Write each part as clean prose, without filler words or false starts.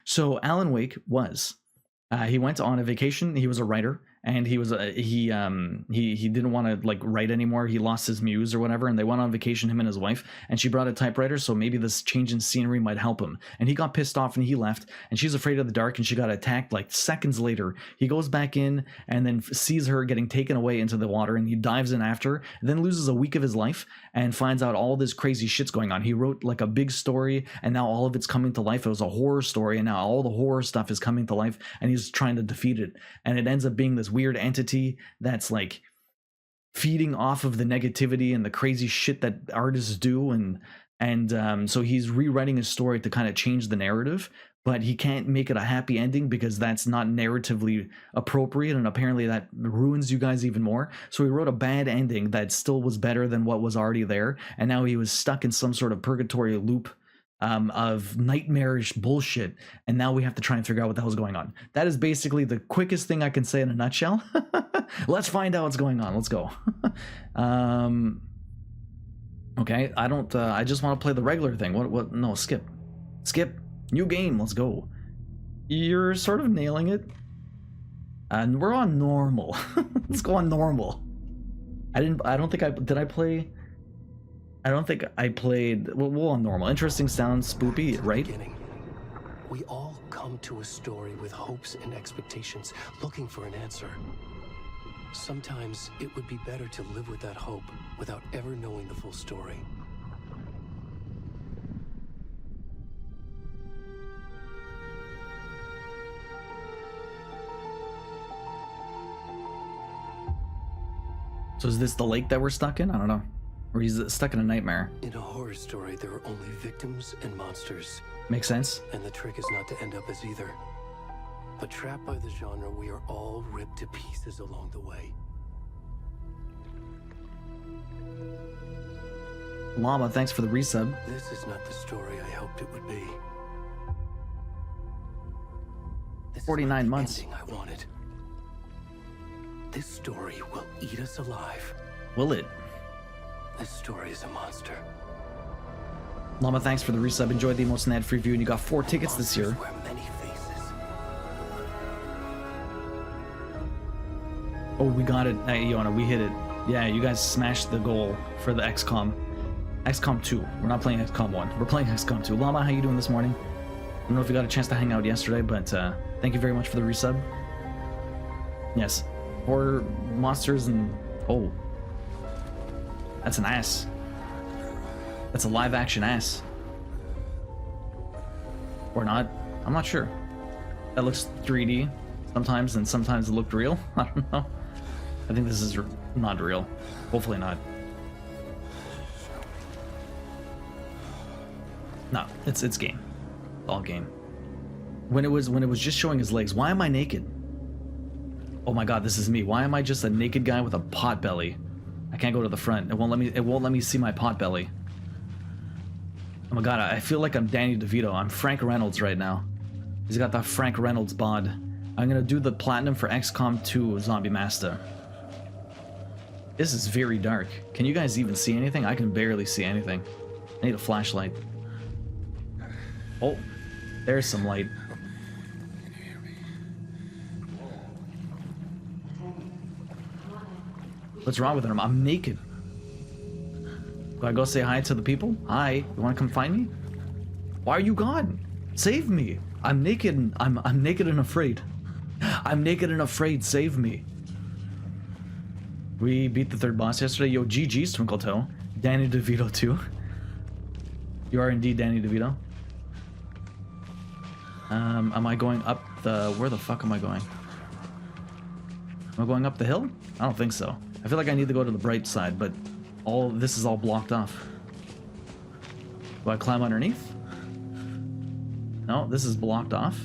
So Alan Wake was. He went on a vacation. He was a writer, and he didn't want to like write anymore. He lost his muse or whatever, and they went on vacation, him and his wife, and she brought a typewriter, so maybe this change in scenery might help him. And he got pissed off and he left, and she's afraid of the dark, and she got attacked like seconds later. He goes back in and then sees her getting taken away into the water, and he dives in after her, and then loses a week of his life and finds out all this crazy shit's going on. He wrote like a big story, and now all of it's coming to life. It was a horror story, and now all the horror stuff is coming to life, and he's trying to defeat it. And it ends up being this weird entity that's like feeding off of the negativity and the crazy shit that artists do, and so he's rewriting his story to kind of change the narrative, but he can't make it a happy ending because that's not narratively appropriate, and apparently that ruins you guys even more. So he wrote a bad ending that still was better than what was already there, and now he was stuck in some sort of purgatory loop of nightmarish bullshit, and now we have to try and figure out what the hell's going on. That is basically the quickest thing I can say in a nutshell. Let's find out what's going on. Let's go. Okay, I just want to play the regular thing. What? No, skip. New game, let's go. You're sort of nailing it. And we're on normal. Let's go on normal. I don't think I played. We'll on normal. Interesting sounds, spoopy, right? We all come to a story with hopes and expectations, looking for an answer. Sometimes it would be better to live with that hope without ever knowing the full story. So is this the lake that we're stuck in? I don't know. Or he's stuck in a nightmare. In a horror story, there are only victims and monsters. Makes sense. And the trick is not to end up as either. But trapped by the genre, we are all ripped to pieces along the way. Llama, thanks for the resub. This is not the story I hoped it would be. This 49 is not the months. ending I wanted. This story will eat us alive. Will it? This story is a monster. Llama, thanks for the resub. Enjoyed the most ad free view, and you got 4 tickets this year. Wear many faces. Oh, we got it. Hey, Yona, we hit it. Yeah, you guys smashed the goal for the XCOM. XCOM 2. We're not playing XCOM 1. We're playing XCOM 2. Llama, how you doing this morning? I don't know if you got a chance to hang out yesterday, but thank you very much for the resub. Yes. Horror, monsters, and... Oh. That's an ass. That's a live action ass. Or not. I'm not sure. That looks 3D sometimes, and sometimes it looked real. I don't know. I think this is not real. Hopefully not. No, it's game. It's all game. When it was just showing his legs, why am I naked? Oh my god, this is me. Why am I just a naked guy with a pot belly? I can't go to the front. It won't let me see my pot belly. Oh my god, I feel like I'm Danny DeVito. I'm Frank Reynolds right now. He's got that Frank Reynolds bod. I'm gonna do the platinum for XCOM 2 Zombie Master. This is very dark. Can you guys even see anything? I can barely see anything. I need a flashlight. Oh, there's some light. What's wrong with him? I'm naked. Do I go say hi to the people? Hi, you want to come find me? Why are you gone? Save me! I'm naked. And I'm naked and afraid. I'm naked and afraid. Save me. We beat the 3rd boss yesterday. Yo, GG's Twinkletoe. Danny DeVito too. You are indeed Danny DeVito. Am I going up the... Where the fuck am I going? Am I going up the hill? I don't think so. I feel like I need to go to the bright side, but this is all blocked off. Do I climb underneath? No, this is blocked off.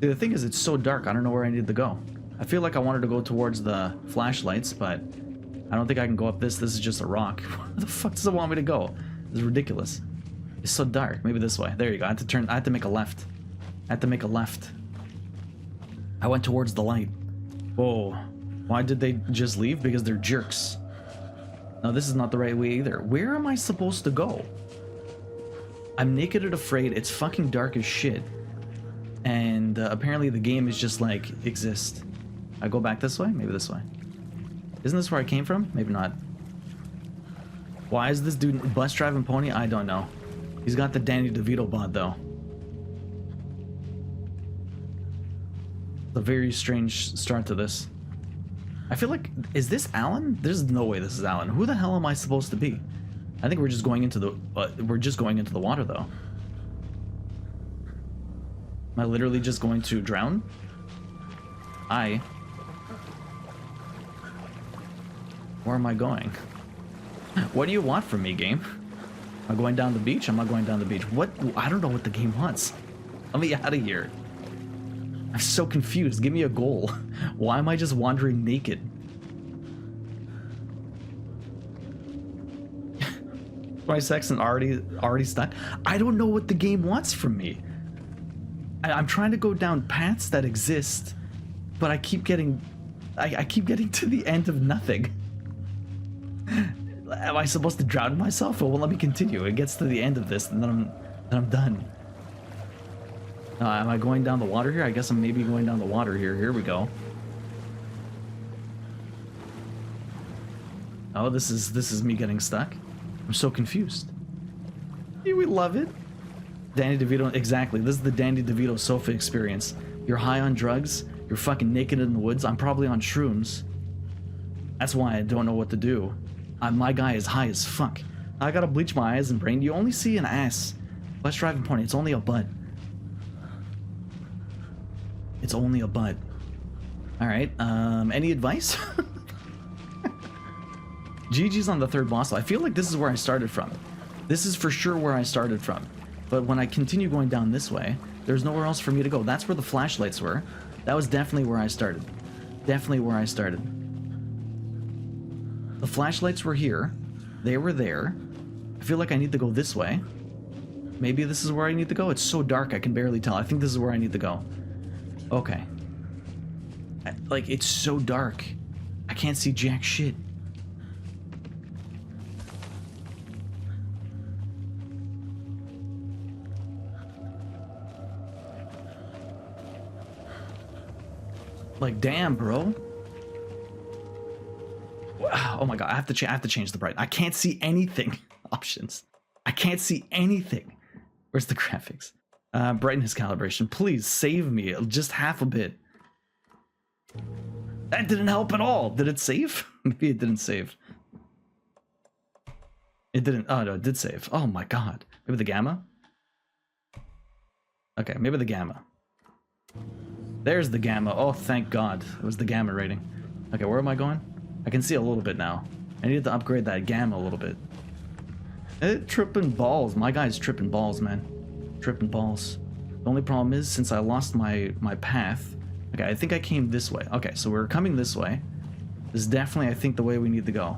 The thing is, it's so dark, I don't know where I need to go. I feel like I wanted to go towards the flashlights, but I don't think I can go up this. This is just a rock. Where the fuck does it want me to go? This is ridiculous. It's so dark. Maybe this way. There you go. I had to make a left. I went towards the light. Whoa. Why did they just leave? Because they're jerks. No, this is not the right way either. Where am I supposed to go? I'm naked and afraid. It's fucking dark as shit. And apparently the game is just like, exist. I go back this way? Maybe this way. Isn't this where I came from? Maybe not. Why is this dude bus driving pony? I don't know. He's got the Danny DeVito bod though. It's a very strange start to this. I feel like, is this Alan? There's no way this is Alan. Who the hell am I supposed to be? I think we're just going into the water though. Am I literally just going to drown? Where am I going? What do you want from me, game? Am I going down the beach? I'm not going down the beach. What? I don't know what the game wants. Let me out of here. I'm so confused. Give me a goal. Why am I just wandering naked? My section already stuck. I don't know what the game wants from me. I'm trying to go down paths that exist, but I keep getting to the end of nothing. Am I supposed to drown myself? Or well, let me continue. It gets to the end of this, and then I'm done. Am I going down the water here? I guess I'm maybe going down the water here. Here we go. Oh, this is me getting stuck. I'm so confused. We love it. Danny DeVito, exactly. This is the Danny DeVito sofa experience. You're high on drugs. You're fucking naked in the woods. I'm probably on shrooms. That's why I don't know what to do. My guy is high as fuck. I gotta bleach my eyes and brain. You only see an ass. Bus driving pony. It's only a butt. It's only a butt. All right. Any advice? GG's on the third boss. I feel like this is where I started from. This is for sure where I started from. But when I continue going down this way, there's nowhere else for me to go. That's where the flashlights were. That was definitely where I started. Definitely where I started. The flashlights were here. They were there. I feel like I need to go this way. Maybe this is where I need to go. It's so dark I can barely tell. I think this is where I need to go. Okay. Like, it's so dark. I can't see jack shit. Like, damn, bro. Oh my god, I have to change the bright. I can't see anything. Options. I can't see anything. Where's the graphics? Brightness calibration. Please save me just half a bit. That didn't help at all. Did it save? Maybe it didn't save. It didn't. Oh no, it did save. Oh my god. Maybe the gamma? Okay, maybe the gamma. There's the gamma. Oh, thank god. It was the gamma rating. Okay, where am I going? I can see a little bit now. I needed to upgrade that gamma a little bit. Tripping balls. My guy's tripping balls, man. Tripping balls. The only problem is, since I lost my path... Okay, I think I came this way. Okay, so we're coming this way. This is definitely, I think, the way we need to go.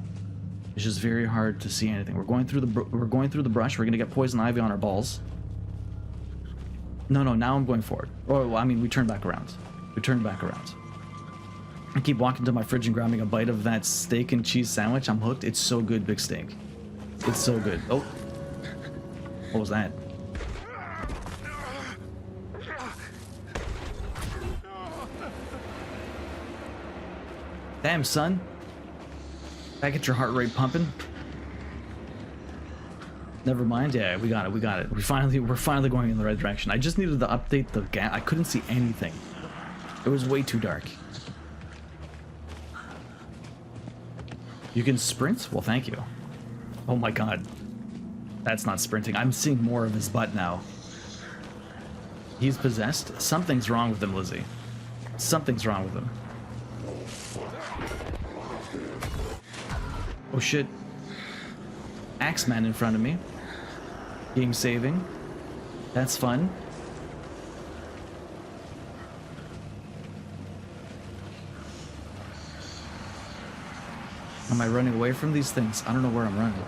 It's just very hard to see anything. We're going through the brush. We're gonna get poison ivy on our balls. No, now I'm going forward. Well, I mean, we turned back around. We turned back around. I keep walking to my fridge and grabbing a bite of that steak and cheese sandwich. I'm hooked. It's so good, big steak. It's so good. Oh. What was that? Damn, son. Back at your heart rate pumping. Never mind. Yeah, we got it. We got it. We're finally going in the right direction. I just needed to update the gap. I couldn't see anything. It was way too dark. You can sprint? Well, thank you. Oh my god. That's not sprinting. I'm seeing more of his butt now. He's possessed? Something's wrong with him, Lizzie. Something's wrong with him. Oh shit. Axeman in front of me. Game saving. That's fun. Am I running away from these things? I don't know where I'm running.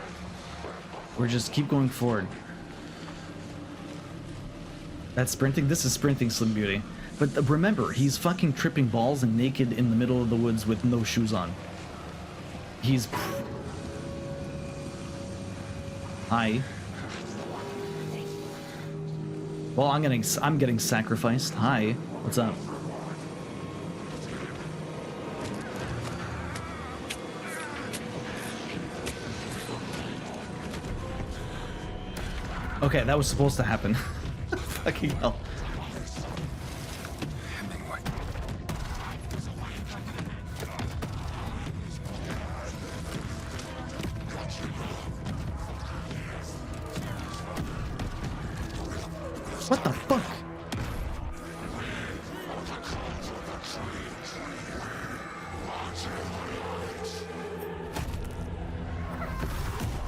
We're just keep going forward. That's sprinting? This is sprinting, Slim Beauty. But remember, he's fucking tripping balls and naked in the middle of the woods with no shoes on. He's... Hi. Well, I'm getting sacrificed. Hi, what's up? Okay, that was supposed to happen. Fucking hell. What the fuck?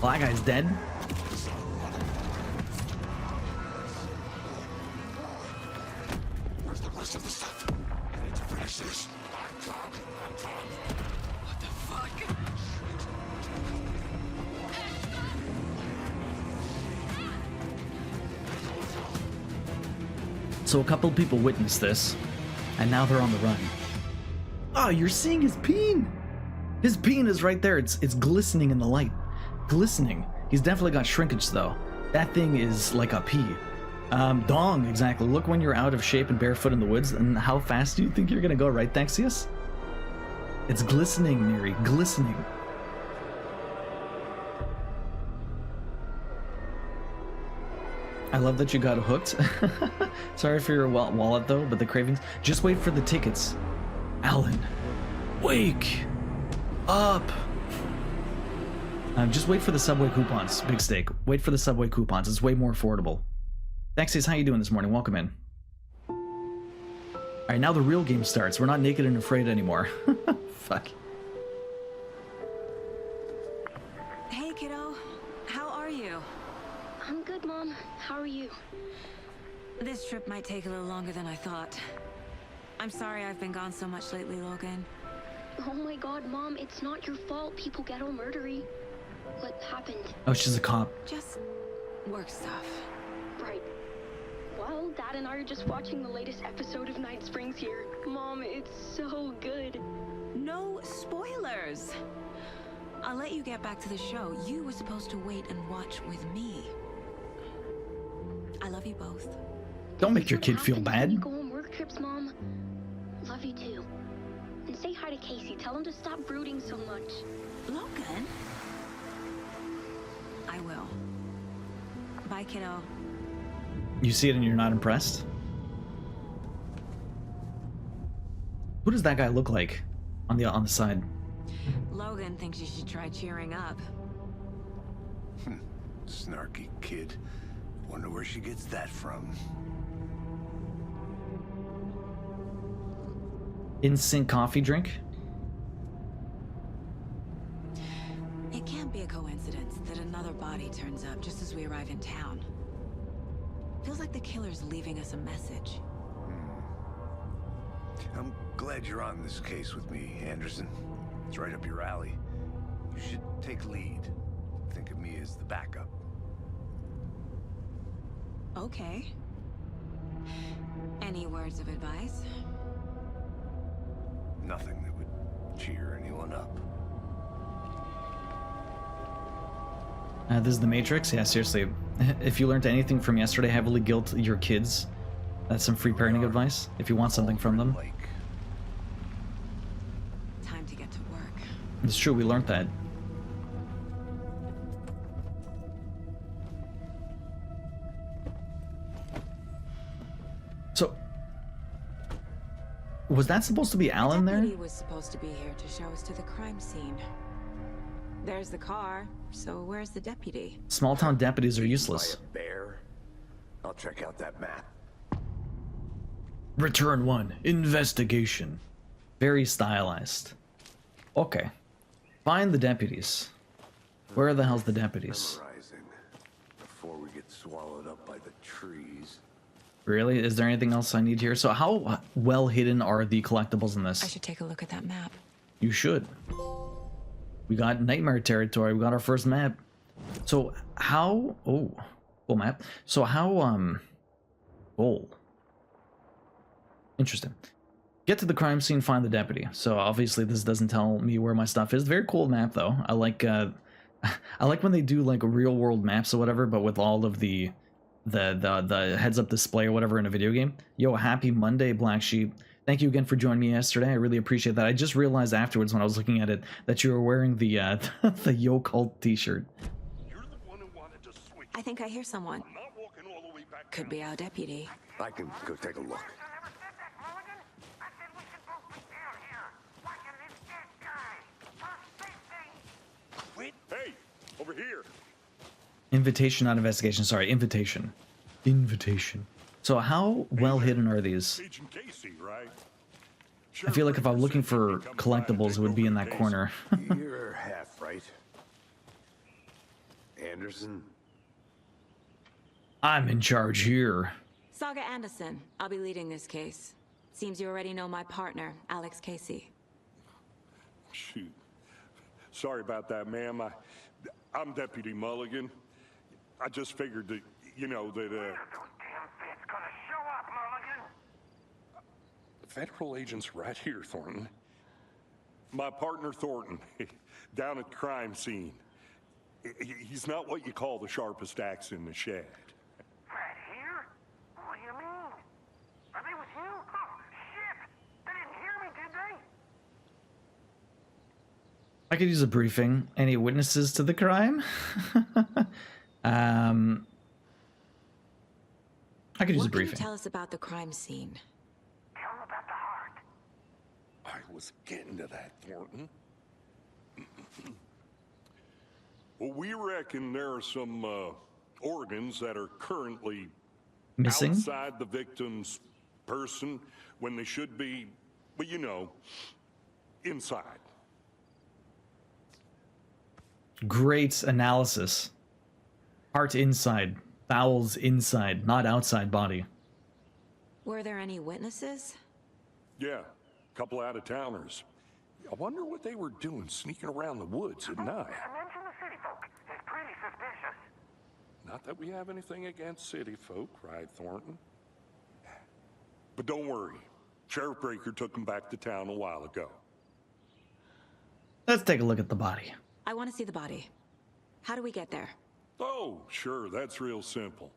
Well, that guy's dead. Where's the rest of the stuff? I need to finish this. What the fuck? So a couple people witnessed this, and now they're on the run. Oh, you're seeing his peen! His peen is right there. It's glistening in the light. Glistening. He's definitely got shrinkage, though. That thing is like a pea. Dong, exactly. Look when you're out of shape and barefoot in the woods, and how fast do you think you're gonna go, right, Thexius? It's glistening, Miri. Glistening. I love that you got hooked. Sorry for your wallet, though, but the cravings... Just wait for the tickets. Alan, wake up. Just wait for the Subway coupons. Big steak. Wait for the Subway coupons. It's way more affordable. Thexius, how you doing this morning? Welcome in. Alright, now the real game starts. We're not naked and afraid anymore. Fuck. Hey, kiddo. How are you? I'm good, Mom. How are you? This trip might take a little longer than I thought. I'm sorry I've been gone so much lately, Logan. Oh my god, Mom, it's not your fault people get all murdery. What happened? Oh, she's a cop. Just work stuff. Right. Well, Dad and I are just watching the latest episode of Night Springs here. Mom, it's so good. No spoilers! I'll let you get back to the show. You were supposed to wait and watch with me. I love you both. Don't make your kid feel When bad. you go on work trips, Mom. Love you too. And say hi to Casey. Tell him to stop brooding so much. Logan? I will. Bye, kiddo. You see it and you're not impressed? Who does that guy look like on the side? Logan thinks you should try cheering up. Snarky kid. Wonder where she gets that from. Instant coffee drink? It can't be a coincidence that another body turns up just as we arrive in town. Feels like the killer's leaving us a message. I'm glad you're on this case with me, Anderson. It's right up your alley. You should take lead. Think of me as the backup. Okay. Any words of advice? Nothing that would cheer anyone up. This is the Matrix? Yeah, seriously. If you learned anything from yesterday, heavily guilt your kids. That's some free parenting advice, if you want something from them. Time to get to work. It's true, we learned that. So, was that supposed to be Alan The there? deputy was supposed to be here to show us to the crime scene. There's the car, so where's the deputy? Small town deputies are By useless. a bear? I'll check out that map. Return 1. Investigation. Very stylized. Okay. Find the deputies. Where the hell's the deputies? Memorizing. Before we get swallowed up by the trees. Really? Is there anything else I need here? So how well hidden are the collectibles in I this? should take a look at that map. You should. We got nightmare territory. We got our first map. So how... Oh, full map. So how... Goal. Interesting. Get to the crime scene, find the deputy. So obviously this doesn't tell me where my stuff is. Very cool map though. I like when they do like real world maps or whatever, but with all of the the heads up display or whatever in a video game. Yo, happy Monday, Black Sheep. Thank you again for joining me yesterday. I really appreciate that. I just realized afterwards when I was looking at it that you were wearing the the Yo Cult t-shirt. I think I hear someone. Could be our deputy. I can go take a look. Wait, hey, over here. Invitation, not investigation. Sorry, invitation. Invitation. So how well hidden are these? Agent Casey, right? I feel like if I'm looking for collectibles, it would be in that corner. You're half right. Anderson? I'm in charge here. Saga Anderson. I'll be leading this case. Seems you already know my partner, Alex Casey. Shoot. Sorry about that, ma'am. I'm Deputy Mulligan. I just figured that, you know, that, Federal agent's right here, Thornton. My partner, Thornton, down at the crime scene. He's not what you call the sharpest axe in the shed. Right here? What do you mean? Are they with you? Oh, shit! They didn't hear me, did they? I could use a briefing. Any witnesses to the crime? I could use a What can you briefing. tell us about the crime scene? Tell them about the heart. I was getting to that, Thornton. Well, we reckon there are some organs that are currently Missing? outside the victim's person when they should be, well, you know, inside. Great analysis. Heart inside. Bowels inside, not outside body. Were there any witnesses? Yeah, a couple out-of-towners. I wonder what they were doing sneaking around the woods at night. Mention the city folk. It's pretty suspicious. Not that we have anything against city folk, right, Thornton? But don't worry. Sheriff Breaker took them back to town a while ago. Let's take a look at the body. I want to see the body. How do we get there? Oh, sure, that's real simple.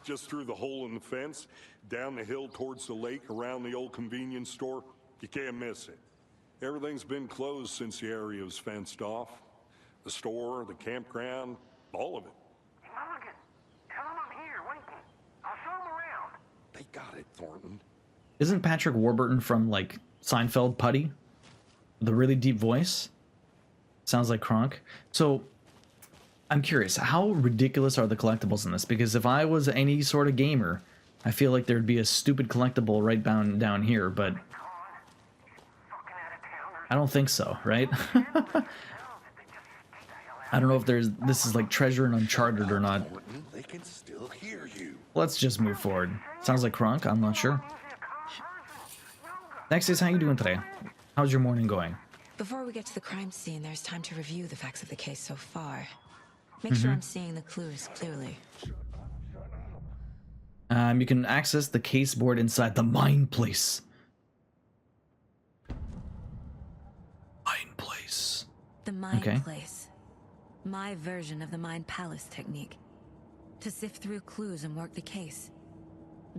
Just through the hole in the fence, down the hill towards the lake, around the old convenience store. You can't miss it. Everything's been closed since the area was fenced off. The store, the campground, all of it. Mulligan, tell them I'm here, waiting. I'll show them around. They got it, Thornton. Isn't Patrick Warburton from, like, Seinfeld Putty? The really deep voice? Sounds like Kronk. So, I'm curious, how ridiculous are the collectibles in this? Because if I was any sort of gamer, I feel like there'd be a stupid collectible right down here, but I don't think so, right? I don't know if this is like Treasure in Uncharted or not. Thornton, they can still hear you. Let's just move forward. Sounds like Kronk, I'm not sure. Next is, how you doing today? How's your morning going? Before we get to the crime scene, there's time to review the facts of the case so far. Make sure I'm seeing the clues clearly. You can access the case board inside the Mind Place. Mind Place. The Mind Okay. Place. My version of the Mind Palace technique. To sift through clues and work the case.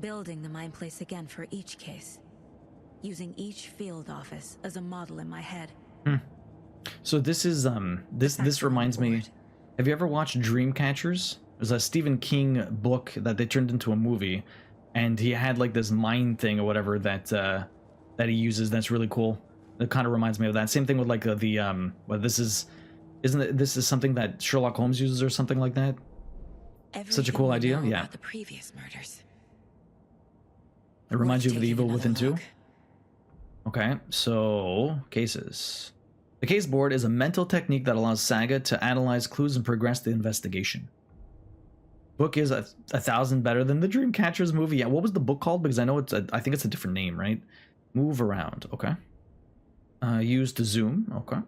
Building the Mind Place again for each case. Using each field office as a model in my head. So this is this reminds me. Have you ever watched Dreamcatchers? There's a Stephen King book that they turned into a movie, and he had like this mind thing or whatever that that he uses. That's really cool. It kind of reminds me of that. Same thing with like well, this is something that Sherlock Holmes uses or something like that. Such a cool Everything we idea. know Yeah. about the previous murders. It reminds you Worth of The taking Evil Within another 2. look. Okay, so cases. The case board is a mental technique that allows Saga to analyze clues and progress the investigation. Book is 1,000 better than the Dreamcatchers movie. Yeah, what was the book called? Because I know I think it's a different name, right? Move around. Okay. Use to zoom. Okay.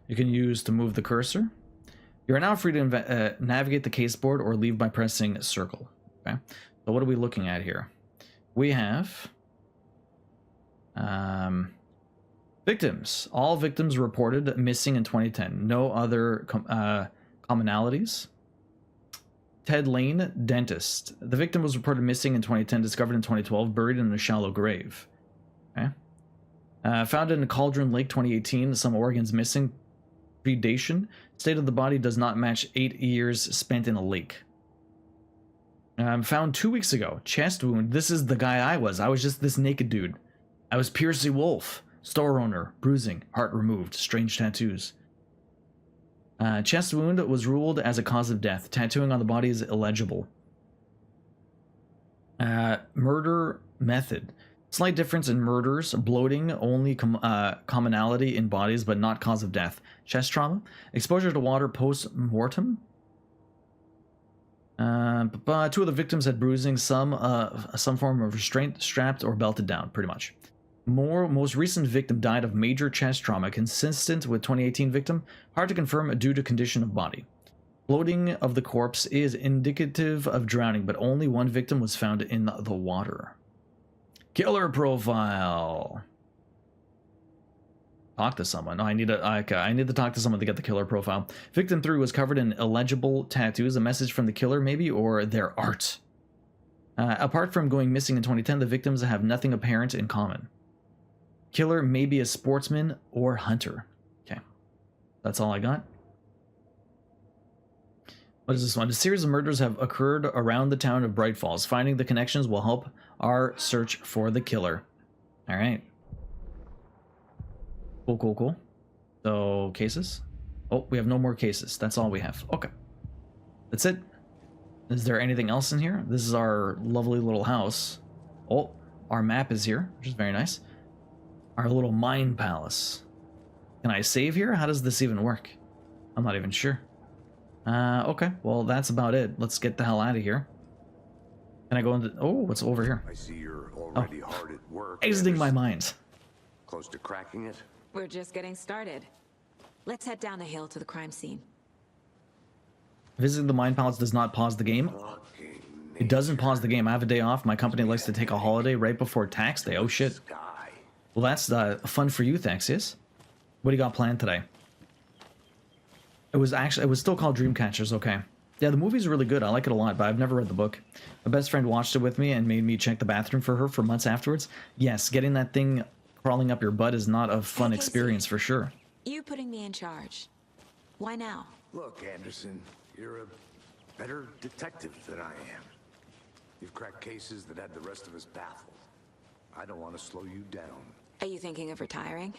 You can use to move the cursor. You are now free to navigate the case board or leave by pressing circle. Okay. So what are we looking at here? We have victims. All victims reported missing in 2010. No other Commonalities. Ted Lane, dentist. The victim was reported missing in 2010, discovered in 2012, buried in a shallow grave. Okay. Found in Cauldron Lake 2018, some organs missing. Predation. State of the body does not match 8 years spent in a lake. Found 2 weeks ago. Chest wound. This is the guy I was. I was just this naked dude. I was Piercy Wolf. Store owner. Bruising. Heart removed. Strange tattoos. Chest wound was ruled as a cause of death. Tattooing on the body is illegible. Murder method. Slight difference in murders. Bloating, only commonality in bodies, but not cause of death. Chest trauma. Exposure to water post-mortem. But 2 of the victims had bruising, some form of restraint, strapped or belted down, pretty much. Most recent victim died of major chest trauma, consistent with 2018 victim. Hard to confirm due to condition of body. Bloating of the corpse is indicative of drowning, but only 1 victim was found in the water. Killer profile. Talk to someone. Oh, I need to talk to someone to get the killer profile. Victim 3 was covered in illegible tattoos, a message from the killer maybe, or their art. Apart from going missing in 2010, the victims have nothing apparent in common. Killer may be a sportsman or hunter. Okay. That's all I got. What is this one? A series of murders have occurred around the town of Bright Falls. Finding the connections will help our search for the killer. All right. Cool, cool, cool. So, cases? Oh, we have no more cases. That's all we have. Okay. That's it. Is there anything else in here? This is our lovely little house. Oh, our map is here, which is very nice. Our little mine palace. Can I save here? How does this even work? I'm not even sure. Okay. Well, that's about it. Let's get the hell out of here. Can I go into... Oh, what's over here? I see you're already hard at work. Exiting my mind. Close to cracking it? We're just getting started. Let's head down the hill to the crime scene. Visiting the mine palace does not pause the game. It doesn't pause the game. I have a day off. My company likes to take a holiday right before tax day. Oh shit. Well, that's fun for you, Thexius. What do you got planned today? It was still called Dreamcatchers, okay. Yeah, the movie's really good. I like it a lot, but I've never read the book. My best friend watched it with me and made me check the bathroom for her for months afterwards. Yes, getting that thing crawling up your butt is not a fun experience for sure. You putting me in charge. Why now? Look, Anderson, you're a better detective than I am. You've cracked cases that had the rest of us baffled. I don't want to slow you down. Are you thinking of retiring?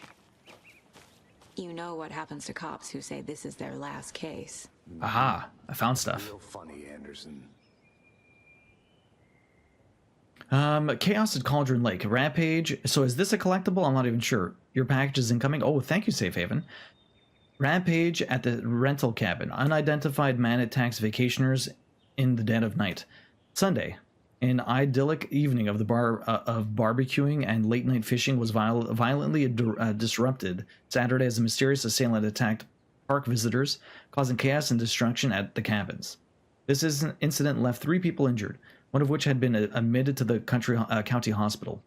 You know what happens to cops who say this is their last case. Aha, I found stuff. Real funny, Anderson. Chaos at Cauldron Lake. Rampage. So is this a collectible? I'm not even sure. Your package is incoming. Oh, thank you, Safe Haven. Rampage at the rental cabin. Unidentified man attacks vacationers in the dead of night. Sunday. An idyllic evening of barbecuing and late night fishing was violently disrupted Saturday as a mysterious assailant attacked park visitors, causing chaos and destruction at the cabins. This incident left 3 people injured, one of which had been admitted to the county hospital.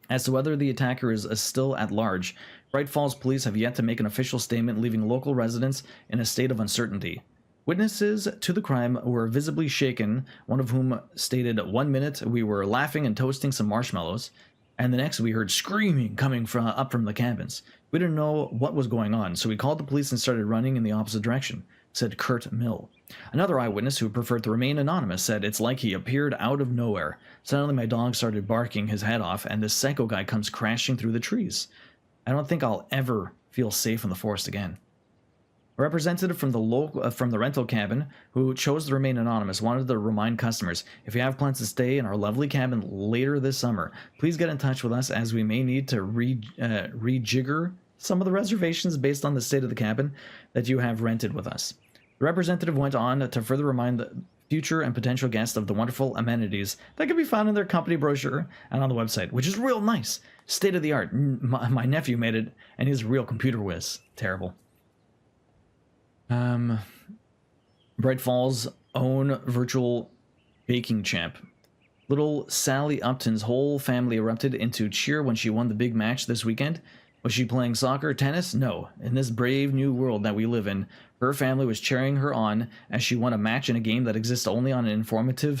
As to whether the attacker is still at large, Bright Falls police have yet to make an official statement, leaving local residents in a state of uncertainty. Witnesses to the crime were visibly shaken, one of whom stated, "1 minute we were laughing and toasting some marshmallows, and the next we heard screaming coming up from the cabins. We didn't know what was going on, so we called the police and started running in the opposite direction," said Kurt Mill. Another eyewitness, who preferred to remain anonymous, said, "It's like he appeared out of nowhere. Suddenly my dog started barking his head off, and this psycho guy comes crashing through the trees. I don't think I'll ever feel safe in the forest again." A representative from the rental cabin, who chose to remain anonymous, wanted to remind customers, "If you have plans to stay in our lovely cabin later this summer, please get in touch with us, as we may need to rejigger some of the reservations based on the state of the cabin that you have rented with us." The representative went on to further remind the future and potential guests of the wonderful amenities that can be found in their company brochure and on the website, which is real nice. State of the art. My nephew made it, and he's a real computer whiz. Terrible. Bright Falls' own virtual baking champ. Little Sally Upton's whole family erupted into cheer when she won the big match this weekend. Was she playing soccer, tennis? No. In this brave new world that we live in, her family was cheering her on as she won a match in a game that exists only on an informative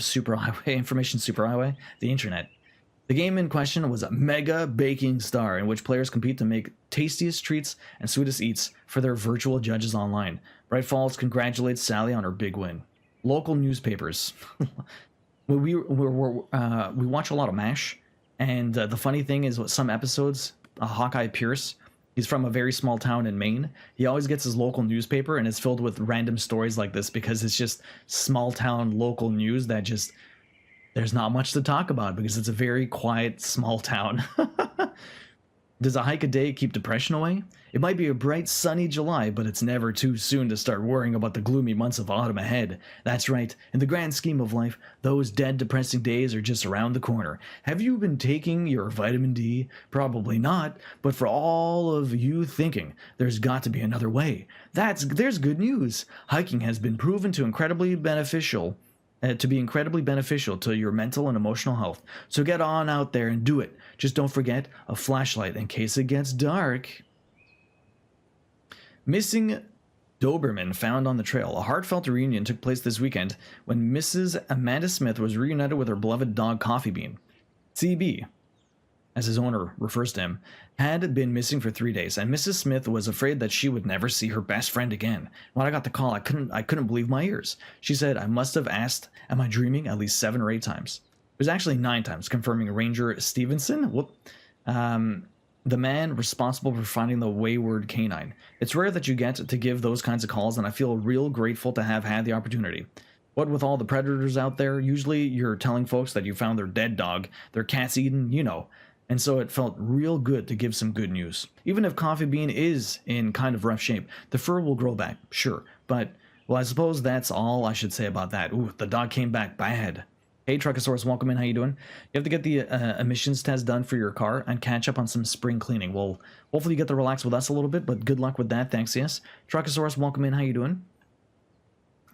information superhighway, the internet. The game in question was a Mega Baking Star, in which players compete to make tastiest treats and sweetest eats for their virtual judges online. Bright Falls congratulates Sally on her big win. Local newspapers. we watch a lot of MASH, and the funny thing is, with some episodes, Hawkeye Pierce, he's from a very small town in Maine. He always gets his local newspaper, and it's filled with random stories like this because it's just small town local news that just, there's not much to talk about because it's a very quiet small town. Does a hike a day keep depression away? It might be a bright sunny July, but it's never too soon to start worrying about the gloomy months of autumn ahead. That's right, in the grand scheme of life, those dead depressing days are just around the corner. Have you been taking your vitamin D? Probably not, but for all of you thinking, there's got to be another way. There's good news. Hiking has been proven to be incredibly beneficial to your mental and emotional health. So get on out there and do it. Just don't forget a flashlight in case it gets dark. Missing Doberman found on the trail. A heartfelt reunion took place this weekend when Mrs. Amanda Smith was reunited with her beloved dog Coffee Bean. CB, as his owner refers to him, had been missing for 3 days, and Mrs. Smith was afraid that she would never see her best friend again. When I got the call, I couldn't believe my ears. She said, I must have asked, am I dreaming, at least 7 or 8 times. It was actually 9 times, confirming Ranger Stevenson, the man responsible for finding the wayward canine. It's rare that you get to give those kinds of calls, and I feel real grateful to have had the opportunity. What with all the predators out there, usually you're telling folks that you found their dead dog, their cat's eaten, you know. And so it felt real good to give some good news. Even if Coffee Bean is in kind of rough shape, the fur will grow back, sure. But, well, I suppose that's all I should say about that. Ooh, the dog came back bad. Hey, Truckosaurus, welcome in. How you doing? You have to get the emissions test done for your car and catch up on some spring cleaning. Well, hopefully you get to relax with us a little bit, but good luck with that. Thanks, yes. Truckosaurus, welcome in. How you doing?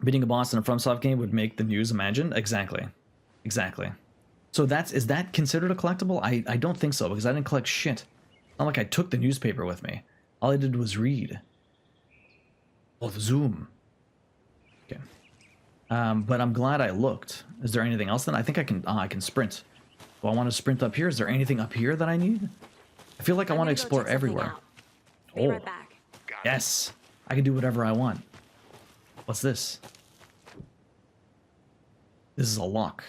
Beating a boss in a FromSoft game would make the news, imagine? Exactly. Exactly. So is that considered a collectible? I don't think so, because I didn't collect shit. Not like I took the newspaper with me. All I did was read. Oh, the zoom. Okay. But I'm glad I looked. Is there anything else then? I think I can sprint. Do I want to sprint up here? Is there anything up here that I need? I feel like I want to explore everywhere. Be right back. Yes. I can do whatever I want. What's this? This is a lock.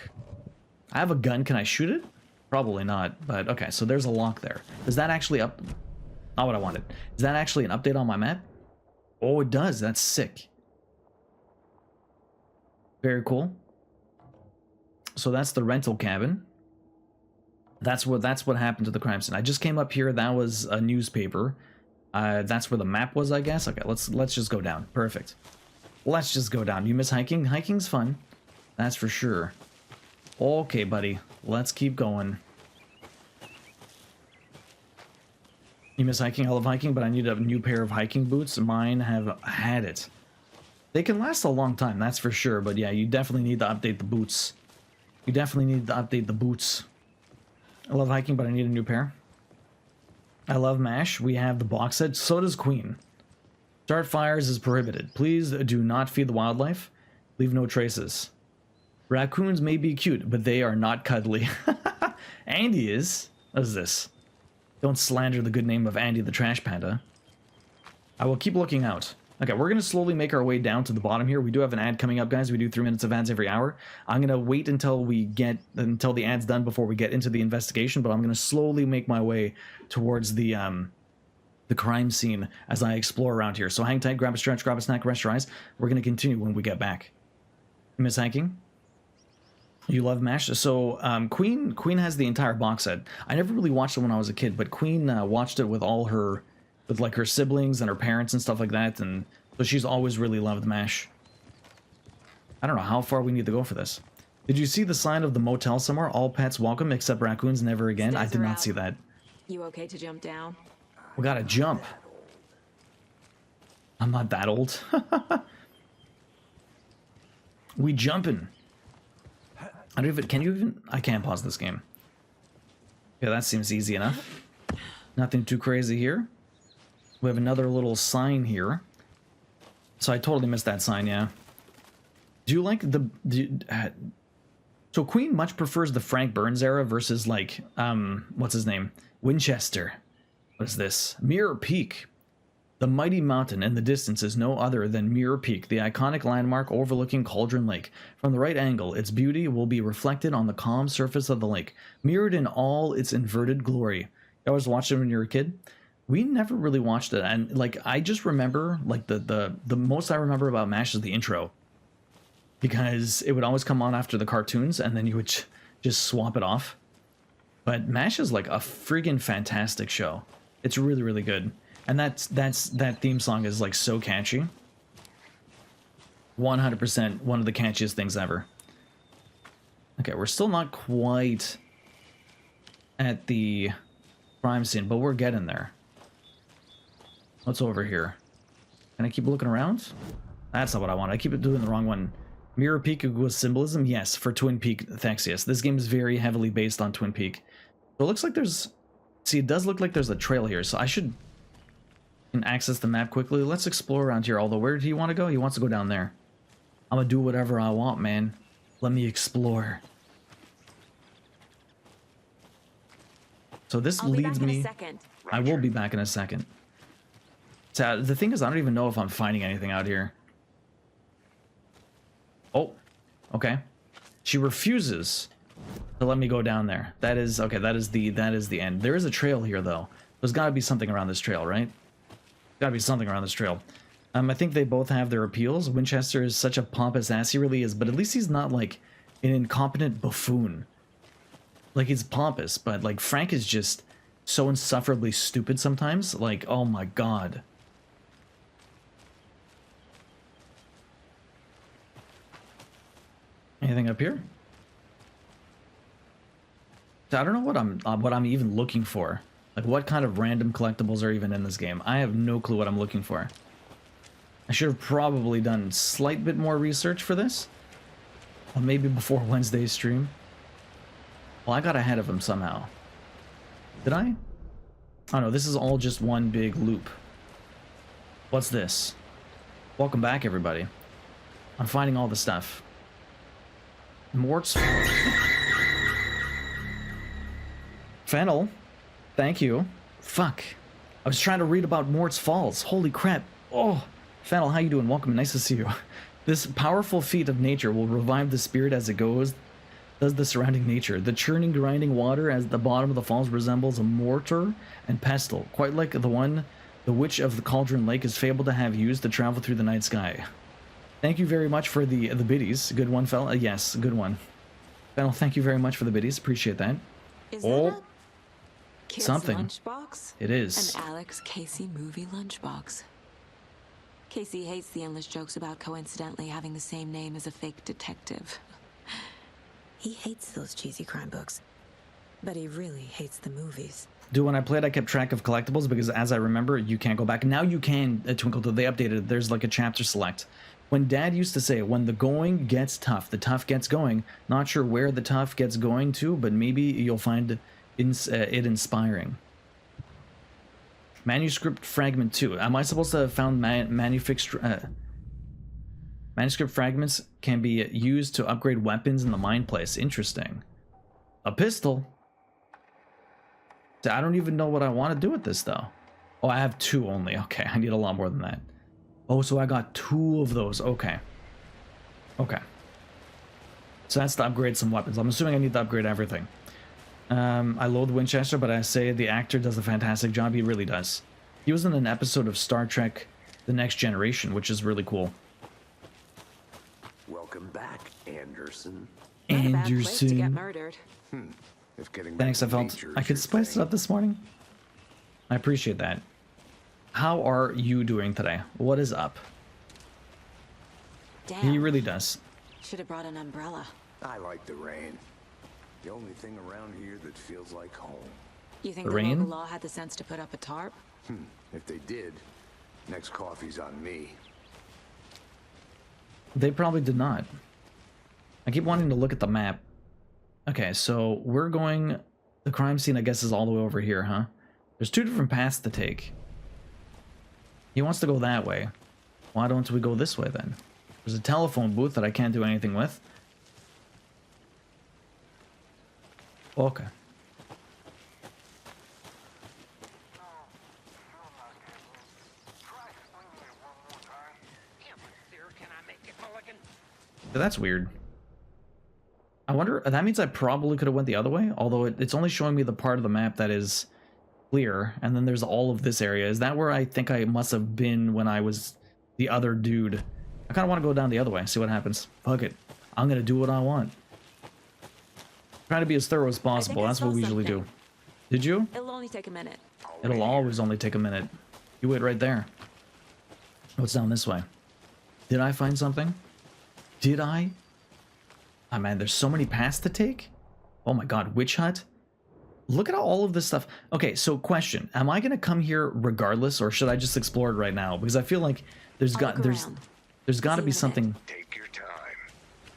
I have a gun. Can I shoot it? Probably not, but okay, so there's a lock there. Is that actually up? Not what I wanted. Is that actually an update on my map? Oh, it does. That's sick. Very cool. So that's the rental cabin. That's what happened to the crime scene. I just came up here. That was a newspaper. That's where the map was, I guess. Okay, let's just go down. Perfect. Let's just go down. You miss hiking? Hiking's fun. That's for sure. Okay, buddy. Let's keep going. You miss hiking? I love hiking, but I need a new pair of hiking boots. Mine have had it. They can last a long time, that's for sure. But yeah, you definitely need to update the boots. You definitely need to update the boots. I love hiking, but I need a new pair. I love MASH. We have the box set. So does Queen. Start fires is prohibited. Please do not feed the wildlife. Leave no traces. Raccoons may be cute, but they are not cuddly. Andy is. What is this? Don't slander the good name of Andy the Trash Panda. I will keep looking out. Okay, we're going to slowly make our way down to the bottom here. We do have an ad coming up, guys. We do 3 minutes of ads every hour. I'm going to wait until the ad's done before we get into the investigation, but I'm going to slowly make my way towards the crime scene as I explore around here. So hang tight, grab a stretch, grab a snack, rest your eyes. We're going to continue when we get back. Miss Hanking? You love MASH? So Queen has the entire box set. I never really watched it when I was a kid, but Queen watched it with like her siblings and her parents and stuff like that, and so she's always really loved MASH. I don't know how far we need to go for this. Did you see the sign of the motel somewhere? All pets welcome except raccoons never again. I did not see that. You okay to jump down? We gotta jump. I'm not that old. We jumping. I can't pause this game. Yeah, that seems easy enough. Nothing too crazy here. We have another little sign here. So I totally missed that sign, yeah. Do you like the... so Queen much prefers the Frank Burns era versus, like, what's his name? Winchester. What is this? Mirror Peak. The mighty mountain in the distance is no other than Mirror Peak, the iconic landmark overlooking Cauldron Lake. From the right angle, its beauty will be reflected on the calm surface of the lake, mirrored in all its inverted glory. You always watched it when you were a kid? We never really watched it, and like I just remember, like the most I remember about MASH is the intro, because it would always come on after the cartoons, and then you would just swap it off. But MASH is like a friggin' fantastic show. It's really, really good. And that theme song is like so catchy. 100% one of the catchiest things ever. Okay, we're still not quite at the crime scene, but we're getting there. What's over here? Can I keep looking around? That's not what I want. I keep doing the wrong one. Mirror Peak equals symbolism? Yes, for Twin Peak Thexius. This game is very heavily based on Twin Peak. So it looks like there's... See, it does look like there's a trail here, so I should... can access the map quickly. Let's explore around here. Although, where do you want to go? He wants to go down there. I'm gonna do whatever I want, man. Let me explore. So this leads me... I will be back in a second. So the thing is, I don't even know if I'm finding anything out here. Oh, okay. She refuses to let me go down there. That is okay. That is the end. There is a trail here, though. There's got to be something around this trail, right? Got to be something around this trail. I think they both have their appeals. Winchester is such a pompous ass. He really is, but at least he's not like an incompetent buffoon. Like, he's pompous, but like Frank is just so insufferably stupid sometimes. Like, oh my god. Anything up here? I don't know what I'm even looking for. Like, what kind of random collectibles are even in this game? I have no clue what I'm looking for. I should have probably done a slight bit more research for this. Or maybe before Wednesday's stream. Well, I got ahead of him somehow. Did I? Oh no, this is all just one big loop. What's this? Welcome back, everybody. I'm finding all the stuff. Mort's... Fennel, thank you. Fuck. I was trying to read about Mort's Falls. Holy crap. Oh, Fennel, how you doing? Welcome. Nice to see you. This powerful feat of nature will revive the spirit as it goes, does the surrounding nature. The churning, grinding water at the bottom of the falls resembles a mortar and pestle, quite like the one the Witch of the Cauldron Lake is fabled to have used to travel through the night sky. Thank you very much for the biddies. Good one, fella. Yes, good one. Fennel, thank you very much for the biddies. Appreciate that. Is that a kid's something. lunchbox? It is. An Alex Casey movie lunchbox. Casey hates the endless jokes about coincidentally having the same name as a fake detective. He hates those cheesy crime books, but he really hates the movies. Dude, when I played, I kept track of collectibles because, as I remember, you can't go back. Now you can, Twinkle. They updated it. There's like a chapter select. When Dad used to say, when the going gets tough, the tough gets going. Not sure where the tough gets going to, but maybe you'll find it inspiring. Manuscript Fragment 2. Am I supposed to have found manuscript fragments can be used to upgrade weapons in the mine place? Interesting. A pistol? I don't even know what I want to do with this, though. Oh, I have 2 only. Okay, I need a lot more than that. Oh, so I got 2 of those. Okay. Okay. So that's to upgrade some weapons. I'm assuming I need to upgrade everything. I loathe Winchester, but I say the actor does a fantastic job. He really does. He was in an episode of Star Trek The Next Generation, which is really cool. Welcome back, Anderson. Not a bad place to get murdered. If getting Thanks, I back to felt nature I is could your spice it thing. up this morning. I appreciate that. How are you doing today? What is up? Damn. He really does. Should have brought an umbrella. I like the rain. The only thing around here that feels like home. You think The the rain? local law had the sense to put up a tarp? If they did, next coffee's on me. They probably did not. I keep wanting to look at the map. Okay, so we're going... The crime scene, I guess, is all the way over here, huh? There's two different paths to take. He wants to go that way. Why don't we go this way then? There's a telephone booth that I can't do anything with. Okay. That's weird. I wonder, that means I probably could have went the other way, although it's only showing me the part of the map that is clear, and then there's all of this area. Is that where I think I must have been when I was the other dude? I kind of want to go down the other way, see what happens. Fuck it. I'm going to do what I want. Trying to be as thorough as possible. That's what we usually do. Did you? It'll only take a minute. It'll always only take a minute. You wait right there. What's down this way? Did I find something? Did I? Oh man, there's so many paths to take. Oh my god, witch hut. Look at all of this stuff. Okay, so question. Am I gonna come here regardless, or should I just explore it right now? Because I feel like there's got to be something. Take your time.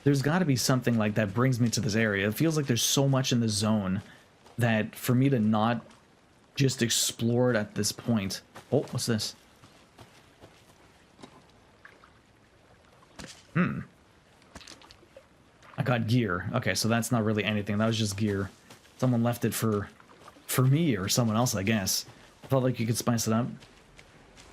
There's got to be something like that brings me to this area. It feels like there's so much in the zone that for me to not just explore it at this point. Oh, what's this? I got gear. Okay, so that's not really anything. That was just gear. Someone left it for me or someone else, I guess. I felt like you could spice it up.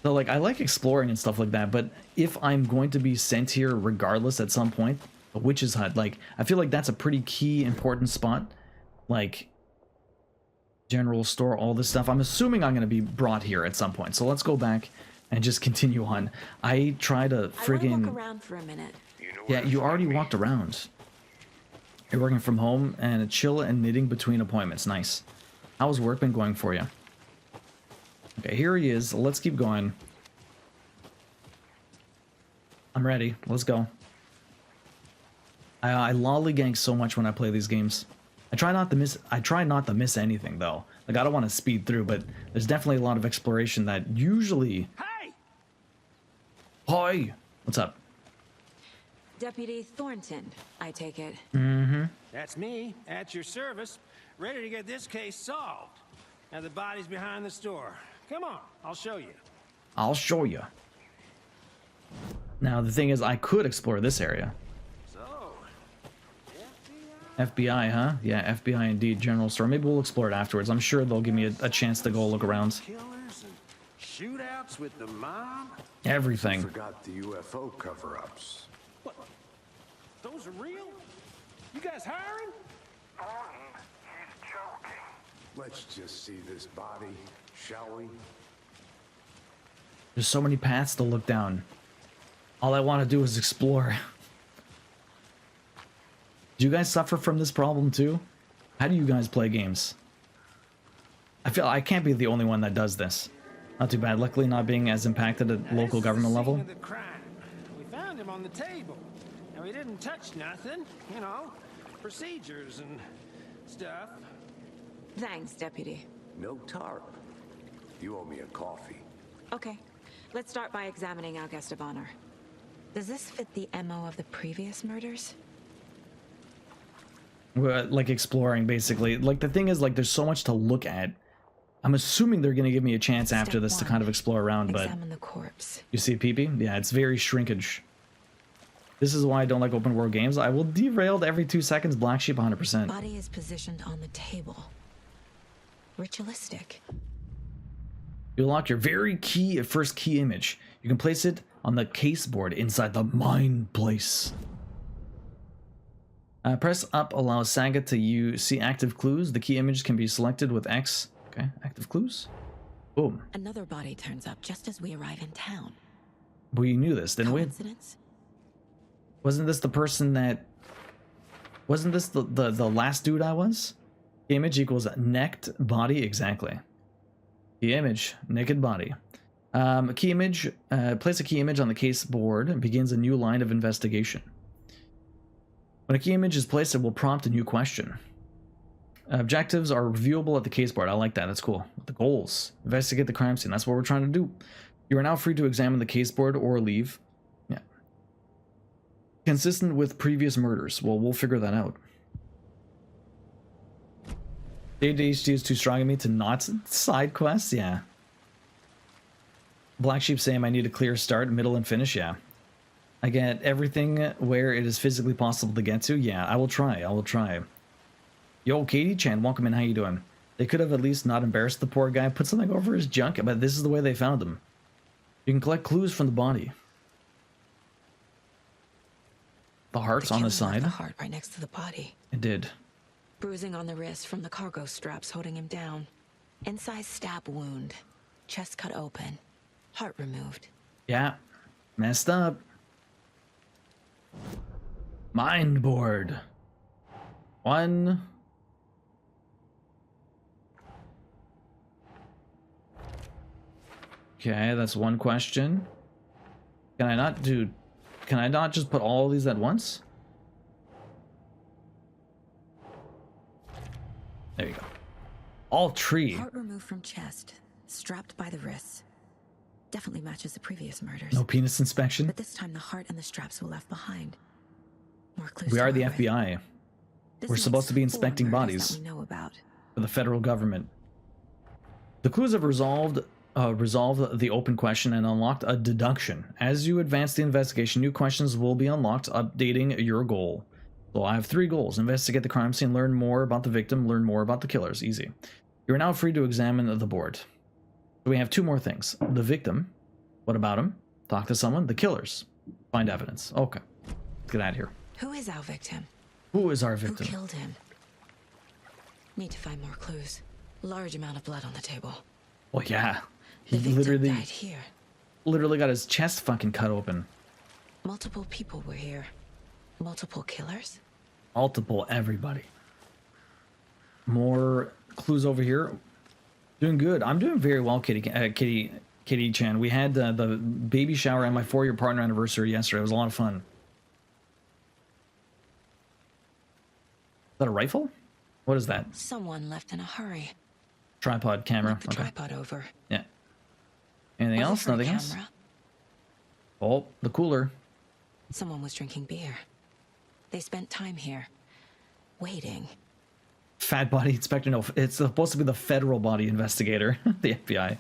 So, like, I like exploring and stuff like that, but if I'm going to be sent here regardless at some point, a witch's hut, like, I feel like that's a pretty key, important spot. Like, general store, all this stuff. I'm assuming I'm going to be brought here at some point. So let's go back and just continue on. I try to friggin'... I want to walk around for a minute. Yeah, you already walked around. You're working from home and chill and knitting between appointments. Nice. How's work been going for you? Okay, here he is. Let's keep going. I'm ready. Let's go. I lollygag so much when I play these games. I try not to miss anything though. Like, I don't want to speed through, but there's definitely a lot of exploration that usually... Hey! Hi! What's up? Deputy Thornton, I take it. Mm-hmm. That's me, at your service, ready to get this case solved. Now the body's behind the store. Come on, I'll show you. I'll show you. Now, the thing is, I could explore this area. So, FBI, huh? Yeah, FBI indeed, general store. Maybe we'll explore it afterwards. I'm sure they'll give me a chance to go look around. killers and shootouts with the mob? Everything. Forgot the UFO cover-ups. What? Those are real? You guys hiring? Thornton, he's joking. Let's just see this body, shall we? There's so many paths to look down. All I want to do is explore. Do you guys suffer from this problem too? How do you guys play games? I feel I can't be the only one that does this. Not too bad. Luckily, not being as impacted at Now, local this is government the level. scene of the crime. We found him on the table. Now, he didn't touch nothing, you know, procedures and stuff. Thanks, Deputy. No tarp. You owe me a coffee. Okay, let's start by examining our guest of honor. Does this fit the MO of the previous murders? We're, like, exploring, basically. Like, the thing is, like, there's so much to look at. I'm assuming they're going to give me a chance after this to kind of explore around, but... Examine the corpse. You see peepee? Yeah, it's very shrinkage. This is why I don't like open world games. I will derailed every 2 seconds. Black sheep 100%. Body is positioned on the table. Ritualistic. You unlock your very first key image. You can place it on the case board inside the mine place. Press up allows Saga to see active clues. The key image can be selected with X. Okay, active clues. Boom. Another body turns up just as we arrive in town. We knew this, didn't we? Coincidence? Wasn't this the person that... Wasn't this the last dude I was? Image equals necked body, exactly. Key image, naked body. Key image, place a key image on the case board and begins a new line of investigation. When a key image is placed, it will prompt a new question. Objectives are reviewable at the case board. I like that, that's cool. The goals, investigate the crime scene, that's what we're trying to do. You are now free to examine the case board or leave. Yeah. Consistent with previous murders. Well, we'll figure that out. ADHD is too strong in me to not side quests. Yeah. Black Sheep saying I need a clear start, middle, and finish. Yeah. I get everything where it is physically possible to get to. Yeah, I will try. I will try. Yo, Katie Chan, welcome in. How you doing? They could have at least not embarrassed the poor guy, put something over his junk, but this is the way they found him. You can collect clues from the body. The heart's on the side. The heart right next to the body. It did. Bruising on the wrist from the cargo straps holding him down. Inside stab wound. Chest cut open. Heart removed. Yeah. Messed up. Mind board. 1. Okay, that's one question. Can I not just put all these at once? There you go. All tree. Heart removed from chest, strapped by the wrists. Definitely matches the previous murders. No penis inspection. But this time the heart and the straps were left behind. More clues. We are the to work FBI. with. We're This supposed makes to be 4 inspecting murders bodies. that we know about. For the federal government. The clues have resolved the open question and unlocked a deduction. As you advance the investigation, new questions will be unlocked, updating your goal. So I have 3 goals. Investigate the crime scene, learn more about the victim, learn more about the killers. Easy. You are now free to examine the board. So we have 2 more things. The victim. What about him? Talk to someone. The killers. Find evidence. Okay. Let's get out of here. Who is our victim? Who is our Who victim? killed him? Need to find more clues. Large amount of blood on the table. Well, yeah. He The victim literally died here. got his chest fucking cut open. Multiple people were here. Multiple killers? Multiple everybody. More clues over here. Doing good. I'm doing very well, Kitty Chan. We had the baby shower and my 4-year partner anniversary yesterday. It was a lot of fun. Is that a rifle? What is that? Someone left in a hurry. Tripod camera. Knocked the tripod over. Yeah. Anything Was it else? for a Nothing else? camera? Oh, the cooler. Someone was drinking beer. They spent time here. Waiting. Fat body inspector. No, it's supposed to be the federal body investigator, the FBI.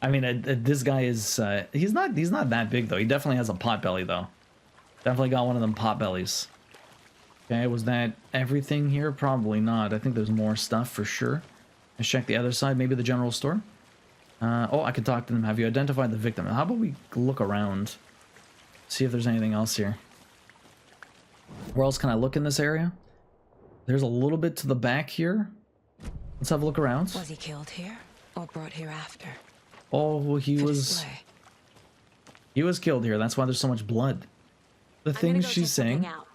I mean, this guy is he's not that big though. He definitely has a pot belly though. Definitely got one of them pot bellies. Okay, was that everything here? Probably not. I think there's more stuff for sure. Let's check the other side. Maybe the general store. Oh, I could talk to them. Have you identified the victim? How about we look around, see if there's anything else here. Where else can I look in this area? There's a little bit to the back here. Let's have a look around. Was he killed here or brought here after? Oh, well, he For was display. killed here. That's why there's so much blood. The I'm gonna things go she's check something saying. out.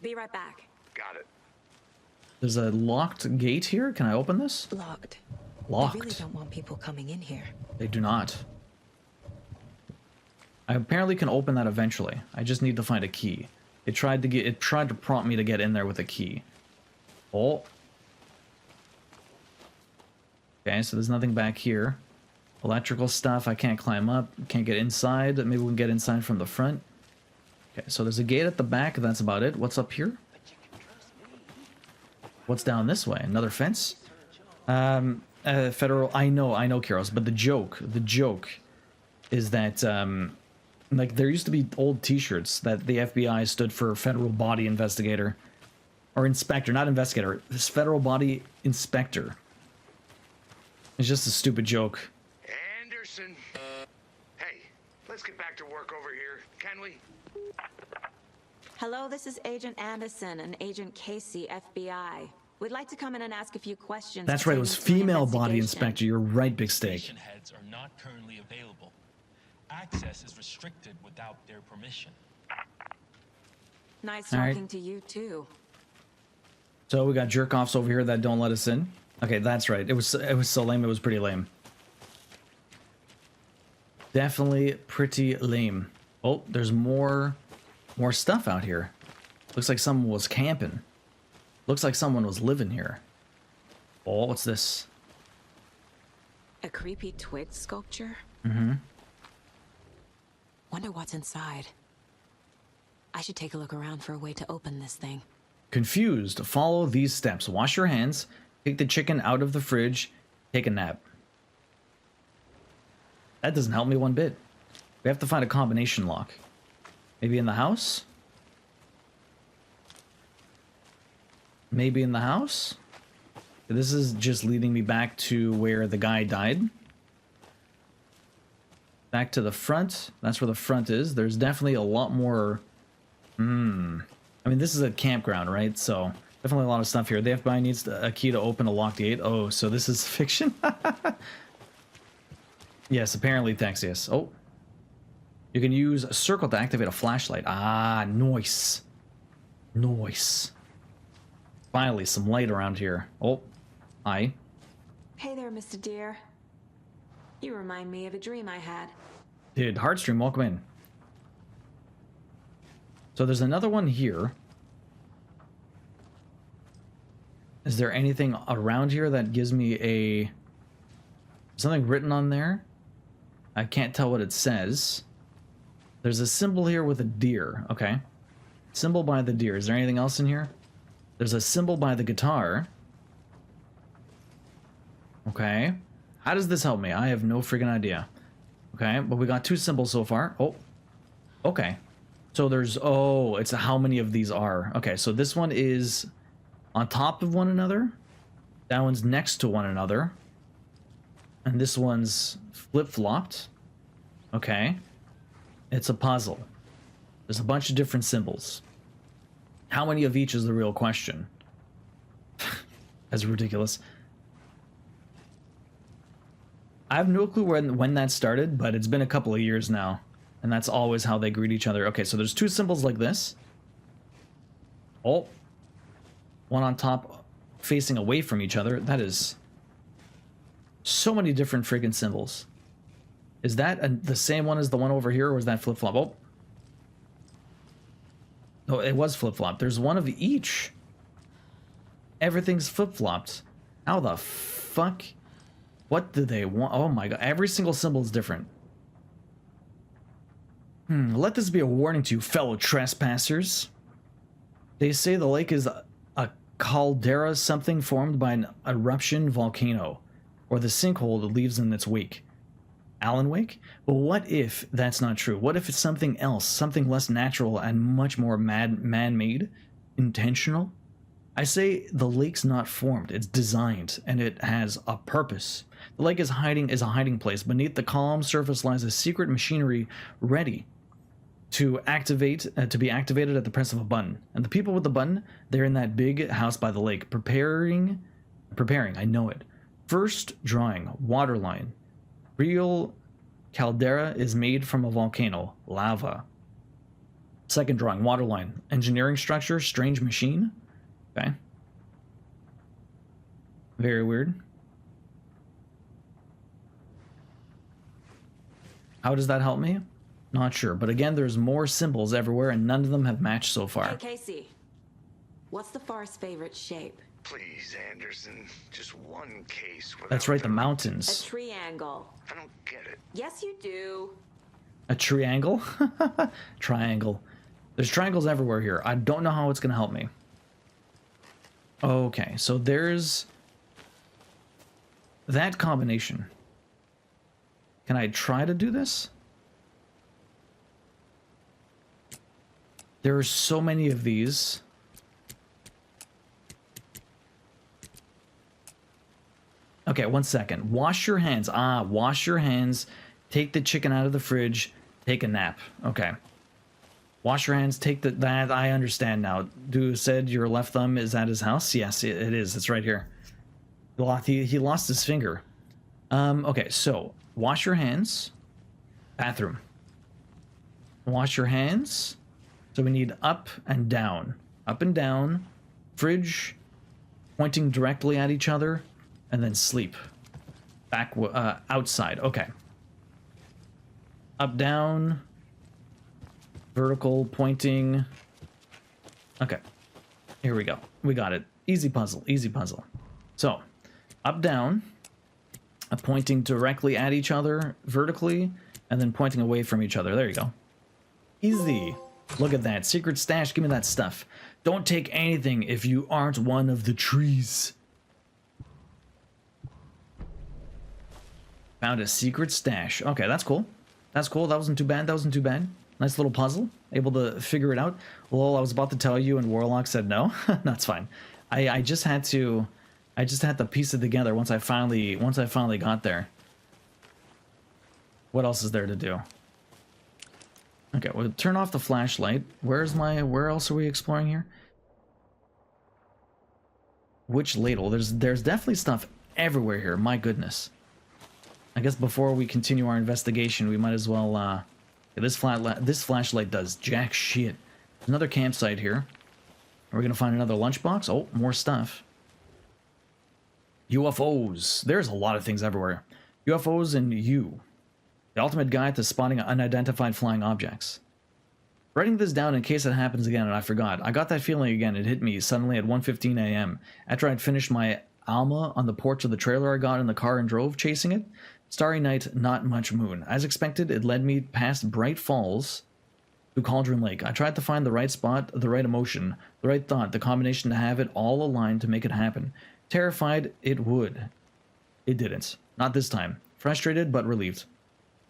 Be right back. Got it. There's a locked gate here. Can I open this? Locked. Locked. They really don't want people coming in here. They do not. I apparently can open that eventually. I just need to find a key. It tried to prompt me to get in there with a key. Oh. Okay, so there's nothing back here. Electrical stuff. I can't climb up. Can't get inside. Maybe we can get inside from the front. Okay, so there's a gate at the back. That's about it. What's up here? What's down this way? Another fence? Federal. I know, Kiros, but the joke is that, like, there used to be old T-shirts that the FBI stood for Federal Body Investigator, or Inspector, not Investigator. This Federal Body Inspector. It's just a stupid joke. Anderson. Hey, let's get back to work over here, can we? Hello, this is Agent Anderson and Agent Casey, FBI. We'd like to come in and ask a few questions. That's right. It was pertaining to an female body investigation. inspector. You're right, Big Steak. Station heads are not currently available. Access is restricted without their permission. Nice All right. talking to you too. So we got jerk-offs over here that don't let us in. Okay, that's right. It was so lame. It was pretty lame. Definitely pretty lame. Oh, there's more stuff out here. Looks like someone was camping. Looks like someone was living here. Oh, what's this? A creepy twig sculpture? Mm-hmm. Wonder what's inside. I should take a look around for a way to open this thing. Confused. Follow these steps. Wash your hands. Take the chicken out of the fridge. Take a nap. That doesn't help me one bit. We have to find a combination lock. Maybe in the house? Maybe in the house? This is just leading me back to where the guy died. Back to the front. That's where the front is. There's definitely a lot more... I mean, this is a campground, right? So, definitely a lot of stuff here. The FBI needs a key to open a locked gate. Oh, so this is fiction? Yes, apparently Thexius. Oh. You can use a circle to activate a flashlight. Ah, nice. Nice. Finally, some light around here. Oh, hi. Hey there, Mr. Deer. You remind me of a dream I had. Dude, Heartstream, welcome in. So there's another one here. Is there anything around here that gives me a... something written on there? I can't tell what it says. There's a symbol here with a deer. Okay. Symbol by the deer. Is there anything else in here? There's a symbol by the guitar. Okay. How does this help me? I have no freaking idea. Okay, but we got 2 symbols so far. Oh. Okay. So there's... oh, it's how many of these are. Okay, so this one is on top of one another. That one's next to one another. And this one's flip-flopped. Okay. It's a puzzle. There's a bunch of different symbols. How many of each is the real question? That's ridiculous. I have no clue when that started, but it's been a couple of years now. And that's always how they greet each other. Okay, so there's 2 symbols like this. Oh. One on top facing away from each other. That is so many different friggin' symbols. Is that the same one as the one over here, or is that flip-flop? Oh. No, it was flip-flop. There's one of each. Everything's flip-flopped. How the fuck? What do they want? Oh my god. Every single symbol is different. Let this be a warning to you, fellow trespassers. They say the lake is a caldera, something formed by an eruption volcano, or the sinkhole that leaves in its wake. Alan Wake? But what if that's not true? What if it's something else, something less natural and much more man-made, intentional? I say the lake's not formed, it's designed, and it has a purpose. The lake is a hiding place. Beneath the calm surface lies a secret machinery ready to be activated at the press of a button. And the people with the button, they're in that big house by the lake, preparing, I know it. First drawing, waterline. Real caldera is made from a volcano, lava. Second drawing, waterline. Engineering structure, strange machine. Okay. Very weird. How does that help me? Not sure. But again, there's more symbols everywhere and none of them have matched so far. Hey, Casey. What's the forest's favorite shape? Please, Anderson. Just one case without... That's right, the A mountains. triangle. I don't get it. Yes, you do. A triangle? Triangle. There's triangles everywhere here. I don't know how it's going to help me. Okay, so there's that combination. Can I try to do this? There are so many of these. Okay, 1 second. Wash your hands. Ah, wash your hands. Take the chicken out of the fridge. Take a nap. Okay. Wash your hands. Take that. I understand now. Du said your left thumb is at his house. Yes, it is. It's right here. He lost his finger. Okay, so wash your hands. Bathroom. Wash your hands. So we need up and down. Up and down. Fridge. Pointing directly at each other. And then sleep. Back, outside. Okay. Up, down. Vertical, pointing. Okay. Here we go. We got it. Easy puzzle. Easy puzzle. So, up, down. Pointing directly at each other, vertically. And then pointing away from each other. There you go. Easy. Look at that. Secret stash. Give me that stuff. Don't take anything if you aren't one of the trees. Found a secret stash. Okay, that's cool. That's cool. That wasn't too bad. That wasn't too bad. Nice little puzzle. Able to figure it out. Lol, I was about to tell you and Warlock said no. That's fine. I just had to piece it together once I finally got there. What else is there to do? Okay, we'll turn off the flashlight. Where else are we exploring here? Which ladle? There's definitely stuff everywhere here. My goodness. I guess before we continue our investigation, we might as well, yeah, this flashlight does jack shit. Another campsite here. Are we gonna find another lunchbox? Oh, more stuff. UFOs. There's a lot of things everywhere. UFOs and you. The ultimate guide to spotting unidentified flying objects. Writing this down in case it happens again and I forgot. I got that feeling again. It hit me suddenly at 1:15 a.m. after I'd finished my Alma on the porch of the trailer I got in the car and drove, chasing it. Starry night, not much moon. As expected, it led me past Bright Falls to Cauldron Lake. I tried to find the right spot, the right emotion, the right thought, the combination to have it all aligned to make it happen. Terrified it would. It didn't. Not this time. Frustrated but relieved.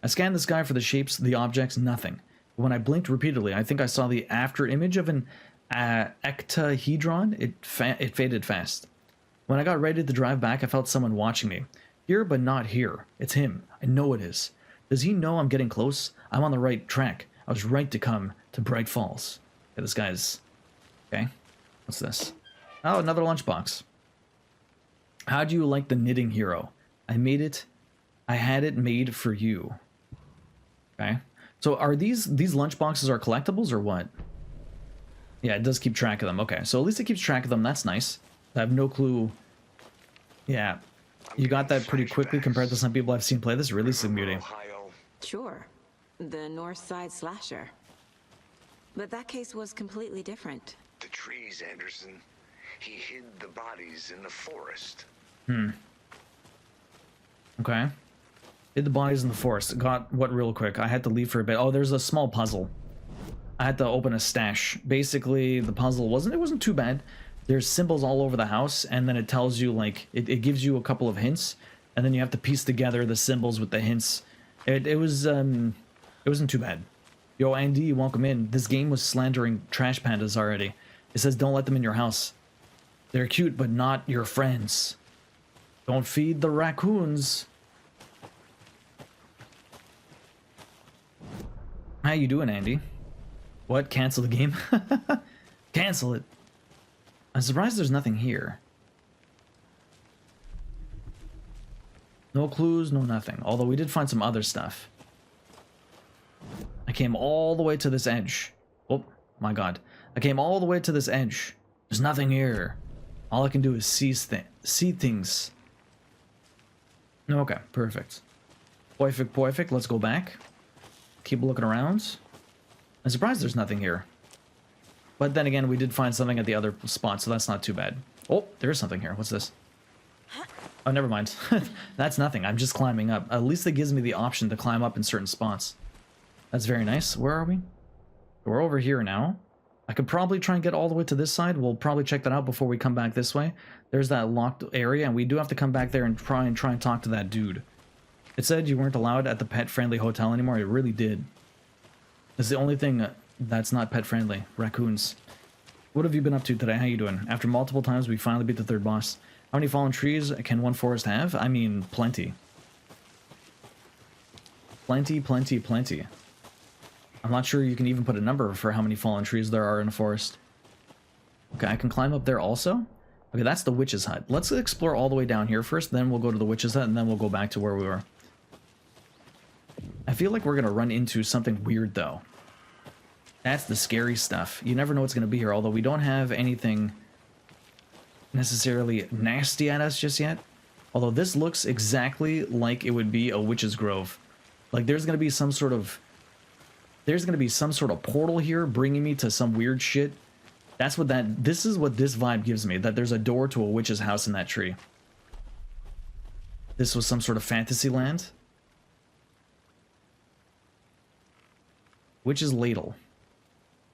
I scanned the sky for the shapes, the objects, nothing. When I blinked repeatedly, I think I saw the after image of an ectahedron. It faded fast. When I got ready to drive back, I felt someone watching me. Here, but not here. It's him. I know it is. Does he know I'm getting close? I'm on the right track. I was right to come to Bright Falls. Okay, this guy's... Okay. What's this? Oh, another lunchbox. How do you like the knitting hero? I made it. I had it made for you. Okay. So are these lunchboxes are collectibles or what? Yeah, it does keep track of them. Okay, so at least it keeps track of them. That's nice. I have no clue. Yeah, you got that pretty quickly compared to some people I've seen play this. Really muting. Sure. The North Side Slasher. But that case was completely different. The trees, Anderson. He hid the bodies in the forest. Okay. Hid the bodies in the forest. Got what real quick? I had to leave for a bit. Oh, there's a small puzzle. I had to open a stash. Basically, the puzzle wasn't too bad. There's symbols all over the house, and then it tells you, like, it gives you a couple of hints, and then you have to piece together the symbols with the hints. It wasn't too bad. Yo, Andy, welcome in. This game was slandering trash pandas already. It says don't let them in your house. They're cute, but not your friends. Don't feed the raccoons. How you doing, Andy? What? Cancel the game? Cancel it. I'm surprised there's nothing here. No clues, no nothing. Although we did find some other stuff. I came all the way to this edge. Oh, my god. I came all the way to this edge. There's nothing here. All I can do is see things. Okay, perfect. Perfect. Let's go back. Keep looking around. I'm surprised there's nothing here. But then again, we did find something at the other spot, so that's not too bad. Oh, there is something here. What's this? Oh, never mind. That's nothing. I'm just climbing up. At least it gives me the option to climb up in certain spots. That's very nice. Where are we? We're over here now. I could probably try and get all the way to this side. We'll probably check that out before we come back this way. There's that locked area, and we do have to come back there and try and talk to that dude. It said you weren't allowed at the pet-friendly hotel anymore. It really did. It's the only thing that's not pet-friendly. Raccoons. What have you been up to today? How you doing? After multiple times, we finally beat the third boss. How many fallen trees can one forest have? I mean, plenty. Plenty. I'm not sure you can even put a number for how many fallen trees there are in a forest. Okay, I can climb up there also? Okay, that's the witch's hut. Let's explore all the way down here first, then we'll go to the witch's hut, and then we'll go back to where we were. I feel like we're going to run into something weird, though. That's the scary stuff. You never know what's going to be here, although we don't have anything necessarily nasty at us just yet. Although this looks exactly like it would be a witch's grove. Like there's going to be some sort of... There's going to be some sort of portal here bringing me to some weird shit. That's what that... This is what this vibe gives me, that there's a door to a witch's house in that tree. This was some sort of fantasy land. Witch's ladle.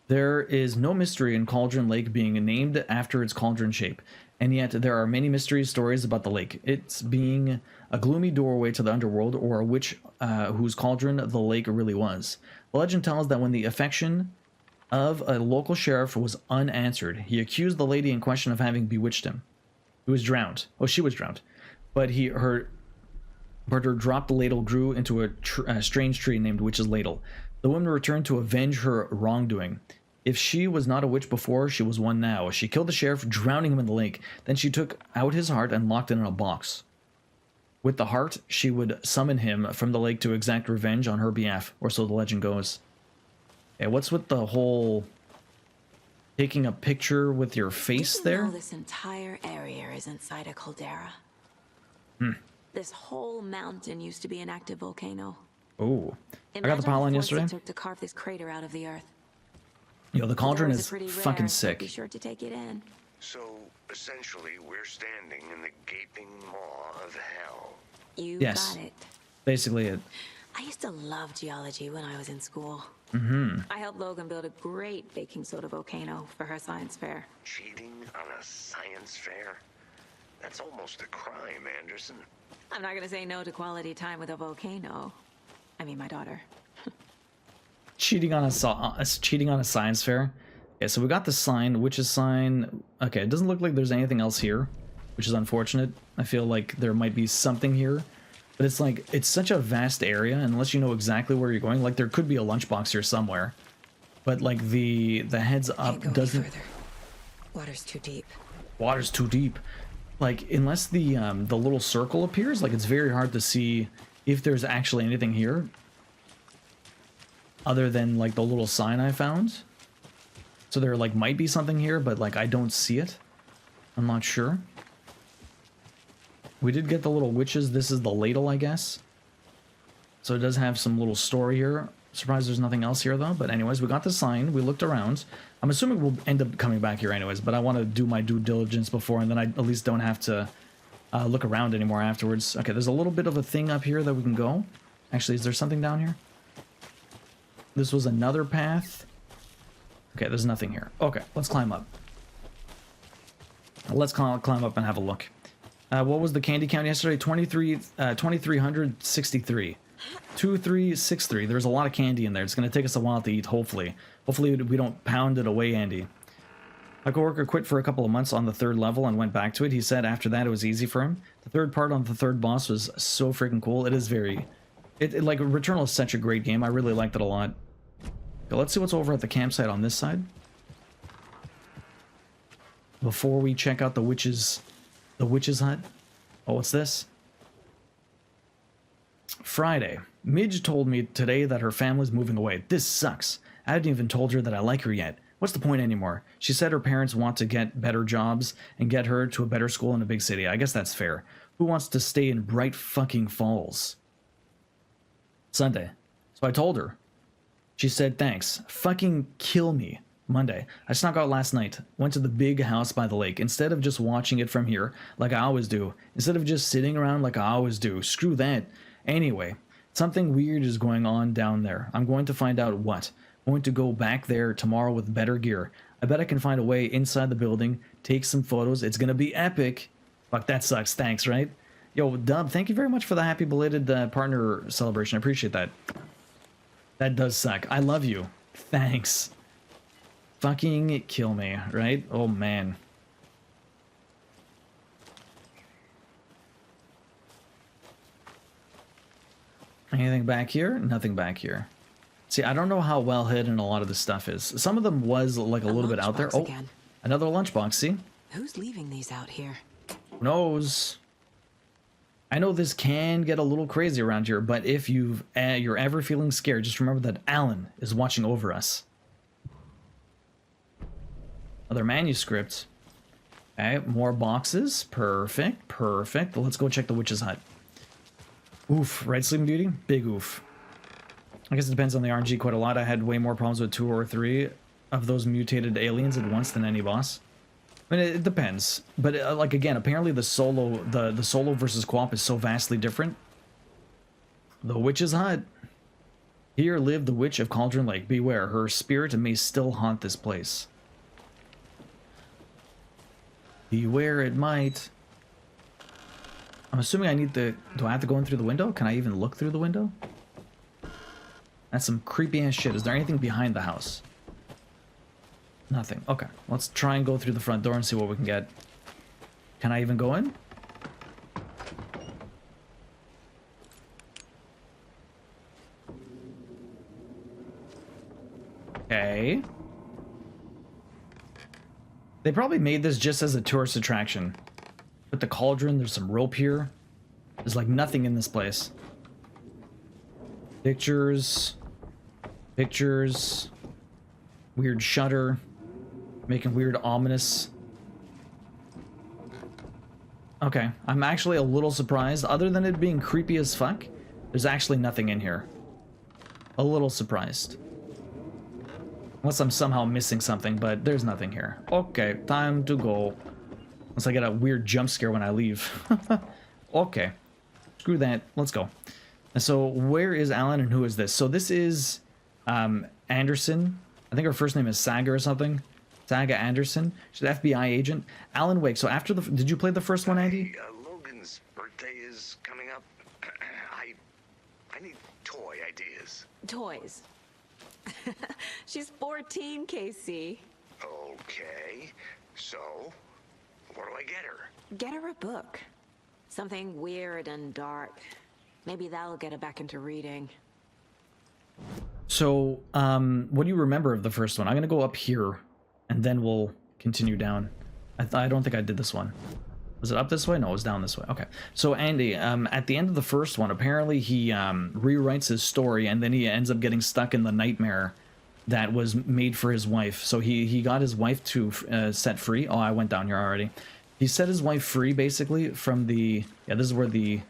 There is no mystery in Cauldron Lake being named after its cauldron shape. And yet there are many mystery stories about the lake. It's being a gloomy doorway to the underworld, or a witch whose cauldron the lake really was. The legend tells that when the affection of a local sheriff was unanswered, he accused the lady in question of having bewitched him. He was drowned. Oh, she was drowned. But her dropped ladle grew into a strange tree named Witch's Ladle. The woman returned to avenge her wrongdoing. If she was not a witch before, she was one now. She killed the sheriff, drowning him in the lake. Then she took out his heart and locked it in a box. With the heart, she would summon him from the lake to exact revenge on her behalf, or so the legend goes. Yeah, what's with the whole taking a picture with your face Did you there? know this entire area is inside a caldera? This whole mountain used to be an active volcano. Oh, I got the Imagine pile on force yesterday. it took to carve this crater out of the earth. Yo, the cauldron Those are is pretty fucking rare, so sick. be sure to take it in. So, essentially, we're standing in the gaping maw of hell. You Yes. got it. Basically it. I used to love geology when I was in school. Mm-hmm. I helped Logan build a great baking soda volcano for her science fair. Cheating on a science fair? That's almost a crime, Anderson. I'm not gonna say no to quality time with a volcano. I mean, my daughter. Cheating on a science fair. Yeah, so we got the sign, witch's sign. Okay, it doesn't look like there's anything else here, which is unfortunate. I feel like there might be something here, but it's like, it's such a vast area, unless you know exactly where you're going. Like, there could be a lunchbox here somewhere, but like the heads up Can't go any doesn't. further. Water's too deep. Water's too deep. Like, unless the little circle appears, like, it's very hard to see if there's actually anything here other than like the little sign I found. So there like might be something here, but like I don't see it. I'm not sure. We did get the little witches. This is the ladle, I guess. So it does have some little story here. Surprised there's nothing else here though. But anyways, we got the sign. We looked around. I'm assuming we'll end up coming back here anyways, but I want to do my due diligence before, and then I at least don't have to look around anymore afterwards. Okay, there's a little bit of a thing up here that we can go. Actually, is there something down here? This was another path. Okay, there's nothing here. Okay, let's climb up. Let's climb up and have a look. What was the candy count yesterday? 2,363. 2363. There's a lot of candy in there. It's going to take us a while to eat, hopefully. Hopefully we don't pound it away, Andy. My coworker quit for a couple of months on the 3rd level and went back to it. He said after that it was easy for him. The 3rd part on the 3rd boss was so freaking cool. It is very... like, Returnal is such a great game. I really liked it a lot. Okay, let's see what's over at the campsite on this side. Before we check out the witch's hut. Oh, what's this? Friday. Midge told me today that her family's moving away. This sucks. I haven't even told her that I like her yet. What's the point anymore? She said her parents want to get better jobs and get her to a better school in a big city. I guess that's fair. Who wants to stay in Bright fucking Falls? Sunday. So I told her. She said thanks. Fucking kill me. Monday. I snuck out last night. Went to the big house by the lake. Instead of just watching it from here, like I always do. Instead of just sitting around like I always do. Screw that. Anyway, something weird is going on down there. I'm going to find out what. I'm going to go back there tomorrow with better gear. I bet I can find a way inside the building, take some photos. It's gonna be epic. Fuck, that sucks. Thanks, right? Yo, Dub, thank you very much for the happy belated partner celebration. I appreciate that. That does suck. I love you. Thanks. Fucking kill me, right? Oh, man. Anything back here? Nothing back here. See, I don't know how well hidden a lot of this stuff is. Some of them was like a little bit out there. Oh, again. Another lunchbox, see? Who's leaving these out here? Who knows? I know this can get a little crazy around here, but if you're ever feeling scared, just remember that Alan is watching over us. Another manuscript. Okay, more boxes. Perfect, perfect. Let's go check the witch's hut. Oof, right, Sleeping Beauty? Big oof. I guess it depends on the RNG quite a lot. I had way more problems with 2 or 3 of those mutated aliens at once than any boss. I mean, it depends. But, like, again, apparently the solo versus co-op is so vastly different. The witch's hut. Here lived the witch of Cauldron Lake. Beware, her spirit may still haunt this place. Beware it might. I'm assuming I need to... Do I have to go in through the window? Can I even look through the window? That's some creepy ass shit. Is there anything behind the house? Nothing. Okay. Let's try and go through the front door and see what we can get. Can I even go in? Okay. They probably made this just as a tourist attraction. With the cauldron, there's some rope here. There's like nothing in this place. Pictures. Pictures. Weird shutter. Making weird ominous. Okay, I'm actually a little surprised. Other than it being creepy as fuck, there's actually nothing in here. A little surprised. Unless I'm somehow missing something, but there's nothing here. Okay, time to go. Unless I get a weird jump scare when I leave. Okay. Screw that. Let's go. And so, where is Alan and who is this? So this is Anderson. I think her first name is Saga or something. Saga Anderson. She's an FBI agent. Alan Wake. So after the... Did you play the first one, Andy? Logan's birthday is coming up. I need toy ideas. Toys. She's 14, Casey. Okay, so what do I get her? Get her a book. Something weird and dark. Maybe that'll get her back into reading. So, what do you remember of the first one? I'm gonna go up here, and then we'll continue down. I don't think I did this one. Was it up this way? No, it was down this way. Okay. So, Andy, at the end of the first one, apparently he rewrites his story, and then he ends up getting stuck in the nightmare that was made for his wife. So he got his wife to set free. Oh, I went down here already. He set his wife free, basically, from the... Yeah, this is where the...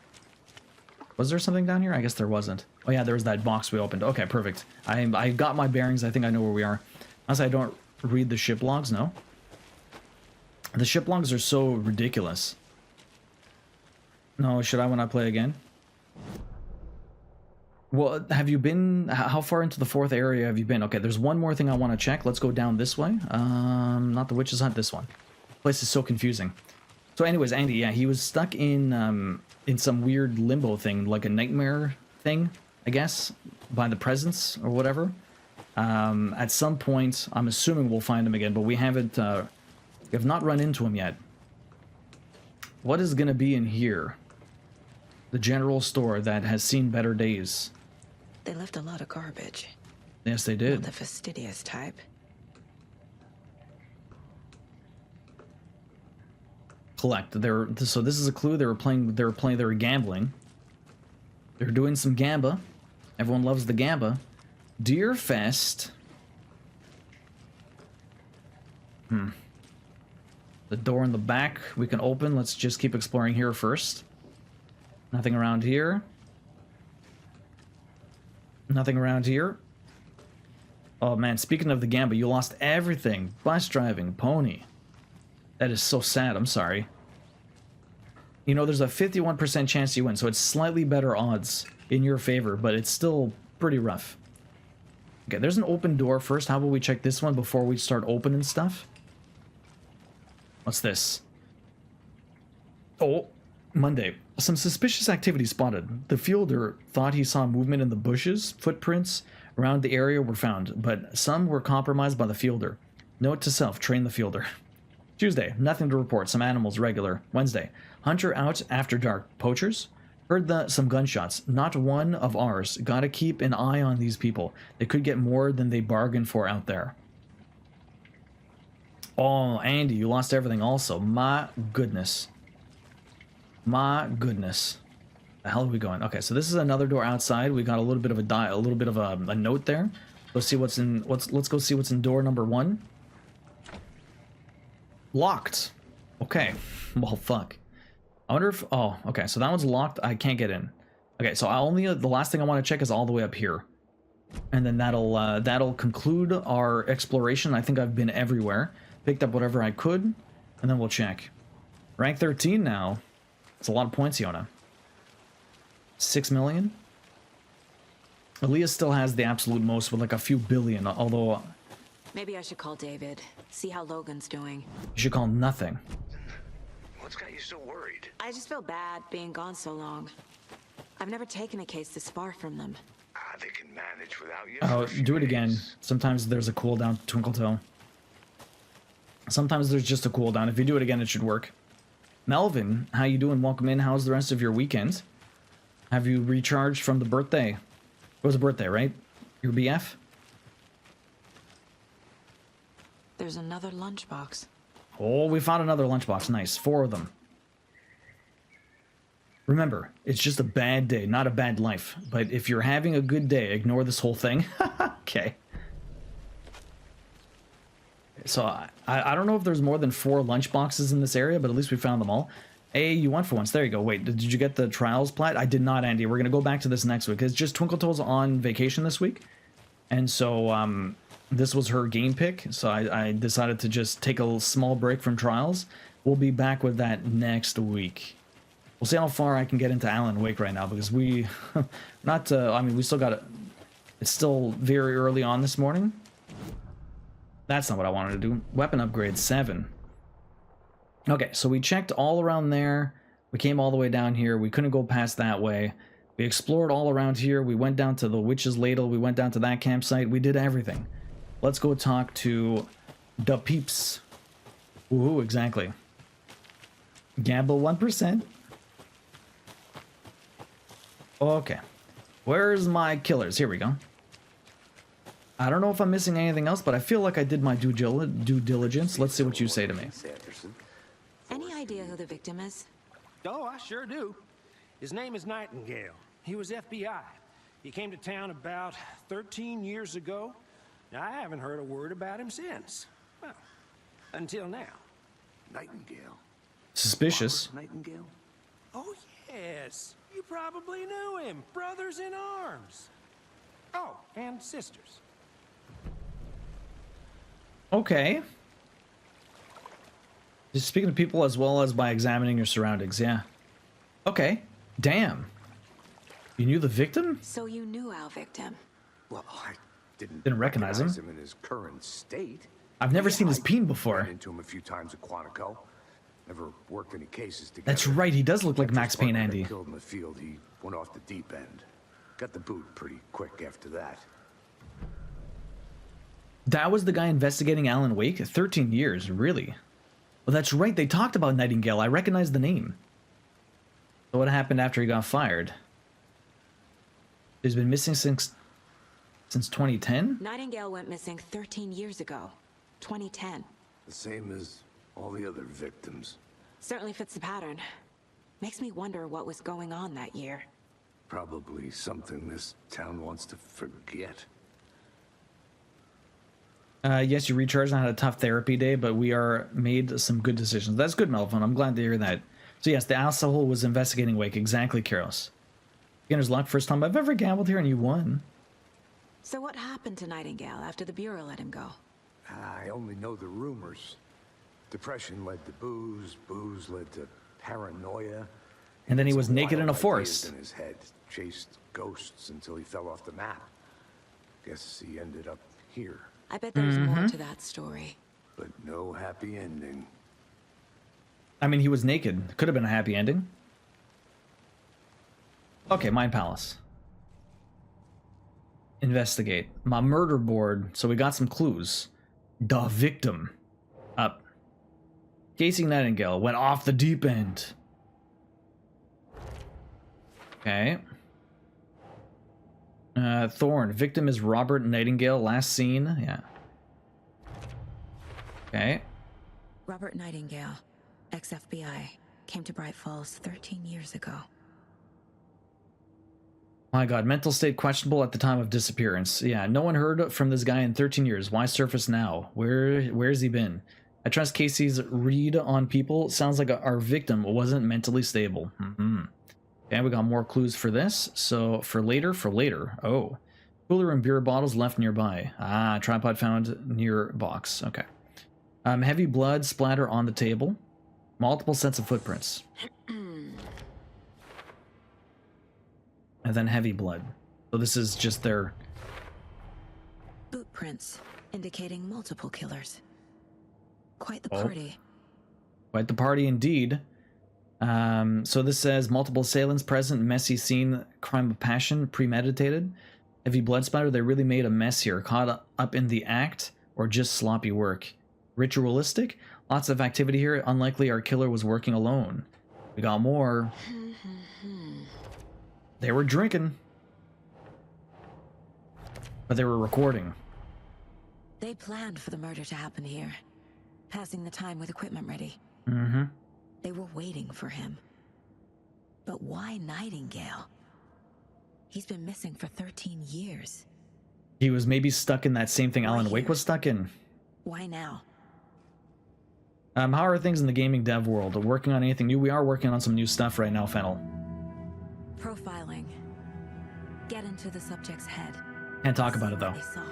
Was there something down here? I guess there wasn't. Oh, yeah, there was that box we opened. Okay, perfect. I got my bearings. I think I know where we are. Unless I don't read the ship logs, no? The ship logs are so ridiculous. No, should I when I play again? Well, have you been... How far into the fourth area have you been? Okay, there's one more thing I want to check. Let's go down this way. Not the witch's hut, this one. Place is so confusing. So anyways, Andy, yeah, he was stuck in some weird limbo thing, like a nightmare thing, I guess, by the presence or whatever. At some point, I'm assuming we'll find him again, but we haven't... we have not run into him yet. What is going to be in here? The general store that has seen better days. They left a lot of garbage. Yes, they did. Not the fastidious type. Collect. So this is a clue. They were gambling. They're doing some gamba. Everyone loves the gamba. Deer Fest. The door in the back we can open. Let's just keep exploring here first. Nothing around here. Nothing around here. Oh man, speaking of the gamba, you lost everything. Bus driving, pony. That is so sad, I'm sorry. You know, there's a 51% chance you win, so it's slightly better odds in your favor, but it's still pretty rough. Okay, there's an open door first. How about we check this one before we start opening stuff? What's this? Oh, Monday. Some suspicious activity spotted. The fielder thought he saw movement in the bushes. Footprints around the area were found, but some were compromised by the fielder. Note to self, train the fielder. Tuesday, nothing to report. Some animals regular. Wednesday, hunter out after dark. Poachers? Heard some gunshots. Not one of ours. Gotta keep an eye on these people. They could get more than they bargained for out there. Oh, Andy, you lost everything also. My goodness. My goodness. The hell are we going? Okay, so this is another door outside. We got a little bit of a note there. Let's see what's in. Let's go see what's in door number 1. Locked. Okay. Well, fuck. I wonder if... Oh, okay. So that one's locked. I can't get in. Okay, so the last thing I want to check is all the way up here. And then that'll conclude our exploration. I think I've been everywhere. Picked up whatever I could. And then we'll check. Rank 13 now. It's a lot of points, Yona. 6 million? Aaliyah still has the absolute most with like a few billion, although... Maybe I should call David. See how Logan's doing. You should call nothing. What's got you so worried? I just feel bad being gone so long. I've never taken a case this far from them. They can manage without you. Oh, for a few do it again. days. Sometimes there's a cooldown, Twinkletoe. Sometimes there's just a cooldown. If you do it again, it should work. Melvin, how you doing? Welcome in. How's the rest of your weekend? Have you recharged from the birthday? It was a birthday, right? Your BF? There's another lunchbox. Oh, we found another lunchbox. Nice. 4 of them. Remember, it's just a bad day, not a bad life. But if you're having a good day, ignore this whole thing. Okay. So I don't know if there's more than 4 lunchboxes in this area, but at least we found them all. Hey, you won for once. There you go. Wait, did you get the trials plat? I did not, Andy. We're going to go back to this next week. It's just Twinkletoe's on vacation this week. And so this was her game pick. So I decided to just take a small break from trials. We'll be back with that next week. We'll see how far I can get into Alan Wake right now, because we, I mean, we still got it. It's still very early on this morning. That's not what I wanted to do. Weapon upgrade 7. Okay, so we checked all around there. We came all the way down here. We couldn't go past that way. We explored all around here. We went down to the Witch's Ladle. We went down to that campsite. We did everything. Let's go talk to the peeps. Woohoo, exactly. Gamble 1%. Okay. Where's my killers? Here we go. I don't know if I'm missing anything else, but I feel like I did my due diligence. Let's see what you say to me. Any idea who the victim is? Oh, I sure do. His name is Nightingale. He was FBI. He came to town about 13 years ago. Now, I haven't heard a word about him since. Well, until now. Nightingale. Suspicious. Robert Nightingale? Oh, yes. You probably knew him. Brothers in arms. Oh, and sisters. Okay. Just speaking to people as well as by examining your surroundings, yeah. Okay. Damn. You knew the victim? So you knew our victim. Well, I didn't recognize him. in his current state. I've never Yeah, seen his I peen before. ran into him a few times at Quantico. Never worked any cases together. That's right, he does look like After Max his partner Payne, got Andy. killed in the field, he went off the deep end. Got the boot pretty quick after that. That was the guy investigating Alan Wake? 13 years, really? Well, that's right, they talked about Nightingale. I recognize the name. So what happened after he got fired? He's been missing since 2010? Nightingale went missing 13 years ago. 2010. The same as all the other victims. Certainly fits the pattern. Makes me wonder what was going on that year. Probably something this town wants to forget. Yes, you recharged and had a tough therapy day, but we are made some good decisions. That's good, Melvin. I'm glad to hear that. So yes, the asshole was investigating Wake. Exactly, Karos. Beginner's luck. First time I've ever gambled here and you won. So what happened to Nightingale after the Bureau let him go? I only know the rumors. Depression led to booze, booze led to paranoia. And then he was Some naked in a wild forest. ideas in his head, chased ghosts until he fell off the map. Guess he ended up here, I bet there's more to that story. but no happy ending. I mean, he was naked. Could have been a happy ending. Okay, Mind Palace. Investigate. My murder board. So we got some clues. The victim. Up. Casey Nightingale went off the deep end. Okay. Thorn. Victim is Robert Nightingale. Last seen. Yeah. Okay. Robert Nightingale, ex-FBI, came to Bright Falls 13 years ago. My god, mental state questionable at the time of disappearance. Yeah, no one heard from this guy in 13 years. Why surface now? Where's he been? I trust Casey's read on people. Sounds like our victim wasn't mentally stable. Okay, we got more clues for this. So for later. Oh. Cooler and beer bottles left nearby. Ah, tripod found near box. Okay. Heavy blood splatter on the table. Multiple sets of footprints. And then heavy blood. So this is just their... Boot prints, indicating multiple killers. Quite the party. Quite the party indeed. So this says multiple assailants present, messy scene, crime of passion, premeditated, heavy blood splatter. They really made a mess here. Caught up in the act or just sloppy work? Ritualistic, lots of activity here. Unlikely our killer was working alone. We got more. They were drinking, but they were recording. They planned for the murder to happen here, passing the time with equipment ready. Mm-hmm. They were waiting for him. But why Nightingale? He's been missing for 13 years. He was maybe stuck in that same thing Alan Wake was stuck in. Why now? How are things in the gaming dev world? Working on anything new? We are working on some new stuff right now, Fennel. Profiling. Get into the subject's head. Can't talk about it, though. What they saw.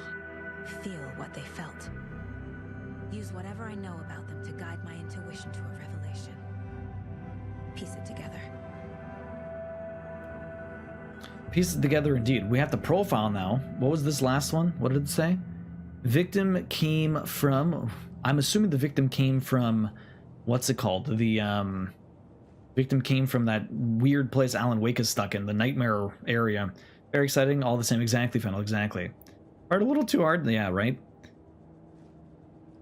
Feel what they felt. Use whatever I know about them to guide my intuition to a revelation. Piece it together. Piece it together indeed. We have the profile now. What was this last one? What did it say? Victim came from... I'm assuming the victim came from... What's it called? The, victim came from that weird place Alan Wake is stuck in. The nightmare area. Very exciting. All the same. Exactly, Fennel. Exactly. Hard, a little too hard. Yeah, right?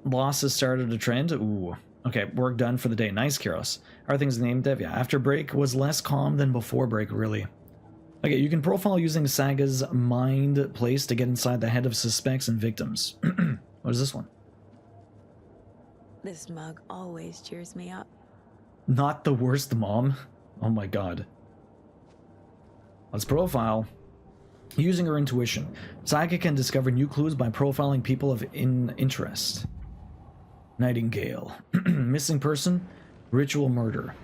Losses started a trend. Ooh. Okay, work done for the day. Nice, Kiros. How are things named Dev? Yeah, after break was less calm than before break, really. Okay, you can profile using Saga's mind place to get inside the head of suspects and victims. What is this one? This mug always cheers me up. Not the worst, Mom. Oh my god. Let's profile. Using her intuition, Saga can discover new clues by profiling people of interest. Nightingale. Missing person. Ritual murder.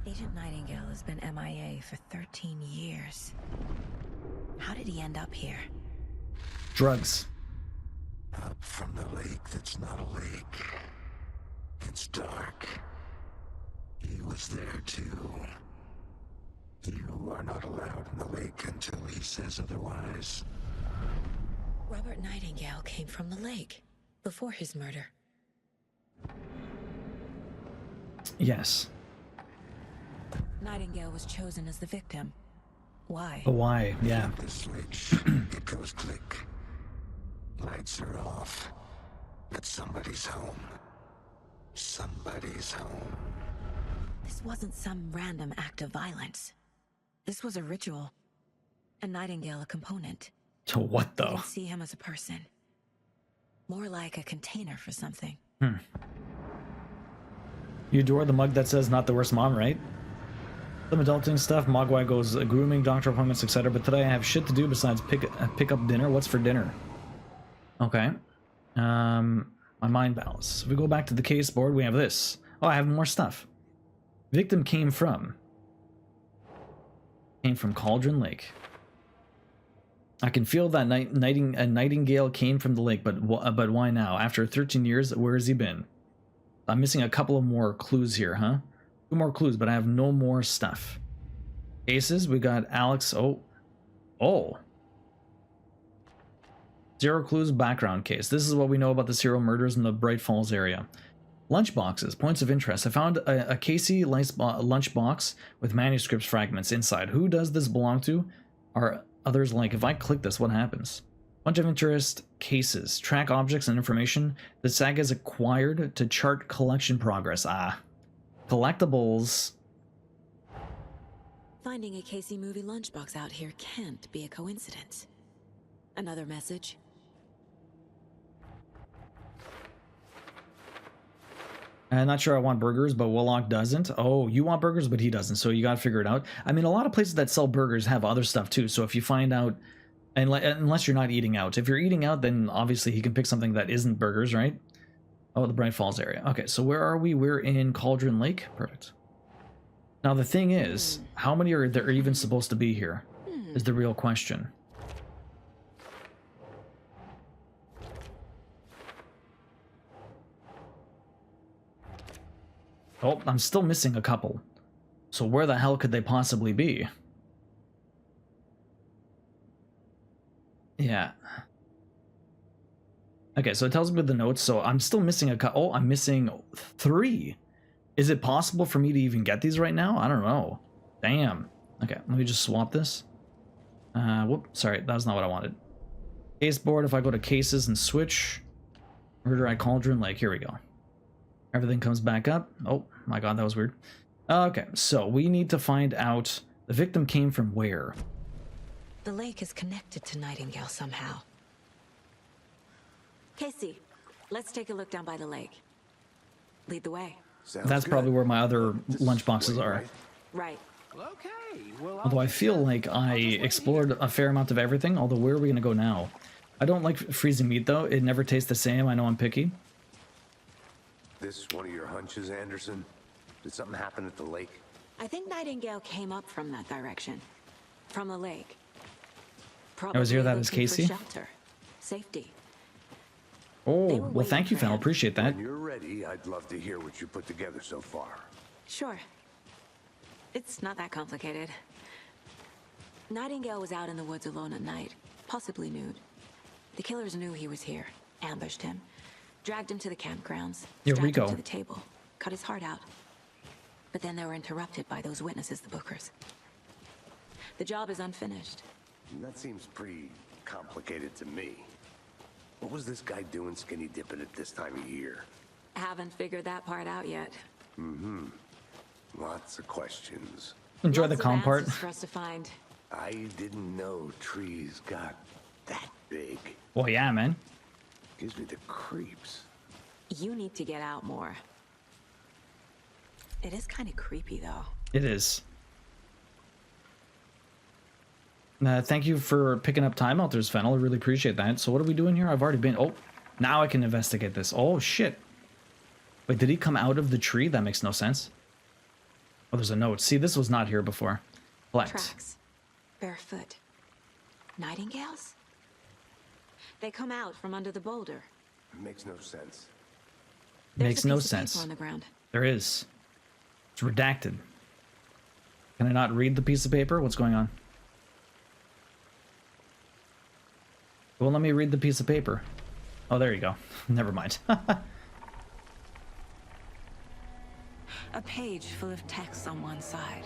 Agent Nightingale has been MIA for 13 years. How did he end up here? Drugs. Up from the lake that's not a lake. It's dark. He was there too. You are not allowed in the lake until he says otherwise. Robert Nightingale came from the lake before his murder. Yes. Nightingale was chosen as the victim. Why? But why? Yeah. The switch. It goes click. Lights are off. But somebody's home. Somebody's home. This wasn't some random act of violence. This was a ritual. And Nightingale a component. To what, I though? didn't see him as a person. More like a container for something. You adore the mug that says not the worst mom, right? Some adulting stuff, Mogwai goes grooming, doctor appointments, etc. But today I have shit to do besides pick up dinner. What's for dinner? Okay. My mind balance. If we go back to the case board, we have this. Oh, I have more stuff. Victim came from Cauldron Lake. I can feel that Nightingale came from the lake, but why now? After 13 years, where has he been? I'm missing a couple of more clues here, huh? 2 more clues, but I have no more stuff. Cases, we got Alex. Oh. 0 clues, background case. This is what we know about the serial murders in the Bright Falls area. Lunchboxes, points of interest. I found a Casey lunchbox with manuscripts fragments inside. Who does this belong to? Are others like? If I click this, what happens? Bunch of interest, cases, track objects and information that Saga has acquired to chart collection progress. Collectibles. Finding a Casey movie lunchbox out here can't be a coincidence. Another message? I'm not sure I want burgers, but Willock doesn't. Oh, you want burgers, but he doesn't, so you gotta figure it out. I mean, a lot of places that sell burgers have other stuff too, so if you find out, unless you're not eating out. If you're eating out, then obviously he can pick something that isn't burgers, right? Oh, the Bright Falls area. Okay, so where are we? We're in Cauldron Lake. Perfect. Now the thing is, how many are there even supposed to be here? Is the real question. Oh, I'm still missing a couple. So where the hell could they possibly be? Yeah. Okay, so it tells me the notes, so I'm still missing a couple. Oh, I'm missing 3. Is it possible for me to even get these right now? I don't know. Damn. Okay, let me just swap this. Whoop, sorry, that's not what I wanted. Case board, if I go to cases and switch. Murder Eye Cauldron, like, here we go. Everything comes back up. Oh, my god, that was weird. Okay, so we need to find out the victim came from where. The lake is connected to Nightingale somehow. Casey, let's take a look down by the lake. Lead the way. That's probably where my other lunchboxes are. Right. Okay, well, Although I feel like I explored a fair amount of everything, although where are we going to go now? I don't like freezing meat, though. It never tastes the same. I know I'm picky. This one of your hunches, Anderson? Did something happen at the lake? I think Nightingale came up from that direction. From the lake. Probably I was hear that as looking for Casey? shelter. Safety. Oh, well, thank you, Fennel. Appreciate that. When you're ready, I'd love to hear what you put together so far. Sure. It's not that complicated. Nightingale was out in the woods alone at night, possibly nude. The killers knew he was here, ambushed him, dragged him to the campgrounds, Yo, strapped Rico. him to the table, cut his heart out. But then they were interrupted by those witnesses, the Bookers. The job is unfinished. That seems pretty complicated to me. What was this guy doing skinny dipping at this time of year? Haven't figured that part out yet. Mm-hmm. Lots of questions. Enjoy Lots the of calm part. answers for us to find. I didn't know trees got that big. Well, yeah, man. Gives me the creeps. You need to get out more. It is kind of creepy, though. It is. Thank you for picking up time out there, Fennel. I really appreciate that. So what are we doing here? I've already been... Oh, now I can investigate this. Oh, shit. Wait, did he come out of the tree? That makes no sense. Oh, there's a note. See, this was not here before. Collect. Tracks. Barefoot. Nightingales? They come out from under the boulder. Makes no sense. Makes There's a no piece of paper sense. on the ground. There is. It's redacted. Can I not read the piece of paper? What's going on? Well, let me read the piece of paper. Oh, there you go. Never mind. A page full of text on one side.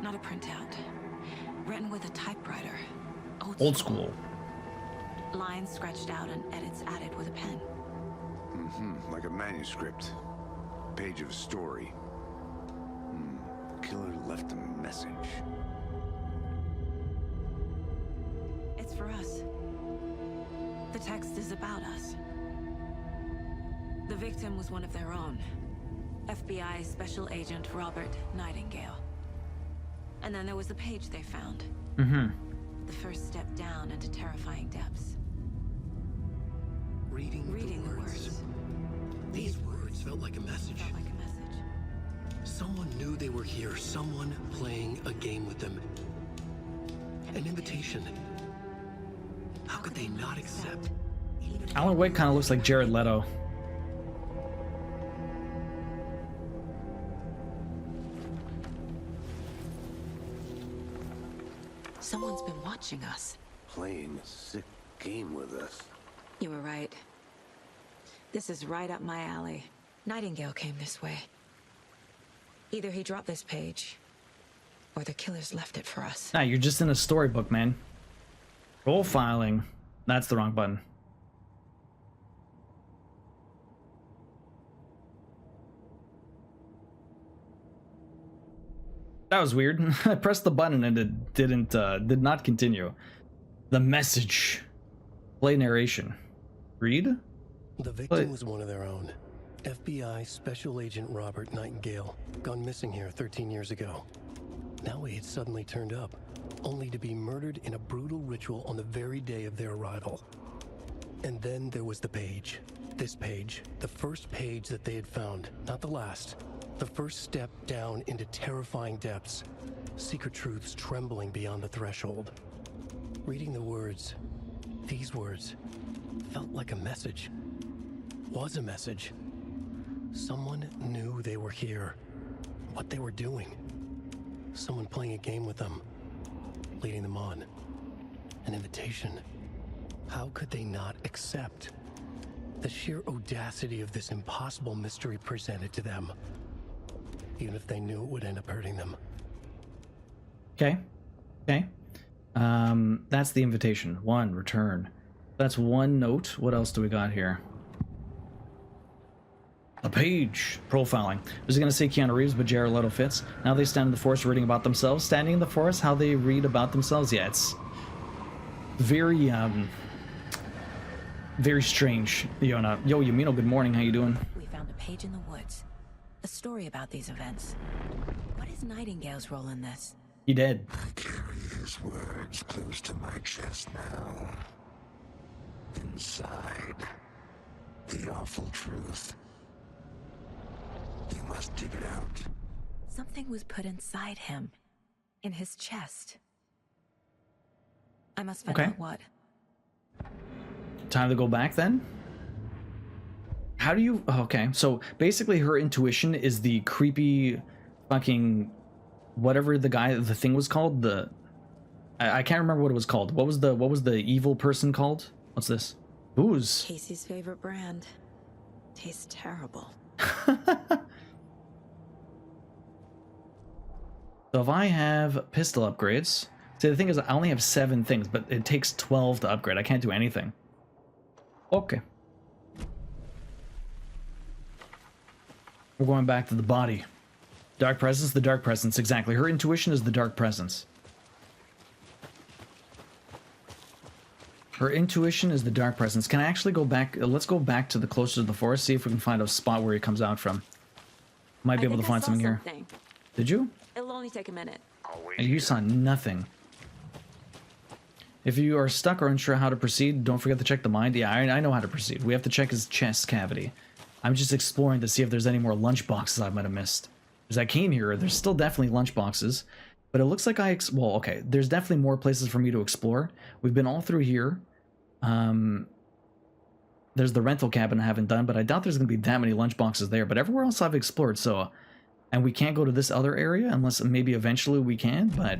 Not a printout. Written with a typewriter. Old school. Lines scratched out and edits added with a pen. Mm-hmm. Like a manuscript. Page of a story. Killer left a message. It's for us. The text is about us. The victim was one of their own. FBI Special Agent Robert Nightingale. And then there was the page they found. Mm-hmm. The first step down into terrifying depths. Reading the words. These words felt like a message. Felt like a message. Someone knew they were here. Someone playing a game with them. An invitation. How could they not accept? Alan Wake kind of looks like Jared Leto. Someone's been watching us. Playing a sick game with us. You were right. This is right up my alley. Nightingale came this way. Either he dropped this page, or the killers left it for us. Nah, you're just in a storybook, man. Profiling. That's the wrong button. That was weird. I pressed the button and it did not continue. The message. Play narration. Read? The victim was one of their own. FBI Special Agent Robert Nightingale, gone missing here 13 years ago. Now he had suddenly turned up, only to be murdered in a brutal ritual on the very day of their arrival. And then there was the page. This page, the first page that they had found, not the last. The first step down into terrifying depths. Secret truths trembling beyond the threshold. Reading the words, these words, felt like a message. Was a message. Someone knew they were here. What they were doing. Someone playing a game with them. Leading them on. An invitation. How could they not accept? The sheer audacity of this impossible mystery presented to them. even if they knew it would end up hurting them. Okay. Okay. That's the invitation. 1, return. That's 1 note. What else do we got here? A page. Profiling. I was going to say Keanu Reeves, but Jared Leto fits. Now they stand in the forest reading about themselves. Standing in the forest, how they read about themselves? Yeah, it's very, very strange. Yo, Yamino, good morning. How you doing? We found a page in the woods. A story about these events. What is Nightingale's role in this? He dead. I carry his words close to my chest now. Inside, the awful truth. You must dig it out. Something was put inside him. In his chest. I must find out what. Time to go back then? How do you... Okay, so basically her intuition is the creepy fucking... Whatever the thing was called, I can't remember what it was called. What was the evil person called? What's this? Booze. Casey's favorite brand. Tastes terrible. So if I have pistol upgrades... See, the thing is, I only have 7 things, but it takes 12 to upgrade. I can't do anything. Okay. We're going back to the body. Dark presence, the dark presence, exactly. Her intuition is the dark presence. Her intuition is the dark presence. Can I actually go back? Let's go back to the closer to the forest, see if we can find a spot where he comes out from. Might be able to find something here. Did you? It'll only take a minute. And you saw nothing. If you are stuck or unsure how to proceed, don't forget to check the mind. Yeah, I know how to proceed. We have to check his chest cavity. I'm just exploring to see if there's any more lunch boxes I might have missed. As I came here, there's still definitely lunch boxes, but it looks like well, okay, there's definitely more places for me to explore. We've been all through here. There's the rental cabin I haven't done, but I doubt there's going to be that many lunch boxes there, but everywhere else I've explored, so... And we can't go to this other area unless maybe eventually we can, but...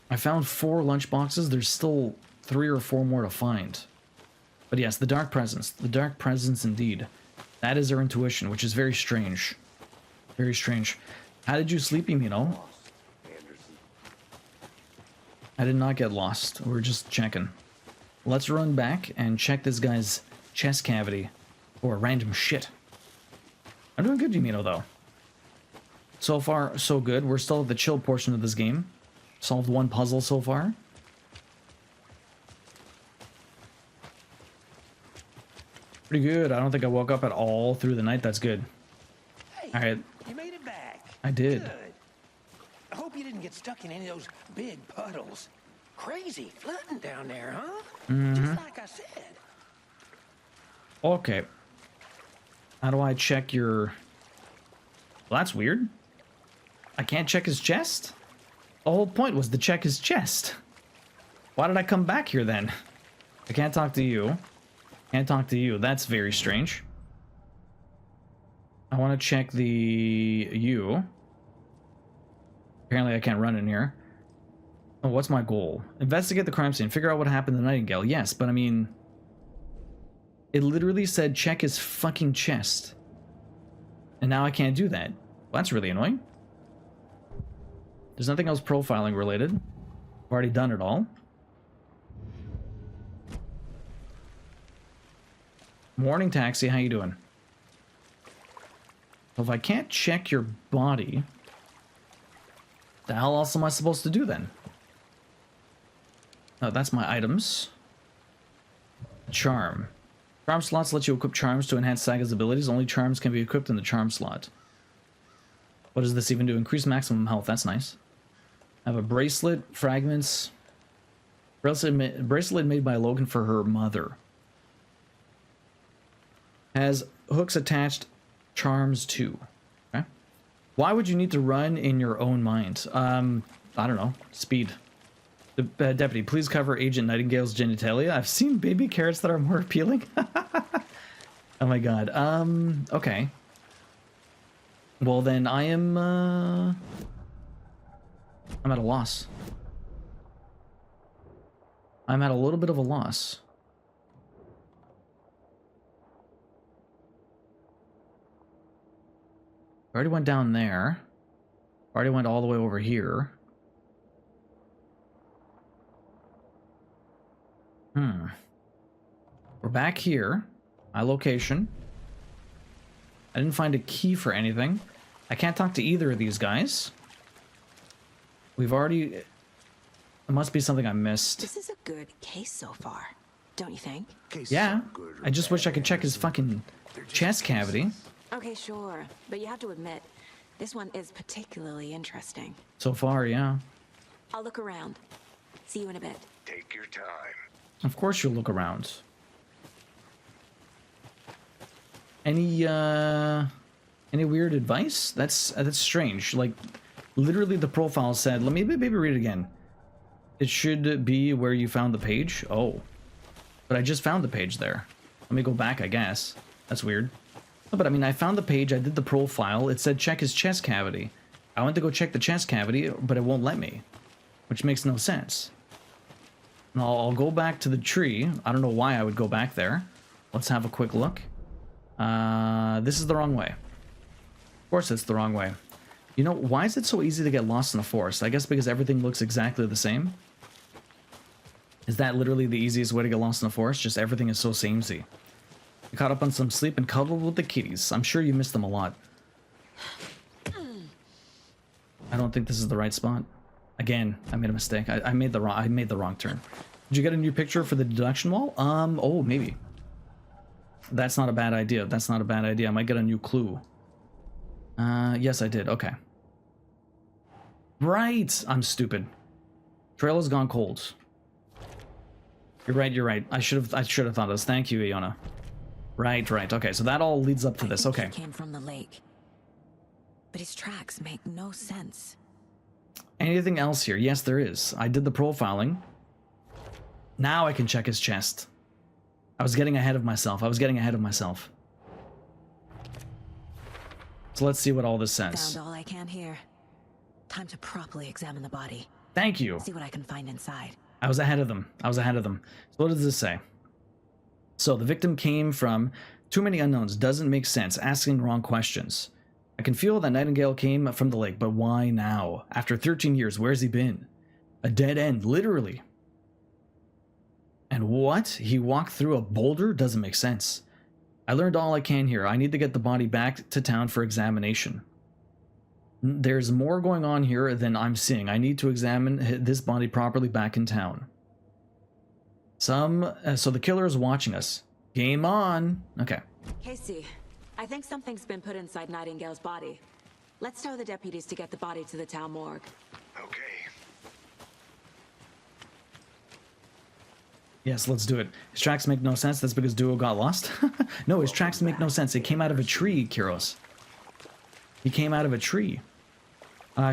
I found 4 lunch boxes. There's still 3 or 4 more to find. But yes, the dark presence. The dark presence indeed. That is her intuition, which is very strange. Very strange. How did you sleep, Yamino? I did not get lost. We're just checking. Let's run back and check this guy's chest cavity for random shit. I'm doing good, Yamino, though. So far, so good. We're still at the chill portion of this game. Solved 1 puzzle so far. Pretty good. I don't think I woke up at all through the night. That's good. Hey, all right. You made it back. I did. Good. I hope you didn't get stuck in any of those big puddles. Crazy flooding down there, huh? Just like I said. Okay. How do I check your... Well, that's weird. I can't check his chest? The whole point was to check his chest. Why did I come back here then? I can't talk to you. Can't talk to you. That's very strange. I want to check the... you. Apparently I can't run in here. Oh, what's my goal? Investigate the crime scene. Figure out what happened to Nightingale. Yes, but I mean... It literally said check his fucking chest. And now I can't do that. Well, that's really annoying. There's nothing else profiling related. I've already done it all. Morning, Taxi. How you doing? So if I can't check your body, the hell else am I supposed to do then? Oh, that's my items. Charm. Charm slots let you equip charms to enhance Saga's abilities. Only charms can be equipped in the charm slot. What does this even do? Increase maximum health. That's nice. I have a bracelet, fragments. Bracelet made by Logan for her mother. Has hooks attached, charms too. Okay. Why would you need to run in your own mind? I don't know. Speed. The deputy, please cover Agent Nightingale's genitalia. I've seen baby carrots that are more appealing. Oh my god. Okay. Well then I am I'm at a loss. I'm at a little bit of a loss. Already went down there. Already went all the way over here. We're back here. My location. I didn't find a key for anything. I can't talk to either of these guys. We've already... It must be something I missed. This is a good case so far, don't you think? Yeah. I just wish I could check his fucking chest cavity. Okay, sure. But you have to admit, this one is particularly interesting. So far, yeah. I'll look around. See you in a bit. Take your time. Of course you'll look around. Any weird advice? That's strange. Like, literally the profile said, let me maybe read it again. It should be where you found the page. Oh. But I just found the page there. Let me go back, I guess. That's weird. No, but I mean, I found the page, I did the profile, it said check his chest cavity. I went to go check the chest cavity, but it won't let me. Which makes no sense. And I'll go back to the tree. I don't know why I would go back there. Let's have a quick look. This is the wrong way. Of course it's the wrong way. You know, why is it so easy to get lost in the forest? I guess because everything looks exactly the same. Is that literally the easiest way to get lost in the forest? Just everything is so samey. You caught up on some sleep and cuddled with the kitties. I'm sure you missed them a lot. I don't think this is the right spot. Again, I made a mistake. I made the wrong turn. Did you get a new picture for the deduction wall? Oh, maybe. That's not a bad idea. That's not a bad idea. I might get a new clue. Yes, I did. Okay. Right! I'm stupid. Trail has gone cold. You're right, you're right. I should have thought of this. Thank you, Iona. Right. Okay, so that all leads up to this. Okay. He came from the lake. But his tracks make no sense. Anything else here? Yes, there is. I did the profiling. Now I can check his chest. I was getting ahead of myself. So let's see what all this says. Found all I can here. Time to properly examine the body. Thank you. See what I can find inside. I was ahead of them. So what does this say? So the victim came from too many unknowns. Doesn't make sense. Asking wrong questions. I can feel that Nightingale came from the lake, but why now? After 13 years, where's he been? A dead end, literally. And what? He walked through a boulder? Doesn't make sense. I learned all I can here. I need to get the body back to town for examination. There's more going on here than I'm seeing. I need to examine this body properly back in town. So the killer is watching us. Game on. Okay. Casey, I think something's been put inside Nightingale's body. Let's tell the deputies to get the body to the town morgue. Okay. Yes, let's do it. His tracks make no sense. That's because Duo got lost? No, his tracks make no sense. It came out of a tree, Kyros. He came out of a tree.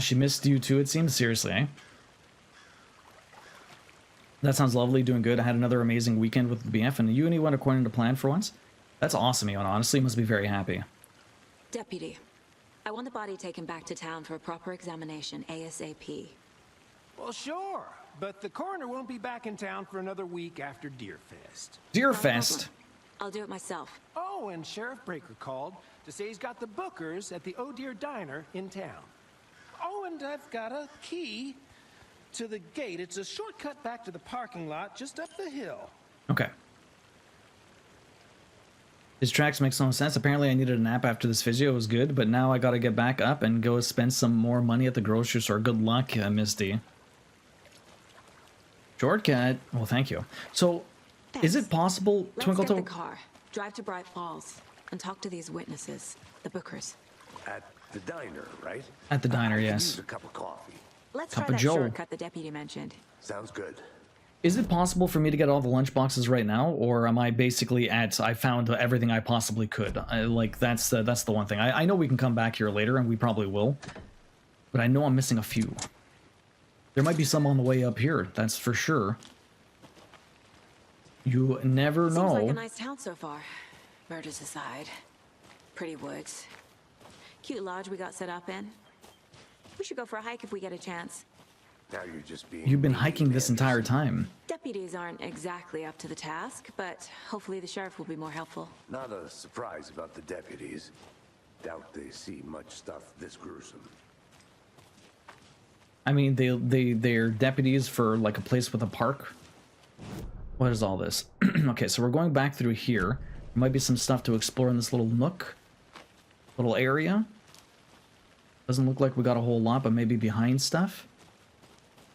She missed you too, it seems. Seriously, eh? That sounds lovely. Doing good. I had another amazing weekend with the BF, and Uni went according to plan for once. That's awesome, Iona. Honestly, you must be very happy. Deputy, I want the body taken back to town for a proper examination, ASAP. Well, sure, but the coroner won't be back in town for another week after Deerfest. Deerfest? I'll do it myself. Oh, and Sheriff Breaker called to say he's got the bookers at the Oh Deer Diner in town. Oh, and I've got a key to the gate. It's a shortcut back to the parking lot just up the hill. Okay. His tracks makes no sense. Apparently I needed a nap after this physio. It was good, but now I gotta get back up and go spend some more money at the grocery store. Good luck, Misty. Shortcut. Well, thank you. So, Thanks. is it possible, Let's get the car, drive to Bright Falls, and talk to these witnesses, the bookers. At the diner, right? At the diner, I could yes. use a cup of coffee. Let's Cup try of that Joe. shortcut the deputy mentioned. Sounds good. Is it possible for me to get all the lunch boxes right now, or am I basically at I found everything I possibly could? Like that's the one thing. I know we can come back here later, and we probably will, but I know I'm missing a few. There might be some on the way up here. That's for sure. You never know. Seems like a nice town so far. Murders aside, pretty woods, cute lodge we got set up in. We should go for a hike if we get a chance. Now you're just being... You've been hiking this entire time. Deputies aren't exactly up to the task, but hopefully the sheriff will be more helpful. Not a surprise about the deputies. doubt they see much stuff this gruesome. I mean, they're deputies for like a place with a park. What is all this? Okay, so we're going back through here. There might be some stuff to explore in this little nook, little area. Doesn't look like we got a whole lot, but maybe behind stuff.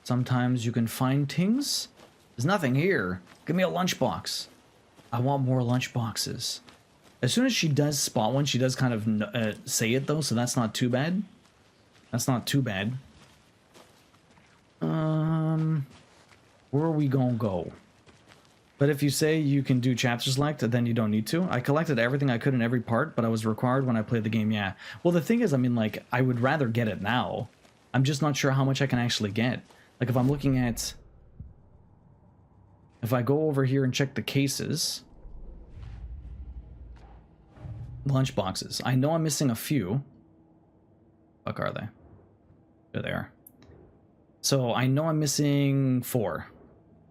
Sometimes you can find things. There's nothing here. Give me a lunchbox. I want more lunchboxes. As soon as she does spot one, she does kind of say it though, so that's not too bad. That's not too bad. Where are we gonna go? But if you say you can do chapter select, then you don't need to. I collected everything I could in every part, but I was required when I played the game, yeah. Well, the thing is, I mean, like, I would rather get it now. I'm just not sure how much I can actually get. Like, if I'm looking at... If I go over here and check the cases... Lunch boxes. I know I'm missing a few. Fuck are they? There they are. So, I know I'm missing 4.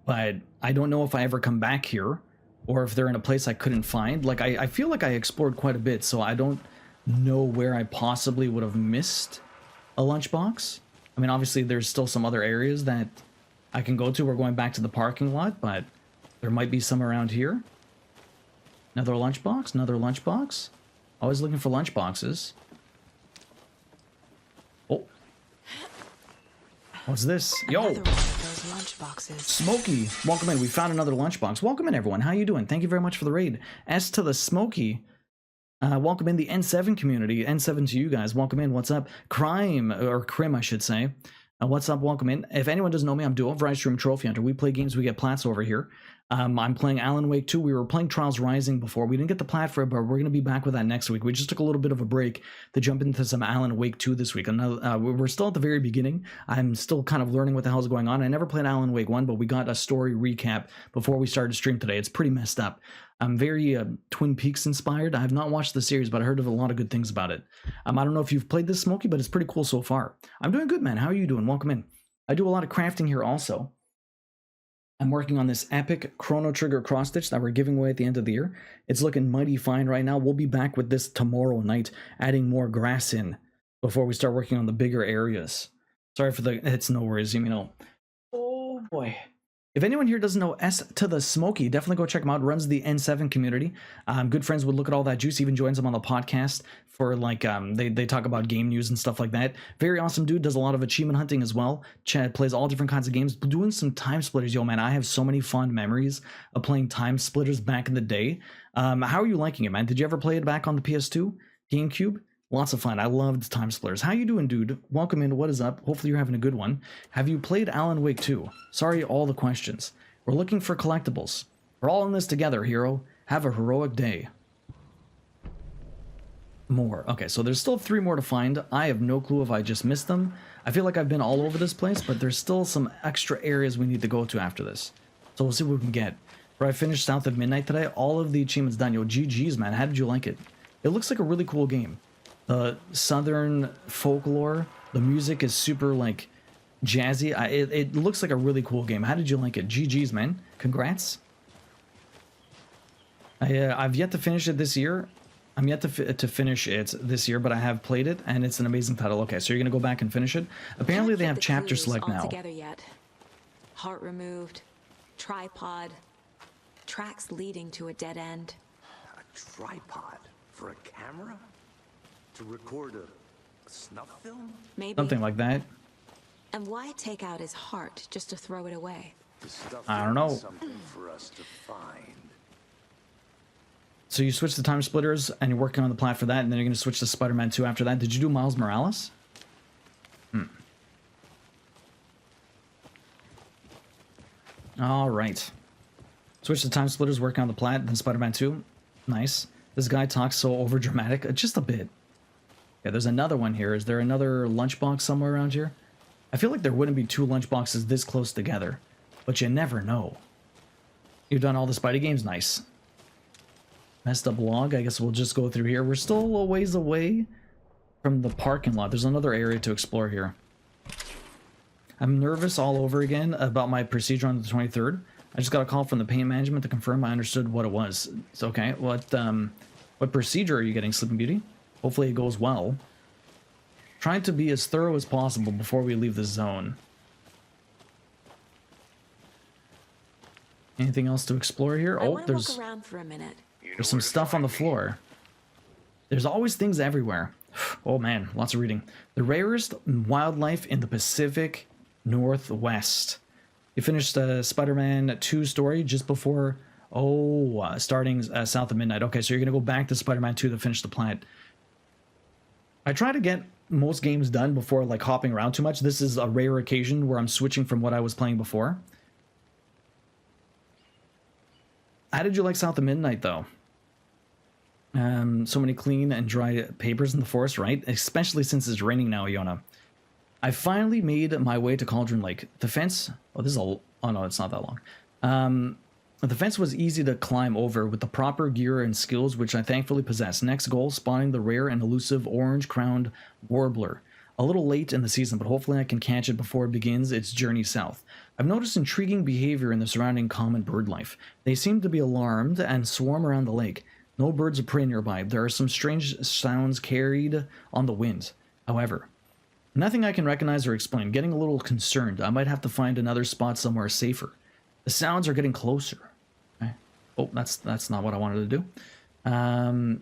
But I don't know if I ever come back here, or if they're in a place I couldn't find. Like, I feel like I explored quite a bit, so I don't know where I possibly would have missed a lunchbox. I mean, obviously, there's still some other areas that I can go to. We're going back to the parking lot, but there might be some around here. Another lunchbox, another lunchbox. Always looking for lunchboxes. Oh. What's this? Yo! Smokey! Welcome in. We found another lunchbox. Welcome in, everyone. How you doing? Thank you very much for the raid. S to the Smokey. Welcome in the N7 community. N7 to you guys. Welcome in. What's up? Crime, or Crim, I should say. What's up? Welcome in. If anyone doesn't know me, I'm Duo, Variety Stream Trophy Hunter. We play games, we get plats over here. I'm playing Alan Wake 2. We were playing Trials Rising before. We didn't get the plat for it, but we're going to be back with that next week. We just took a little bit of a break to jump into some Alan Wake 2 this week. We're still at the very beginning. I'm still kind of learning what the hell's going on. I never played Alan Wake 1, but we got a story recap before we started stream today. It's pretty messed up. I'm very Twin Peaks inspired. I have not watched the series, but I heard of a lot of good things about it. I don't know if you've played this, Smokey, but it's pretty cool so far. I'm doing good, man. How are you doing? Welcome in. I do a lot of crafting here also. I'm working on this epic Chrono Trigger cross stitch that we're giving away at the end of the year. It's looking mighty fine right now. We'll be back with this tomorrow night, adding more grass in before we start working on the bigger areas. Sorry for the... It's no worries, you know. Oh boy. If anyone here doesn't know S to the Smokey, definitely go check him out. Runs the N7 community. Good friends would look at all that juice. Even joins them on the podcast for like they talk about game news and stuff like that. Very awesome dude. Does a lot of achievement hunting as well. Chad plays all different kinds of games. Doing some Time Splitters, yo man. I have so many fond memories of playing Time Splitters back in the day. How are you liking it, man? Did you ever play it back on the PS2, GameCube? Lots of fun. I loved Time Splitters. How you doing, dude? Welcome in. What is up? Hopefully you're having a good one. Have you played Alan Wake 2? Sorry, all the questions. We're looking for collectibles. We're all in this together, hero. Have a heroic day. More. Okay, so there's still 3 more to find. I have no clue if I just missed them. I feel like I've been all over this place, but there's still some extra areas we need to go to after this. So we'll see what we can get. Where I finished South of Midnight today, all of the achievements done. Yo, GG's, man. How did you like it? It looks like a really cool game. The southern folklore, the music is super like jazzy. It looks like a really cool game. How did you like it? GG's, man. Congrats. I've yet to finish it this year. I'm yet to finish it this year, but I have played it, and it's an amazing title. Okay, so you're gonna go back and finish it. Apparently, they have chapter select now. Together yet. Heart removed, tripod, tracks leading to a dead end. A tripod for a camera? To record a snuff film? Maybe. Something like that. And why take out his heart just to throw it away? The stuff I don't know. Something for us to find. So you switch to Time Splitters, and you're working on the plat for that, and then you're going to switch to Spider-Man 2 after that. Did you do Miles Morales? All right. Switch to Time Splitters, working on the plat, then Spider-Man 2. Nice. This guy talks so over-dramatic. Just a bit. Yeah, there's another one here. Is there another lunchbox somewhere around here? I feel like there wouldn't be 2 lunchboxes this close together, but you never know. You've done all the Spidey games? Nice. Messed up log. I guess we'll just go through here. We're still a ways away from the parking lot. There's another area to explore here. I'm nervous all over again about my procedure on the 23rd. I just got a call from the pain management to confirm I understood what it was. It's okay. What procedure are you getting, Sleeping Beauty? Hopefully it goes well. Trying to be as thorough as possible before we leave the zone. Anything else to explore here? Oh, there's walk around for a minute. there's some stuff on the floor. There's always things everywhere. Oh man, lots of reading. The rarest wildlife in the Pacific Northwest. You finished Spider-Man 2 story just before, starting South of Midnight. Okay, so you're going to go back to Spider-Man 2 to finish the planet. I try to get most games done before like hopping around too much. This is a rare occasion where I'm switching from what I was playing before. How did you like South of Midnight, though? So many clean and dry papers in the forest, right? Especially since it's raining now, Iona. I finally made my way to Cauldron Lake. The fence... Oh, this is a... Oh, no, it's not that long. The fence was easy to climb over with the proper gear and skills, which I thankfully possess. Next goal, spawning the rare and elusive orange-crowned warbler. A little late in the season, but hopefully I can catch it before it begins its journey south. I've noticed intriguing behavior in the surrounding common bird life. They seem to be alarmed and swarm around the lake. No birds of prey nearby. There are some strange sounds carried on the wind. However, nothing I can recognize or explain. Getting a little concerned. I might have to find another spot somewhere safer. The sounds are getting closer. Okay. Oh, that's not what I wanted to do.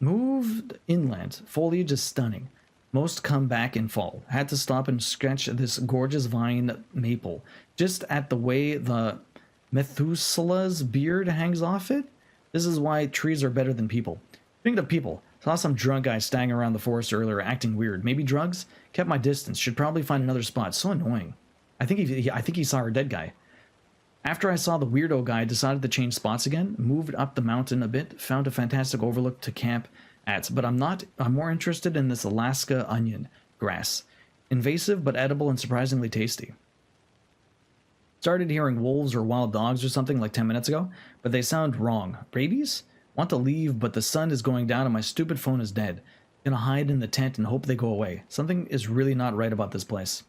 Moved inland. Foliage is stunning. Most come back in fall. Had to stop and sketch this gorgeous vine maple. Just at the way the Methuselah's beard hangs off it. This is why trees are better than people. Speaking of people, saw some drunk guy standing around the forest earlier acting weird. Maybe drugs? Kept my distance. Should probably find another spot. So annoying. I think he saw our dead guy. After I saw the weirdo guy, decided to change spots again. Moved up the mountain a bit. Found a fantastic overlook to camp at. But I'm more interested in this Alaska onion grass. Invasive but edible and surprisingly tasty. Started hearing wolves or wild dogs or something like 10 minutes ago, but they sound wrong. Rabies? Want to leave, but the sun is going down and my stupid phone is dead. Gonna hide in the tent and hope they go away. Something is really not right about this place.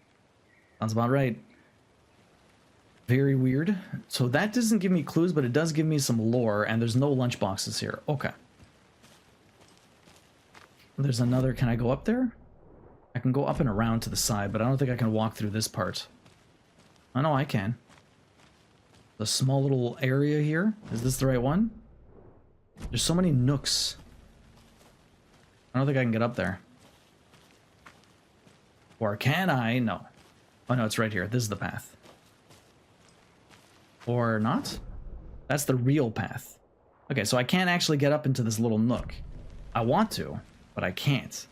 Sounds about right. Very weird. So that doesn't give me clues, but it does give me some lore, and there's no lunchboxes here. Okay. There's another... Can I go up there? I can go up and around to the side, but I don't think I can walk through this part. Oh, no, I can. The small little area here. Is this the right one? There's so many nooks. I don't think I can get up there. Or can I? No. Oh, no, it's right here. This is the path. Or not? That's the real path. Okay, so I can't actually get up into this little nook. I want to, but I can't.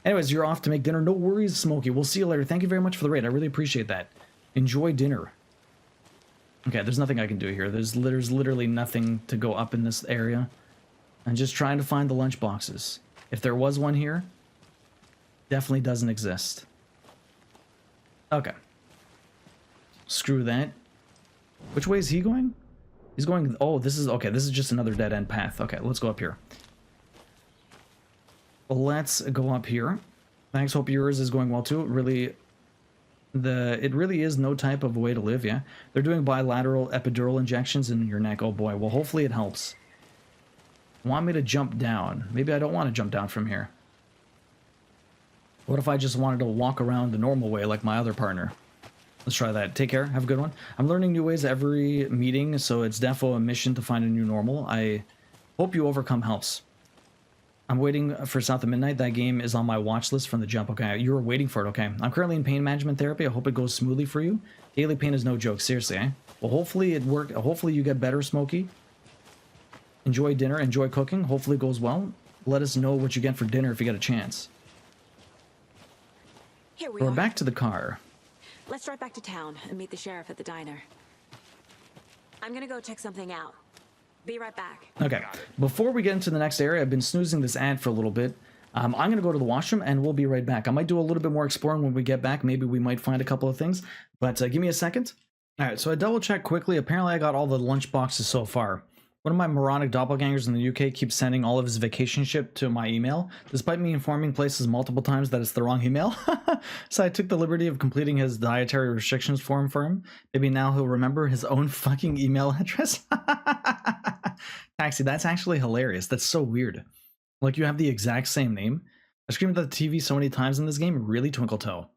Anyways, you're off to make dinner. No worries, Smokey. We'll see you later. Thank you very much for the raid. I really appreciate that. Enjoy dinner. Okay, there's nothing I can do here. There's literally nothing to go up in this area. I'm just trying to find the lunch boxes. If there was one here, definitely doesn't exist. Okay. Screw that. Which way is he going? He's going... Oh, this is... Okay, this is just another dead-end path. Okay, let's go up here. Let's go up here. Thanks, hope yours is going well too. It really is no type of way to live, yeah. They're doing bilateral epidural injections in your neck. Oh boy, well hopefully it helps. Want me to jump down? Maybe I don't want to jump down from here. What if I just wanted to walk around the normal way like my other partner? Let's try that. Take care. Have a good one. I'm learning new ways every meeting, so it's defo a mission to find a new normal. I hope you overcome helps. I'm waiting for South of Midnight. That game is on my watch list from the jump. Okay, you were waiting for it. Okay. I'm currently in pain management therapy. I hope it goes smoothly for you. Daily pain is no joke. Seriously, eh? Well, hopefully it worked. Hopefully you get better, Smokey. Enjoy dinner. Enjoy cooking. Hopefully it goes well. Let us know what you get for dinner if you get a chance. Here We're back to the car. Let's drive back to town and meet the sheriff at the diner. I'm gonna go check something out. Be right back. Okay, before we get into the next area, I've been snoozing this ad for a little bit. I'm going to go to the washroom and we'll be right back. I might do a little bit more exploring when we get back. Maybe we might find a couple of things, but give me a second. All right, so I double checked quickly. Apparently I got all the lunch boxes so far. One of my moronic doppelgangers in the UK keeps sending all of his vacation ship to my email, despite me informing places multiple times that it's the wrong email. So I took the liberty of completing his dietary restrictions form for him. Maybe now he'll remember his own fucking email address. Taxi, that's actually hilarious. That's so weird. Like, you have the exact same name. I screamed at the TV so many times in this game. Really, Twinkle Toe.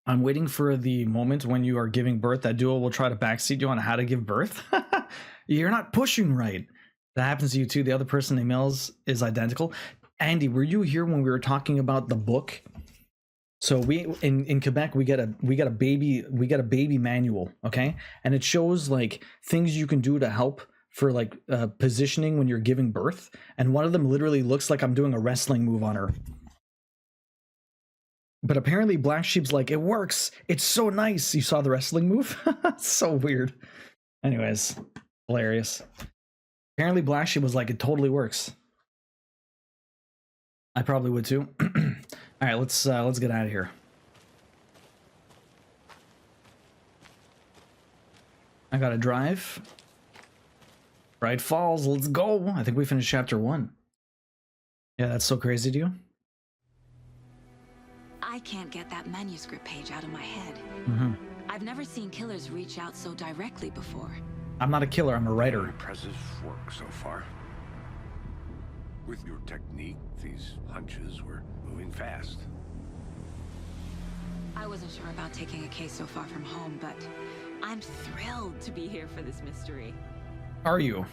I'm waiting for the moment when you are giving birth that Duo will try to backseat you on how to give birth. You're not pushing right. That happens to you too. The other person emails is identical. Andy, were you here when we were talking about the book? So we in Quebec we get a baby manual, okay? And it shows like things you can do to help for like positioning when you're giving birth. And one of them literally looks like I'm doing a wrestling move on her. But apparently Black Sheep's like, it works. It's so nice. You saw the wrestling move? So weird. Anyways, hilarious. Apparently Black Sheep was like, it totally works. I probably would too. All right, let's get out of here. I gotta drive. Bright Falls, let's go. I think we finished chapter 1. Yeah, that's so crazy to you. I can't get that manuscript page out of my head. I've never seen killers reach out so directly before. I'm not a killer, I'm a writer. Impressive work so far. With your technique, these hunches were moving fast. I wasn't sure about taking a case so far from home, but I'm thrilled to be here for this mystery. Are you?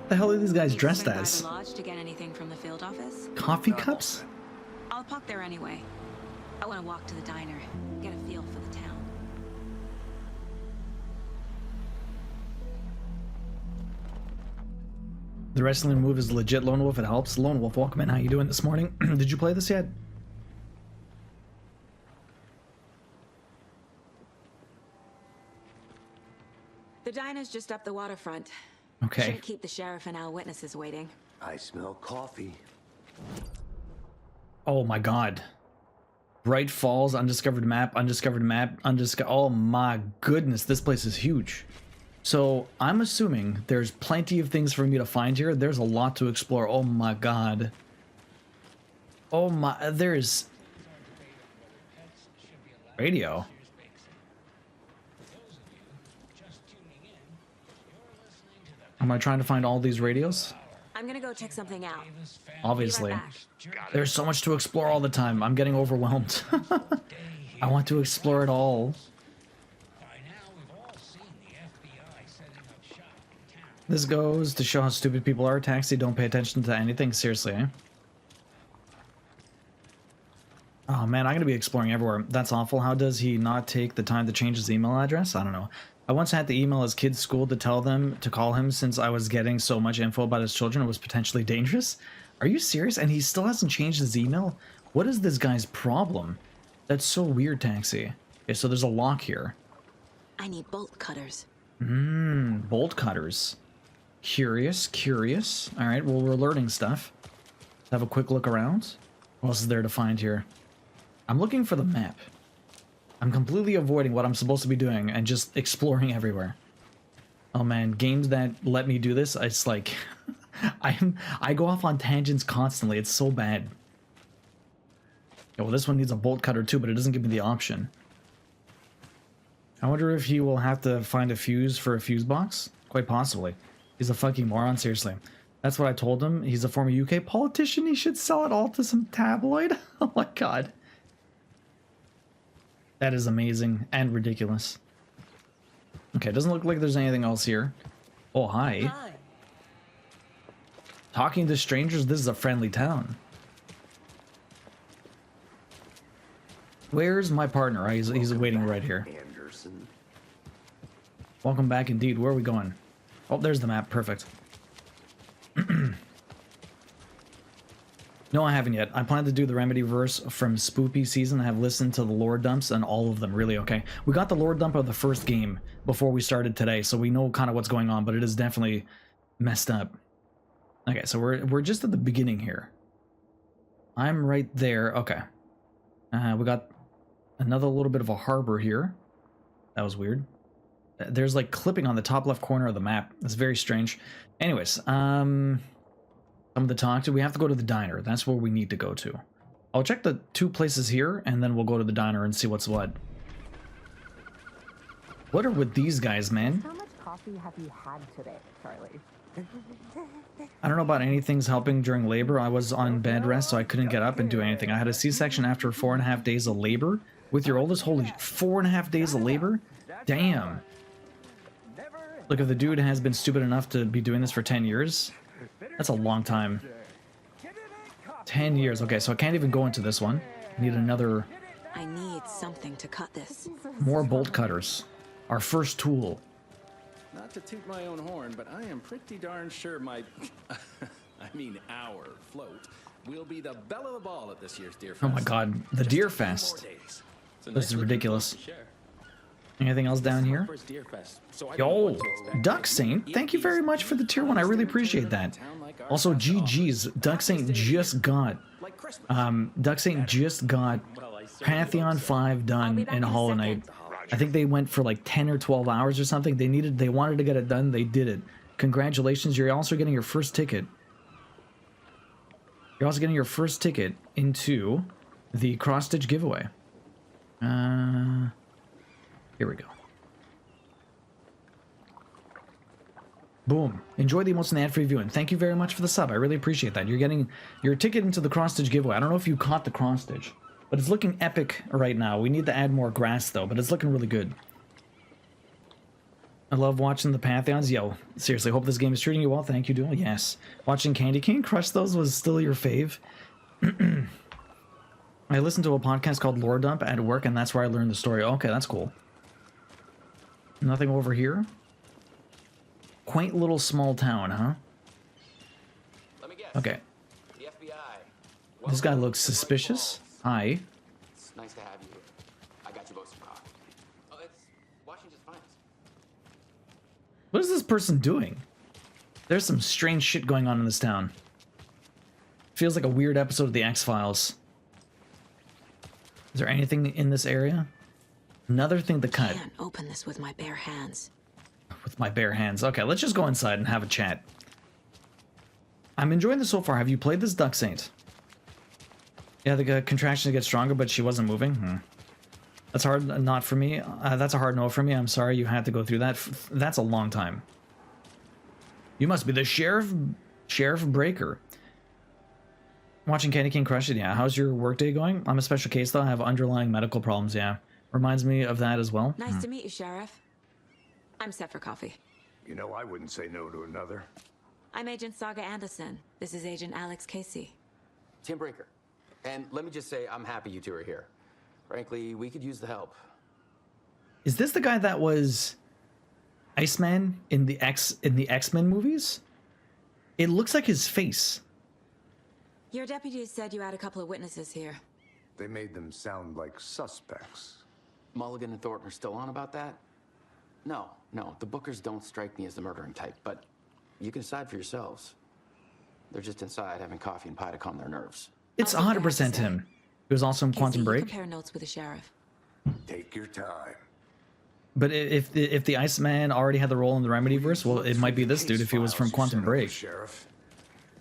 What the hell are these guys dressed as? By the lodge to get anything from the field office? Coffee cups? I'll park there anyway. I want to walk to the diner, get a feel for the town. The wrestling move is legit, Lone Wolf. It helps. Lone Wolf, welcome in. How you doing this morning? Did you play this yet? The diner's just up the waterfront. Okay. Shouldn't keep the sheriff and our witnesses waiting. I smell coffee. Oh my god. Bright Falls, undiscovered map. Oh my goodness, this place is huge. So I'm assuming there's plenty of things for me to find here. There's a lot to explore. Oh my god. Oh my, there's radio. Am I trying to find all these radios? I'm gonna go check something out. Obviously. There's so much to explore all the time. I'm getting overwhelmed. I want to explore it all. This goes to show how stupid people are. Taxi, don't pay attention to anything. Seriously, eh? Oh man, I'm gonna be exploring everywhere. That's awful. How does he not take the time to change his email address? I don't know. I once had to email his kid's school to tell them to call him since I was getting so much info about his children. It was potentially dangerous. Are you serious? And he still hasn't changed his email? What is this guy's problem? That's so weird, Taxi. Okay, so there's a lock here. I need bolt cutters. Bolt cutters. Curious, curious. All right, well, we're learning stuff. Let's have a quick look around. What else is there to find here? I'm looking for the map. I'm completely avoiding what I'm supposed to be doing and just exploring everywhere. Oh man, games that let me do this, it's like I go off on tangents constantly. It's so bad. Yeah, well, this one needs a bolt cutter too, but it doesn't give me the option. I wonder if he will have to find a fuse for a fuse box. Quite possibly. He's a fucking moron, seriously. That's what I told him. He's a former UK politician. He should sell it all to some tabloid. Oh my god. That is amazing and ridiculous. Okay, doesn't look like there's anything else here. Oh, hi. Hi. Talking to strangers, this is a friendly town. Where's my partner? He's waiting right here. Anderson. Welcome back indeed. Where are we going? Oh, there's the map. Perfect. No, I haven't yet. I plan to do the Remedy verse from Spoopy season. I have listened to the lore dumps and all of them. Really, okay. We got the lore dump of the first game before we started today, so we know kind of what's going on, but it is definitely messed up. Okay, so we're just at the beginning here. I'm right there. Okay. We got another little bit of a harbor here. That was weird. There's like clipping on the top left corner of the map. It's very strange. Anyways, someone to talk to. We have to go to the diner. That's where we need to go to. I'll check the two places here, and then we'll go to the diner and see what's what. What are with these guys, man? How much coffee have you had today, Charlie? I don't know about anything's helping during labor. I was on bed rest, so I couldn't get up and do anything. I had a C-section after 4.5 days of labor with your oldest. Holy, 4.5 days of labor? Damn. Look, if the dude has been stupid enough to be doing this for 10 years, that's a long time. 10 years. Okay, so I can't even go into this one. I need another... I need something to cut this. More bolt cutters. Our first tool. Not to toot my own horn, but I am pretty darn sure my... I mean our float will be the belle of the ball at this year's Deer Fest. Oh my god, the Deer Fest. This is ridiculous. Anything else down here? Yo, Duck Saint, thank you very much for the tier 1. I really appreciate that. Also, GG's, Duck Saint just got Pantheon 5 done in Hollow Knight. I think they went for like 10 or 12 hours or something. They wanted to get it done. They did it. Congratulations. You're also getting your first ticket. You're also getting your first ticket into the cross-stitch giveaway. Here we go. Boom. Enjoy the most ad-free viewing. Thank you very much for the sub. I really appreciate that. You're getting your ticket into the cross-stitch giveaway. I don't know if you caught the cross-stitch, but it's looking epic right now. We need to add more grass, though, but it's looking really good. I love watching the Pantheons. Yo, seriously, hope this game is treating you well. Thank you, Duel. Yes. Watching Candy King crush those was still your fave. I listened to a podcast called Lore Dump at work, and that's where I learned the story. Okay, that's cool. Nothing over here? Quaint little small town, huh? Let me guess. Okay. The FBI. This guy looks suspicious. Hi. It's nice to have you here. I got you both some coffee. Oh, it's Washington's finest. What is this person doing? There's some strange shit going on in this town. Feels like a weird episode of the X-Files. Is there anything in this area? Another thing to cut. I can't open this with my bare hands. With my bare hands. Okay, let's just go inside and have a chat. I'm enjoying this so far. Have you played this, Duck Saint? Yeah, the contractions get stronger, but she wasn't moving. That's hard not for me. That's a hard no for me. I'm sorry you had to go through that. That's a long time. You must be the Sheriff Breaker. Watching Candy King crush it, yeah. How's your workday going? I'm a special case, though. I have underlying medical problems, yeah. Reminds me of that as well. Nice to meet you, Sheriff. I'm set for coffee. You know, I wouldn't say no to another. I'm Agent Saga Anderson. This is Agent Alex Casey. Tim Breaker. And let me just say, I'm happy you two are here. Frankly, we could use the help. Is this the guy that was Iceman in the X-Men movies? It looks like his face. Your deputies said you had a couple of witnesses here. They made them sound like suspects. Mulligan and Thornton are still on about that? No, the Bookers don't strike me as the murdering type, but you can decide for yourselves. They're just inside having coffee and pie to calm their nerves. It's 100% him. He was also in Quantum Break. Compare notes with the sheriff. Take your time. But if the Iceman already had the role in the Remedyverse, well, it might be this dude if he was from Quantum Break.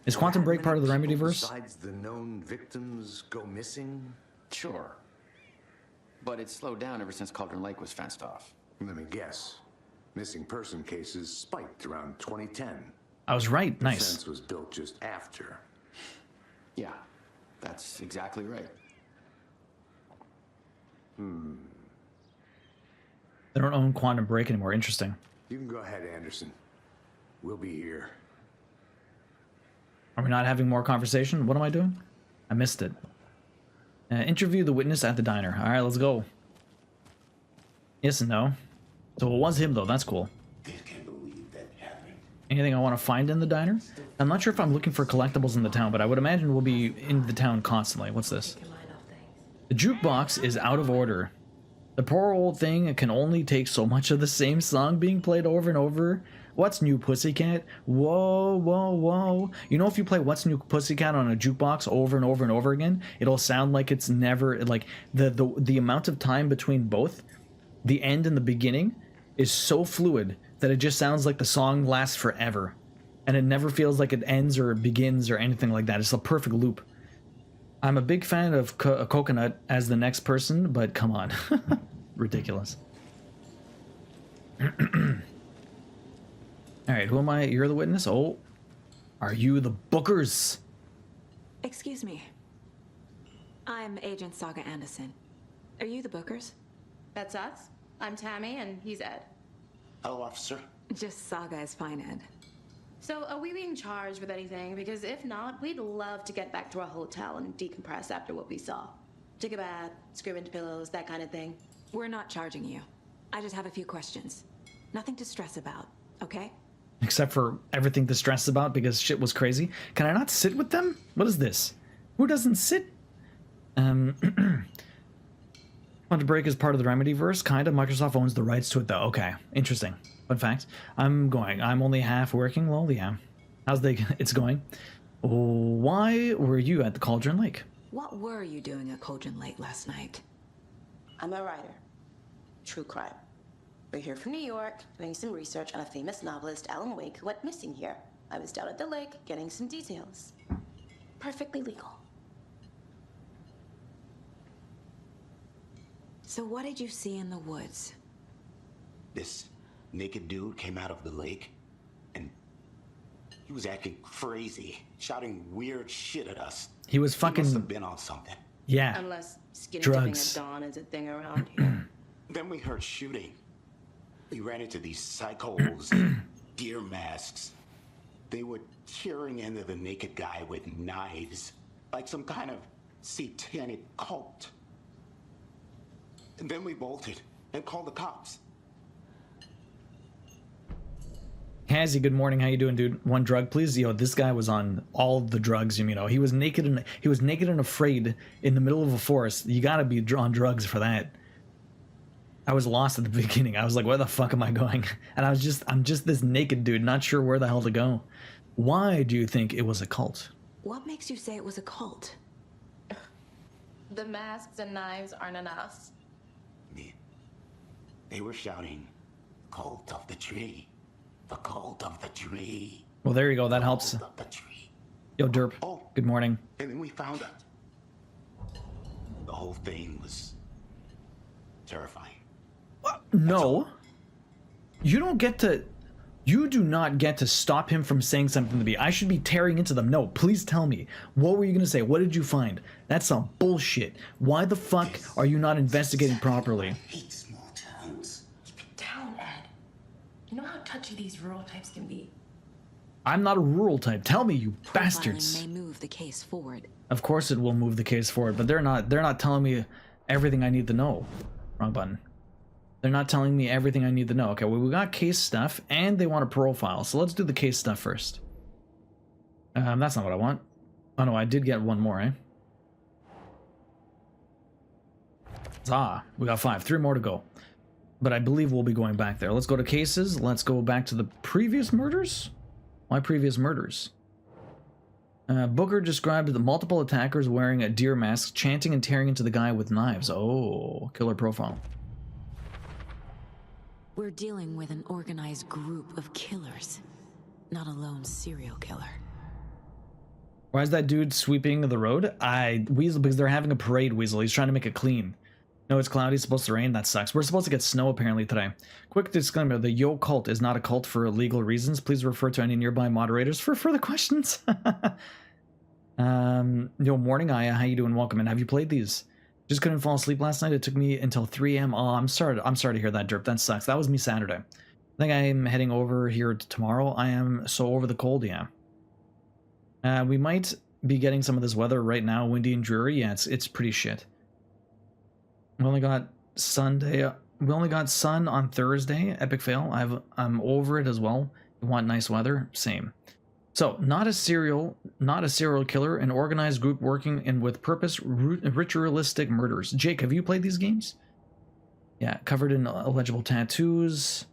Is Quantum Break part of the Remedyverse? Besides the known victims go missing? Sure. But it's slowed down ever since Cauldron Lake was fenced off. Let me guess. Missing person cases spiked around 2010. I was right. Nice. The fence was built just after. Yeah, that's exactly right. They don't own Quantum Break anymore. Interesting. You can go ahead, Anderson. We'll be here. Are we not having more conversation? What am I doing? I missed it. Interview the witness at the diner. All right, let's go. Yes and no. So it was him, though. That's cool. Can't believe that happened. Anything I want to find in the diner? I'm not sure if I'm looking for collectibles in the town, but I would imagine we'll be in the town constantly. What's this? The jukebox is out of order. The poor old thing can only take so much of the same song being played over and over. What's New Pussycat? Whoa, whoa, whoa. You know, if you play What's New Pussycat on a jukebox over and over and over again, it'll sound like it's never, like, the amount of time between both, the end and the beginning, is so fluid that it just sounds like the song lasts forever. And it never feels like it ends or begins or anything like that. It's a perfect loop. I'm a big fan of Coconut as the next person, but come on. Ridiculous. All right, who am I? You're the witness? Oh, are you the Bookers? Excuse me. I'm Agent Saga Anderson. Are you the Bookers? That's us. I'm Tammy, and he's Ed. Hello, officer. Just Saga is fine, Ed. So, are we being charged with anything? Because if not, we'd love to get back to our hotel and decompress after what we saw. Take a bath, scream into pillows, that kind of thing. We're not charging you. I just have a few questions. Nothing to stress about, okay? Except for everything to stress about because shit was crazy. Can I not sit with them? What is this? Who doesn't sit? Want to break is part of the Remedyverse? Kinda. Microsoft owns the rights to it though. Okay, interesting. Fun fact. I'm only half working. Well, yeah. It's going. Why were you at the Cauldron Lake? What were you doing at Cauldron Lake last night? I'm a writer. True crime. We're here from New York, doing some research on a famous novelist, Alan Wake, who went missing here. I was down at the lake, getting some details. Perfectly legal. So what did you see in the woods? This naked dude came out of the lake, and he was acting crazy, shouting weird shit at us. He was fucking... He must have been on something. Yeah. Unless skinny drugs. dipping at dawn is a thing around here. Then we heard shooting. We ran into these psychos, deer masks. They were tearing into the naked guy with knives, like some kind of satanic cult. And then we bolted and called the cops. Hazzy, good morning. How you doing, dude? One drug, please. Yo, this guy was on all the drugs. You know, he was naked and afraid in the middle of a forest. You gotta be on drugs for that. I was lost at the beginning. I was like, where the fuck am I going? And I'm just this naked dude, not sure where the hell to go. Why do you think it was a cult? What makes you say it was a cult? The masks and knives aren't enough. They were shouting, "Cult of the tree. The cult of the tree." Well, there you go. That helps. Cult of the tree. Yo, Derp. Oh. Good morning. And then we found out. The whole thing was terrifying. No. You do not get to stop him from saying something to me. I should be tearing into them. No, please tell me. What were you going to say? What did you find? That's some bullshit. Why the fuck are you not investigating properly? I hate small towns. Keep it down, Ed. You know how touchy these rural types can be. I'm not a rural type. Tell me, you bastards. Profiling may move the case forward. Of course it will move the case forward, but they're not telling me everything I need to know. Wrong button. They're not telling me everything I need to know. Okay, well, we got case stuff, and they want a profile, so let's do the case stuff first. That's not what I want. Oh no, I did get one more, eh? We got 5. 3 more to go. But I believe we'll be going back there. Let's go to cases. Let's go back to the previous murders. Why previous murders? Booker described the multiple attackers wearing a deer mask, chanting and tearing into the guy with knives. Oh, killer profile. We're dealing with an organized group of killers, not a lone serial killer. Why is that dude sweeping the road? Weasel, because they're having a parade, Weasel. He's trying to make it clean. No, it's cloudy, it's supposed to rain. That sucks. We're supposed to get snow apparently today. Quick disclaimer, the Yo cult is not a cult for legal reasons. Please refer to any nearby moderators for further questions. Yo, morning, Aya. How you doing? Welcome in. Have you played these? Just couldn't fall asleep last night. It took me until 3 a.m. Oh, I'm sorry to hear that, Derp. That sucks. That was me Saturday. I think I'm heading over here tomorrow. I am so over the cold, yeah. We might be getting some of this weather right now, windy and dreary. Yeah, it's pretty shit. We only got Sunday. We only got sun on Thursday. Epic fail. I'm over it as well. You want nice weather? Same. So, not a serial killer, an organized group working in with purpose, ritualistic murders. Jake, have you played these games? Yeah, covered in illegible tattoos.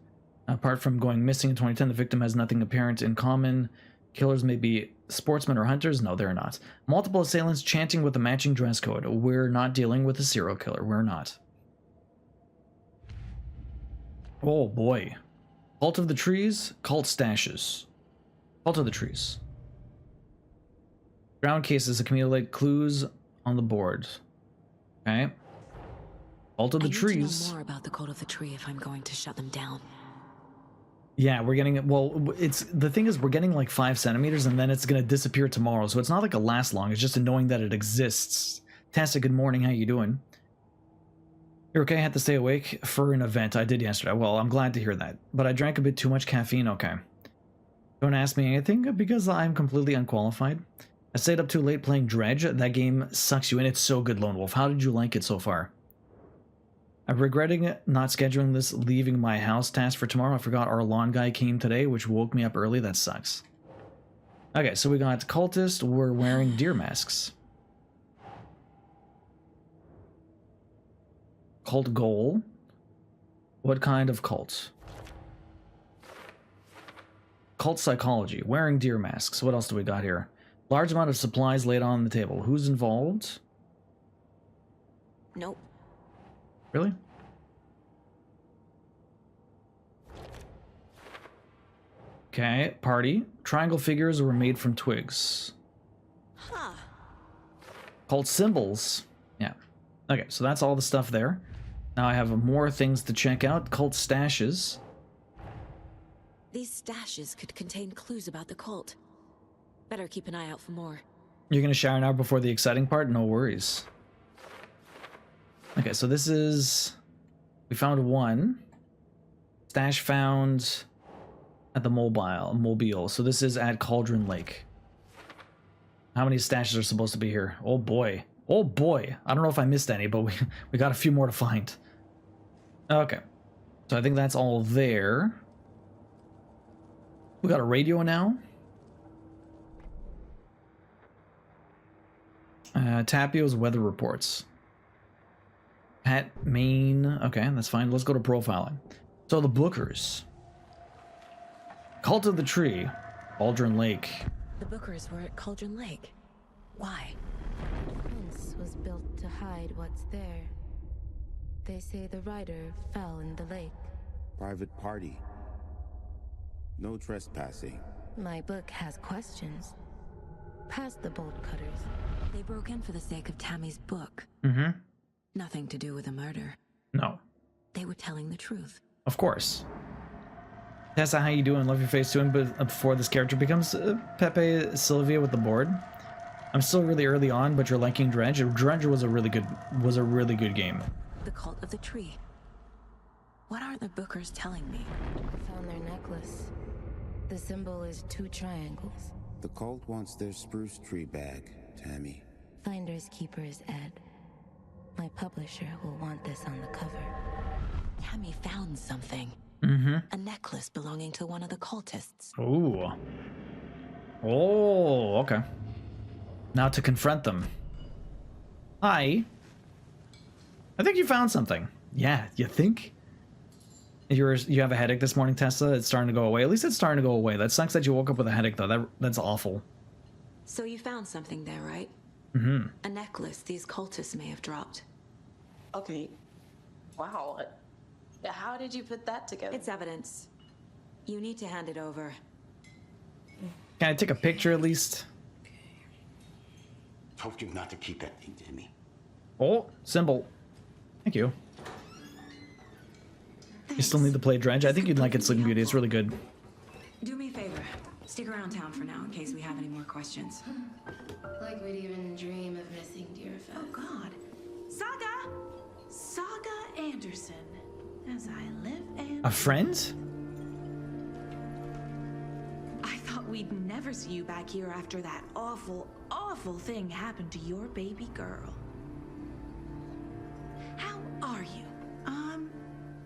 Apart from going missing in 2010, the victim has nothing apparent in common. Killers may be sportsmen or hunters. No, they're not. Multiple assailants chanting with a matching dress code. We're not dealing with a serial killer. We're not. Oh boy. Cult of the Trees, cult stashes. Cult of the Trees. Ground cases accumulate clues on the board. Okay. Cult of the Trees. I need to know more about the Cult of the Tree if I'm going to shut them down. Yeah, we're getting, well, it's, the thing is we're getting like 5 centimeters and then it's going to disappear tomorrow. So it's not like it lasts long. It's just knowing that it exists. Tessa, good morning. How you doing? You're okay? I had to stay awake for an event I did yesterday. Well, I'm glad to hear that. But I drank a bit too much caffeine. Okay. Don't ask me anything because I'm completely unqualified. I stayed up too late playing Dredge. That game sucks you in. It's so good, Lone Wolf. How did you like it so far? I'm regretting not scheduling this leaving my house task for tomorrow. I forgot our lawn guy came today, which woke me up early. That sucks. Okay, so we got cultists. We're wearing deer masks. Cult goal. What kind of cult? Cult psychology. Wearing deer masks. What else do we got here? Large amount of supplies laid on the table. Who's involved? Nope. Really? Okay, party. Triangle figures were made from twigs. Huh. Cult symbols. Yeah. Okay, so that's all the stuff there. Now I have more things to check out. Cult stashes. These stashes could contain clues about the cult. Better keep an eye out for more. You're gonna shower now before the exciting part? No worries. Okay, so this is... We found one. Stash found at the mobile. So this is at Cauldron Lake. How many stashes are supposed to be here? Oh boy. Oh boy. I don't know if I missed any, but we got a few more to find. Okay. So I think that's all there. We got a radio now. Tapio's weather reports. Pat Main. Okay, that's fine. Let's go to profiling. So the Bookers. Cult of the Tree. Cauldron Lake. The Bookers were at Cauldron Lake. Why? The fence was built to hide what's there. They say the rider fell in the lake. Private party. No trespassing. My book has questions. Past the bolt cutters. They broke in for the sake of Tammy's book. Mm-hmm. Nothing to do with a murder. No. They were telling the truth. Of course. Tessa, how you doing? Love your face too. But before this character becomes Pepe Sylvia with the board. I'm still really early on, but you're liking Dredge. Dredge was a really good game. The Cult of the Tree. What are the Bookers telling me? I found their necklace. The symbol is 2 triangles. The cult wants their spruce tree bag, Tammy. Finders keepers, Ed. My publisher will want this on the cover. Tammy found something. Mm-hmm. A necklace belonging to one of the cultists. Ooh. Oh, okay. Now to confront them. Hi. I think you found something. Yeah, you think? You have a headache this morning, Tessa? It's starting to go away. At least it's starting to go away. That sucks that you woke up with a headache, though. That's awful. So you found something there, right? Mm-hmm. A necklace these cultists may have dropped. Okay. Wow. How did you put that together? It's evidence. You need to hand it over. Can I take a picture at least? Told you not to keep that thing, Tammy. Oh, symbol. Thank you. You still need to play Dredge. I think you'd like it, Sleeping Beauty. It's really good. Do me a favor. Stick around town for now in case we have any more questions. Like we'd even dream of missing deer fest. Oh, God. Saga Anderson. As I live and... A friend? I thought we'd never see you back here after that awful, awful thing happened to your baby girl. How are you?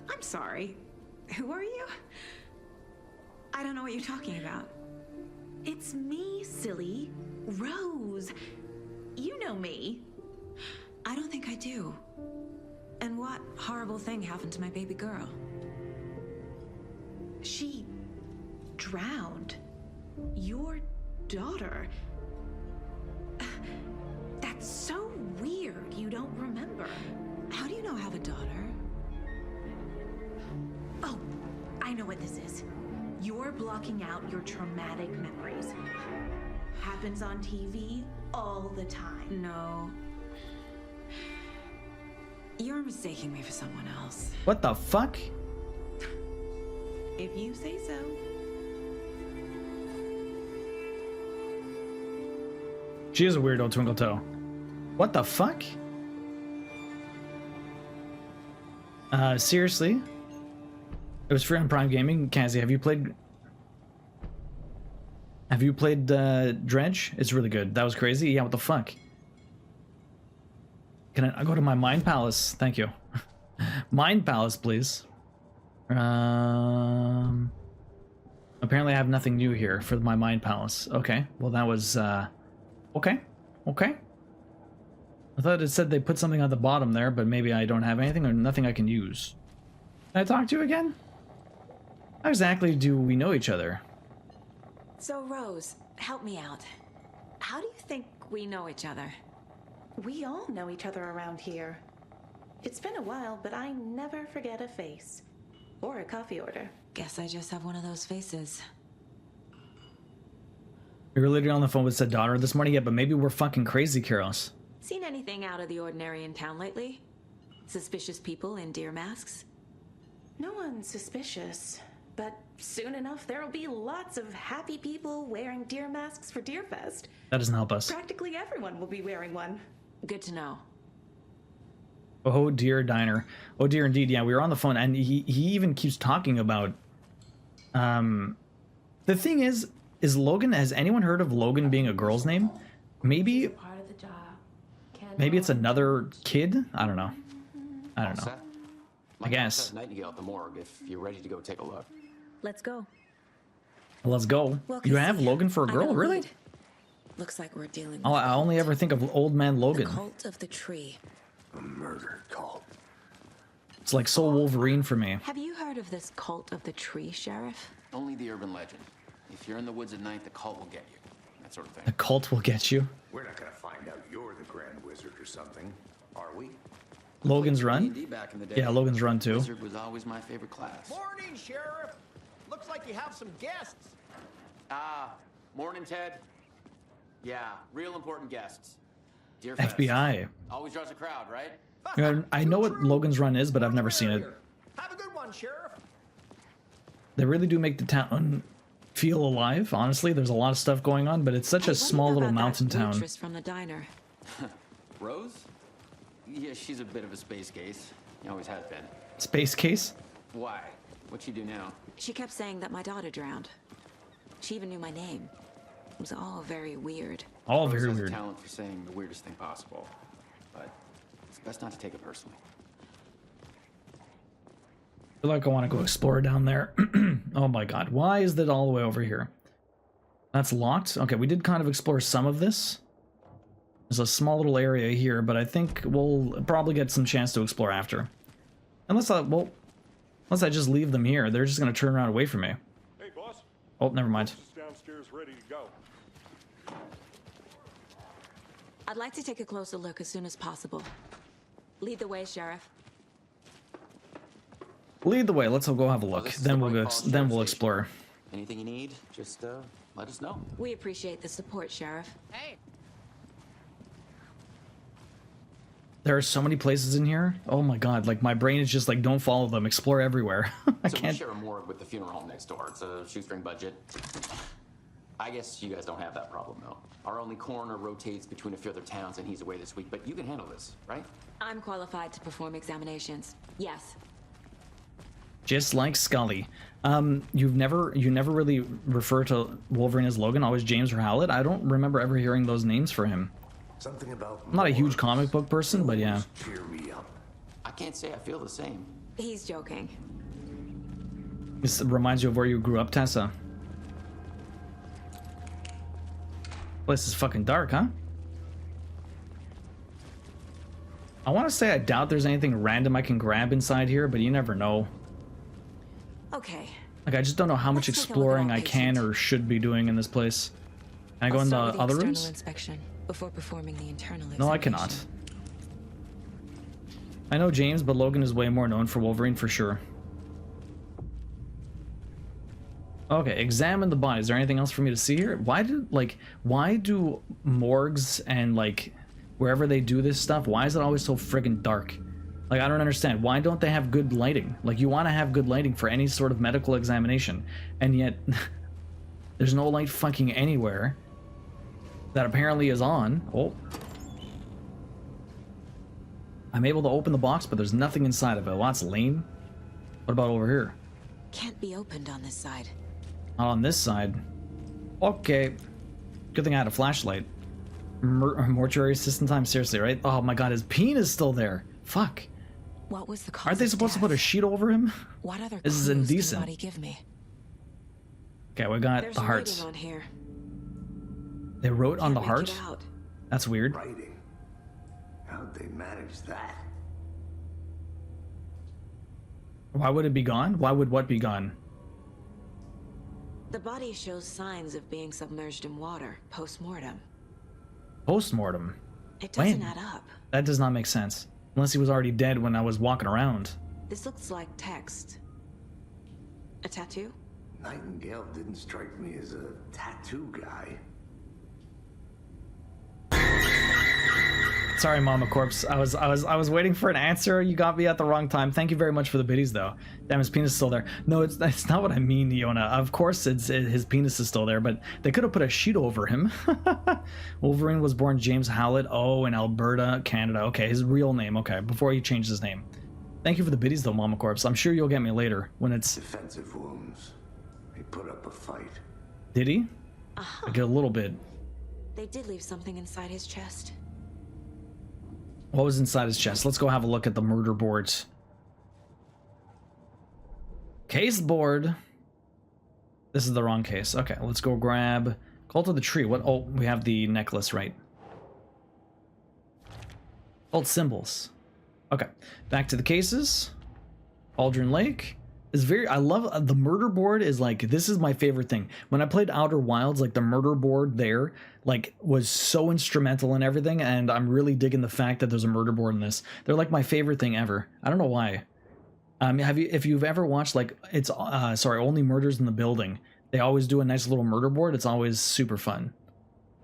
I'm sorry. Who are you? I don't know what you're talking about. It's me, silly. Rose. You know me. I don't think I do. And what horrible thing happened to my baby girl? She drowned. Your daughter. That's so weird you don't remember. How do you know I have a daughter? Oh, I know what this is. You're blocking out your traumatic memories. Happens on TV all the time. No. You're mistaking me for someone else. What the fuck? If you say so. She is a weirdo, Twinkle Toe. What the fuck? Seriously? It was free on Prime Gaming. Cassie, have you played Dredge? It's really good. That was crazy. Yeah, what the fuck? Can I go to my Mind Palace? Thank you. Mind Palace, please. Apparently I have nothing new here for my Mind Palace. Okay. Well, that was okay. Okay. I thought it said they put something on the bottom there, but maybe I don't have anything or nothing I can use. Can I talk to you again? How exactly do we know each other? So, Rose, help me out. How do you think we know each other? We all know each other around here. It's been a while, but I never forget a face. Or a coffee order. Guess I just have one of those faces. We were literally on the phone with said daughter this morning, yeah, but maybe we're fucking crazy, Karos. Seen anything out of the ordinary in town lately? Suspicious people in deer masks? No one's suspicious. But soon enough, there'll be lots of happy people wearing deer masks for Deerfest. That doesn't help us. Practically everyone will be wearing one. Good to know. Oh dear, Diner. Oh dear, indeed. Yeah, we were on the phone, and he even keeps talking about. The thing is Logan? Has anyone heard of Logan being a girl's name? Maybe. Maybe it's another kid. I don't know. I don't know. I guess. Nightingale at the morgue. If you're ready to go take a look. Let's go. Let's go. Well, You have Logan for a girl, really? Looks like we're dealing with I only ever think of old man Logan. the cult of the tree. A murder cult. It's like Soul Wolverine for me. Have you heard of this cult of the tree, Sheriff? Only the urban legend. If you're in the woods at night, the cult will get you. That sort of thing. The cult will get you. We're not gonna find out you're the Grand Wizard or something, are we? Logan's Run? D&D back in the day. Yeah, Logan's Run too. Wizard was always my favorite class. Morning, Sheriff. Looks like you have some guests. Morning, Ted. Yeah, real important guests. Dear Fest. FBI. Always draws a crowd, right? Yeah, I know what Logan's Run is, but I've never seen it. Have a good one, Sheriff. They really do make the town feel alive. Honestly, there's a lot of stuff going on, but it's such a small little mountain town. Waitress from the diner. Rose? Yeah, she's a bit of a space case. She always has been. Space case? Why? What'd she do now? She kept saying that my daughter drowned. She even knew my name. It was all very weird. All Rose very has weird. a talent for saying the weirdest thing possible, but it's best not to take it personally. I feel like I want to go explore down there. Oh my god, why is that all the way over here? That's locked? Okay, we did kind of explore some of this. There's a small little area here, but I think we'll probably get some chance to explore after. Unless I just leave them here, they're just gonna turn around away from me. Hey, boss. Oh, never mind. Just downstairs, ready to go. I'd like to take a closer look as soon as possible. Lead the way, Sheriff. Lead the way. Let's all go have a look. This is Then the we'll go. White Falls Then Sheriff we'll Station. explore. Anything you need, just let us know. We appreciate the support, Sheriff. Hey. There are so many places in here. Oh my god! Like my brain is just like, don't follow them. Explore everywhere. I So we can't. share a morgue with the funeral home next door. It's a shoestring budget. I guess you guys don't have that problem, though. Our only coroner rotates between a few other towns, and he's away this week. But you can handle this, right? I'm qualified to perform examinations. Yes. Just like Scully. You never really refer to Wolverine as Logan. Always James or Howlett. I don't remember ever hearing those names for him. Something about I'm not a huge comic book person, but yeah. cheer me up. I can't say I feel the same. He's joking. This reminds you of where you grew up, Tessa. Place is fucking dark, huh? I want to say I doubt there's anything random I can grab inside here, but you never know. Okay. Like, I just don't know how much Let's take a look at exploring our I can or should be doing in this place. Can I go in the I'll start with other external rooms? inspection before performing the internal No, I examination. cannot. I know James, but Logan is way more known for Wolverine for sure. Okay, examine the body. Is there anything else for me to see here? Why do morgues and like wherever they do this stuff, why is it always so friggin' dark? Like, I don't understand. Why don't they have good lighting? Like, you want to have good lighting for any sort of medical examination, and yet there's no light fucking anywhere that apparently is on. Oh. I'm able to open the box, but there's nothing inside of it. Well, that's lame. What about over here? Can't be opened on this side. Not on this side. Okay. Good thing I had a flashlight. Mortuary assistant time? Seriously, right? Oh my god, his penis is still there. Fuck. What was the cause? Aren't they supposed to put a sheet over him? What other This is clues indecent. can the body give me? Okay, we got There's the hearts. writing on here. They wrote on the Can't make heart? it out. That's weird. Writing. How'd they manage that? Why would it be gone? Why would what be gone? The body shows signs of being submerged in water post-mortem. Post-mortem? It doesn't When? add up. That does not make sense. Unless he was already dead when I was walking around. This looks like text. A tattoo? Nightingale didn't strike me as a tattoo guy. Sorry, Mama Corpse. I was waiting for an answer. You got me at the wrong time. Thank you very much for the biddies, though. Damn, his penis is still there. No, that's not what I mean, Yona. Of course, his penis is still there, but they could have put a sheet over him. Wolverine was born James Howlett. Oh, in Alberta, Canada. Okay, his real name. Okay, before he changed his name. Thank you for the biddies, though, Mama Corpse. I'm sure you'll get me later when it's. Defensive wounds. He put up a fight. Did he? Like a little bit. They did leave something inside his chest. What was inside his chest? Let's go have a look at the murder boards. Case board. This is the wrong case. Okay, let's go grab Cult of the Tree. What? Oh, we have the necklace, right? Cult symbols. Okay, back to the cases. Aldrin Lake is very. I love the murder board. Is like, this is my favorite thing. When I played Outer Wilds, like the murder board there, like, was so instrumental in everything, and I'm really digging the fact that there's a murder board in this. They're like my favorite thing ever. I don't know why. If you've ever watched, like, it's Only Murders in the Building, they always do a nice little murder board. It's always super fun.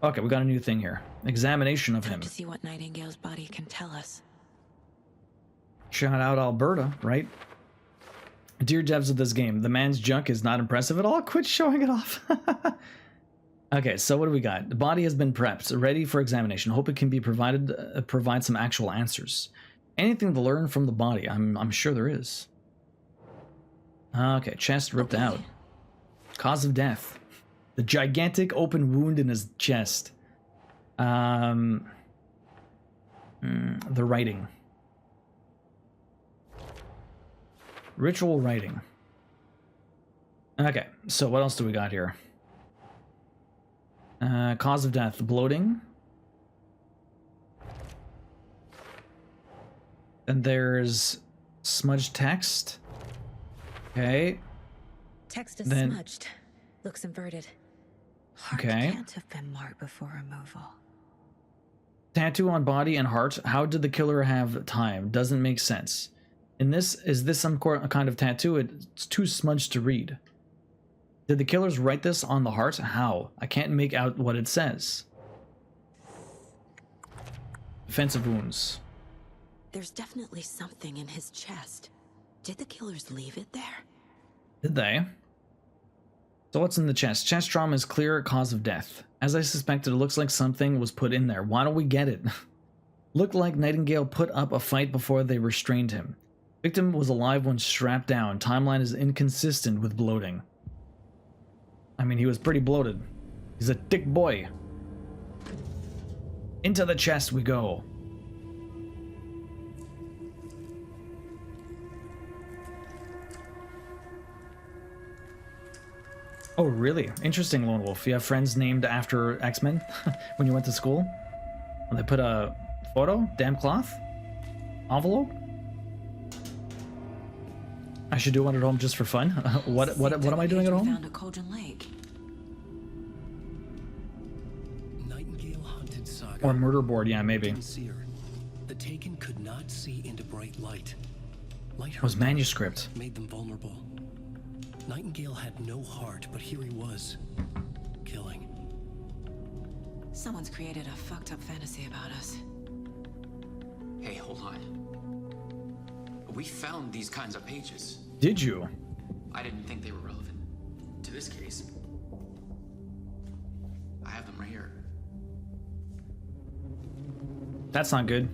Okay, we got a new thing here. Examination of him. To see what Nightingale's body can tell us. Shout out Alberta, right? Dear devs of this game, the man's junk is not impressive at all. Quit showing it off. Okay, so what do we got? The body has been prepped, ready for examination. Hope it can be provide some actual answers. Anything to learn from the body? I'm sure there is. Okay, chest ripped out. Cause of death. The gigantic open wound in his chest. The writing. Ritual writing. Okay, so what else do we got here? Cause of death, bloating. And there's smudged text. Okay. Text is Then, smudged. Looks inverted. Heart okay. can't have been marked before removal. Tattoo on body and heart. How did the killer have time? Doesn't make sense. In this, is this some kind of tattoo? It's too smudged to read. Did the killers write this on the heart? How? I can't make out what it says. Defensive wounds. There's definitely something in his chest. Did the killers leave it there? Did they? So what's in the chest? Chest trauma is clear cause of death. As I suspected, it looks like something was put in there. Why don't we get it? Looked like Nightingale put up a fight before they restrained him. Victim was alive when strapped down. Timeline is inconsistent with bloating. I mean, he was pretty bloated. He's a thick boy. Into the chest we go. Oh, really? Interesting, Lone Wolf. You have friends named after X-Men when you went to school? When they put a photo? Damn cloth? Envelope? I should do one at home just for fun. What am I doing at home? Found a Cauldron Lake. Nightingale hunted Saga. Or murder board, yeah, maybe. The Taken could not see into bright light. It was manuscript. Made them vulnerable. Nightingale had no heart, but here he was, killing. Someone's created a fucked up fantasy about us. Hey, hold on. We found these kinds of pages. Did you? I didn't think they were relevant to this case. I have them right here. That's not good.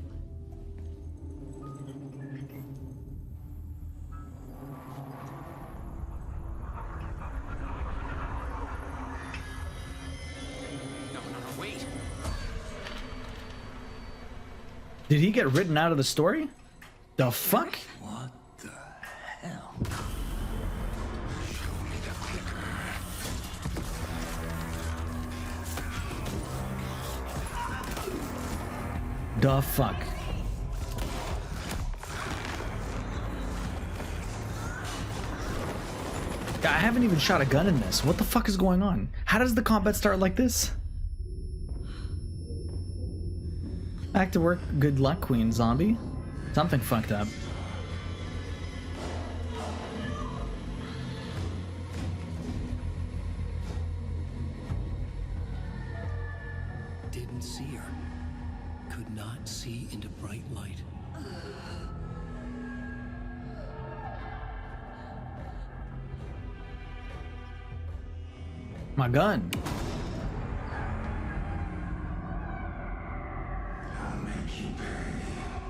No, wait. Did he get written out of the story? The fuck? What the hell? The fuck? I haven't even shot a gun in this. What the fuck is going on? How does the combat start like this? Back to work. Good luck, Queen Zombie. Something fucked up. Didn't see her. Could not see into bright light. My gun.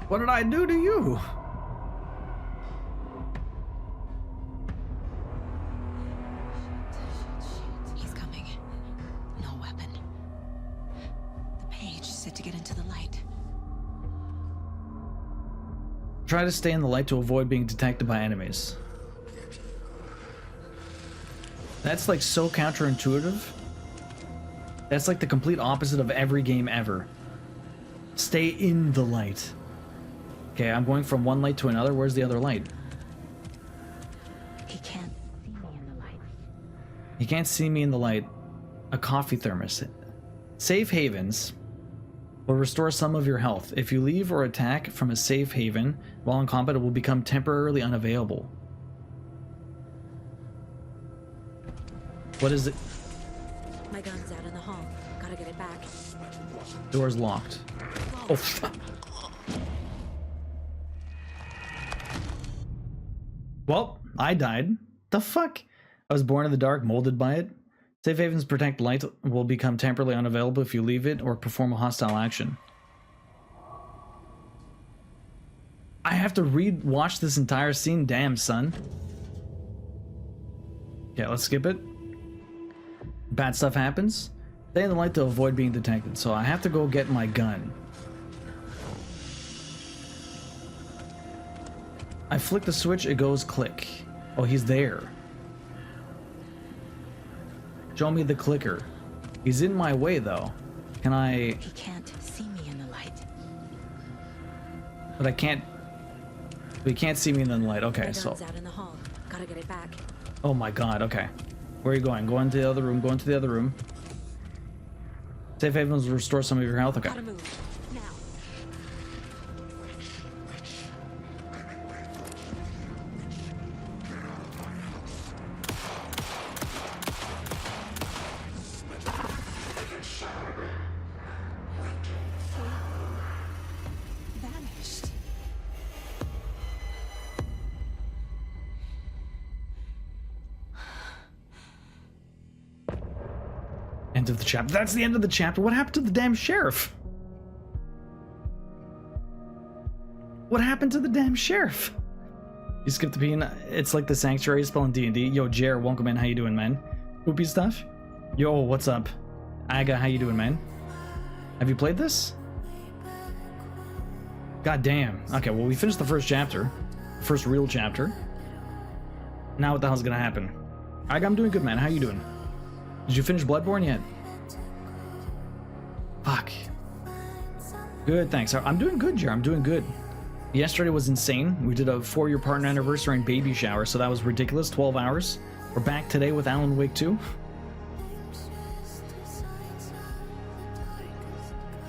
What did I do to you? He's coming. No weapon. The page said to get into the light. Try to stay in the light to avoid being detected by enemies. That's like so counterintuitive. That's like the complete opposite of every game ever. Stay in the light. Okay, I'm going from one light to another. Where's the other light? He can't see me in the light. He can't see me in the light. A coffee thermos. Safe havens will restore some of your health. If you leave or attack from a safe haven while in combat, it will become temporarily unavailable. What is it? My gun's out in the hall. Gotta get it back. Door's locked. Oh, fuck. Well, I died. The fuck? I was born in the dark, molded by it. Safe havens protect light will become temporarily unavailable if you leave it or perform a hostile action. I have to watch this entire scene? Damn, son. Okay, let's skip it. Bad stuff happens. Stay in the light to avoid being detected, so I have to go get my gun. I flick the switch, it goes click. Oh, he's there. Show me the clicker. He's in my way, though. Can I... He can't see me in the light. But I can't... We can't see me in the light. Okay, so... Out in the hall. Gotta get it back. Oh my god, okay. Where are you going? Go into the other room. Go into the other room. Safe havens will restore some of your health. Okay. Gotta move. Now. Vanished. End of the chapter. That's the end of the chapter. What happened to the damn sheriff? What happened to the damn sheriff? You skipped the bean. It's like the sanctuary spell in D&D. Yo, Jer, welcome in. How you doing, man? Poopy stuff? Yo, what's up? Aga, how you doing, man? Have you played this? God damn. Okay, well, we finished the first chapter. First real chapter. Now what the hell's gonna happen? Aga, I'm doing good, man. How you doing? Did you finish Bloodborne yet? Fuck. Good, thanks. I'm doing good, Jer. I'm doing good. Yesterday was insane. We did a 4-year partner anniversary and baby shower, so that was ridiculous. 12 hours. We're back today with Alan Wake 2.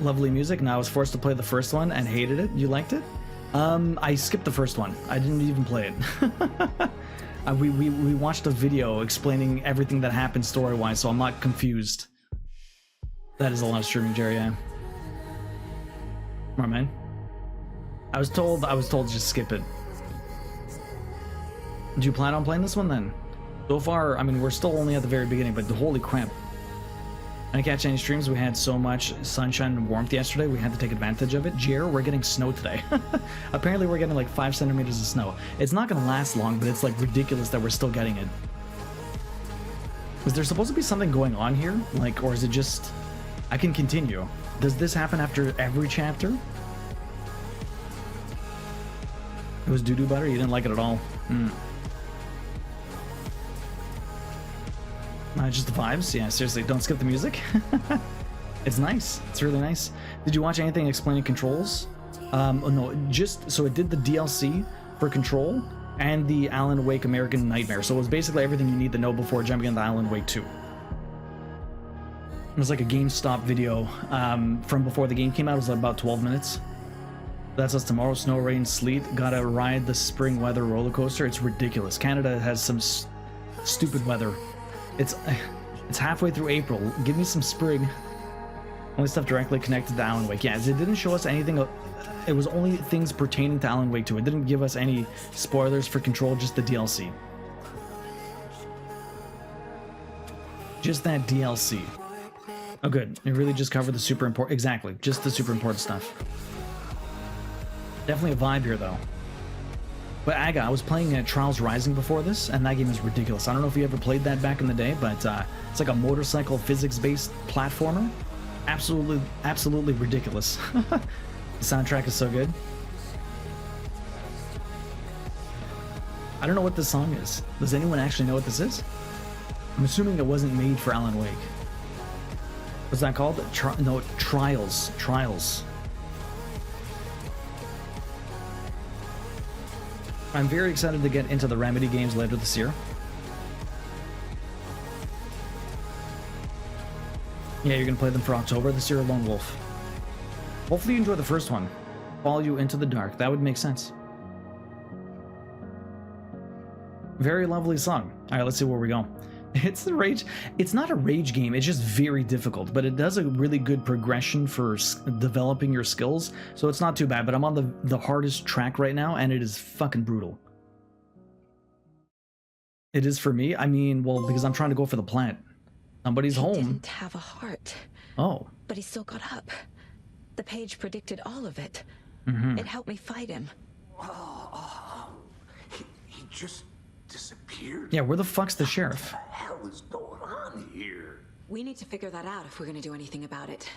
Lovely music. Now I was forced to play the first one and hated it. You liked it? I skipped the first one. I didn't even play it. We watched a video explaining everything that happened story-wise, so I'm not confused. That is a lot of streaming, Jerry, yeah. Come on, man. I was told to just skip it. Do you plan on playing this one then? So far, I mean, we're still only at the very beginning, but holy crap. I didn't catch any streams. We had so much sunshine and warmth yesterday, we had to take advantage of it. Jer, we're getting snow today. Apparently we're getting like 5 centimeters of snow. It's not going to last long, but it's like ridiculous that we're still getting it. Is there supposed to be something going on here? Like, or is it just... I can continue. Does this happen after every chapter? It was doo-doo butter? You didn't like it at all? Just the vibes? Yeah, seriously, don't skip the music. It's nice. It's really nice. Did you watch anything explaining controls? Oh, no, just... So it did the DLC for Control and the Alan Wake American Nightmare. So it was basically everything you need to know before jumping into Alan Wake 2. It was like a GameStop video from before the game came out. It was about 12 minutes. That's us tomorrow. Snow, rain, sleet. Gotta ride the spring weather roller coaster. It's ridiculous. Canada has some stupid weather. It's halfway through April. Give me some spring. Only stuff directly connected to Alan Wake. Yeah, it didn't show us anything. It was only things pertaining to Alan Wake 2. It didn't give us any spoilers for Control, just the DLC. Just that DLC. Oh, good. It really just covered the super important... Exactly. Just the super important stuff. Definitely a vibe here, though. But Aga, I was playing Trials Rising before this, and that game is ridiculous. I don't know if you ever played that back in the day, but it's like a motorcycle physics-based platformer. Absolutely ridiculous. The soundtrack is so good. I don't know what this song is. Does anyone actually know what this is? I'm assuming it wasn't made for Alan Wake. What's that called? No, Trials. Trials. I'm very excited to get into the Remedy games later this year. Yeah, you're gonna play them for October this year, Lone Wolf. Hopefully you enjoy the first one. Follow you into the dark. That would make sense. Very lovely song. Alright, let's see where we go. It's the rage. It's not a rage game. It's just very difficult, but it does a really good progression for developing your skills, so it's not too bad. But I'm on the hardest track right now, and it is fucking brutal. It is for me. I mean, well, because I'm trying to go for the plant. Somebody's home. He didn't have a heart. Oh. But he still got up. The page predicted all of it. Mm-hmm. It helped me fight him. He just disappeared. Yeah, where the fuck's the sheriff? What the hell is going on here? We need to figure that out if we're going to do anything about it.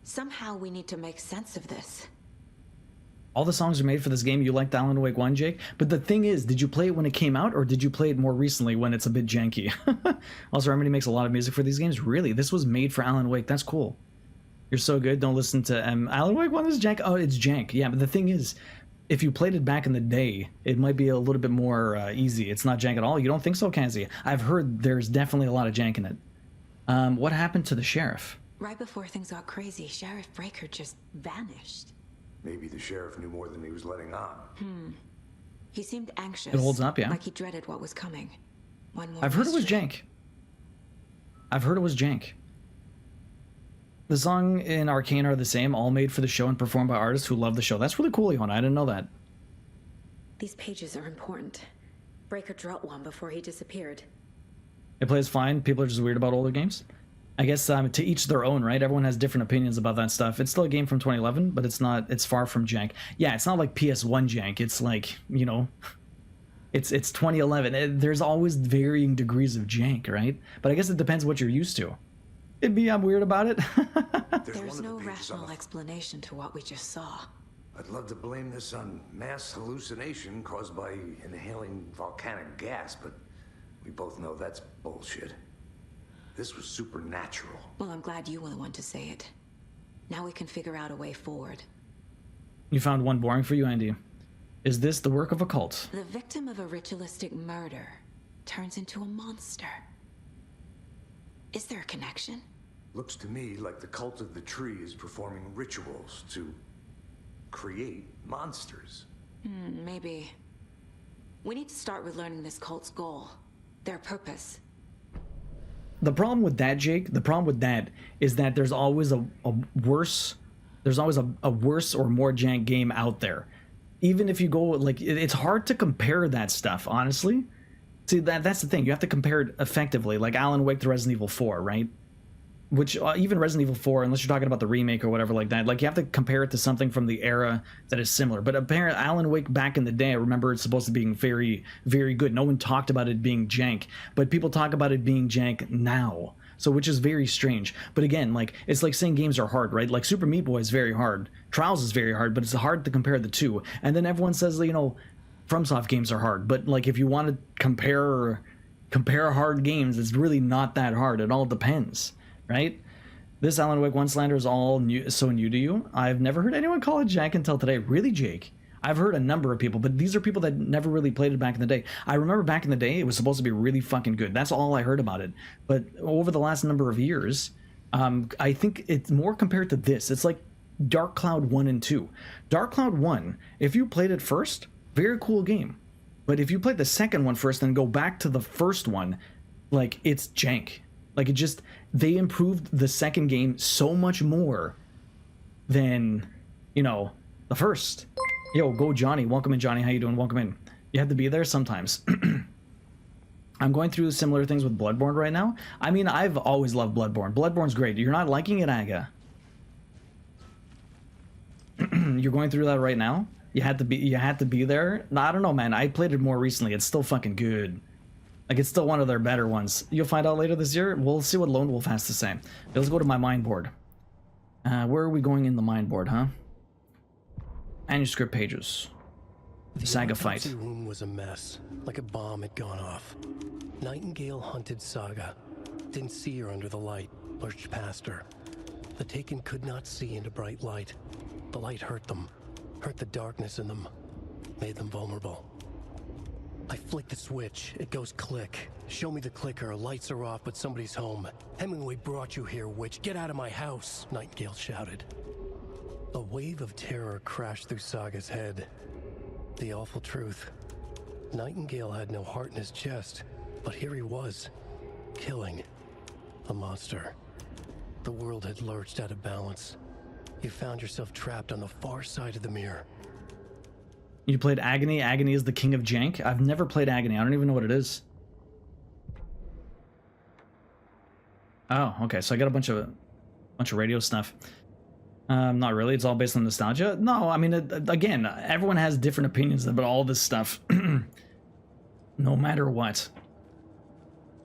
Somehow we need to make sense of this. All the songs are made for this game. You liked Alan Wake 1, Jake? But the thing is, did you play it when it came out, or did you play it more recently when it's a bit janky? Also, Remedy makes a lot of music for these games. Really? This was made for Alan Wake. That's cool. You're so good. Don't listen to Alan Wake 1 is jank. Oh, it's jank. Yeah, but the thing is, if you played it back in the day, it might be a little bit more easy. It's not jank at all. You don't think so, Kanzi? I've heard there's definitely a lot of jank in it. What happened to the sheriff? Right before things got crazy, Sheriff Breaker just vanished. Maybe the sheriff knew more than he was letting on. He seemed anxious. It holds up, yeah. Like he dreaded what was coming. One more I've heard it was jank. I've heard it was jank. The song in Arcane are the same, all made for the show and performed by artists who love the show. That's really cool, Yona. I didn't know that. These pages are important. Breaker dropped one before he disappeared. It plays fine. People are just weird about older games. I guess to each their own, right? Everyone has different opinions about that stuff. It's still a game from 2011, but it's not. It's far from jank. Yeah, it's not like PS1 jank. It's like, you know, it's 2011. There's always varying degrees of jank, right? But I guess it depends what you're used to. I'm weird about it. There's no rational explanation to what we just saw. I'd love to blame this on mass hallucination caused by inhaling volcanic gas, but we both know that's bullshit. This was supernatural. Well, I'm glad you were the one to say it. Now we can figure out a way forward. You found one boring for you, Andy. Is this the work of a cult? The victim of a ritualistic murder turns into a monster. Is there a connection? Looks to me like the cult of the tree is performing rituals to create monsters. Maybe. We need to start with learning this cult's goal, their purpose. The problem with that, Jake, the problem with that is that there's always a worse or more jank game out there. even if you go like it's hard to compare that stuff, honestly. See, that's the thing. You have to compare it effectively, like Alan Wake to Resident Evil 4, right? Which even Resident Evil 4, unless you're talking about the remake or whatever like that, like you have to compare it to something from the era that is similar. But apparently Alan Wake back in the day, I remember it's supposed to be very, very good. No one talked about it being jank, but people talk about it being jank now. So which is very strange. But again, like it's like saying games are hard, right? Like Super Meat Boy is very hard. Trials is very hard, but it's hard to compare the two. And then everyone says, you know, FromSoft games are hard. But like if you want to compare hard games, it's really not that hard. It all depends. Right? This Alan Wake 1 slander is all new, so new to you. I've never heard anyone call it jank until today. Really, Jake? I've heard a number of people, but these are people that never really played it back in the day. I remember back in the day, it was supposed to be really fucking good. That's all I heard about it. But over the last number of years, I think it's more compared to this. It's like Dark Cloud 1 and 2. Dark Cloud 1, if you played it first, very cool game. But if you played the second one first and go back to the first one, like, it's jank. Like, it just, they improved the second game so much more than, you know, the first. Yo, go Johnny. Welcome in, Johnny. How you doing? Welcome in. You have to be there sometimes. I'm going through similar things with Bloodborne right now. I mean, I've always loved Bloodborne. Bloodborne's great. You're not liking it, Aga? You're going through that right now? You had to be there? No, I don't know, man. I played it more recently. It's still fucking good. Like, it's still one of their better ones. You'll find out later this year. We'll see what Lone Wolf has to say. Let's go to my mind board. Where are we going in the mind board, huh? Manuscript pages. The Saga fight. The room was a mess, like a bomb had gone off. Nightingale hunted Saga. Didn't see her under the light, lurched past her. The Taken could not see into bright light. The light hurt them, hurt the darkness in them, made them vulnerable. I flick the switch, it goes click. Show me the clicker, lights are off, but somebody's home. Hemingway brought you here, witch. Get out of my house, Nightingale shouted. A wave of terror crashed through Saga's head. The awful truth. Nightingale had no heart in his chest, but here he was, killing a monster. The world had lurched out of balance. You found yourself trapped on the far side of the mirror. You played Agony? Agony is the king of jank? I've never played Agony. I don't even know what it is. Oh, okay. So I got a bunch of radio stuff. Not really. It's all based on nostalgia. No, I mean, again, everyone has different opinions about all this stuff. No matter what.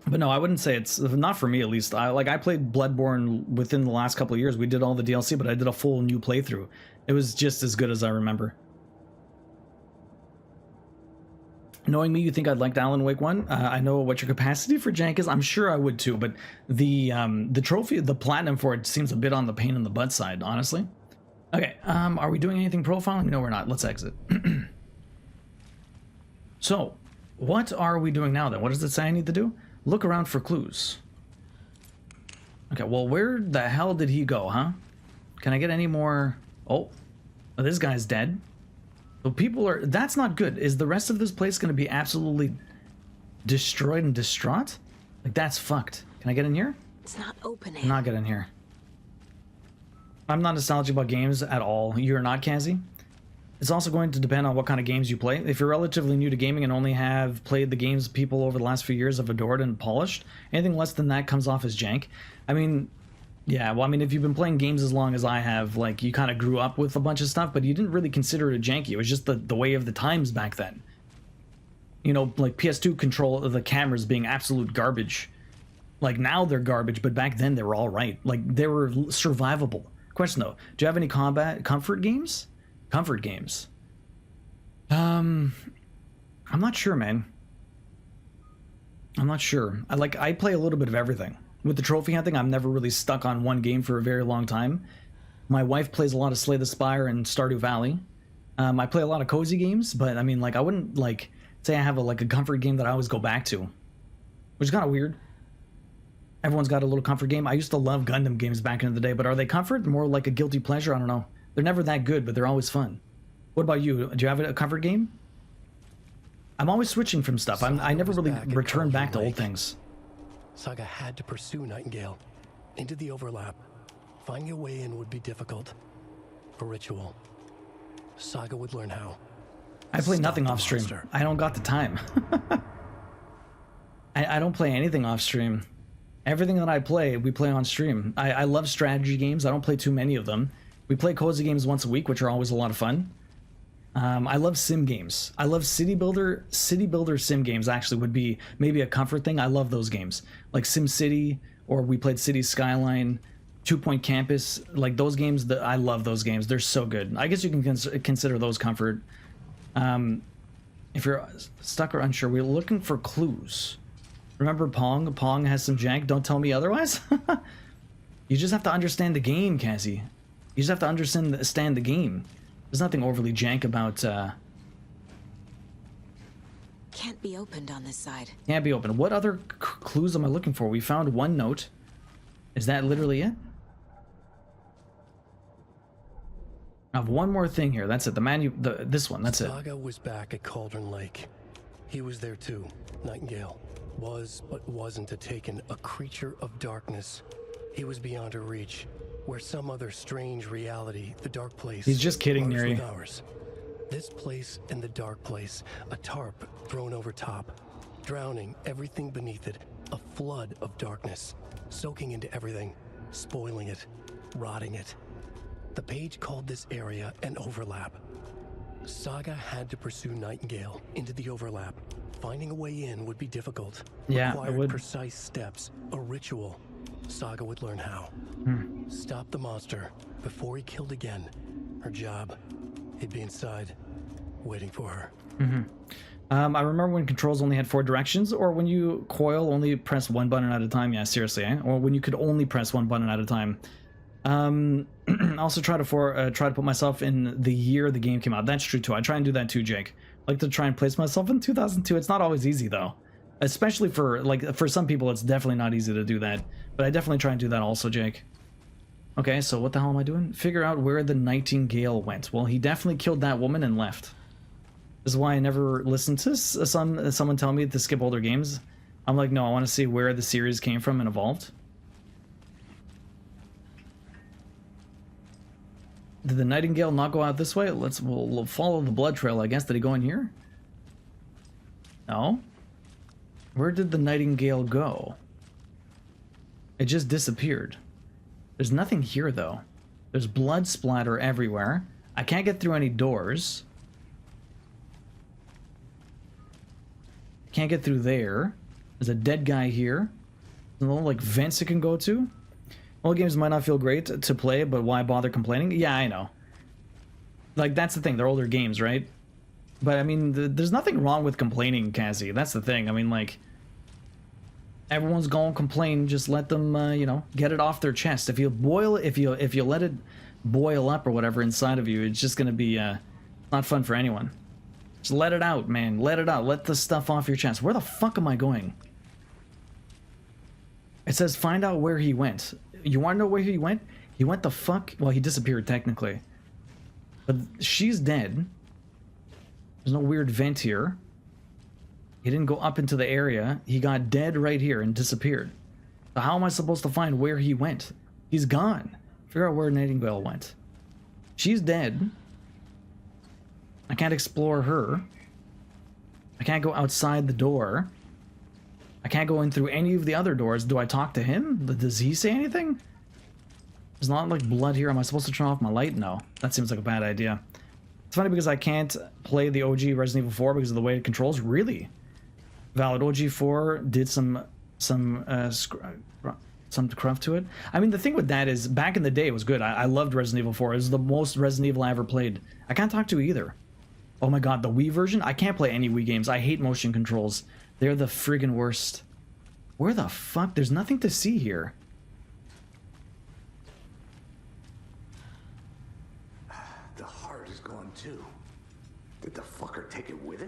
But no, I wouldn't say it's, not for me at least. I played Bloodborne within the last couple of years. We did all the DLC, but I did a full new playthrough. It was just as good as I remember. Knowing me, you think I'd like Alan Wake 1? I know what your capacity for jank is. I'm sure I would too, but the trophy, the platinum for it seems a bit on the pain in the butt side, honestly. Okay, are we doing anything profiling? No, we're not. Let's exit. So, what are we doing now then? What does it say I need to do? Look around for clues. Okay, well, where the hell did he go, huh? Can I get any more? Oh, this guy's dead. So people are, that's not good. Is the rest of this place going to be absolutely destroyed and distraught? Like, that's fucked. Can I get in here? It's not opening. Not get in here. I'm not nostalgic about games at all. You're not, Kazi? It's also going to depend on what kind of games you play. If you're relatively new to gaming and only have played the games people over the last few years have adored and polished, anything less than that comes off as jank. I mean, yeah, well, I mean, if you've been playing games as long as I have, like, you kind of grew up with a bunch of stuff, but you didn't really consider it janky. It was just the way of the times back then. You know, like PS2 control of the cameras being absolute garbage. Like, now they're garbage, but back then they were all right. Like, they were survivable. Question, though, do you have any comfort games? Comfort games. I'm not sure, man. I'm not sure. I play a little bit of everything. With the trophy hunting, I'm never really stuck on one game for a very long time. My wife plays a lot of Slay the Spire and Stardew Valley. I play a lot of cozy games, but I mean, like, I wouldn't, like, say I have a comfort game that I always go back to. Which is kind of weird. Everyone's got a little comfort game. I used to love Gundam games back in the day, but are they comfort? More like a guilty pleasure? I don't know. They're never that good, but they're always fun. What about you? Do you have a comfort game? I'm always switching from stuff. I never really return back to old things. Saga had to pursue Nightingale into the overlap. Finding a way in would be difficult. A ritual. Saga would learn how. I play Stop nothing the off stream. monster. I don't got the time. I don't play anything off stream. Everything that I play, we play on stream. I love strategy games. I don't play too many of them. We play cozy games once a week, which are always a lot of fun. I love sim games. I love city builder sim games. Actually, would be maybe a comfort thing. I love those games, like Sim City, or we played City Skyline, 2 Point Campus. Like those games, I love those games. They're so good. I guess you can consider those comfort. If you're stuck or unsure, we're looking for clues. Remember Pong? Pong has some jank. Don't tell me otherwise. You just have to understand the game, Cassie. You just have to understand the game. There's nothing overly jank about. Can't be opened on this side. Can't be opened. What other clues am I looking for? We found one note. Is that literally it? I have one more thing here. That's it. This one. That's it. Saga was back at Cauldron Lake. He was there too. Nightingale was, but wasn't a Taken, a creature of darkness. He was beyond her reach, where some other strange reality, the dark place. He's just kidding, merged Neri. with ours. This place and the dark place, a tarp thrown over top, drowning everything beneath it, a flood of darkness, soaking into everything, spoiling it, rotting it. The page called this area an overlap. Saga had to pursue Nightingale into the overlap. Finding a way in would be difficult. Yeah, it Required would. precise steps, a ritual. Saga would learn how. Stop the monster before he killed again. Her job, he'd be inside, waiting for her. I remember when controls only had 4 directions, or when you coil only press one button at a time. Yeah, seriously, eh? Or when you could only press one button at a time. Also try to put myself in the year the game came out. That's true too. I try and do that too, Jake. I like to try and place myself in 2002. It's not always easy though, especially for some people. It's definitely not easy to do that. But I definitely try and do that also, Jake. Okay, so what the hell am I doing? Figure out where the Nightingale went. Well, he definitely killed that woman and left. This is why I never listened to someone tell me to skip older games. I'm like, no, I want to see where the series came from and evolved. Did the Nightingale not go out this way? We'll follow the blood trail, I guess. Did he go in here? No. Where did the Nightingale go? It just disappeared. There's nothing here, though. There's blood splatter everywhere. I can't get through any doors. Can't get through there. There's a dead guy here. There's no, like, vents it can go to. Old games might not feel great to play, but why bother complaining? Yeah, I know. Like, that's the thing. They're older games, right? But, I mean, there's nothing wrong with complaining, Cassie. That's the thing. I mean, like, everyone's gonna complain. Just let them, you know, get it off their chest. If you let it boil up or whatever inside of you, it's just gonna be, not fun for anyone. Just let it out, man. Let it out. Let the stuff off your chest. Where the fuck am I going? It says find out where he went. You want to know where he went? He went the fuck... Well, he disappeared, technically. But she's dead. There's no weird vent here. He didn't go up into the area. He got dead right here and disappeared. So how am I supposed to find where he went? He's gone. Figure out where Nightingale went. She's dead. I can't explore her. I can't go outside the door. I can't go in through any of the other doors. Do I talk to him? Does he say anything? There's not like blood here. Am I supposed to turn off my light? No. That seems like a bad idea. It's funny because I can't play the OG Resident Evil 4 because of the way it controls. Really? Valid. OG 4 did some cruft to it. I mean, the thing with that is, back in the day, it was good. I loved Resident Evil 4. It was the most Resident Evil I ever played. I can't talk to either. Oh my god, the Wii version? I can't play any Wii games. I hate motion controls. They're the friggin' worst. Where the fuck? There's nothing to see here. The heart is gone too. Did the fucker take it with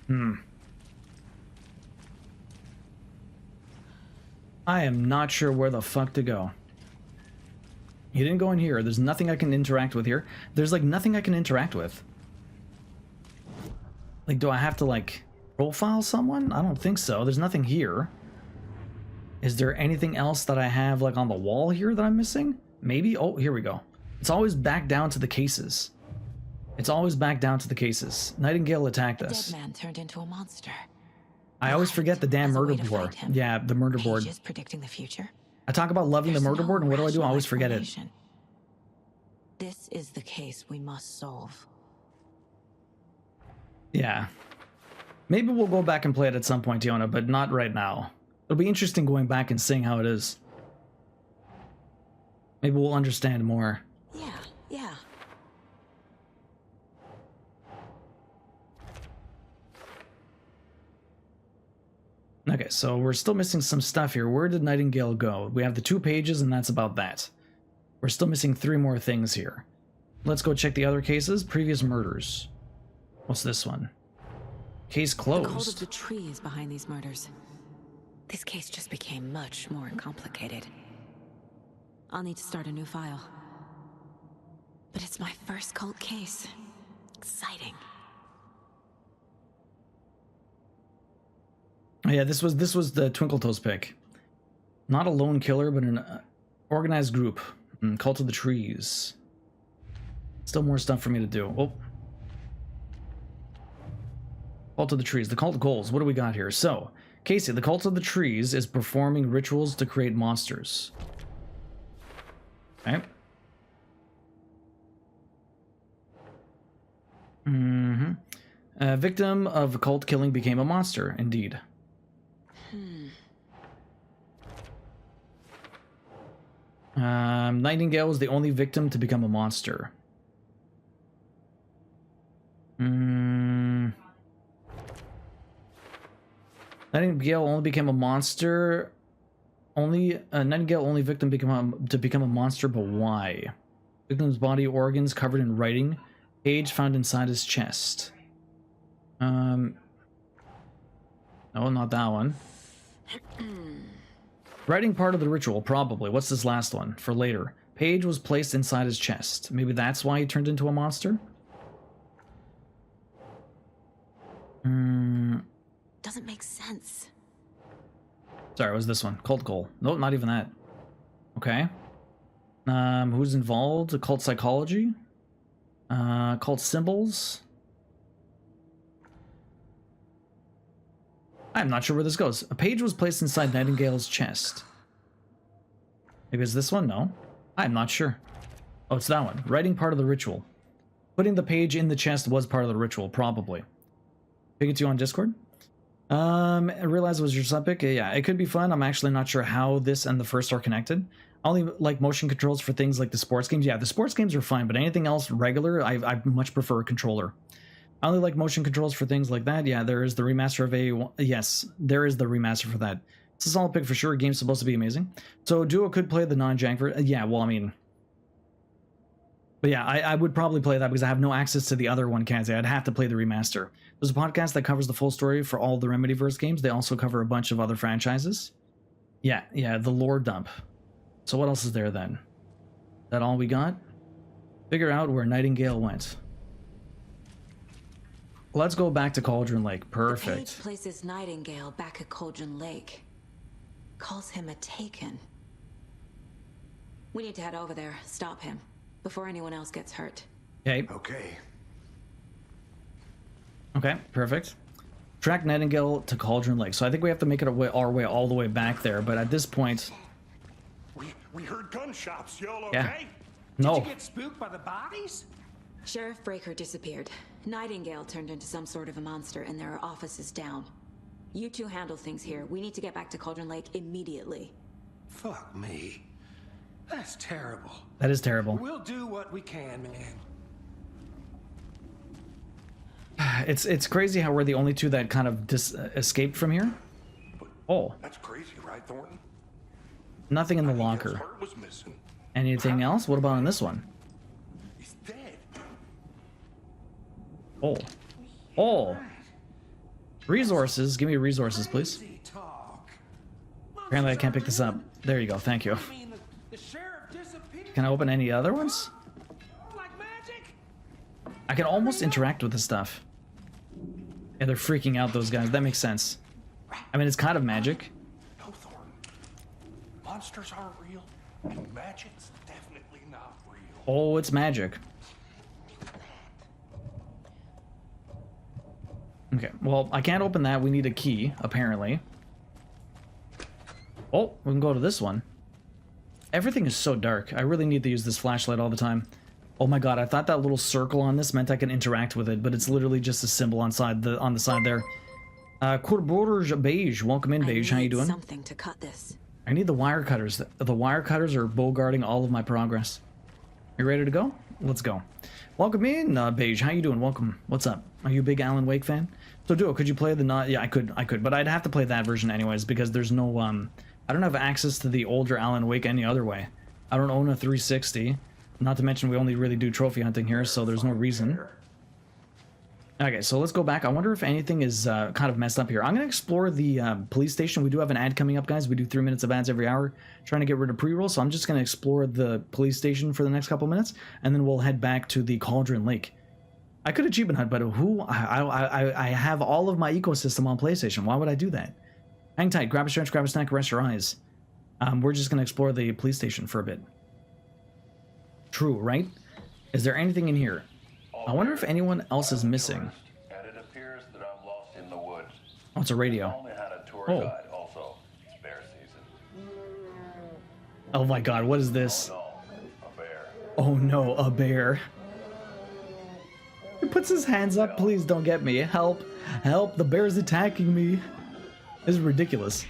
him? I am not sure where the fuck to go. He didn't go in here. There's nothing I can interact with here. There's like nothing I can interact with. Like, do I have to like profile someone? I don't think so. There's nothing here. Is there anything else that I have like on the wall here that I'm missing? Maybe? Oh, here we go. It's always back down to the cases. It's always back down to the cases. Nightingale attacked The us. dead man turned into a monster. I always forget the damn As a way murder to board. fight him. Yeah, the murder board. Pages predicting the future. I talk about loving the murder board, and what do I do? I always forget it. Explanation. This is the case we must solve. Yeah. Maybe we'll go back and play it at some point, Tiona, but not right now. It'll be interesting going back and seeing how it is. Maybe we'll understand more. Yeah. Okay, so we're still missing some stuff here. Where did Nightingale go? We have the 2 pages, and that's about that. We're still missing 3 more things here. Let's go check the other cases. Previous murders. What's this one? Case The cult of closed. the tree is behind these murders. This case just became much more complicated. I'll need to start a new file. But it's my first cult case. Exciting. Oh, yeah, this was the Twinkletoes pick. Not a lone killer, but an organized group. Cult of the Trees. Still more stuff for me to do. Oh. Cult of the Trees. The cult goals. What do we got here? So, Casey, the Cult of the Trees is performing rituals to create monsters. Okay. A victim of cult killing became a monster, indeed. Nightingale was the only victim to become a monster. Nightingale only became a monster. Nightingale only victim to become a monster, but why? Victim's body organs covered in writing. Page found inside his chest. No, not that one. Writing part of the ritual, probably. What's this last one? For later. Page was placed inside his chest. Maybe that's why he turned into a monster? Doesn't make sense. Sorry, what was this one? Cult goal. Nope, not even that. Okay. Who's involved? Cult psychology? Cult symbols? I'm not sure where this goes. A page was placed inside Nightingale's chest. Maybe it's this one? No. I'm not sure. Oh, it's that one. Writing part of the ritual. Putting the page in the chest was part of the ritual, probably. Pick it to you on Discord. I realized it was your subpick. Yeah, it could be fun. I'm actually not sure how this and the first are connected. I only like motion controls for things like the sports games. Yeah, the sports games are fine, but anything else regular, I much prefer a controller. I only like motion controls for things like that. Yeah, there is the remaster of A1. Yes, there is the remaster for that. It's a solid pick for sure. Game's supposed to be amazing. So Duo could play the non-jank version. Yeah, well, I mean... But yeah, I would probably play that because I have no access to the other one, Kazi. I'd have to play the remaster. There's a podcast that covers the full story for all the Remedyverse games. They also cover a bunch of other franchises. Yeah, the lore dump. So what else is there then? Is that all we got? Figure out where Nightingale went. Let's go back to Cauldron Lake. Perfect. The page places Nightingale back at Cauldron Lake. Calls him a Taken. We need to head over there, stop him, before anyone else gets hurt. Okay. Okay, perfect. Track Nightingale to Cauldron Lake. So I think we have to make it our way all the way back there, but at this point... We heard gunshots, y'all okay? Yeah. No. Did you get spooked by the bodies? Sheriff Breaker disappeared. Nightingale turned into some sort of a monster, and there are offices down. You two handle things here. We need to get back to Cauldron Lake immediately. Fuck me. That's terrible. That is terrible. We'll do what we can, man. It's crazy how we're the only two that kind of escaped from here. Oh. That's crazy, right, Thornton? Nothing in the locker. Heart was missing. Anything else? What about on this one? He's dead. Oh. Resources. Give me resources, please. Apparently I can't pick this up. There you go. Thank you. Can I open any other ones? I can almost interact with this stuff. Yeah, they're freaking out, those guys. That makes sense. I mean, it's kind of magic. No, Thornton. Monsters aren't real, and magic's definitely not real. Oh, it's magic. Okay, well, I can't open that. We need a key, apparently. Oh, we can go to this one. Everything is so dark. I really need to use this flashlight all the time. Oh my god, I thought that little circle on this meant I could interact with it, but it's literally just a symbol on the side there. Corborge Beige, welcome in, Beige. How you doing? Something to cut this. I need the wire cutters. The wire cutters are bogarting all of my progress. You ready to go? Let's go. Welcome in, Beige. How you doing? Welcome. What's up? Are you a big Alan Wake fan? So, Duo, could you play the not? Yeah, I could, but I'd have to play that version anyways because there's no I don't have access to the older Alan Wake any other way. I don't own a 360. Not to mention we only really do trophy hunting here, so there's no reason. Okay, so let's go back. I wonder if anything is kind of messed up here. I'm going to explore the police station. We do have an ad coming up, guys. We do 3 minutes of ads every hour, trying to get rid of pre-roll. So I'm just going to explore the police station for the next couple minutes, and then we'll head back to the Cauldron Lake. I could achievement hunt, but I have all of my ecosystem on PlayStation. Why would I do that? Hang tight, grab a stretch, grab a snack, rest your eyes. We're just going to explore the police station for a bit. True, right? Is there anything in here? I wonder if anyone else is missing. And it appears that I'm lost in the woods. Oh, it's a radio. I only had a tour Oh. guide also. It's bear season. Oh my god, what is this? Oh no, a bear. Oh no, a bear. He puts his hands up. Please don't get me. Help. Help, the bear's attacking me. This is ridiculous.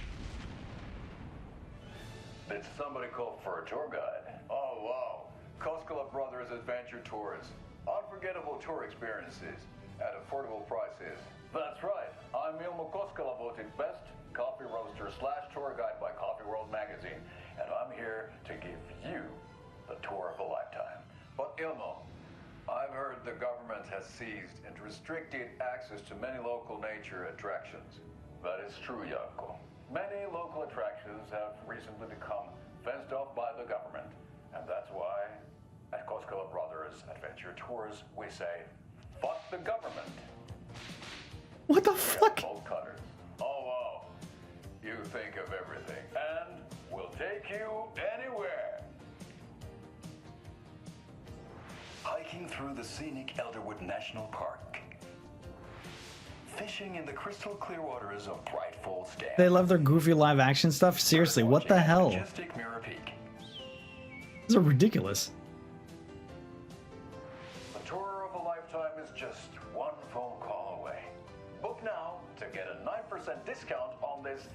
Did somebody call for a tour guide? Oh wow. Koskela Brothers Adventure Tours. Unforgettable tour experiences at affordable prices. That's right. I'm Ilmo Koskela, voted best coffee roaster / tour guide by Coffee World magazine, and I'm here to give you the tour of a lifetime. But Ilmo, I've heard the government has seized and restricted access to many local nature attractions. That is true, Yanko. Many local attractions have recently become fenced off by the government, and that's why at Koskela Brothers Adventure Tours, we say, fuck the government. What the fuck? Bolt cutters. Oh, wow. You think of everything, and we'll take you anywhere. Hiking through the scenic Elderwood National Park. Fishing in the crystal clear waters of Bright Falls Dam. They love their goofy live action stuff? Seriously, what the hell? Majestic Mirror Peak. These are ridiculous. The tour of a lifetime is just one phone call away. Book now to get a 9% discount on this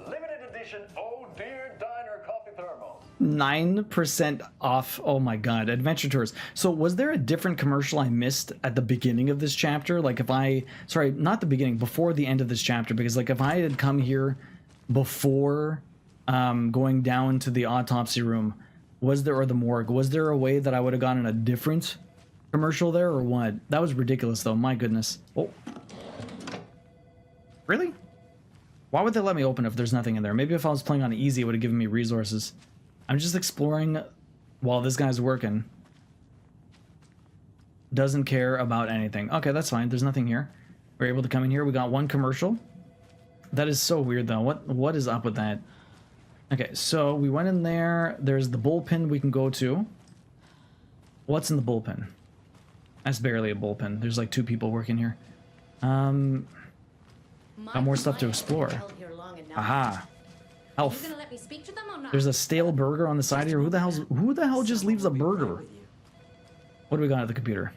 limited edition Oh Dear Diner coffee thermos. 9% off. Oh my god, Adventure Tours. So was there a different commercial I missed at the beginning of this chapter? Like if I, sorry, not the beginning, before the end of this chapter, because like if I had come here before going down to the autopsy room, was there, or the morgue, was there a way that I would have gotten a different commercial there or what? That was ridiculous though, my goodness. Oh. Really? Why would they let me open if there's nothing in there? Maybe if I was playing on easy, it would have given me resources. I'm just exploring while this guy's working. Doesn't care about anything. Okay, that's fine. There's nothing here. We're able to come in here. We got one commercial. That is so weird, though. What is up with that? Okay, so we went in there. There's the bullpen we can go to. What's in the bullpen? That's barely a bullpen. There's like 2 people working here. Got more stuff to explore. Aha. Health. There's a stale burger on the side here. Who the hell just leaves a burger? What do we got at the computer?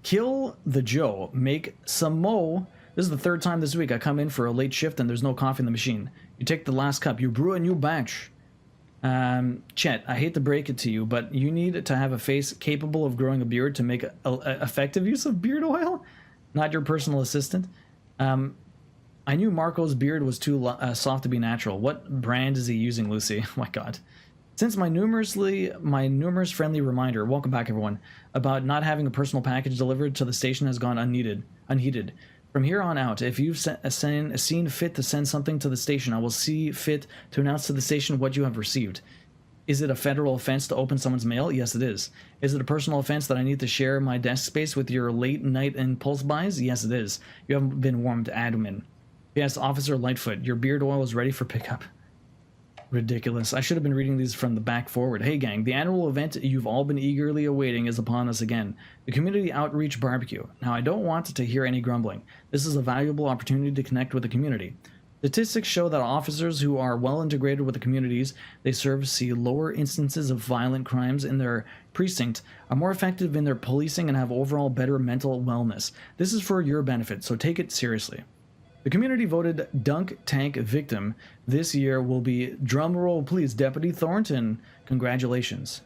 Kill the Joe. Make some mo. This is the 3rd time this week I come in for a late shift and there's no coffee in the machine. You take the last cup. You brew a new batch. Chet, I hate to break it to you, but you need to have a face capable of growing a beard to make effective use of beard oil. Not your personal assistant. I knew Marco's beard was too soft to be natural. What brand is he using, Lucy? Oh my god. Since my numerous friendly reminder, welcome back everyone, about not having a personal package delivered to the station has gone unheeded. From here on out, if you've seen fit to send something to the station, I will see fit to announce to the station what you have received. Is it a federal offense to open someone's mail? Yes, it is. Is it a personal offense that I need to share my desk space with your late night impulse buys? Yes, it is. You haven't been warned, admin. Yes, Officer Lightfoot, your beard oil is ready for pickup. Ridiculous. I should have been reading these from the back forward. Hey gang, the annual event you've all been eagerly awaiting is upon us again. The Community Outreach Barbecue. Now, I don't want to hear any grumbling. This is a valuable opportunity to connect with the community. Statistics show that officers who are well integrated with the communities they serve see lower instances of violent crimes in their precinct, are more effective in their policing, and have overall better mental wellness. This is for your benefit, so take it seriously. The community voted Dunk Tank victim this year will be, drumroll please, Deputy Thornton. Congratulations.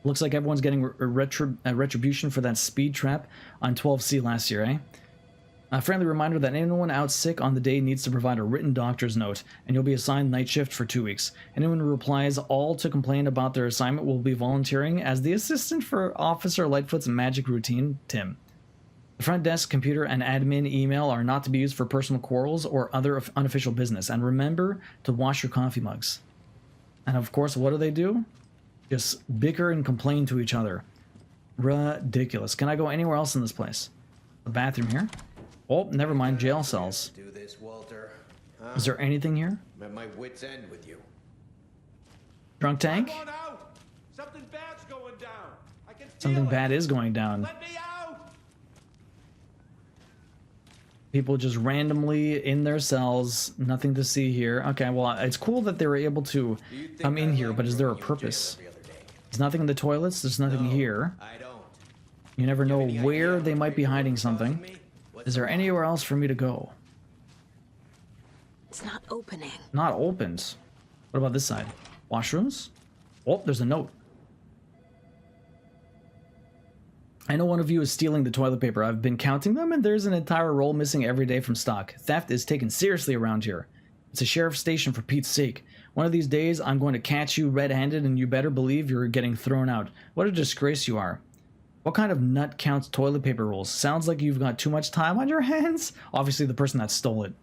Looks like everyone's getting a retribution for that speed trap on 12C last year, eh? A friendly reminder that anyone out sick on the day needs to provide a written doctor's note, and you'll be assigned night shift for 2 weeks. Anyone who replies all to complain about their assignment will be volunteering as the assistant for Officer Lightfoot's magic routine, Tim. The front desk, computer, and admin email are not to be used for personal quarrels or other unofficial business. And remember to wash your coffee mugs. And of course, what do? Just bicker and complain to each other. Ridiculous. Can I go anywhere else in this place? The bathroom here? Oh, never mind. Jail cells. Do this, Walter. Huh? Is there anything here? I'm at my wit's end with you. Drunk tank? Come on out. Something bad's going down. I can feel Something it. bad is going down. Let me out. People just randomly in their cells. Nothing to see here. Okay, well, it's cool that they were able to come in here, but is there a purpose? There's nothing in the toilets. There's nothing here. I don't. You never know where they might be hiding something. Is there anywhere else for me to go? It's not opening. Not opened. What about this side? Washrooms? Oh, there's a note. I know one of you is stealing the toilet paper. I've been counting them, and there's an entire roll missing every day from stock. Theft is taken seriously around here. It's a sheriff's station for Pete's sake. One of these days, I'm going to catch you red-handed, and you better believe you're getting thrown out. What a disgrace you are. What kind of nut counts toilet paper rolls? Sounds like you've got too much time on your hands. Obviously, the person that stole it.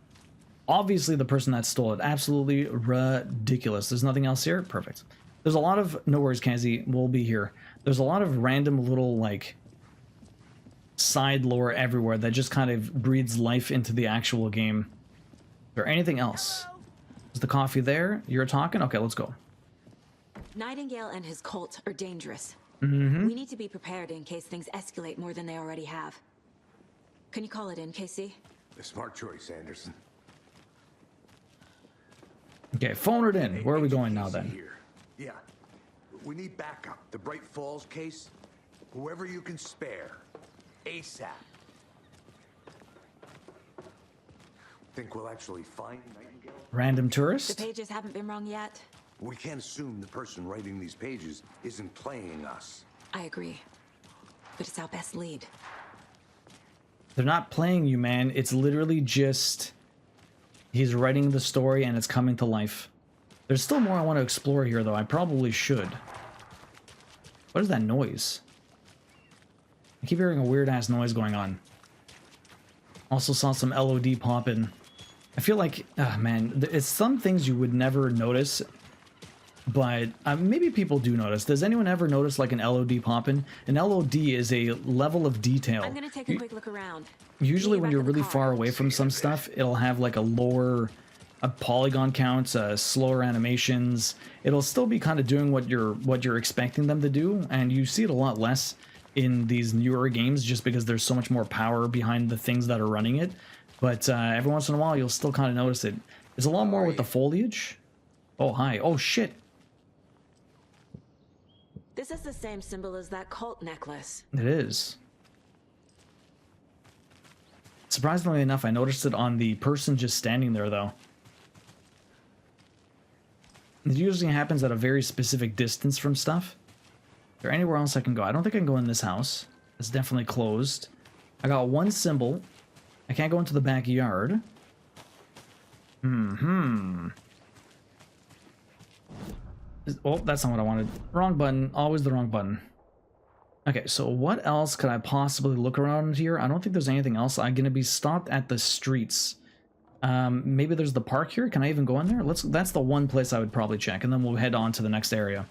Obviously, the person that stole it. Absolutely ridiculous. There's nothing else here? Perfect. There's a lot of... No worries, Kazi. We'll be here. There's a lot of random little, like... side lore everywhere that just kind of breathes life into the actual game. Is there anything else? Is the coffee there? You're talking? Okay, let's go. Nightingale and his cult are dangerous. Mm-hmm. We need to be prepared in case things escalate more than they already have. Can you call it in, KC? A smart choice, Anderson. Okay, phone it in. Where are we going now then? Here. Yeah. We need backup. The Bright Falls case. Whoever you can spare. ASAP. Think we'll actually find Nightingale? Random tourist? The pages haven't been wrong yet. We can't assume the person writing these pages isn't playing us. I agree. But it's our best lead. They're not playing you, man. It's literally just... he's writing the story and it's coming to life. There's still more I want to explore here, though. I probably should. What is that noise? I keep hearing a weird-ass noise going on. Also saw some LOD popping. I feel like, man, it's some things you would never notice, but maybe people do notice. Does anyone ever notice like an LOD popping? An LOD is a level of detail. I'm gonna take a quick look around. Usually when you're really far away from some stuff, it'll have like a lower polygon counts, slower animations. It'll still be kind of doing what you're expecting them to do, and you see it a lot less in these newer games just because there's so much more power behind the things that are running it. But every once in a while, you'll still kind of notice it. There's a lot more with the foliage. Oh, hi. Oh, shit. This is the same symbol as that cult necklace. It is. Surprisingly enough, I noticed it on the person just standing there, though. It usually happens at a very specific distance from stuff. Is there anywhere else I can go? I don't think I can go in this house. It's definitely closed. I got one symbol. I can't go into the backyard. Oh, that's not what I wanted. Wrong button. Always the wrong button. Okay, so what else could I possibly look around here? I don't think there's anything else. I'm going to be stopped at the streets. Maybe there's the park here. Can I even go in there? That's the one place I would probably check, and then we'll head on to the next area.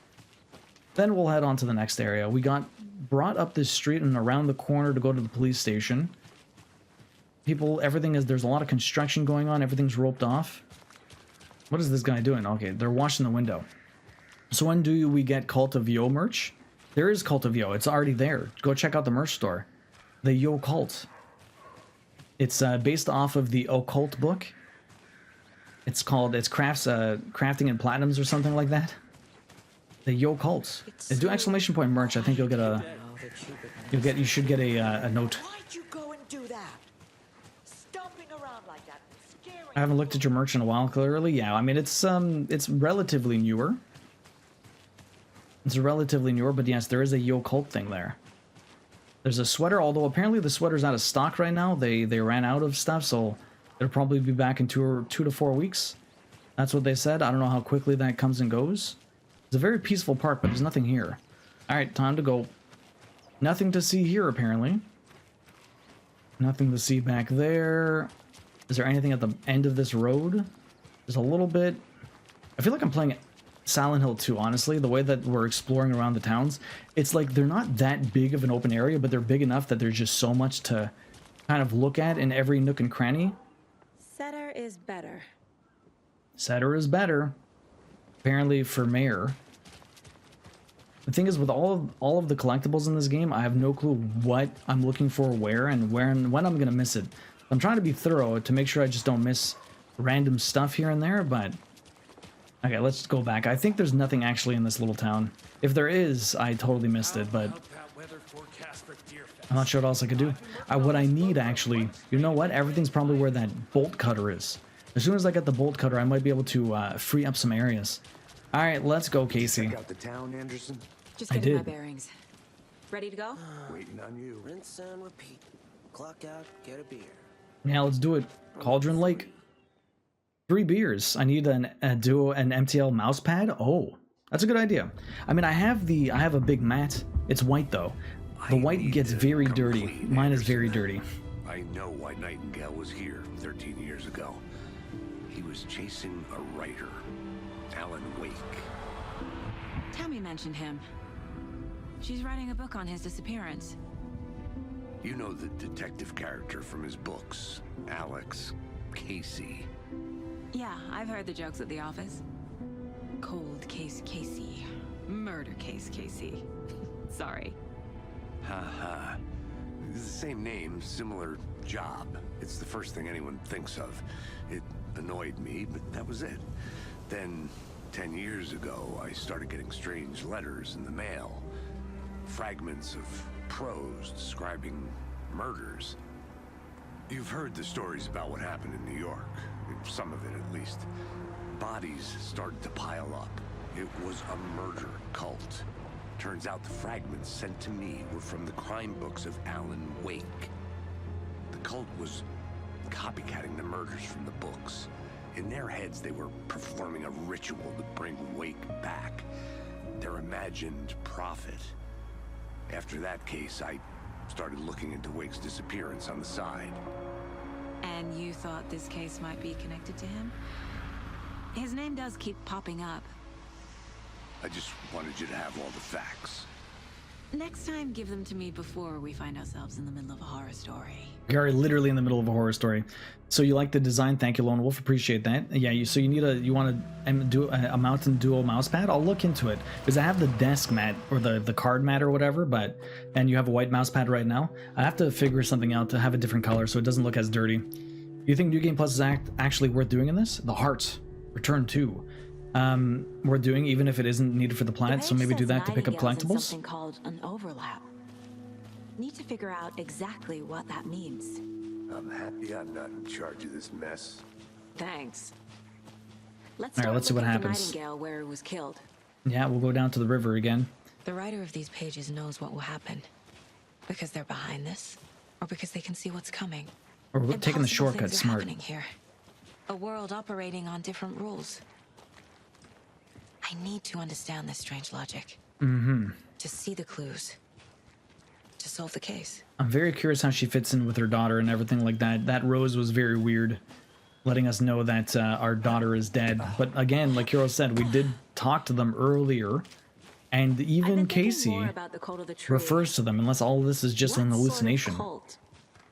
We got brought up this street and around the corner to go to the police station. There's a lot of construction going on. Everything's roped off. What is this guy doing? Okay, they're washing the window. So when do we get Cult of Yo merch? There is Cult of Yo. It's already there. Go check out the merch store. The Yo Cult. It's based off of the Occult book. It's crafting and platinums or something like that. The Yo Cult. Do exclamation point merch. I think you'll get a. You should get a note. Why'd you go and do that? Stomping around like that, scaring. I haven't looked at your merch in a while. Clearly, yeah. I mean, it's relatively newer. It's relatively newer, but yes, there is a Yo Cult thing there. There's a sweater, although apparently the sweater's out of stock right now. They ran out of stuff, so it'll probably be back in 2 to 4 weeks. That's what they said. I don't know how quickly that comes and goes. It's a very peaceful park, but there's nothing here. Alright, time to go. Nothing to see here, apparently. Nothing to see back there. Is there anything at the end of this road? There's a little bit. I feel like I'm playing Silent Hill 2, honestly. The way that we're exploring around the towns, it's like they're not that big of an open area, but they're big enough that there's just so much to kind of look at in every nook and cranny. Setter is better. Setter is better. Apparently for Mayor. The thing is, with all of the collectibles in this game, I have no clue what I'm looking for, where, and when I'm gonna miss it. I'm trying to be thorough to make sure I just don't miss random stuff here and there, but okay, let's go back. I think there's nothing actually in this little town. If there is, I totally missed it, but I'm not sure what else I could do. What I need, actually, you know what? Everything's probably where that bolt cutter is. As soon as I get the bolt cutter, I might be able to free up some areas. All right, let's go, Casey. Check out the town, Anderson. Just getting my bearings. Ready to go? Waiting on you. Rinse and repeat. Clock out, get a beer. Yeah, let's do it. Cauldron Lake. 3 beers. I need an MTL mouse pad. Oh, that's a good idea. I mean, I have a big mat. It's white though. The white gets very dirty. Mine is very dirty. I know why Nightingale was here 13 years ago. He was chasing a writer, Alan Wake. Tammy mentioned him. She's writing a book on his disappearance. You know the detective character from his books, Alex, Casey. Yeah, I've heard the jokes at the office. Cold case Casey. Murder case Casey. Sorry. Ha. It's the same name, similar job. It's the first thing anyone thinks of. It annoyed me, but that was it. Then, 10 years ago, I started getting strange letters in the mail. Fragments of prose describing murders. You've heard the stories about what happened in New York. Some of it, at least. Bodies started to pile up. It was a murder cult. Turns out the fragments sent to me were from the crime books of Alan Wake. The cult was copycatting the murders from the books. In their heads, they were performing a ritual to bring Wake back. Their imagined prophet. After that case, I started looking into Wake's disappearance on the side. And you thought this case might be connected to him? His name does keep popping up. I just wanted you to have all the facts. Next time, give them to me before we find ourselves in the middle of a horror story. We are literally in the middle of a horror story. So you like the design? Thank you, Lone Wolf. Appreciate that. Yeah. You want to do a Mountain Duo mouse pad? I'll look into it because I have the desk mat or the card mat or whatever. And you have a white mouse pad right now. I have to figure something out to have a different color so it doesn't look as dirty. Do you think New Game Plus is actually worth doing in this? The Heart Return 2. We're doing, even if it isn't needed for the planet, so maybe do that to pick up collectibles. Something called an overlap. Need to figure out exactly what that means. I'm happy I'm not in charge of this mess. Thanks. All right, let's see what happens. Nightingale where it was killed. Yeah, we'll go down to the river again. The writer of these pages knows what will happen. Because they're behind this, or because they can see what's coming. Or we're taking the shortcut. Things are Smart. happening here. A world operating on different rules. I need to understand this strange logic. Mm-hmm. To see the clues. To solve the case. I'm very curious how she fits in with her daughter and everything like that. That rose was very weird, letting us know that our daughter is dead. But again, like Hiro said, we did talk to them earlier, and even Casey refers to them, unless all of this is just an hallucination. Cult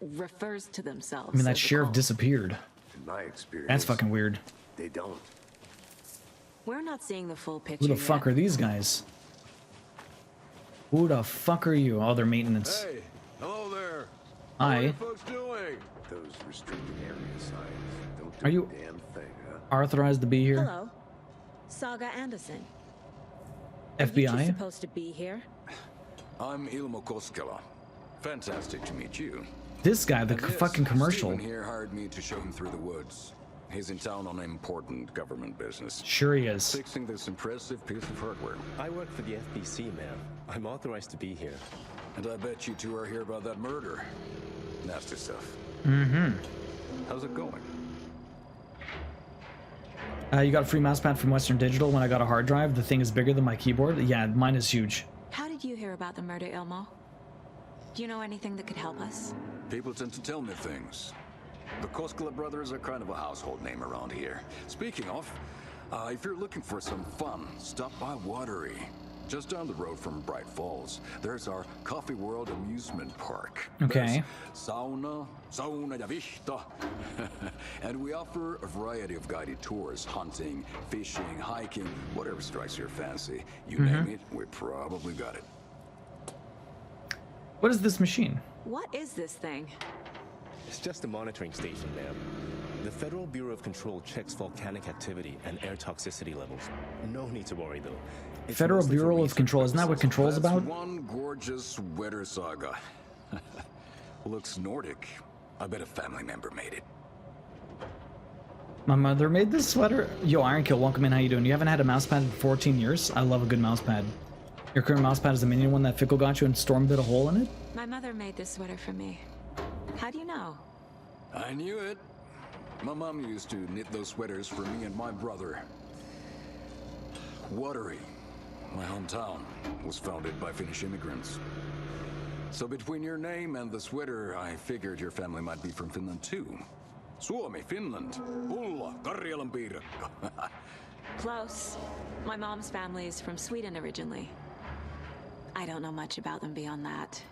refers to themselves. I mean, that sheriff disappeared. In my experience, That's fucking weird. They don't. We're not seeing the full picture Who the fuck yet. are these guys? Who the fuck are you? Oh, they're maintenance. Hey, hello there. Hi. How are you folks doing? Those restricted area signs don't do Are you a damn thing, huh? authorized to be here? Hello, Saga Anderson. FBI? Are you two supposed to be here? I'm Ilmo Koskela. Fantastic to meet you. This guy, the And yes, fucking commercial. Steven here hired me to show him through the woods. He's in town on important government business. Sure he is. Fixing this impressive piece of hardware. I work for the FBC, ma'am. I'm authorized to be here. And I bet you two are here about that murder. Nasty stuff. Mm-hmm. How's it going? You got a free mousepad from Western Digital when I got a hard drive. The thing is bigger than my keyboard. Yeah, mine is huge. How did you hear about the murder, Ilmo? Do you know anything that could help us? People tend to tell me things. The Koskela brothers are kind of a household name around here. Speaking of, if you're looking for some fun, stop by Watery. Just down the road from Bright Falls, there's our Coffee World amusement park. Okay. There's sauna ja vihta. And we offer a variety of guided tours, hunting, fishing, hiking, whatever strikes your fancy. You name it, we probably got it. What is this machine? What is this thing? It's just a monitoring station, ma'am. The Federal Bureau of Control checks volcanic activity and air toxicity levels. No need to worry, though. It's Federal mostly for Bureau of research Control, isn't that what purposes. Control's That's about? one gorgeous weather saga. Looks Nordic. I bet a family member made it. My mother made this sweater. Yo, Ironkill, welcome in. How you doing? You haven't had a mousepad in 14 years? I love a good mousepad. Your current mousepad is the minion one that Fickle got you and Storm bit a hole in it? My mother made this sweater for me. How do you know? I knew it. My mom used to knit those sweaters for me and my brother. Watery, my hometown, was founded by Finnish immigrants. So between your name and the sweater, I figured your family might be from Finland too. Suomi, Finland, Pulla, Karjalan piirakka. Close. My mom's family is from Sweden originally. I don't know much about them beyond that.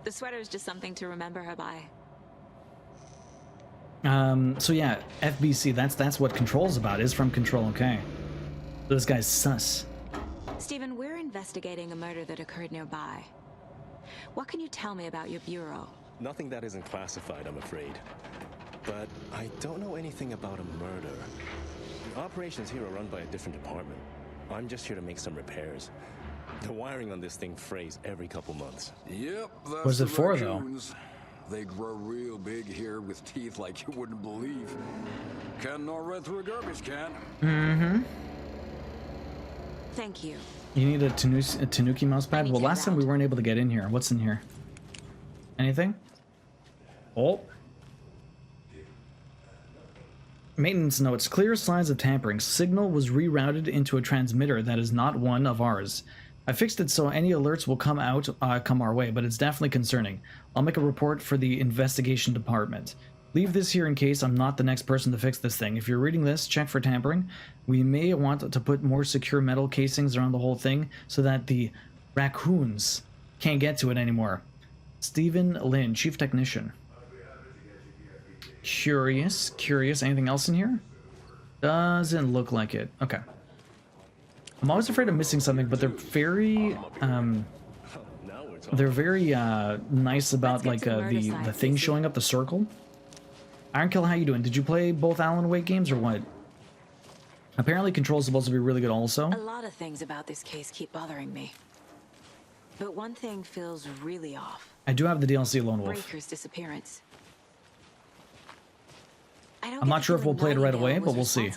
The sweater is just something to remember her by. So yeah, FBC, that's what Control's about, is from Control, okay. So this guy's sus. Stephen, we're investigating a murder that occurred nearby. What can you tell me about your bureau? Nothing that isn't classified, I'm afraid. But I don't know anything about a murder. Operations here are run by a different department. I'm just here to make some repairs. The wiring on this thing frays every couple months. Yep, that's What's it the for, though? raccoons. They grow real big here with teeth like you wouldn't believe. Can gnaw right through a garbage can. Mm-hmm. Thank you. You need a Tanuki mousepad? Well, last time we weren't able to get in here. What's in here? Anything? Oh. Maintenance notes. Clear signs of tampering. Signal was rerouted into a transmitter that is not one of ours. I fixed it so any alerts will come our way, but it's definitely concerning. I'll make a report for the investigation department. Leave this here in case I'm not the next person to fix this thing. If you're reading this, check for tampering. We may want to put more secure metal casings around the whole thing so that the raccoons can't get to it anymore. Stephen Lynn, Chief Technician. Curious. Anything else in here? Doesn't look like it. Okay. I'm always afraid of missing something, but they're very, nice about, like, the thing showing up, the circle. Ironkill, how you doing? Did you play both Alan Wake games, or what? Apparently Control's supposed to be really good also. A lot of things about this case keep bothering me. But one thing feels really off. I do have the DLC Lone Wolf. Breaker's disappearance. I'm not sure if we'll play it right away, but we'll see.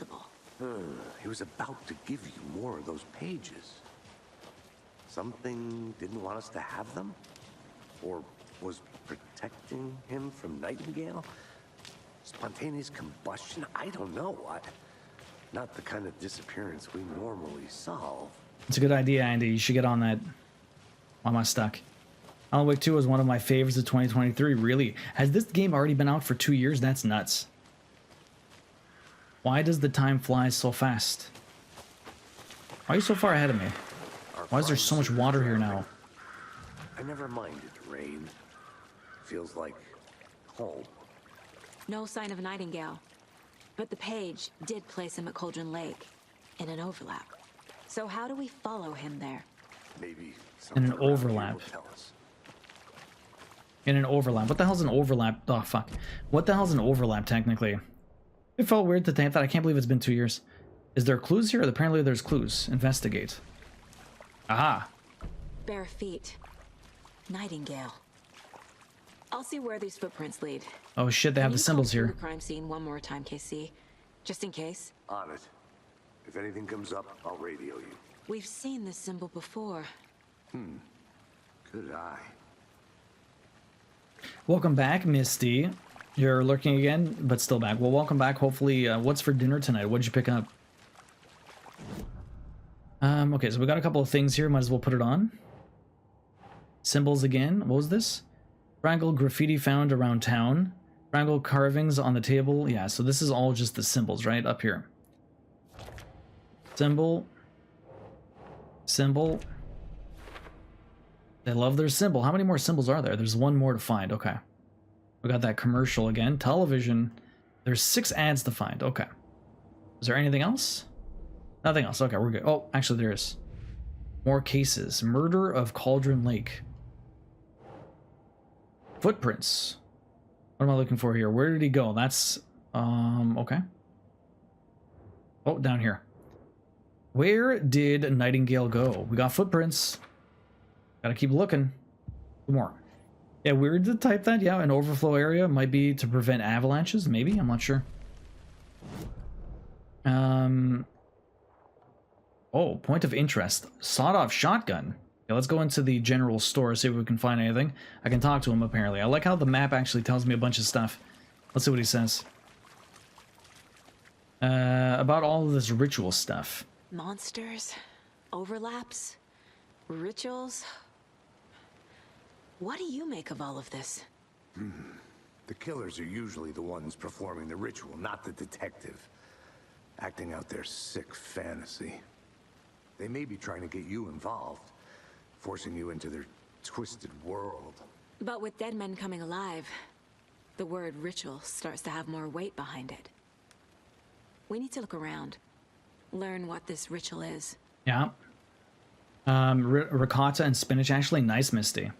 He was about to give you more of those pages. Something didn't want us to have them? Or was protecting him from Nightingale? Spontaneous combustion? I don't know. Not the kind of disappearance we normally solve. It's a good idea, Andy. You should get on that. Why am I stuck? Alan Wake 2 is one of my favorites of 2023. Really? Has this game already been out for 2 years? That's nuts. Why does the time fly so fast? Why are you so far ahead of me? Why is there so much water here now? I never minded rain. Feels like home. No sign of Nightingale. But the page did place him at Cauldron Lake. in an overlap. So how do we follow him there? Maybe In an someone around here overlap. will tell us. In an overlap. What the hell's an overlap? Oh, fuck. What the hell's an overlap, technically? It felt weird to think that. I can't believe it's been 2 years. Is there clues here? Apparently there's clues. Investigate. Aha. Bare feet. Nightingale. I'll see where these footprints lead. Oh shit, they have Can the you symbols call through here. the crime scene one more time, KC. Just in case. On it. If anything comes up, I'll radio you. We've seen this symbol before. Good eye. Welcome back, Misty. You're lurking again, but still back. Well, welcome back. Hopefully, what's for dinner tonight? What'd you pick up? Okay, so we got a couple of things here. Might as well put it on. Symbols again. What was this? Triangle graffiti found around town. Triangle carvings on the table. Yeah, so this is all just the symbols, right? Up here. Symbol. Symbol. They love their symbol. How many more symbols are there? There's one more to find. Okay. We got that commercial again. Television. There's 6 ads to find. Okay. Is there anything else? Nothing else. Okay, we're good. Oh, actually there is. More cases. Murder of Cauldron Lake. Footprints. What am I looking for here? Where did he go? That's okay. Oh, down here. Where did Nightingale go? We got footprints. Gotta keep looking. More. Yeah, weird to type that. Yeah, an overflow area might be to prevent avalanches. Maybe, I'm not sure. Oh, point of interest. Sawed-off shotgun. Okay, let's go into the general store, see if we can find anything. I can talk to him, apparently. I like how the map actually tells me a bunch of stuff. Let's see what he says. About all of this ritual stuff. Monsters? Overlaps? Rituals? What do you make of all of this? The killers are usually the ones performing the ritual, not the detective. Acting out their sick fantasy. They may be trying to get you involved, forcing you into their twisted world. But with dead men coming alive, the word ritual starts to have more weight behind it. We need to look around. Learn what this ritual is. Yeah. Ricotta and spinach, actually. Nice, Misty.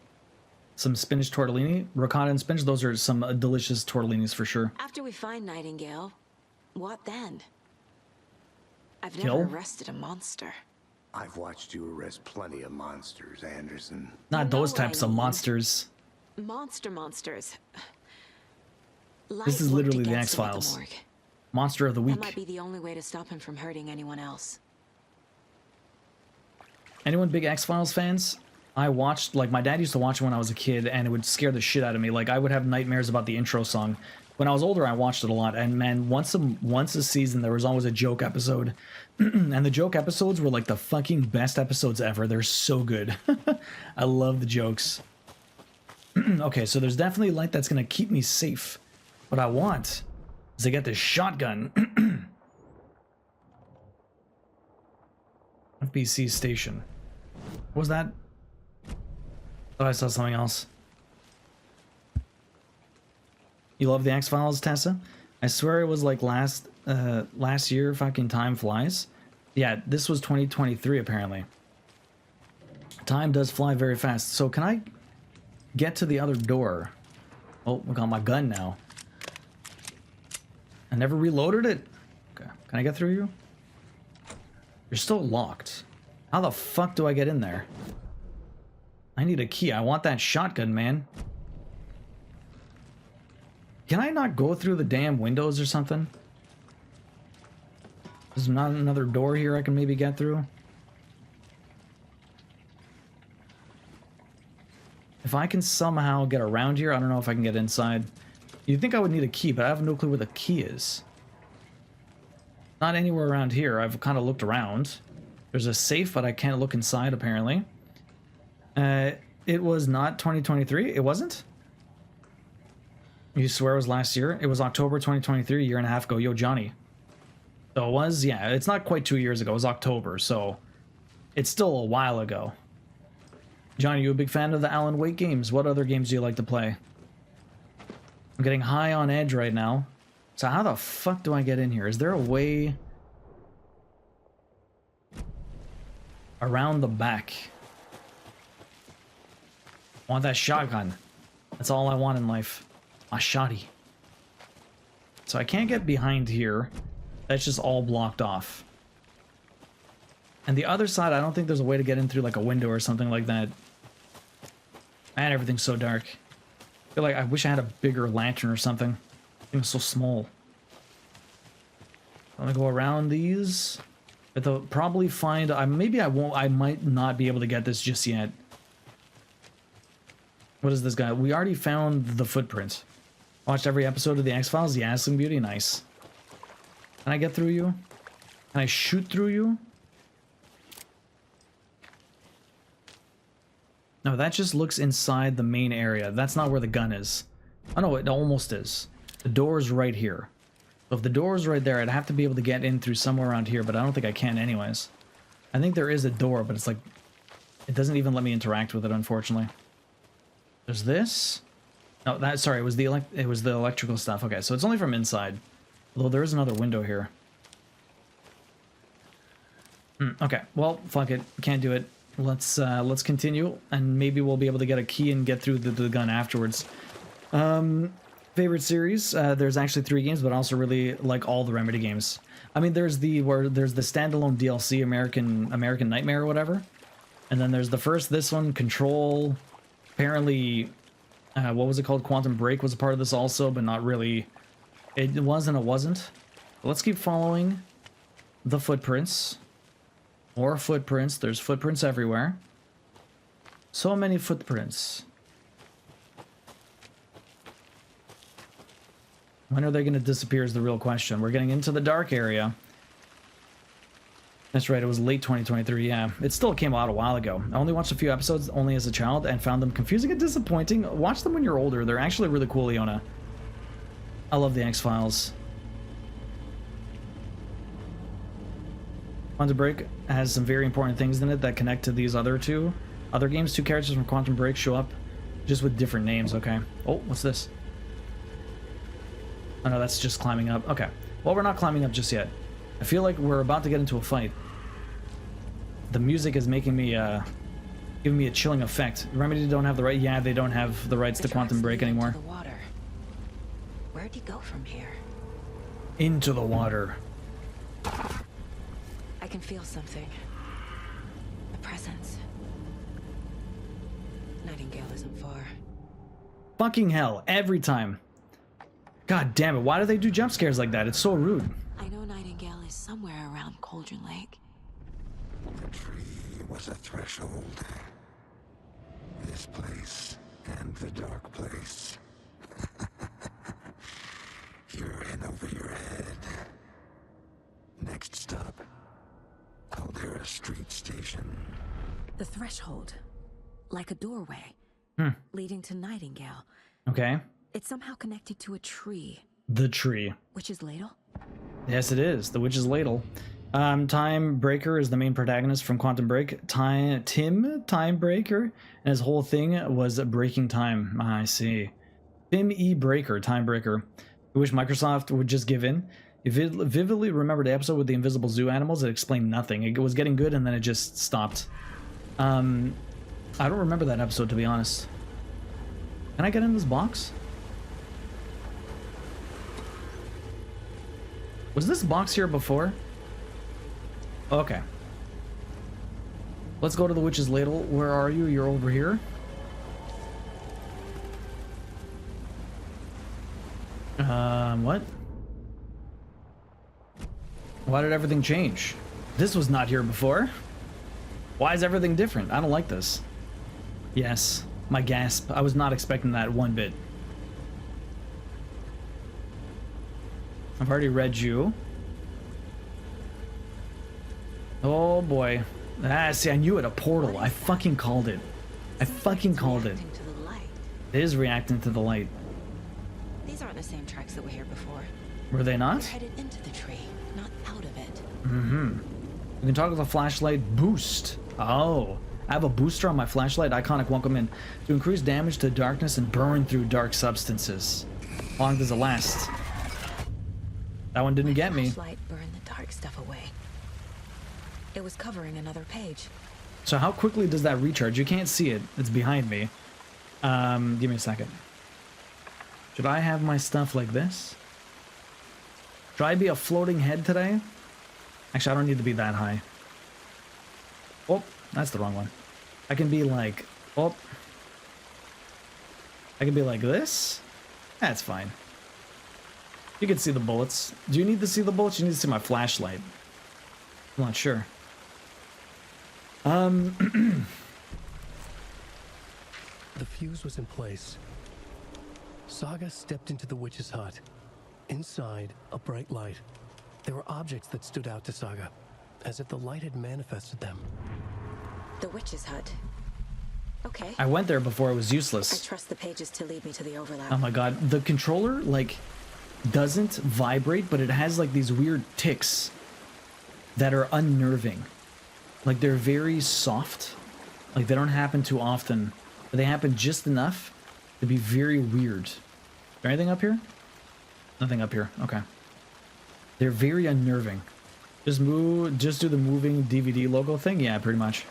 Some spinach tortellini. Ricotta and spinach, those are some delicious tortellinis for sure. After we find Nightingale, what then? I've Kill? never arrested a monster. I've watched you arrest plenty of monsters, Anderson. Not You know those what I types of mean. monsters. Monsters. This is Light worked literally the against him at X-Files. morgue. Monster of the That week. might be the only way to stop him from hurting anyone else. Anyone big X-Files fans? I watched, like, my dad used to watch it when I was a kid, and it would scare the shit out of me. Like, I would have nightmares about the intro song. When I was older, I watched it a lot, and man, once a season, there was always a joke episode. And the joke episodes were like the fucking best episodes ever. They're so good. I love the jokes. Okay, so there's definitely light that's gonna keep me safe. What I want is to get this shotgun. FBC station. What was that? Thought I saw something else. You love the X-Files, Tessa? I swear it was like last year. Fucking time flies. Yeah, this was 2023 apparently. Time does fly very fast. So can I get to the other door? Oh, I got my gun now. I never reloaded it. Okay, can I get through you? You're still locked. How the fuck do I get in there? I need a key. I want that shotgun, man. Can I not go through the damn windows or something? There's not another door here I can maybe get through. If I can somehow get around here, I don't know if I can get inside. You'd think I would need a key, but I have no clue where the key is. Not anywhere around here. I've kind of looked around. There's a safe, but I can't look inside apparently. It was not 2023. It wasn't? You swear it was last year? It was October 2023, a year and a half ago. Yo, Johnny. So it was? Yeah, it's not quite 2 years ago. It was October, so it's still a while ago. Johnny, you a big fan of the Alan Wake games? What other games do you like to play? I'm getting high on edge right now. So how the fuck do I get in here? Is there a way? Around the back. I want that shotgun. That's all I want in life. A shotty. So I can't get behind here. That's just all blocked off. And the other side, I don't think there's a way to get in through like a window or something like that. Man, everything's so dark. I feel like I wish I had a bigger lantern or something. It's so small. I'm gonna go around these. But they'll probably find... maybe I won't... I might not be able to get this just yet. What is this guy? We already found the footprint. Watched every episode of the X-Files? Yeah, Slim Beauty, nice. Can I get through you? Can I shoot through you? No, that just looks inside the main area. That's not where the gun is. Oh no, it almost is. The door's right here. So if the door's right there, I'd have to be able to get in through somewhere around here, but I don't think I can anyways. I think there is a door, but it's like... it doesn't even let me interact with it, unfortunately. There's this. No, that... sorry, it was the electrical stuff. Okay, so it's only from inside. Although there is another window here. Okay, well, fuck it. Can't do it. Let's continue, and maybe we'll be able to get a key and get through the gun afterwards. Favorite series? There's actually 3 games, but I also really like all the Remedy games. I mean, there's the standalone DLC, American Nightmare or whatever, and then there's the first, this one, Control. Apparently, what was it called? Quantum Break was a part of this also, but not really. It was and it wasn't. Let's keep following the footprints. More footprints. There's footprints everywhere. So many footprints. When are they going to disappear is the real question. We're getting into the dark area. That's right, it was late 2023, yeah. It still came out a while ago. I only watched a few episodes, only as a child, and found them confusing and disappointing. Watch them when you're older. They're actually really cool, Leona. I love the X-Files. Quantum Break has some very important things in it that connect to these other games. 2 characters from Quantum Break show up just with different names, okay. Oh, what's this? Oh no, that's just climbing up. Okay. Well, we're not climbing up just yet. I feel like we're about to get into a fight. The music is making me, giving me a chilling effect. Remedy don't have the right... yeah, they don't have the rights to Quantum Break anymore. The water. Where'd he go from here? Into the water. I can feel something. A presence. Nightingale isn't far. Fucking hell, every time. God damn it, why do they do jump scares like that? It's so rude. I know Nightingale is somewhere around Cauldron Lake. The tree was a threshold. This place and the dark place. You're in over your head. Next stop, Caldera Street Station. The threshold. Like a doorway. Leading to Nightingale. Okay. It's somehow connected to a tree. The tree. Witch's Ladle? Yes, it is. The Witch's Ladle. Time Breaker is the main protagonist from Quantum Break. Time Breaker, and his whole thing was breaking time. I see. Tim E. Breaker, Time Breaker. I wish Microsoft would just give in. If it vividly remembered the episode with the invisible zoo animals, it explained nothing. It was getting good and then it just stopped. I don't remember that episode, to be honest. Can I get in this box? Was this box here before? Okay. Let's go to the Witch's Ladle. Where are you? You're over here. What? Why did everything change? This was not here before. Why is everything different? I don't like this. Yes, my gasp. I was not expecting that one bit. I've already read you. Oh boy. Ah, see, I knew it. A portal. I fucking called it. I fucking called it. It is reacting to the light. These aren't the same tracks that were here before. Were they not? We're headed into the tree, not out of it. Mm-hmm. You can toggle the flashlight boost. Oh. I have a booster on my flashlight. Iconic, welcome in. To increase damage to darkness and burn through dark substances. How long does it last? That one didn't get me. Flashlight burn the dark stuff away. It was covering another page. So how quickly does that recharge? You can't see it. It's behind me. Give me a second. Should I have my stuff like this? Should I be a floating head today? Actually, I don't need to be that high. Oh, that's the wrong one. I can be like... Oh. I can be like this? That's fine. You can see the bullets. Do you need to see the bullets? You need to see my flashlight. I'm not sure. The fuse was in place. Saga stepped into the witch's hut. Inside, a bright light. There were objects that stood out to Saga, as if the light had manifested them. The witch's hut. Okay. I went there before. It was I useless. trust the pages to lead me to the overlap. Oh my god. The controller, like, doesn't vibrate, but it has, like, these weird ticks that are unnerving. Like, they're very soft. Like, they don't happen too often. But they happen just enough to be very weird. Is there anything up here? Nothing up here. Okay. They're very unnerving. Just do the moving DVD logo thing? Yeah, pretty much.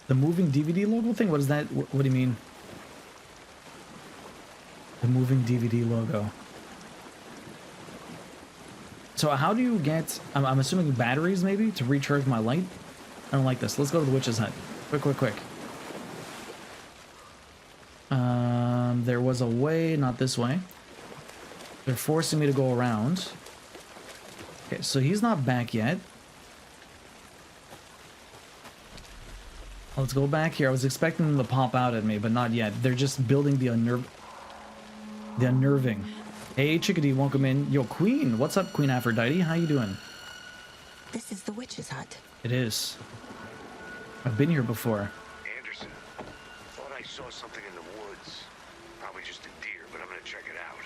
The moving DVD logo thing? What is that? What do you mean? The moving DVD logo. So how do you get... I'm assuming batteries, maybe, to recharge my light? I don't like this. Let's go to the witch's hut. Quick. There was a way, not this way. They're forcing me to go around. Okay, so he's not back yet. Let's go back here. I was expecting them to pop out at me, but not yet. They're just building the unnerving. Hey, Chickadee, welcome in. Yo, Queen. What's up, Queen Aphrodite? How you doing? This is the witch's hut. It is. I've been here before. Anderson, thought I saw something in the woods. Probably just a deer, but I'm gonna check it out.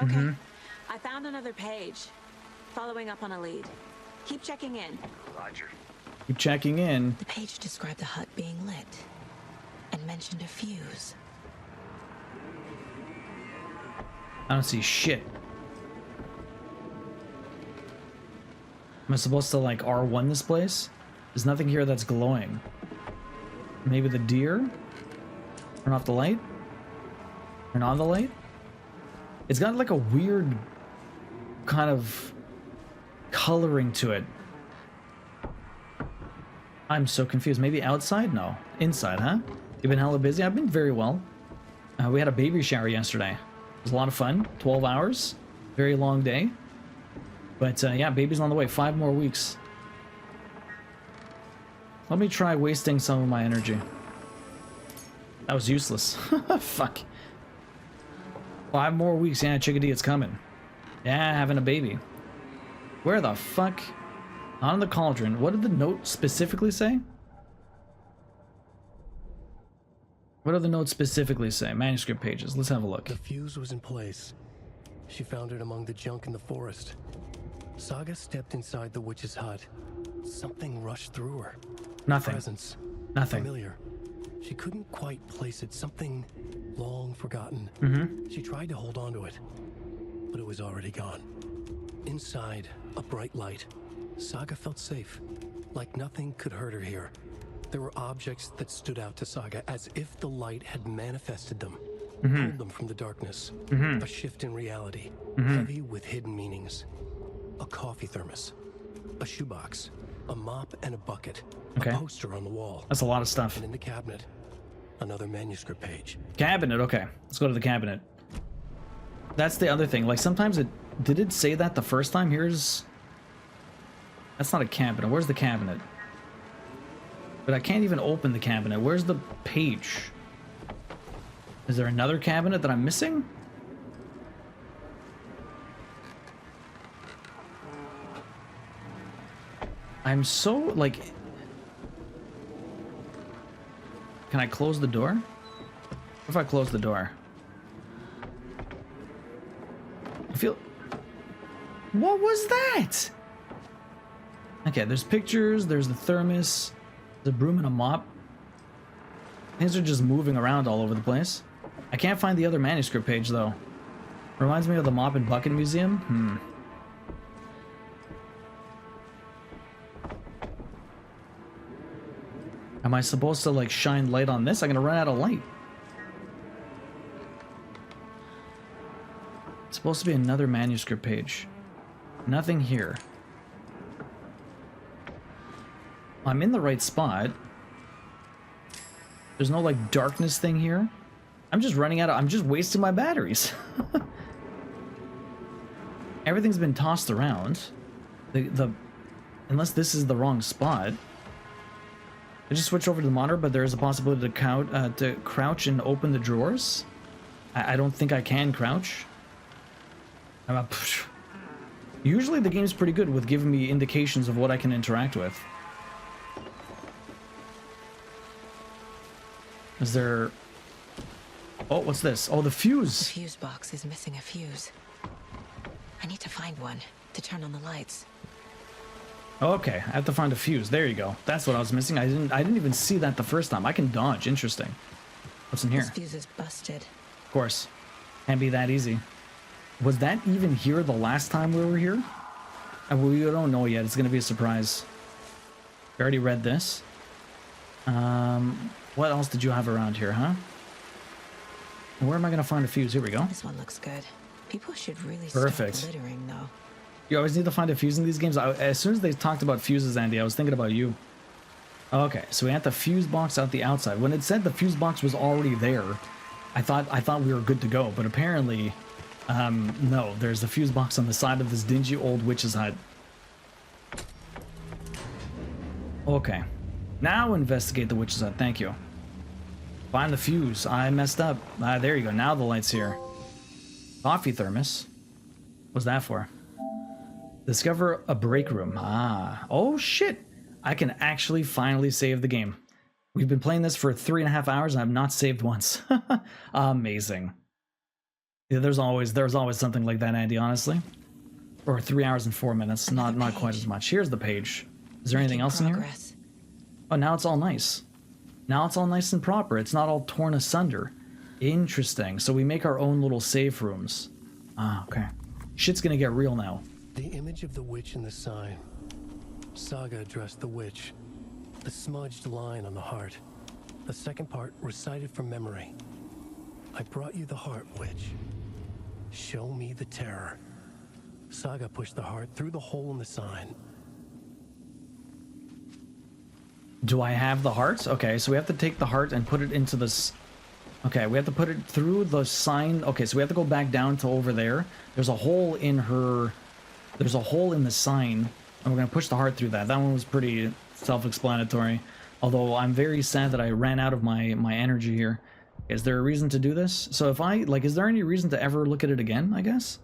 Okay. I found another page. Following up on a lead. Keep checking in. Roger. Keep checking in. The page described the hut being lit and mentioned a fuse. I don't see shit. Am I supposed to, like, R1 this place? There's nothing here that's glowing. Maybe the deer? Turn off the light? Turn on the light? It's got, like, a weird kind of coloring to it. I'm so confused. Maybe outside? No. Inside, huh? You've been hella busy? I've been very well. We had a baby shower yesterday. It was a lot of fun. 12 hours. Very long day. But yeah, baby's on the way. 5 more weeks. Let me try wasting some of my energy. That was useless. Fuck. 5 more weeks. Yeah, Chickadee, it's coming. Yeah, having a baby. Where the fuck? Not in the cauldron. What did the note specifically say? What do the notes specifically say? Manuscript pages. Let's have a look. The fuse was in place. She found it among the junk in the forest. Saga stepped inside the witch's hut. Something rushed through her. Nothing. Presence. Nothing. Familiar. She couldn't quite place it. Something long forgotten. She tried to hold on to it, but it was already gone. Inside, a bright light. Saga felt safe, like nothing could hurt her here. There were objects that stood out to Saga as if the light had manifested them, pulled them from the darkness. A shift in reality, heavy with hidden meanings. A coffee thermos, a shoebox, a mop and a bucket, Okay. a poster on the wall. That's a lot of stuff. And in the cabinet, another manuscript page. Cabinet, okay. Let's go to the cabinet. That's the other thing. Like, sometimes it... Did it say that the first time? Here's... That's not a cabinet. Where's the cabinet? But I can't even open the cabinet. Where's the page? Is there another cabinet that I'm missing? I'm so, like... Can I close the door? What if I close the door? I feel... What was that? Okay, there's pictures, there's the thermos, the broom and a mop. Things are just moving around all over the place. I can't find the other manuscript page, though. Reminds me of the Mop and Bucket Museum. Am I supposed to like shine light on this? I'm gonna run out of light. It's supposed to be another manuscript page. Nothing here. I'm in the right spot. There's no like darkness thing here. I'm just running out of, I'm just wasting my batteries. Everything's been tossed around. Unless this is the wrong spot. I just switched over to the monitor, but there is a possibility to crouch and open the drawers. I don't think I can crouch. Usually the game's pretty good with giving me indications of what I can interact with. Is there... Oh, what's this? Oh, the fuse! The fuse box is missing a fuse. I need to find one to turn on the lights. Okay, I have to find a fuse. There you go. That's what I was missing. I didn't even see that the first time. I can dodge. Interesting. What's in here? This fuse is busted. Of course. Can't be that easy. Was that even here the last time we were here? We don't know yet. It's going to be a surprise. We already read this. What else did you have around here, huh? Where am I going to find a fuse? Here we go. This one looks good. People should really Perfect. stop littering, though. You always need to find a fuse in these games. As soon as they talked about fuses, Andy, I was thinking about you. Okay, so we had the fuse box out the outside. When it said the fuse box was already there, I thought we were good to go. But apparently, no. There's a fuse box on the side of this dingy old witch's hut. Okay. Now investigate the witch's hut. Thank you. Find the fuse. I messed up. There you go. Now the light's here. Coffee thermos. What's that for? Discover a break room. Ah. Oh, shit. I can actually finally save the game. We've been playing this for 3.5 hours and I've not saved once. Amazing. Yeah, there's always something like that, Andy, honestly. Or 3 hours and 4 minutes. Not quite as much. Here's the page. Is there anything else in here? Oh, now it's all nice. Now it's all nice and proper. It's not all torn asunder. Interesting. So we make our own little safe rooms. Ah, okay. Shit's gonna get real now. The image of the witch in the sign. Saga addressed the witch. The smudged line on the heart. The second part recited from memory. I brought you the heart, witch. Show me the terror. Saga pushed the heart through the hole in the sign. Do I have the heart? Okay, so we have to take the heart and put it into this... Okay, we have to put it through the sign. Okay, so we have to go back down to over there. There's a hole in her... There's a hole in the sign, and we're going to push the heart through that. That one was pretty self-explanatory. Although I'm very sad that I ran out of my energy here. Is there a reason to do this? So if I... Like, is there any reason to ever look at it again, I guess?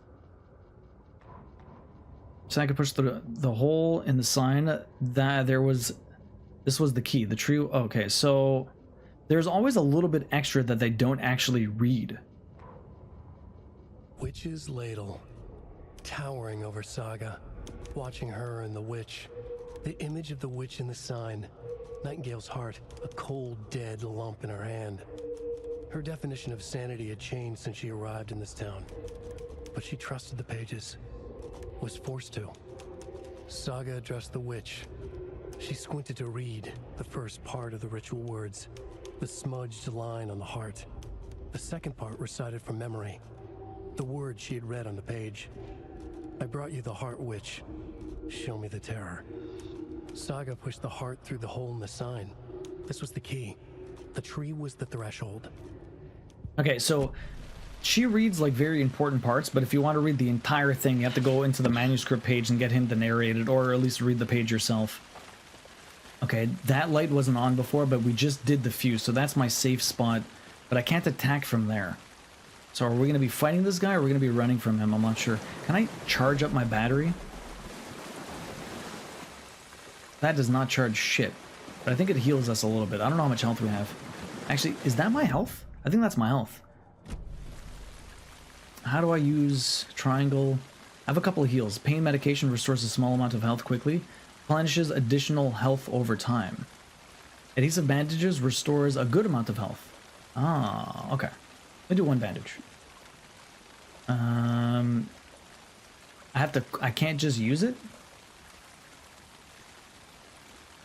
So I could push the hole in the sign. That there was... This was the key. The tree... Okay, so... There's always a little bit extra that they don't actually read. Witch's ladle. Towering over Saga. Watching her and the witch. The image of the witch in the sign. Nightingale's heart. A cold, dead lump in her hand. Her definition of sanity had changed since she arrived in this town. But she trusted the pages. Was forced to. Saga addressed the witch. She squinted to read the first part of the ritual words. The smudged line on the heart. The second part recited from memory. The words she had read on the page. I brought you the heart, witch. Show me the terror. Saga pushed the heart through the hole in the sign. This was the key. The tree was the threshold. Okay, so she reads like very important parts, but if you want to read the entire thing, you have to go into the manuscript page and get him to narrate it, or at least read the page yourself. Okay, that light wasn't on before, but we just did the fuse, so that's my safe spot, but I can't attack from there. So are we going to be fighting this guy, or are we going to be running from him? I'm not sure. Can I charge up my battery? That does not charge shit, but I think it heals us a little bit. I don't know how much health we have. Actually, is that my health? I think that's my health. How do I use triangle? I have a couple of heals. Pain medication restores a small amount of health quickly. Replenishes additional health over time. Adhesive bandages restores a good amount of health. Ah, okay. Let me do one bandage. I can't just use it?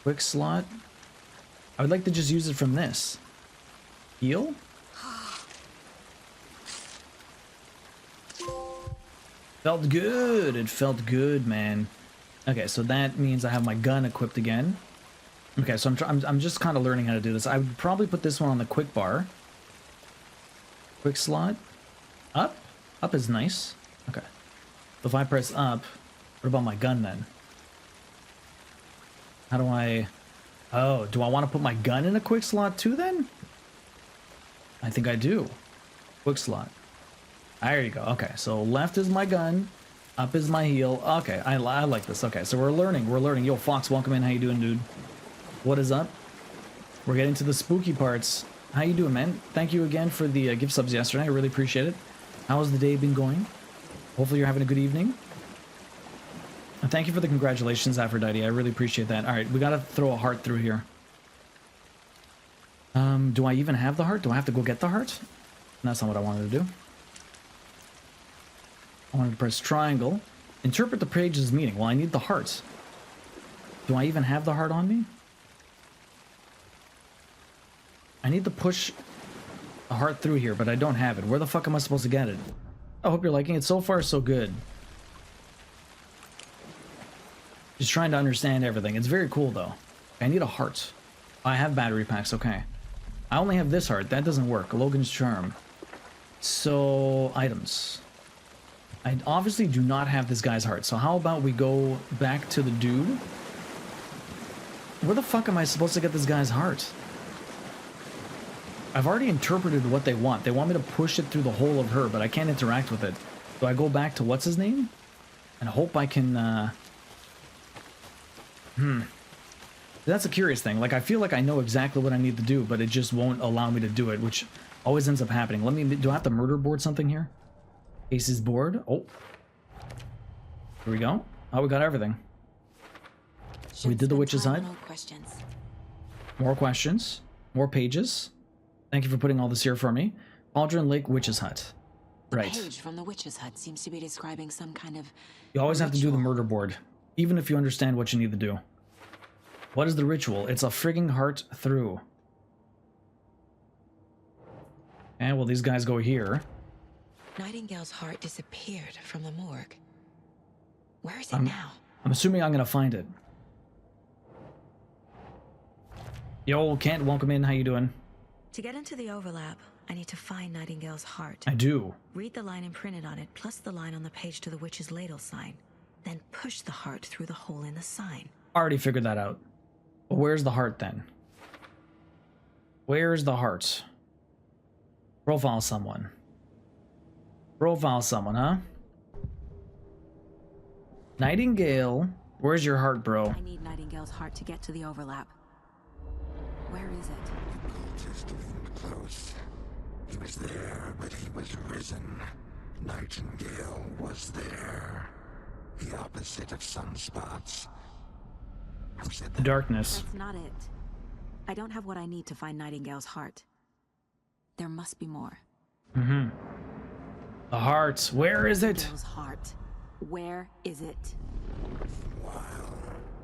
Quick slot. I would like to just use it from this. Heal? Felt good. It felt good, man. Okay, so that means I have my gun equipped again. Okay, so I'm just kind of learning how to do this. I would probably put this one on the quick bar. Quick slot. Up? Up is nice. Okay. So if I press up, what about my gun then? How do I... Oh, do I want to put my gun in a quick slot too then? I think I do. Quick slot. There you go. Okay, so left is my gun. Up is my heal. Okay, I like this. Okay, so we're learning. We're learning. Yo, Fox, welcome in. How you doing, dude? What is up? We're getting to the spooky parts. How you doing, man? Thank you again for the gift subs yesterday. I really appreciate it. How's the day been going? Hopefully you're having a good evening. And thank you for the congratulations, Aphrodite. I really appreciate that. All right, we got to throw a heart through here. Do I even have the heart? Do I have to go get the heart? That's not what I wanted to do. I wanted to press triangle. Interpret the page's meaning. Well, I need the heart. Do I even have the heart on me? I need to push a heart through here, but I don't have it. Where the fuck am I supposed to get it? I hope you're liking it. So far, so good. Just trying to understand everything. It's very cool, though. I need a heart. I have battery packs, okay. I only have this heart. That doesn't work. Logan's Charm. So, items. I obviously do not have this guy's heart. So how about we go back to the dude? Where the fuck am I supposed to get this guy's heart? I've already interpreted what they want. They want me to push it through the hole of her, but I can't interact with it. Do I go back to what's his name? And hope I can, That's a curious thing. Like, I feel like I know exactly what I need to do, but it just won't allow me to do it, which always ends up happening. Do I have to murder board something here? Ace's board. Oh. Here we go. Oh, we got everything. We did the witch's hut. More questions. More pages. Thank you for putting all this here for me. Aldrin Lake Witch's Hut. Right. The page from the witch's hut seems to be describing some kind of... You always have to do the murder board, even if you understand what you need to do. What is the ritual? It's a frigging heart through. And well, these guys go here. Nightingale's heart disappeared from the morgue. Where is it now? I'm assuming I'm gonna find it. Yo, Kent, welcome in. How you doing? To get into the overlap, I need to find Nightingale's heart. I do. Read the line imprinted on it, plus the line on the page to the witch's ladle sign. Then push the heart through the hole in the sign. Already figured that out. But where's the heart then? Where's the heart? Profile someone. Profile someone, huh? Nightingale. Where's your heart, bro? I need Nightingale's heart to get to the overlap. Where is it? The cultist leaned close. He was there, but he was risen. Nightingale was there. The opposite of sunspots. Who said that? The darkness. That's not it. I don't have what I need to find Nightingale's heart. There must be more. Mm-hmm. The heart. Where is it? Nightingale's heart. Where is it? While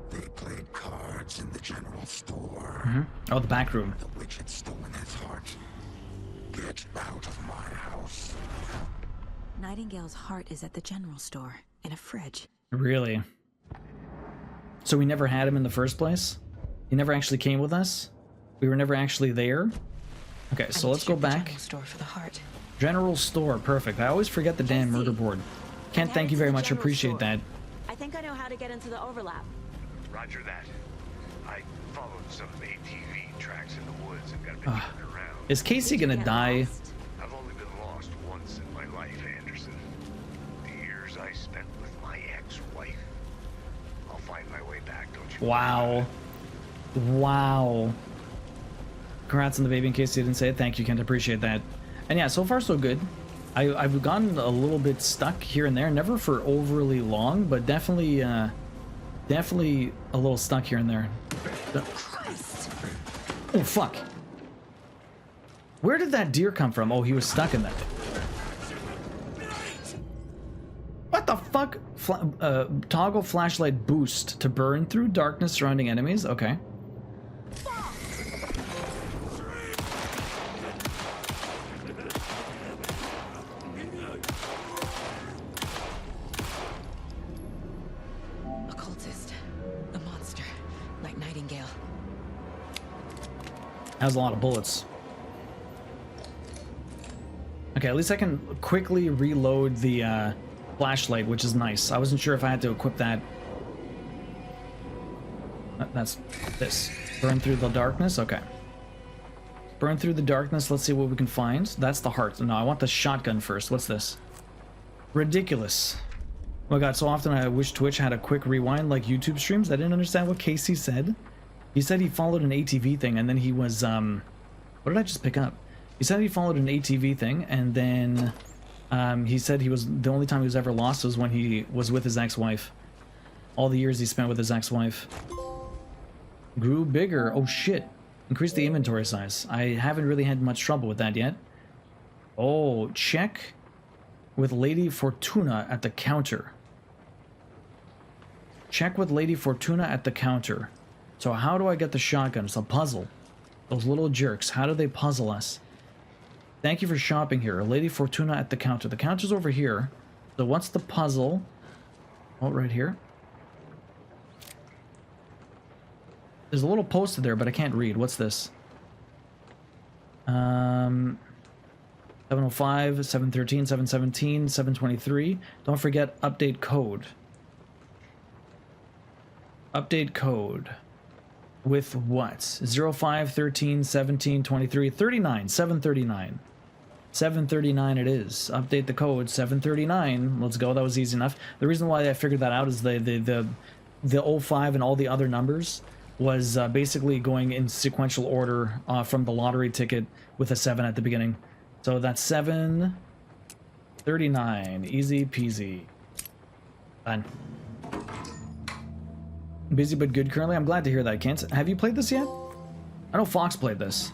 they played cards in the general store. Mm-hmm. Oh, the back room. The witch had stolen his heart. Get out of my house. Nightingale's heart is at the general store, in a fridge. Really? So we never had him in the first place? He never actually came with us? We were never actually there? Okay, so let's go back. General store for the heart. General store, perfect. I always forget the damn murder board. Kent, thank you very much. Appreciate that. I think I know how to get into the overlap. Roger that. I followed some ATV tracks in the woods and got a bit turned around. Is Casey gonna die? I've only been lost once in my life, Anderson. The years I spent with my ex-wife. I'll find my way back, don't you? Wow. Wow. Congrats on the baby in case you didn't say it. Thank you, Kent. Appreciate that. And yeah, so far so good. I've gotten a little bit stuck here and there. Never for overly long, but definitely definitely a little stuck here and there. Oh, fuck. Where did that deer come from? Oh, he was stuck in that. What the fuck? Toggle flashlight boost to burn through darkness surrounding enemies? Okay. That was a lot of bullets. Okay, at least I can quickly reload the flashlight, which is nice. I wasn't sure if I had to equip that. That's this. Burn through the darkness? Okay. Burn through the darkness. Let's see what we can find. That's the heart. No, I want the shotgun first. What's this? Ridiculous. Oh my god, so often I wish Twitch had a quick rewind like YouTube streams. I didn't understand what Casey said. He said he followed an ATV thing and then he was, what did I just pick up? He said he followed an ATV thing and then, he said he was, the only time he was ever lost was when he was with his ex-wife. All the years he spent with his ex-wife. Grew bigger. Oh shit. Increase the inventory size. I haven't really had much trouble with that yet. Oh, check with Lady Fortuna at the counter. Check with Lady Fortuna at the counter. So how do I get the shotgun? It's a puzzle. Those little jerks. How do they puzzle us? Thank you for shopping here. Lady Fortuna at the counter. The counter's over here. So what's the puzzle? Oh, right here. There's a little poster there, but I can't read. What's this? 705, 713, 717, 723. Don't forget update code. Update code. With what? 05, 13, 17, 23, 39, 739. 739 it is. Update the code, 739. Let's go, that was easy enough. The reason why I figured that out is the 05 and all the other numbers was basically going in sequential order from the lottery ticket with a 7 at the beginning. So that's 739. Easy peasy. Done. Busy but good currently. I'm glad to hear that, Kent. Have you played this yet? I know Fox played this.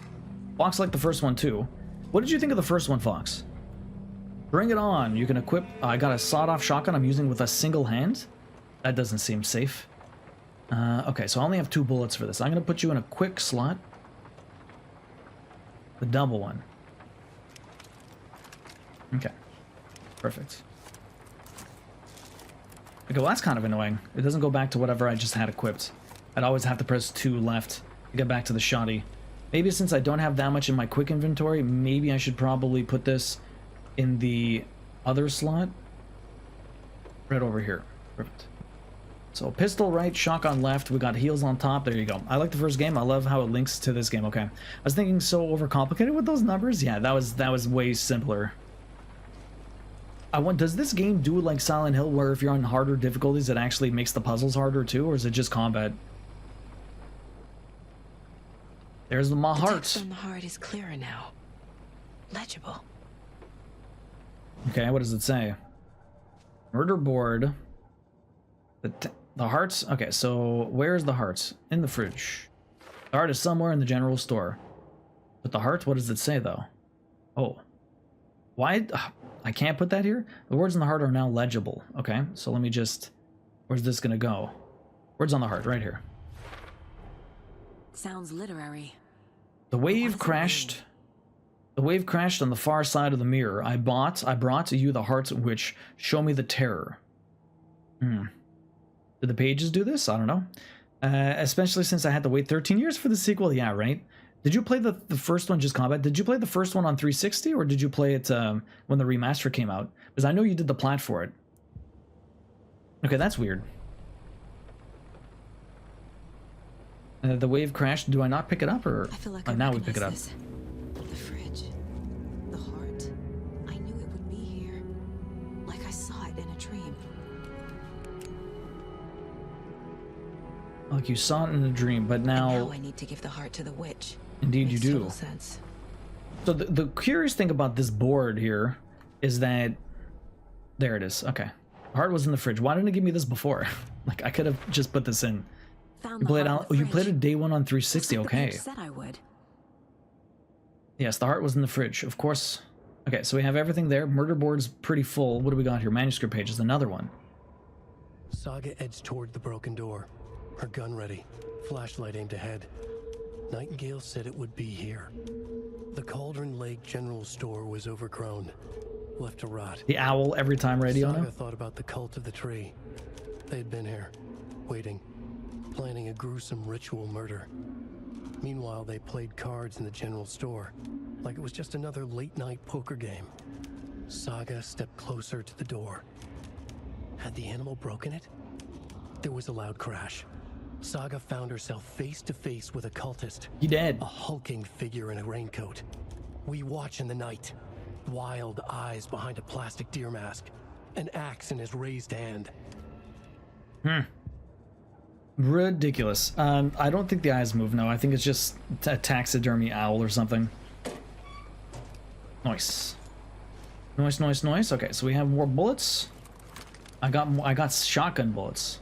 Fox liked the first one too. What did you think of the first one, Fox? Bring it on. You can equip... I got a sawed-off shotgun I'm using with a single hand. That doesn't seem safe. Okay, so I only have 2 bullets for this. I'm going to put you in a quick slot. The double one. Okay. Perfect. Okay, well that's kind of annoying. It doesn't go back to whatever I just had equipped. I'd always have to press 2 left to get back to the shotty. Maybe since I don't have that much in my quick inventory, maybe I should probably put this in the other slot. Right over here. Perfect. So pistol right, shotgun left, we got heals on top, there you go. I like the first game, I love how it links to this game, okay. I was thinking so overcomplicated with those numbers? Yeah, that was way simpler. Does this game do like Silent Hill where if you're on harder difficulties it actually makes the puzzles harder too, or is it just combat? There's my heart. The text on the heart is clearer now. Legible. Okay, what does it say? Murder board. The hearts? Okay, so where's the hearts? In the fridge. The heart is somewhere in the general store. But the heart, what does it say though? Oh. Why? I can't put that here? The words in the heart are now legible. Okay, so let me just... Where's this gonna go? Words on the heart, right here. Sounds literary. The wave crashed. The wave crashed on the far side of the mirror. I brought you the hearts which show me the terror. Did the pages do this? I don't know. Especially since I had to wait 13 years for the sequel. Yeah, right? Did you play the first one just combat? Did you play the first one on 360 or did you play it when the remaster came out? Because I know you did the plat for it. Okay, that's weird. The wave crashed. Do I not pick it up or I feel like now we pick it up? This. The fridge. The heart. I knew it would be here. Like I saw it in a dream. Like you saw it in a dream, but now I need to give the heart to the witch. Indeed, Makes you do. total sense. So the curious thing about this board here is that there it is. Okay, the heart was in the fridge. Why didn't it give me this before? Like I could have just put this in. Found You the played heart out. in the You played it fridge. day 1 on 360. Just like the Okay. page said I would. Yes, the heart was in the fridge, of course. Okay, so we have everything there. Murder board's pretty full. What do we got here? Manuscript pages. Another one. Saga edged toward the broken door, her gun ready, flashlight aimed ahead. Nightingale said it would be here. The Cauldron Lake General Store was overgrown, left to rot. The owl every time ready on Saga him. thought about the cult of the tree. They had been here, waiting, planning a gruesome ritual murder. Meanwhile, they played cards in the general store, like it was just another late-night poker game. Saga stepped closer to the door. Had the animal broken it? There was a loud crash. Saga found herself face to face with a cultist. He dead. A hulking figure in a raincoat. We watch in the night. Wild eyes behind a plastic deer mask. An axe in his raised hand. Ridiculous. I don't think the eyes move, no. I think it's just a taxidermy owl or something. Nice. Nice, nice, nice. Okay, so we have more bullets. I got shotgun bullets.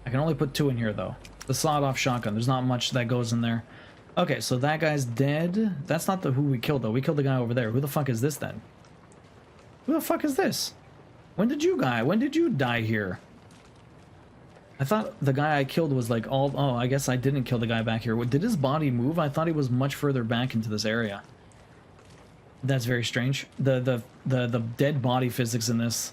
I can only put 2 in here, though. The sawed-off shotgun. There's not much that goes in there. Okay, so that guy's dead. That's not who we killed, though. We killed the guy over there. Who the fuck is this, then? Who the fuck is this? When did you die here? I thought the guy I killed was like all... Oh, I guess I didn't kill the guy back here. Did his body move? I thought he was much further back into this area. That's very strange. The dead body physics in this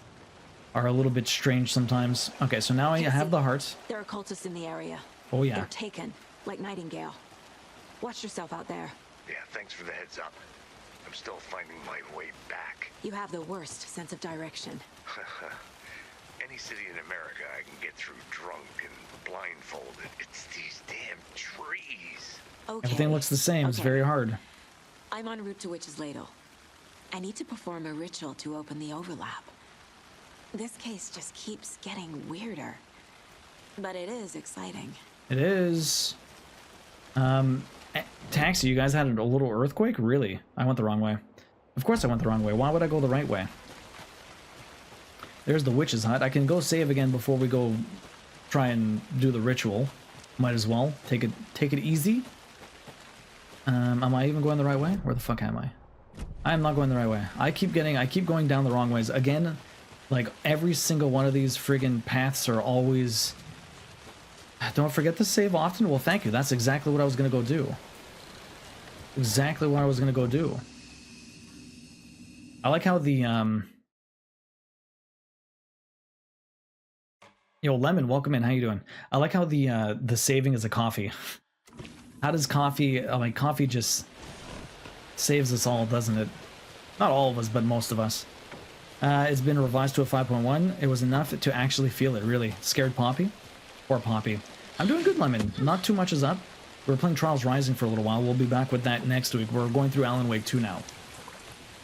are a little bit strange sometimes. Okay, so now I have the hearts. There are cultists in the area. Oh, yeah. They're taken, like Nightingale. Watch yourself out there. Yeah, thanks for the heads up. I'm still finding my way back. You have the worst sense of direction. Any city in America I can get through drunk and blindfolded. It's these damn trees. Okay. Everything looks the same. It's very hard. I'm en route to Witch's Ladle. I need to perform a ritual to open the overlap. This case just keeps getting weirder. But it is exciting. It is. Taxi, you guys had a little earthquake? Really? I went the wrong way. Of course I went the wrong way. Why would I go the right way? There's the witch's hut. I can go save again before we go try and do the ritual. Might as well. Take it easy. Am I even going the right way? Where the fuck am I? I am not going the right way. I keep going down the wrong ways. Again, like every single one of these friggin' paths are always... Don't forget to save often? Well, thank you. That's exactly what I was gonna go do. Exactly what I was gonna go do. I like how the, Yo, Lemon, welcome in. How you doing? I like how the saving is a coffee. How does coffee... like, coffee just saves us all, doesn't it? Not all of us, but most of us. It's been revised to a 5.1. It was enough to actually feel it, really. Scared Poppy? Poor Poppy. I'm doing good, Lemon. Not too much is up. We're playing Trials Rising for a little while. We'll be back with that next week. We're going through Alan Wake 2 now.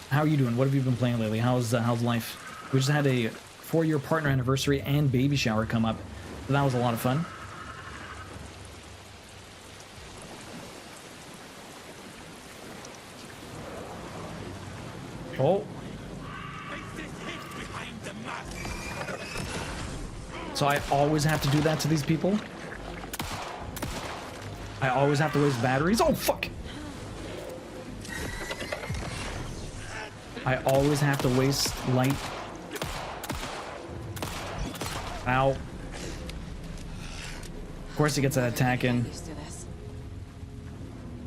How are you doing? What have you been playing lately? How's life? We just had a 4-year partner anniversary and baby shower come up. So that was a lot of fun. Oh. So I always have to do that to these people? I always have to waste batteries? Oh, fuck! I always have to waste light. Ow. Of course he gets that attack in.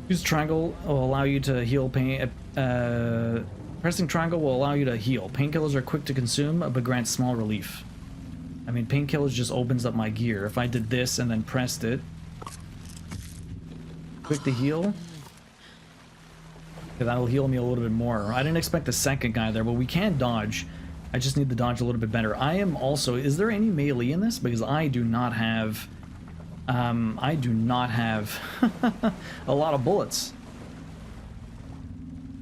Use triangle will allow you to heal pain. Pressing triangle will allow you to heal. Painkillers are quick to consume, but grant small relief. I mean, painkillers just opens up my gear. If I did this and then pressed it. Quick to heal. Okay, that'll heal me a little bit more. I didn't expect the second guy there, but we can dodge. I just need to dodge a little bit better. I am also... Is there any melee in this? Because I do not have... I do not have a lot of bullets.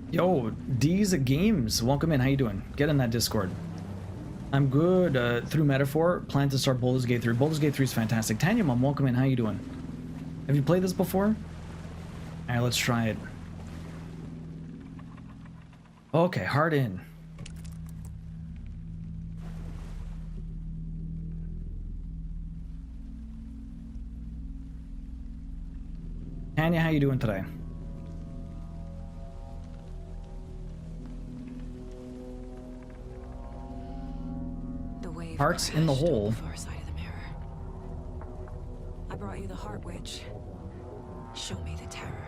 Yo, D's Games, welcome in. How you doing? Get in that Discord. I'm good. Through Metaphor, plan to start Baldur's Gate 3. Baldur's Gate 3 is fantastic. Tanya Mom, welcome in. How you doing? Have you played this before? Alright, let's try it. Okay, hard in. Tanya, how you doing today? Hearts in the hole. Far side of the mirror. I brought you the Heart Witch. Show me the terror.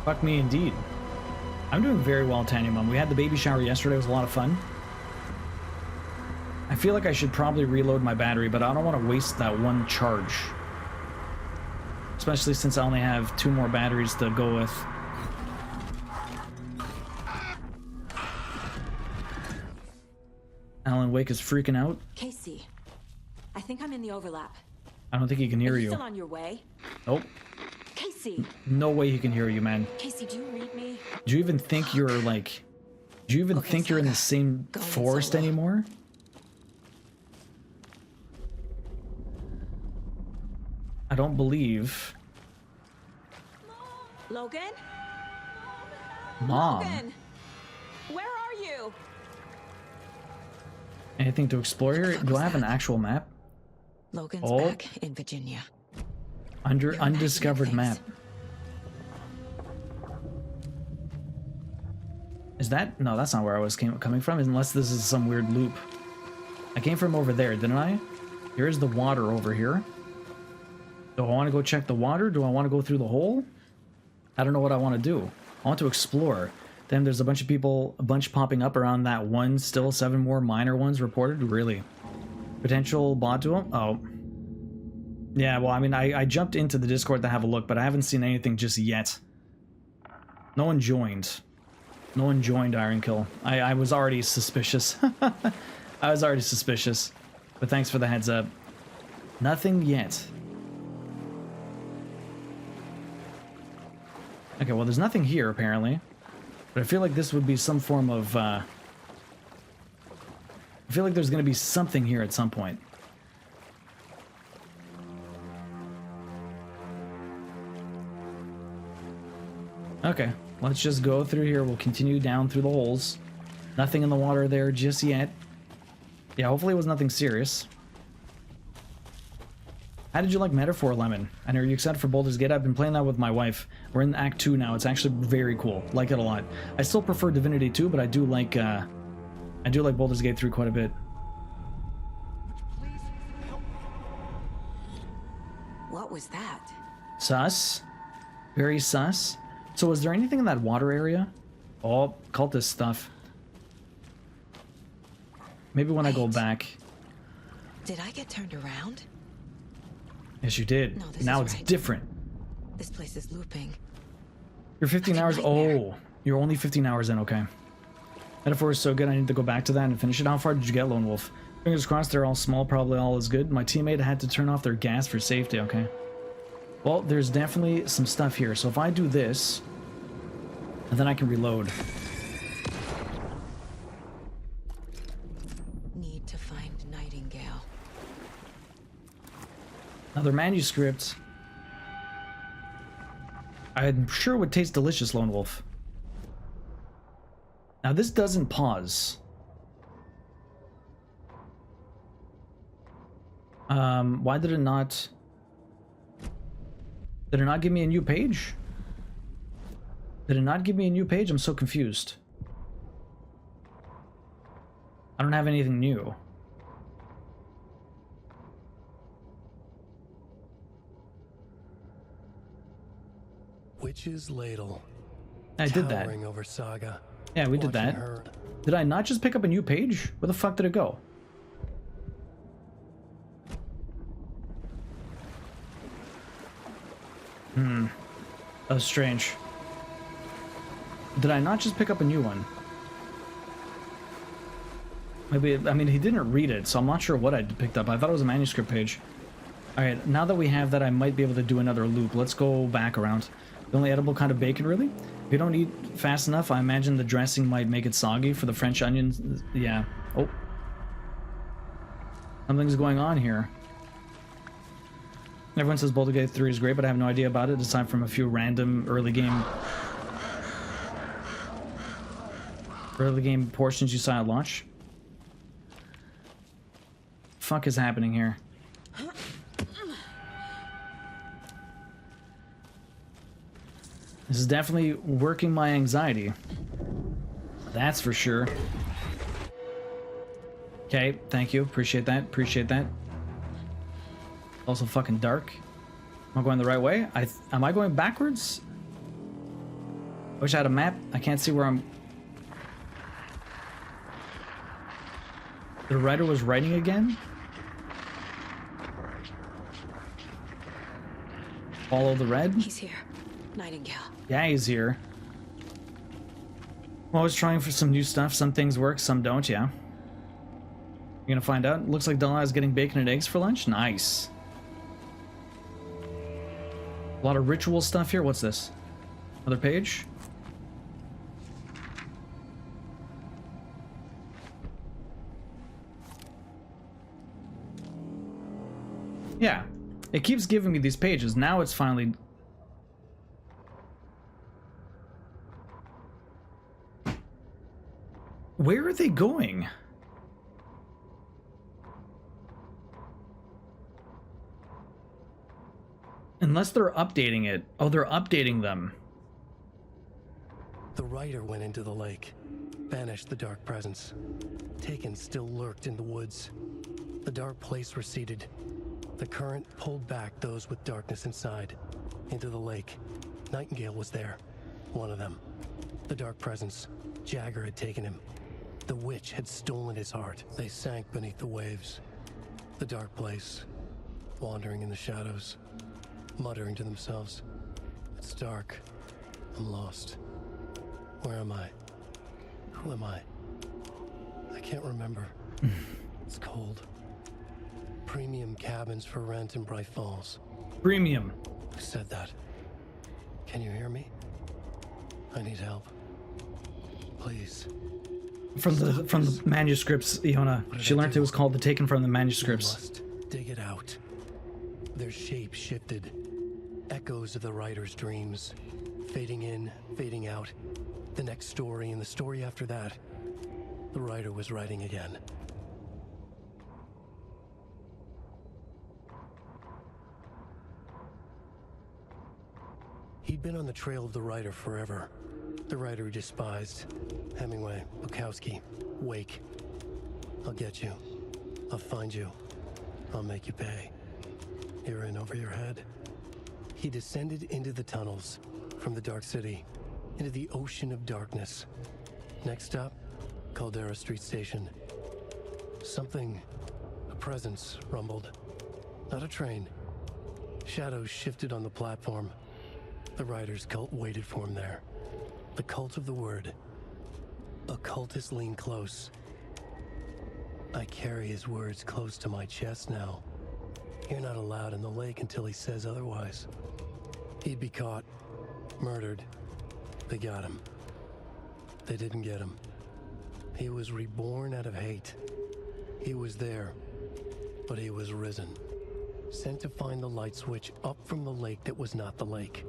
Fuck me indeed. I'm doing very well, Tanya Mum. We had the baby shower yesterday. It was a lot of fun. I feel like I should probably reload my battery, but I don't want to waste that one charge. Especially since I only have 2 more batteries to go with. Alan Wake is freaking out. Casey, I think I'm in the overlap. I don't think he can hear Are you. Still on your way? Nope. Casey. No way he can hear you, man. Casey, do you read me? Do you even think you're like... Do you even think you're in the same forest anymore? I don't believe... Logan? Mom? Logan! Where are you? Anything to explore here? Do I have an actual map? Logan's back in Virginia. Undiscovered map. Is that... No, that's not where I was coming from, unless this is some weird loop. I came from over there, didn't I? Here's the water over here. Do I want to go check the water? Do I want to go through the hole? I don't know what I want to do. I want to explore. Then there's a bunch of people, a bunch popping up around that one, still 7 more minor ones reported. Really? Potential bot duel? Oh. Yeah, well, I mean, I jumped into the Discord to have a look, but I haven't seen anything just yet. No one joined. No one joined Ironkill. I was already suspicious. I was already suspicious. But thanks for the heads up. Nothing yet. Okay, well, there's nothing here, apparently. But I feel like this would be some form of, I feel like there's going to be something here at some point. Okay, let's just go through here. We'll continue down through the holes. Nothing in the water there just yet. Yeah, hopefully it was nothing serious. How did you like Metaphor, Lemon? And are you excited for Baldur's Gate? I've been playing that with my wife. We're in Act 2 now. It's actually very cool. Like it a lot. I still prefer Divinity 2, but I do like Baldur's Gate 3 quite a bit. What was that? Sus. Very sus. So was there anything in that water area? Oh, cultist stuff. Maybe when I go back. Did I get turned around? Yes, you did. No, now it's different. This place is looping. You're 15 hours. Oh, you're only 15 hours in. Okay. Metaphor is so good. I need to go back to that and finish it. How far did you get, Lone Wolf? Fingers crossed. They're all small. Probably all is good. My teammate had to turn off their gas for safety. Okay. Well, there's definitely some stuff here. So if I do this, and then I can reload. Need to find Nightingale. Another manuscript. I'm sure would taste delicious, Lone Wolf. Now this doesn't pause. Why did it not... Did it not give me a new page? Did it not give me a new page? I'm so confused. I don't have anything new. Witch's Ladle. I did that. Towering over Saga. Yeah, we did Watching that. her. Did I not just pick up a new page? Where the fuck did it go? That was strange. Did I not just pick up a new one? Maybe, I mean, he didn't read it, so I'm not sure what I picked up. I thought it was a manuscript page. Alright, now that we have that, I might be able to do another loop. Let's go back around. The only edible kind of bacon, really? If you don't eat fast enough, I imagine the dressing might make it soggy for the French onions. Yeah. Oh. Something's going on here. Everyone says Baldur's Gate 3 is great, but I have no idea about it, aside from a few random early game portions you saw at launch. Fuck is happening here? This is definitely working my anxiety. That's for sure. Okay, thank you. Appreciate that. Appreciate that. Also fucking dark. Am I going the right way? Am I going backwards? Wish I had a map. I can't see where I'm... The writer was writing again? Follow the red? He's here. Nightingale. Yeah, he's here. I'm always trying for some new stuff. Some things work, some don't, yeah. You're gonna find out. Looks like Delilah is getting bacon and eggs for lunch. Nice. A lot of ritual stuff here. What's this? Another page? Yeah. It keeps giving me these pages. Now it's finally... Where are they going? Unless they're updating it. Oh, they're updating them. The writer went into the lake, banished the dark presence. Taken still lurked in the woods. The dark place receded. The current pulled back those with darkness inside, into the lake. Nightingale was there, one of them. The dark presence, Jagger had taken him. The witch had stolen his heart. They sank beneath the waves. The dark place, wandering in the shadows, muttering to themselves. It's dark. I'm lost. Where am I? Who am I? I can't remember. It's cold. Premium cabins for rent in Bright Falls. Premium. Who said that? Can you hear me? I need help. Please. From the manuscripts, Iona. She learned it was called the Taken from the Manuscripts. Must dig it out. Their shape shifted. Echoes of the writer's dreams. Fading in, fading out. The next story and the story after that. The writer was writing again. He'd been on the trail of the writer forever. The writer he despised. Hemingway, Bukowski, Wake. I'll get you. I'll find you. I'll make you pay. You're in over your head. He descended into the tunnels, from the Dark City, into the ocean of darkness. Next stop, Caldera Street Station. Something, a presence, rumbled. Not a train. Shadows shifted on the platform. The writer's cult waited for him there. The cult of the word. Occultists lean close. I carry his words close to my chest now. You're not allowed in the lake until he says otherwise. He'd be caught, murdered. They got him. They didn't get him. He was reborn out of hate. He was there, but he was risen. Sent to find the light switch up from the lake that was not the lake.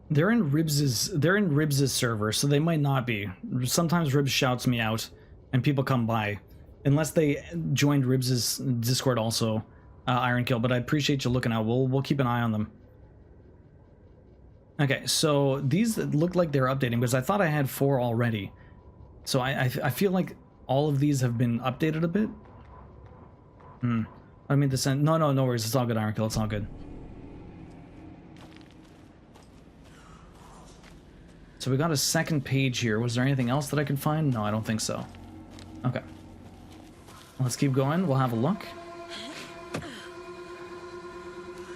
They're in Ribs's server, so they might not be. Sometimes Ribs shouts me out, and people come by, unless they joined Ribs's Discord also, Ironkill. But I appreciate you looking out. We'll keep an eye on them. Okay, so these look like they're updating because I thought I had 4 already. So I feel like all of these have been updated a bit. I mean, no worries. It's all good, Ironkill. It's all good. So we got a second page here. Was there anything else that I could find? No, I don't think so. Okay. Let's keep going. We'll have a look.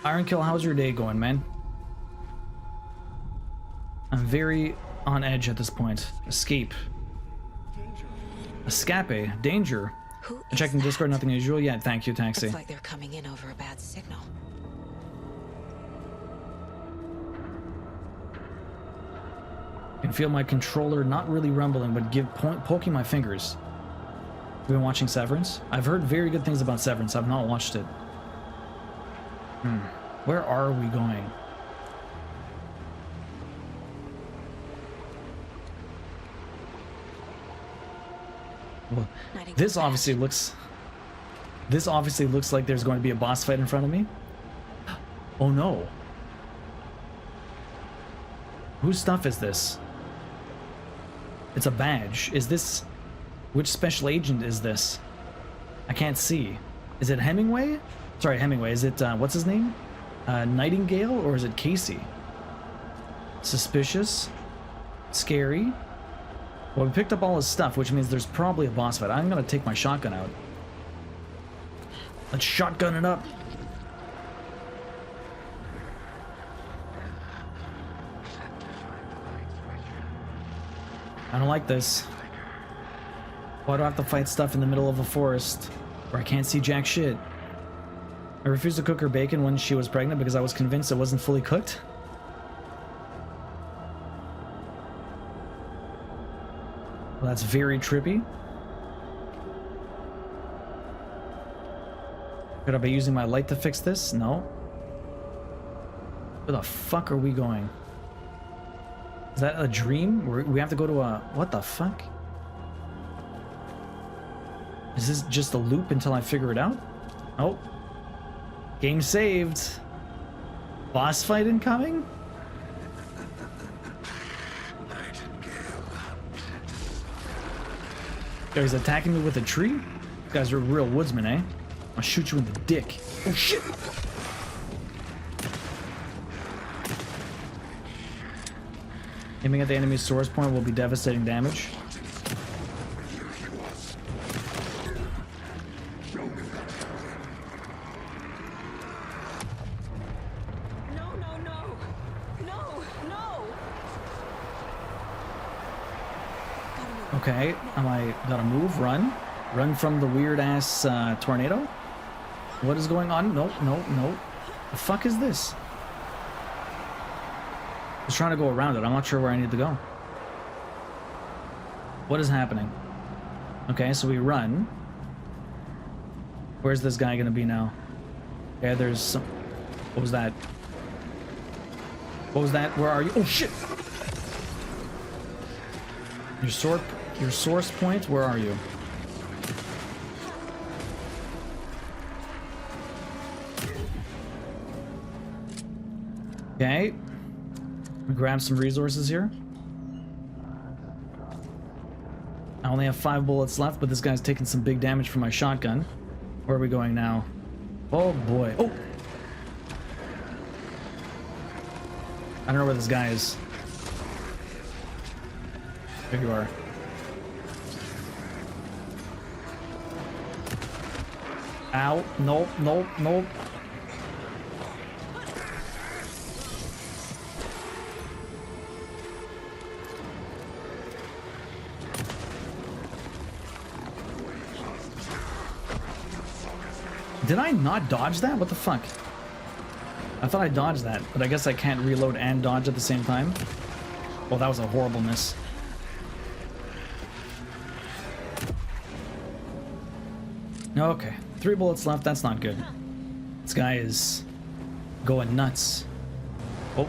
Ironkill, how's your day going, man? I'm very on edge at this point. Escape. Escape. Danger. Checking Discord, nothing unusual. Yeah, thank you, Taxi. It's like they're coming in over a bad signal. I can feel my controller not really rumbling, but poking my fingers. You've been watching Severance? I've heard very good things about Severance. I've not watched it. Where are we going? Well, this obviously looks like there's going to be a boss fight in front of me. Oh no. Whose stuff is this? It's a badge. Is this... Which special agent is this? I can't see. Is it Hemingway? Sorry, Hemingway. Is it, what's his name? Nightingale, or is it Casey? Suspicious. Scary. Well, we picked up all his stuff, which means there's probably a boss fight. I'm gonna take my shotgun out. Let's shotgun it up. I don't like this. Why do I have to fight stuff in the middle of a forest where I can't see jack shit? I refused to cook her bacon when she was pregnant because I was convinced it wasn't fully cooked. Well, that's very trippy. Could I be using my light to fix this? No. Where the fuck are we going? Is that a dream? We have to go to a... What the fuck? Is this just a loop until I figure it out? Oh. Game saved. Boss fight incoming? Yo, he's attacking me with a tree? You guys are real woodsmen, eh? I'll shoot you in the dick. Oh shit! Aiming at the enemy's source point will be devastating damage. Okay, am I gonna move? Run? Run from the weird-ass tornado? What is going on? Nope, nope, nope. The fuck is this? I was trying to go around it. I'm not sure where I need to go. What is happening? Okay, so we run. Where's this guy gonna be now? Yeah, there's some... What was that? What was that? Where are you? Oh, shit! Your source point? Where are you? Okay. Grab some resources here. I only have 5 bullets left, but this guy's taking some big damage from my shotgun. Where are we going now? Oh boy. Oh! I don't know where this guy is. There you are. Ow. Nope, nope, nope. Did I not dodge that? What the fuck? I thought I dodged that, but I guess I can't reload and dodge at the same time. Well, that was a horrible miss. Okay, 3 bullets left. That's not good. This guy is going nuts. Oh.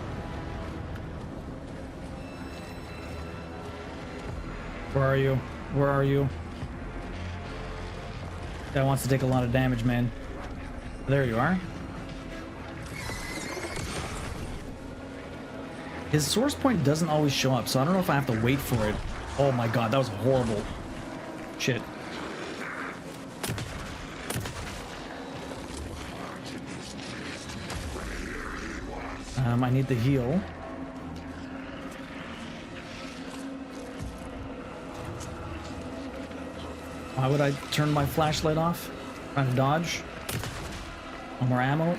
Where are you? Where are you? Guy wants to take a lot of damage, man. There you are. His source point doesn't always show up, so I don't know if I have to wait for it. Oh my god, that was horrible. Shit. I need the heal. Why would I turn my flashlight off? Trying to dodge. One more ammo.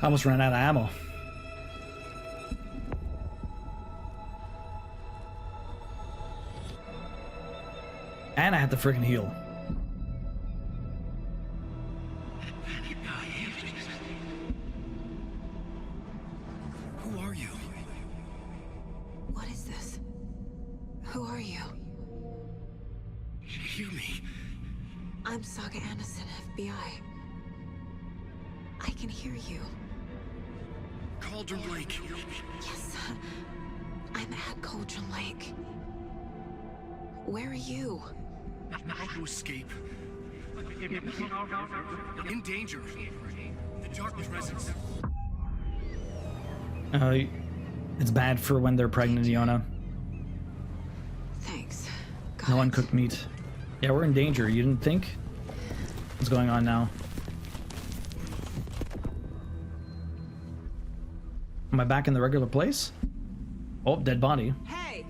I almost ran out of ammo. And I had to freaking heal. Who are you? What is this? Who are you? Hear me. I'm Saga Anderson, FBI. I can hear you. Cauldron Lake. Yes, I'm at Cauldron Lake. Where are you? How to escape. In danger. The Dark Presence. It's bad for when they're pregnant, Yona. Thanks. No uncooked meat. Yeah, we're in danger. You didn't think? What's going on now? Am I back in the regular place? Oh, dead body. Hey!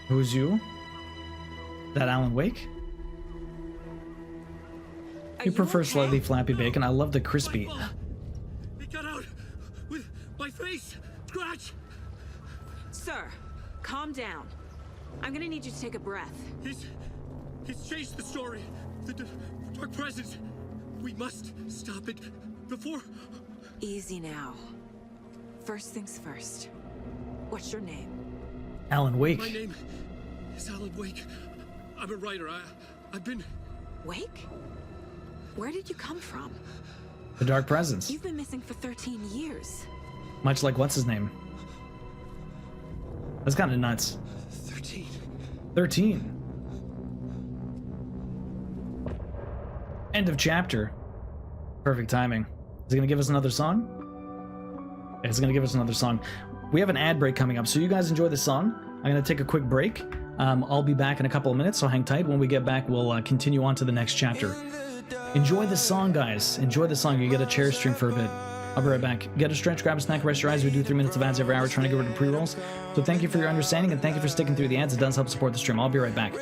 Who's you? That Alan Wake? You prefer slightly flappy bacon? I love the crispy. It got out with my face. Scratch. Sir, calm down. I'm gonna need you to take a breath. He's changed the story. The dark presence. We must stop it before. Easy now. First things first. What's your name? Alan Wake. My name is Alan Wake. I'm a writer. I've been... Wake? Where did you come from? The Dark Presence. You've been missing for 13 years. Much like what's his name? That's kind of nuts. 13. 13. End of chapter. Perfect timing. Is it gonna give us another song? Yeah, it's gonna give us another song. We have an ad break coming up, so you guys enjoy the song. I'm gonna take a quick break. I'll be back in a couple of minutes, so hang tight. When we get back, we'll continue on to the next chapter. Enjoy the song, guys. Enjoy the song. You get a chair stream for a bit. I'll be right back. Get a stretch, grab a snack, rest your eyes. We do 3 minutes of ads every hour trying to get rid of pre-rolls. So thank you for your understanding, and thank you for sticking through the ads. It does help support the stream. I'll be right back.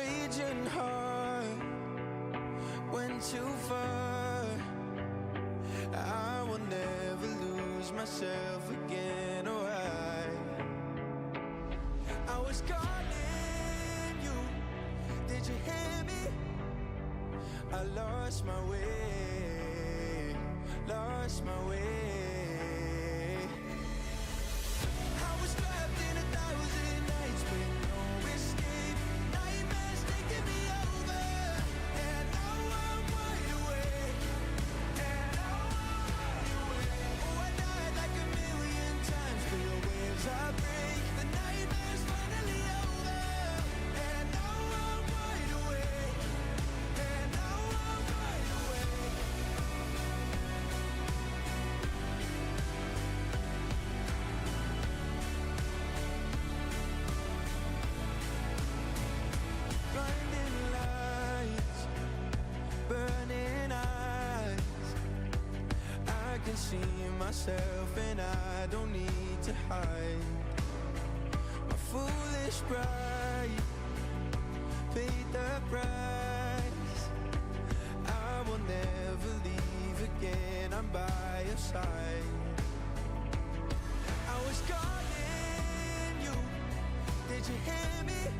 Myself and I don't need to hide my foolish pride paid the price. I will never leave again. I'm by your side. I was calling you. Did you hear me?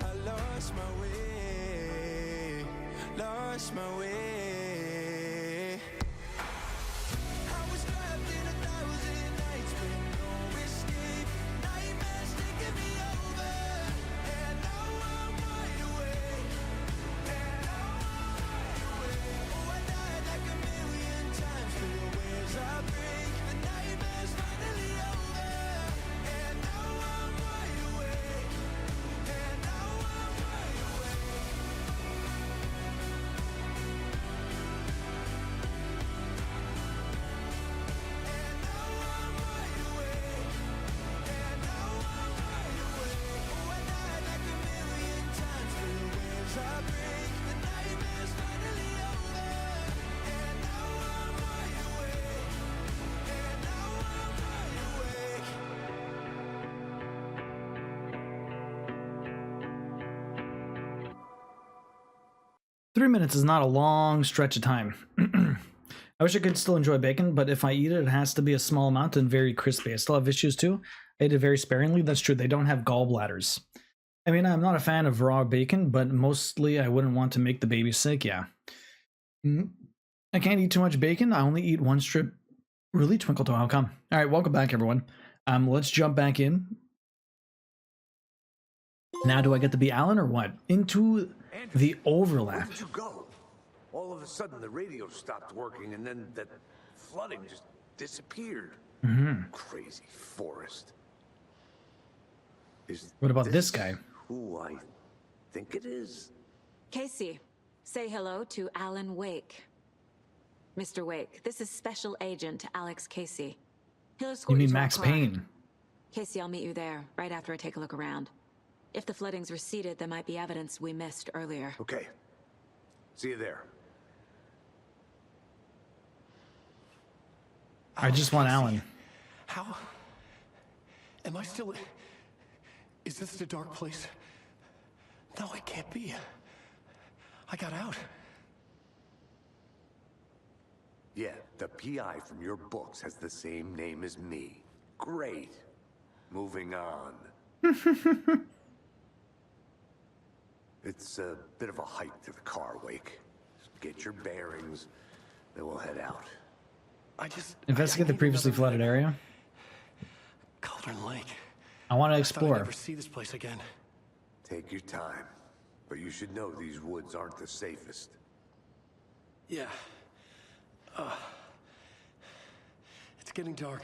I lost my way. Lost my way. Three minutes is not a long stretch of time. I wish I could still enjoy bacon, but if I eat it, it has to be a small amount and very crispy. I still have issues too. I eat it very sparingly. That's true. They don't have gallbladders. I mean, I'm not a fan of raw bacon, but mostly I wouldn't want to make the baby sick. Yeah. I can't eat too much bacon. I only eat one strip. Really, Twinkle Toe? How come? All right, welcome back, everyone. Let's jump back in. Now, do I get to be Alan or what? Into the overlap. Where did you go? All of a sudden, the radio stopped working, and then that flooding just disappeared. Crazy forest. What about this guy? Who I think it is? Casey, say hello to Alan Wake. Mr. Wake, this is Special Agent Alex Casey. He'll escort You mean to our Max car. Payne? Casey, I'll meet you there right after I take a look around. If the floodings receded, there might be evidence we missed earlier. Okay. See you there. I just want Alan. How? Am I still... Is this the dark place? No, it can't be. I got out. Yeah, the PI from your books has the same name as me. Great. Moving on. It's a bit of a hike to the car, Wake. Get your bearings, then we'll head out. Investigate the previously flooded area. Cauldron Lake. I want to I'd explore. never see this place again. Take your time, but you should know these woods aren't the safest. Yeah. It's getting dark.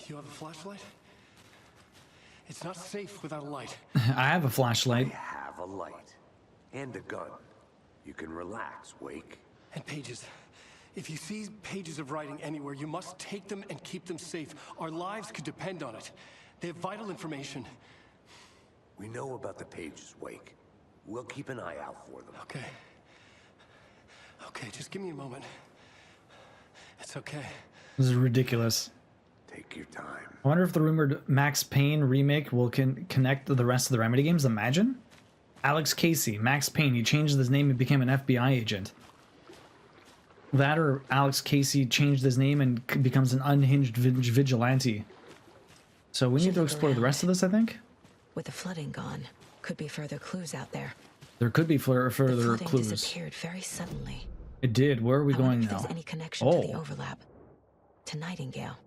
You have a flashlight? It's not safe without a light. I have a flashlight. I have a light. And a gun. You can relax, Wake. And pages. If you see pages of writing anywhere, you must take them and keep them safe. Our lives could depend on it. They have vital information. We know about the pages, Wake. We'll keep an eye out for them. Okay. Okay, just give me a moment. It's okay. This is ridiculous. Take your time. I wonder if the rumored Max Payne remake will connect to the rest of the Remedy games. Imagine. Alex Casey, Max Payne. He changed his name and became an FBI agent. That or Alex Casey changed his name and becomes an unhinged vigilante. So we need to explore the rest of this, I think. With the flooding gone, could be further clues out there. There could be further The flooding clues. disappeared very suddenly. It did. Where are we I wonder going if now? there's any connection to the overlap. To Nightingale.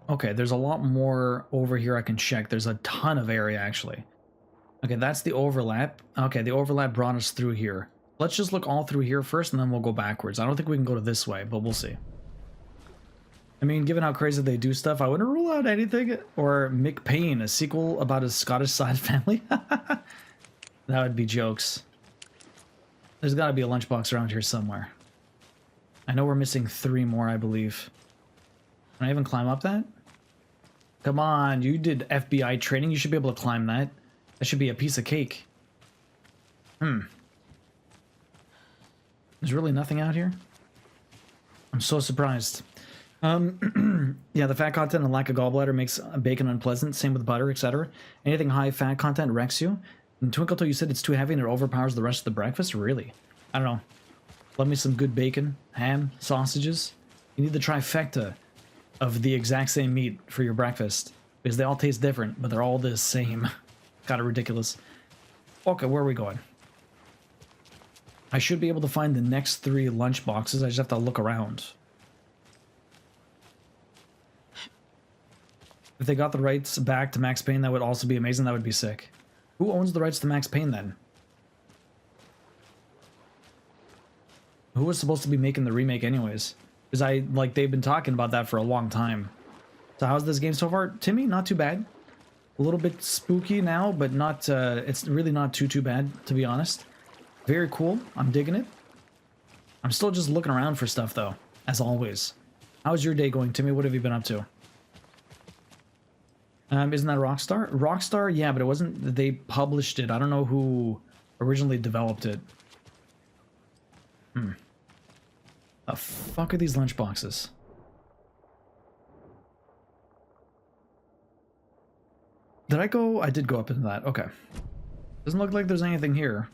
Okay, there's a lot more over here I can check. There's a ton of area, actually. Okay, that's the overlap. Okay, the overlap brought us through here. Let's just look all through here first, and then we'll go backwards. I don't think we can go to this way, but we'll see. I mean, given how crazy they do stuff, I wouldn't rule out anything. Or Mick Payne, a sequel about his Scottish side family. That would be jokes. There's got to be a lunchbox around here somewhere. I know we're missing 3 more, I believe. Can I even climb up that? Come on, you did FBI training. You should be able to climb that. That should be a piece of cake. There's really nothing out here? I'm so surprised. Yeah, the fat content and lack of gallbladder makes bacon unpleasant. Same with butter, etc. Anything high fat content wrecks you. And Twinkle, you said it's too heavy and it overpowers the rest of the breakfast? Really? I don't know. Love me some good bacon, ham, sausages. You need the trifecta of the exact same meat for your breakfast. Because they all taste different, but they're all the same. Kind of ridiculous. Okay, where are we going? I should be able to find the next 3 lunch boxes. I just have to look around. If they got the rights back to Max Payne, that would also be amazing. That would be sick. Who owns the rights to Max Payne then? Who was supposed to be making the remake anyways? Because they've been talking about that for a long time. So how's this game so far? Timmy, not too bad. A little bit spooky now, but not, it's really not too bad, to be honest. Very cool. I'm digging it. I'm still just looking around for stuff, though, as always. How's your day going, Timmy? What have you been up to? Isn't that Rockstar? Rockstar, yeah, but it wasn't... They published it. I don't know who originally developed it. The fuck are these lunchboxes? Did I go? I did go up into that. Okay. Doesn't look like there's anything here.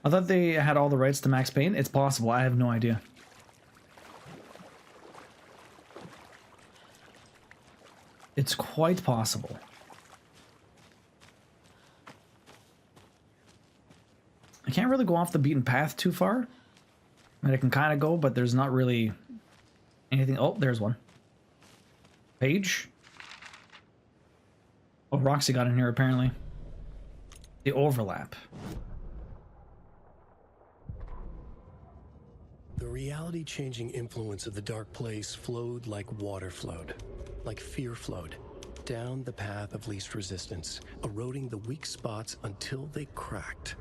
I thought they had all the rights to Max Payne. It's possible. I have no idea. It's quite possible. I can't really go off the beaten path too far. I mean, I can kind of go, but there's not really anything. Oh, there's one. Page. Oh, Roxy got in here, apparently. The overlap. The reality-changing influence of the dark place flowed like water flowed, like fear flowed, down the path of least resistance, eroding the weak spots until they cracked.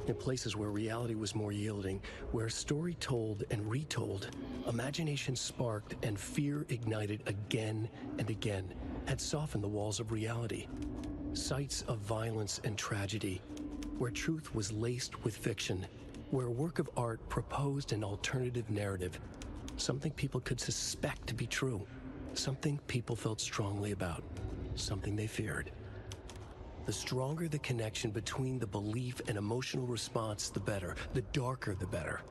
in places where reality was more yielding, where story told and retold, imagination sparked and fear ignited again and again, had softened the walls of reality. Sites of violence and tragedy, where truth was laced with fiction, where a work of art proposed an alternative narrative, something people could suspect to be true, something people felt strongly about, something they feared. The stronger the connection between the belief and emotional response, the better. The darker, the better.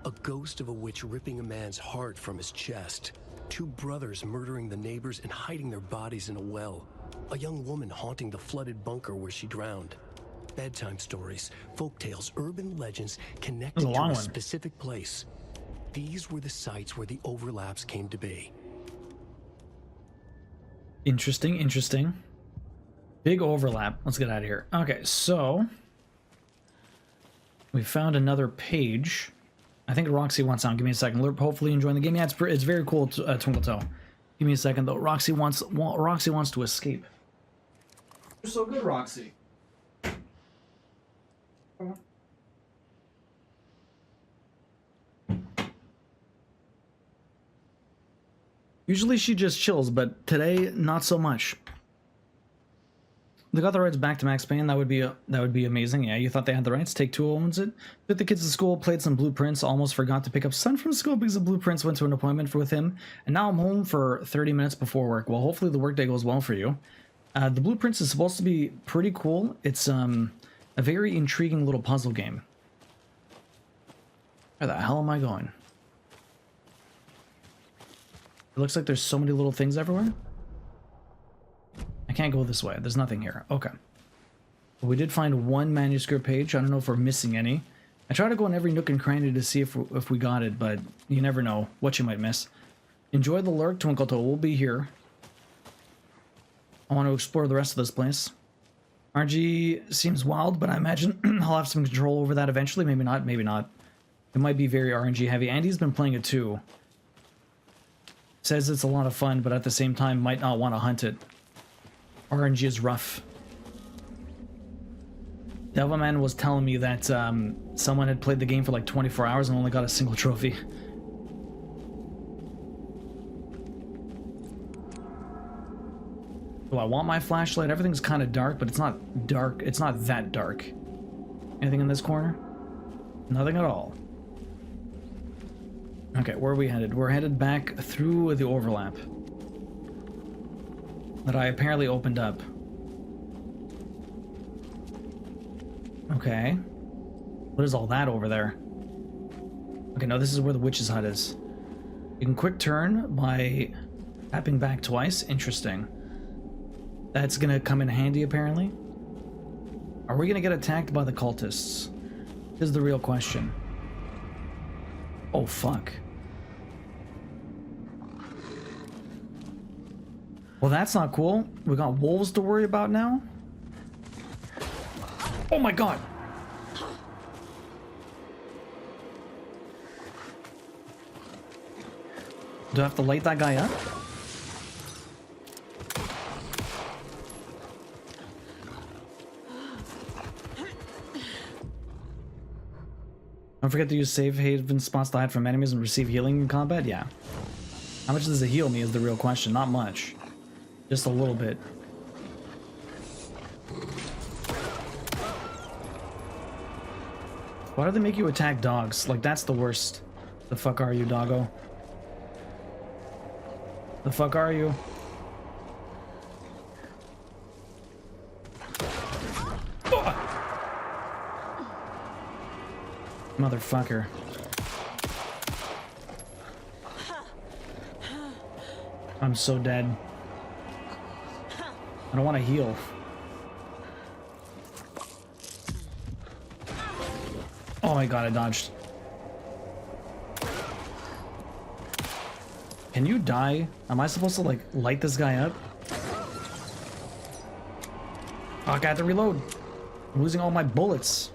A ghost of a witch ripping a man's heart from his chest. Two brothers murdering the neighbors and hiding their bodies in a well. A young woman haunting the flooded bunker where she drowned. Bedtime stories, folktales, urban legends connected to a specific place. These were the sites where the overlaps came to be. Interesting, interesting. Big overlap. Let's get out of here. Okay, so we found another page. I think Roxy wants on. Give me a second. Hopefully you're enjoying the game. Yeah, it's very cool, Twinkle Toe. Give me a second though. Roxy wants to escape. You're so good, Roxy. Usually she just chills, but today not so much. They got the rights back to Max Payne. That would be amazing. Yeah, you thought they had the rights. Take-Two owns it. Took the kids to school, played some Blueprints. Almost forgot to pick up son from school because of Blueprints. Went to an appointment with him, and now I'm home for 30 minutes before work. Well, hopefully the workday goes well for you. The Blueprints is supposed to be pretty cool. It's a very intriguing little puzzle game. Where the hell am I going? It looks like there's so many little things everywhere. I can't go this way. There's nothing here. Okay. Well, we did find one manuscript page. I don't know if we're missing any. I try to go in every nook and cranny to see if we got it, but you never know what you might miss. Enjoy the lurk, Twinkle Toe. We'll be here. I want to explore the rest of this place. RG seems wild, but I imagine I'll have some control over that eventually. Maybe not, maybe not. It might be very RNG heavy. Andy's been playing it too. Says it's a lot of fun, but at the same time might not want to hunt it. RNG is rough. Devilman was telling me that someone had played the game for like 24 hours and only got a single trophy. Do I want my flashlight? Everything's kind of dark, but it's not dark. It's not that dark. Anything in this corner? Nothing at all. Okay, where are we headed? We're headed back through the overlap that I apparently opened up. Okay. What is all that over there? Okay, no, this is where the witch's hut is. You can quick turn by tapping back twice. Interesting. That's gonna come in handy, apparently. Are we gonna get attacked by the cultists? Is the real question. Oh, fuck. Well, that's not cool. We got wolves to worry about now. Oh my god! Do I have to light that guy up? Don't forget to use save haven spots to hide from enemies and receive healing in combat? Yeah. How much does it heal me is the real question. Not much. Just a little bit. Why do they make you attack dogs? Like, that's the worst. The fuck are you, doggo? The fuck are you? Motherfucker. I'm so dead. I don't want to heal. Oh my god, I dodged. Can you die? Am I supposed to, like, light this guy up? Fuck, I have to reload. I'm losing all my bullets.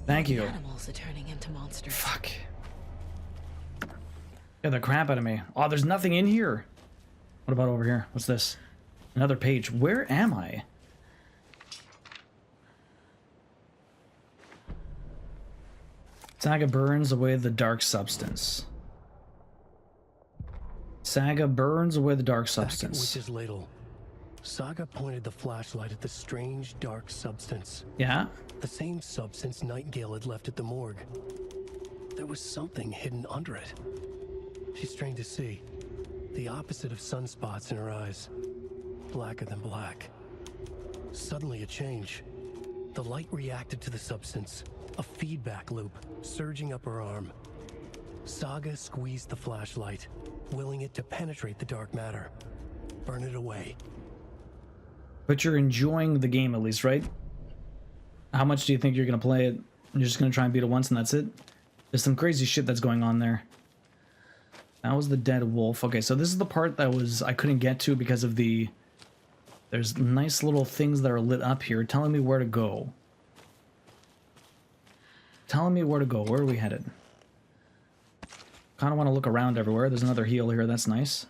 Thank you. Animals are turning into monsters. Fuck. Yeah, the crap out of me. Oh, there's nothing in here. What about over here? What's this? Another page. Where am I? Saga burns away the dark substance. Saga burns away the dark substance. Back at Witch's Ladle, Saga pointed the flashlight at the strange dark substance. Yeah? The same substance Nightingale had left at the morgue. There was something hidden under it. She strained to see. The opposite of sunspots in her eyes. Blacker than black. Suddenly a change. The light reacted to the substance. A feedback loop surging up her arm. Saga squeezed the flashlight, willing it to penetrate the dark matter. Burn it away. But you're enjoying the game at least, right? How much do you think you're going to play it? You're just going to try and beat it once and that's it? There's some crazy shit that's going on there. That was the dead wolf. Okay, so this is the part that I couldn't get to because of the... There's nice little things that are lit up here telling me where to go. Telling me where to go. Where are we headed? Kind of want to look around everywhere. There's another heal here. That's nice.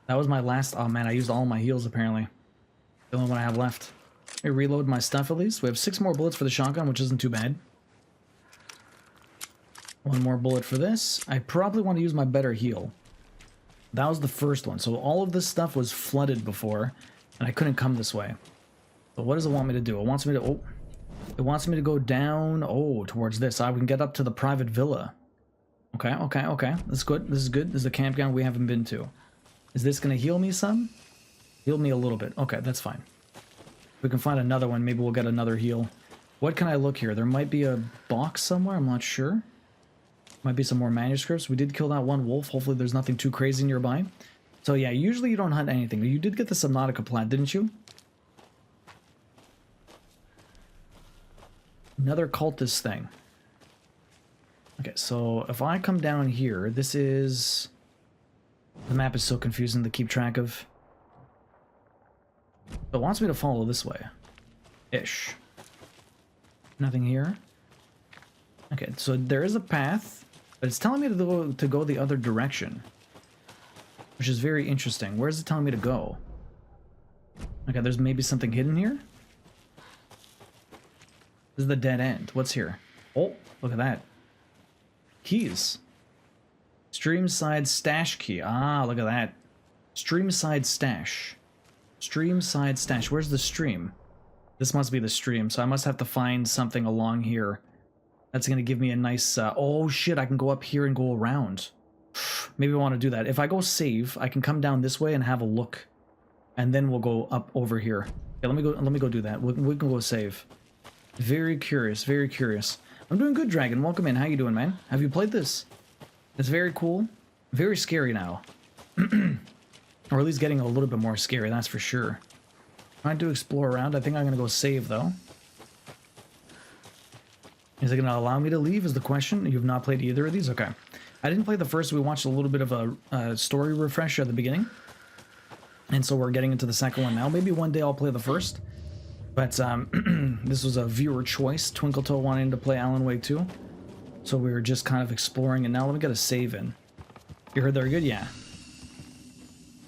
That was my last... Oh man, I used all my heals apparently. The only one I have left. Let me reload my stuff at least. We have 6 more bullets for the shotgun, which isn't too bad. 1 more bullet for this. I probably want to use my better heal. That was the first one. So all of this stuff was flooded before, and I couldn't come this way. But what does it want me to do? It wants me to... Oh. It wants me to go down... Oh, towards this. I can get up to the private villa. Okay, okay, okay. That's good. This is good. This is a campground we haven't been to. Is this going to heal me some? Heal me a little bit. Okay, that's fine. If we can find another one, maybe we'll get another heal. What can I look here? There might be a box somewhere. I'm not sure. Might be some more manuscripts. We did kill that one wolf. Hopefully there's nothing too crazy nearby. So yeah, usually you don't hunt anything. You did get the Subnautica plant, didn't you? Another cultist thing. Okay, so if I come down here, this is... The map is so confusing to keep track of. It wants me to follow this way. Ish. Nothing here. Okay, so there is a path. But it's telling me to go the other direction. Which is very interesting. Where is it telling me to go? Okay, there's maybe something hidden here? This is the dead end. What's here? Oh, look at that. Keys. Streamside stash key. Ah, look at that. Streamside stash. Streamside stash. Where's the stream? This must be the stream, so I must have to find something along here. That's going to give me a nice... oh, shit, I can go up here and go around. Maybe I want to do that. If I go save, I can come down this way and have a look. And then we'll go up over here. Yeah, let me go do that. We can go save. Very curious, very curious. I'm doing good, Dragon. Welcome in. How you doing, man? Have you played this? It's very cool. Very scary now. Or at least getting a little bit more scary, that's for sure. Trying to explore around. I think I'm going to go save, though. Is it going to allow me to leave is the question. You've not played either of these? Okay. I didn't play the first. We watched a little bit of a story refresher at the beginning. And so we're getting into the second one now. Maybe one day I'll play the first. But this was a viewer choice. Twinkletoe wanting to play Alan Wake 2. So we were just kind of exploring. And now let me get a save in. You heard they're good? Yeah.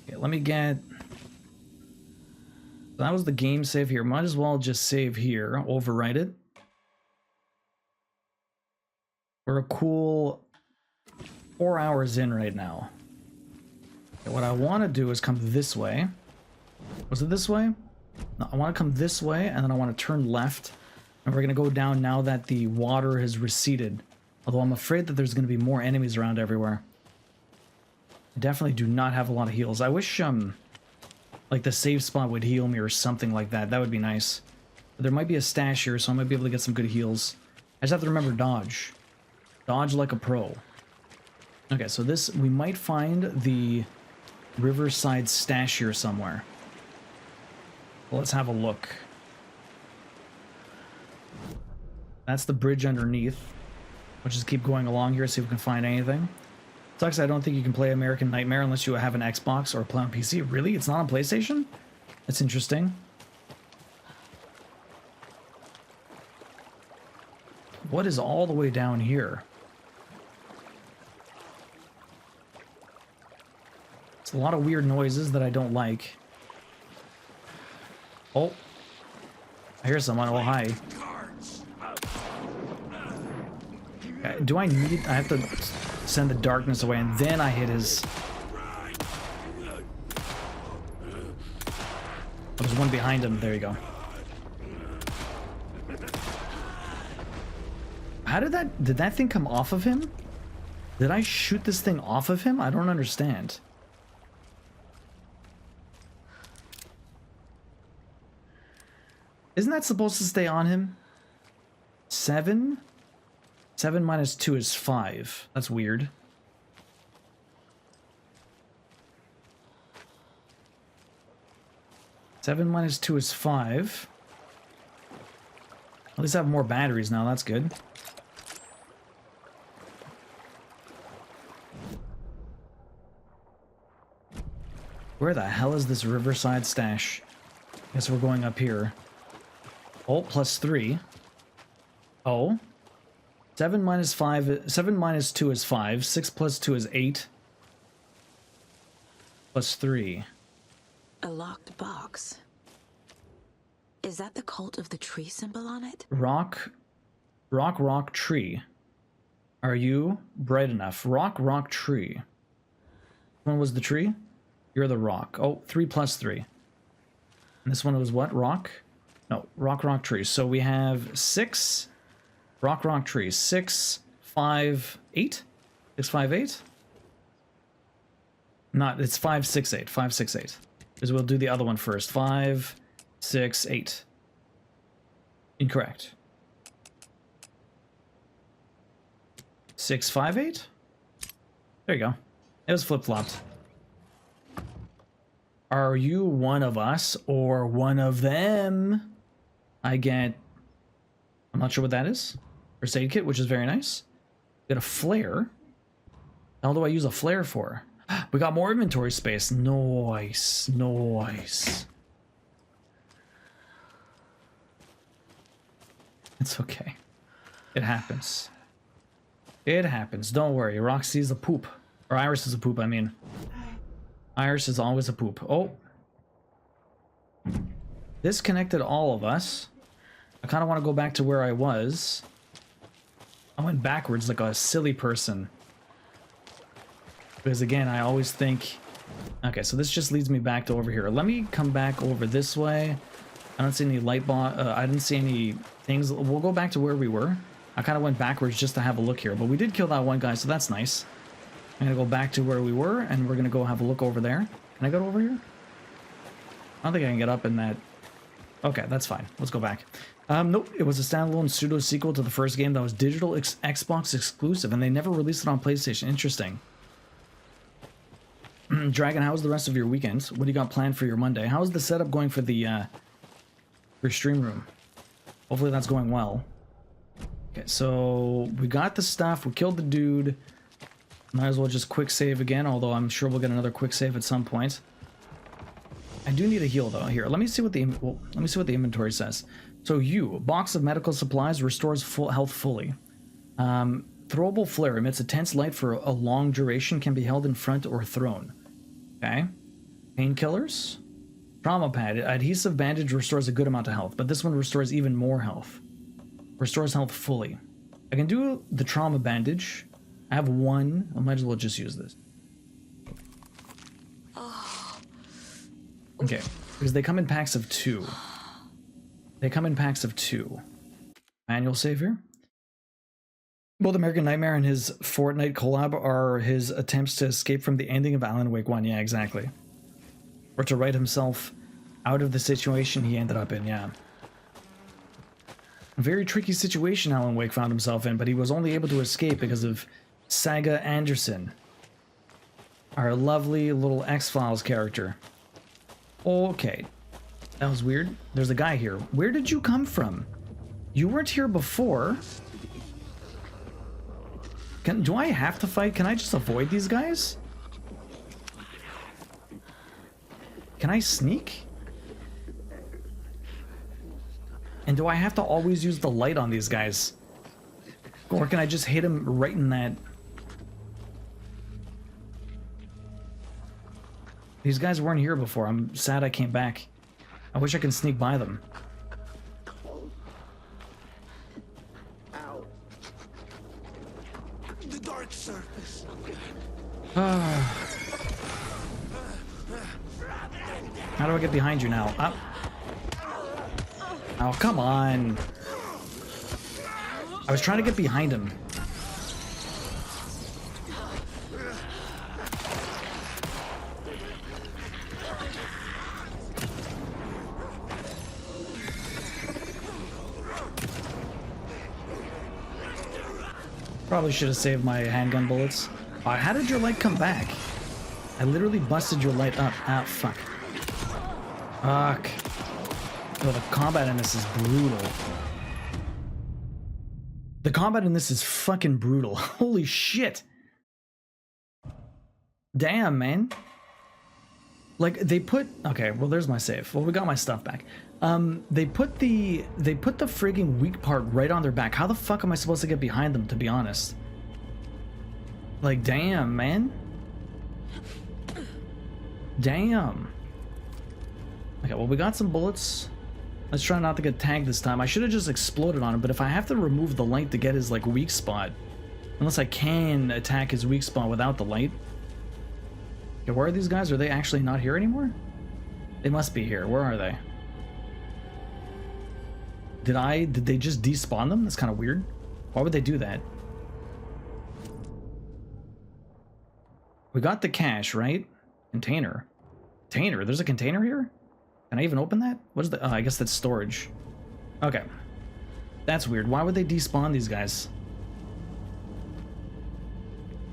Okay, let me get... That was the game save here. Might as well just save here. Overwrite it. We're a cool 4 hours in right now. Okay, what I want to do is come this way. Was it this way? No, I want to come this way, and then I want to turn left. And we're going to go down now that the water has receded. Although I'm afraid that there's going to be more enemies around everywhere. I definitely do not have a lot of heals. I wish, like, the save spot would heal me or something like that. That would be nice. But there might be a stash here, so I might be able to get some good heals. I just have to remember dodge. Dodge like a pro. Okay, so this... We might find the Riverside stash here somewhere. Well, let's have a look. That's the bridge underneath. We'll just keep going along here, see if we can find anything. Sucks, I don't think you can play American Nightmare unless you have an Xbox or play on PC. Really? It's not on PlayStation? That's interesting. What is all the way down here? It's a lot of weird noises that I don't like. Oh. I hear someone. Oh, hi. Do I need... I have to send the darkness away and then I hit his... Oh, there's one behind him. There you go. How did that... Did that thing come off of him? Did I shoot this thing off of him? I don't understand. Isn't that supposed to stay on him? 7? 7 minus 2 is 5. That's weird. Seven minus 2 is 5. At least I have more batteries now. That's good. Where the hell is this riverside stash? Guess we're going up here. Oh, plus 3. Oh. 7 minus 5... 7 minus 2 is 5. 6 plus 2 is 8. Plus 3. A locked box. Is that the cult of the tree symbol on it? Rock, tree. Are you bright enough? Rock, tree. One was the tree? You're the rock. Oh, 3 plus 3. And this one was what? Rock? No, rock, tree. So we have 6. Rock, tree. 6, 5, 8? 6, 5, 8? Not, it's 5, 6, 8. 5, 6, 8. Because we'll do the other one first. 5, 6, 8. Incorrect. 6, 5, 8? There you go. It was flip-flopped. Are you one of us or one of them? I get... I'm not sure what that is. First aid kit, which is very nice. Get a flare. How do I use a flare for? We got more inventory space. Nice. Nice. It's okay. It happens. It happens. Don't worry. Roxy's a poop. Or Iris is a poop, I mean. Iris is always a poop. Oh. Disconnected all of us. I kind of want to go back to where I was. I went backwards like a silly person. Because again, I always think... Okay, so this just leads me back to over here. Let me come back over this way. I don't see any light I didn't see any things. We'll go back to where we were. I kind of went backwards just to have a look here. But we did kill that one guy, so that's nice. I'm going to go back to where we were, and we're going to go have a look over there. Can I go over here? I don't think I can get up in that... Okay, that's fine. Let's go back. Nope, it was a standalone pseudo-sequel to the first game that was digital Xbox exclusive, and they never released it on PlayStation. Interesting. Dragon, how was the rest of your weekend? What do you got planned for your Monday? How's the setup going for the your stream room? Hopefully that's going well. Okay, so we got the stuff. We killed the dude. Might as well just quick save again, although I'm sure we'll get another quick save at some point. I do need a heal though. Here, let me see what the inventory says. So a box of medical supplies restores full health fully. Throwable flare emits a tense light for a long duration, can be held in front or thrown. Okay. Painkillers. Trauma pad. Adhesive bandage restores a good amount of health, but this one restores even more health. Restores health fully. I can do the trauma bandage. I have one. I might as well just use this. Okay, because they come in packs of 2. They come in packs of 2. Manual save here. Both American Nightmare and his Fortnite collab are his attempts to escape from the ending of Alan Wake 1. Yeah, exactly. Or to write himself out of the situation he ended up in, yeah. A very tricky situation Alan Wake found himself in, but he was only able to escape because of Saga Anderson. Our lovely little X-Files character. Okay. That was weird. There's a guy here. Where did you come from? You weren't here before. Do I have to fight? Can I just avoid these guys? Can I sneak? And do I have to always use the light on these guys? Or can I just hit him right in that? These guys weren't here before. I'm sad I came back. I wish I could sneak by them. hard surface. How do I get behind you now? Up. Oh, come on. I was trying to get behind him. Probably should have saved my handgun bullets. How did your light come back? I literally busted your light up. Ah, fuck. Fuck. Oh, the combat in this is brutal. The combat in this is fucking brutal. Holy shit. Damn, man. Like, they put... Okay, well, there's my save. Well, we got my stuff back. They put the frigging weak part right on their back. How the fuck am I supposed to get behind them, to be honest? Like, damn, man. Damn. Okay, well, we got some bullets. Let's try not to get tagged this time. I should have just exploded on him, but if I have to remove the light to get his, like, weak spot... Unless I can attack his weak spot without the light... Okay, where are these guys? Are they actually not here anymore? They must be here. Where are they? Did they just despawn them? That's kind of weird. Why would they do that? We got the cache, right? Container. Container? There's a container here? Can I even open that? What is the... Oh, I guess that's storage. Okay. That's weird. Why would they despawn these guys?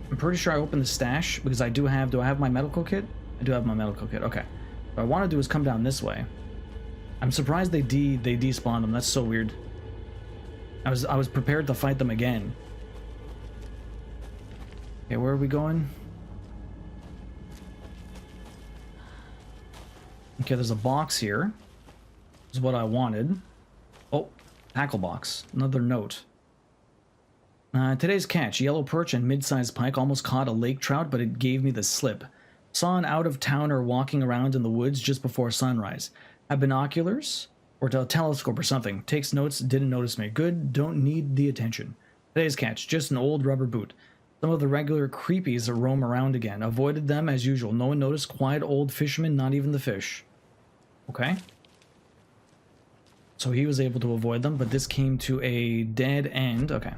I'm pretty sure I opened the stash because I do have... Do I have my medical kit? I do have my medical kit. Okay. What I want to do is come down this way. I'm surprised they despawned them. That's so weird. I was prepared to fight them again. Okay, where are we going? Okay, there's a box here. This is what I wanted. Oh, tackle box. Another note. Today's catch, yellow perch and mid-sized pike, almost caught a lake trout, but it gave me the slip. Saw an out-of-towner walking around in the woods just before sunrise. Have binoculars? Or a telescope or something. Takes notes, didn't notice me. Good, don't need the attention. Today's catch, just an old rubber boot. Some of the regular creepies roam around again. Avoided them as usual. No one noticed. Quiet old fisherman, not even the fish. Okay. So he was able to avoid them, but this came to a dead end. Okay.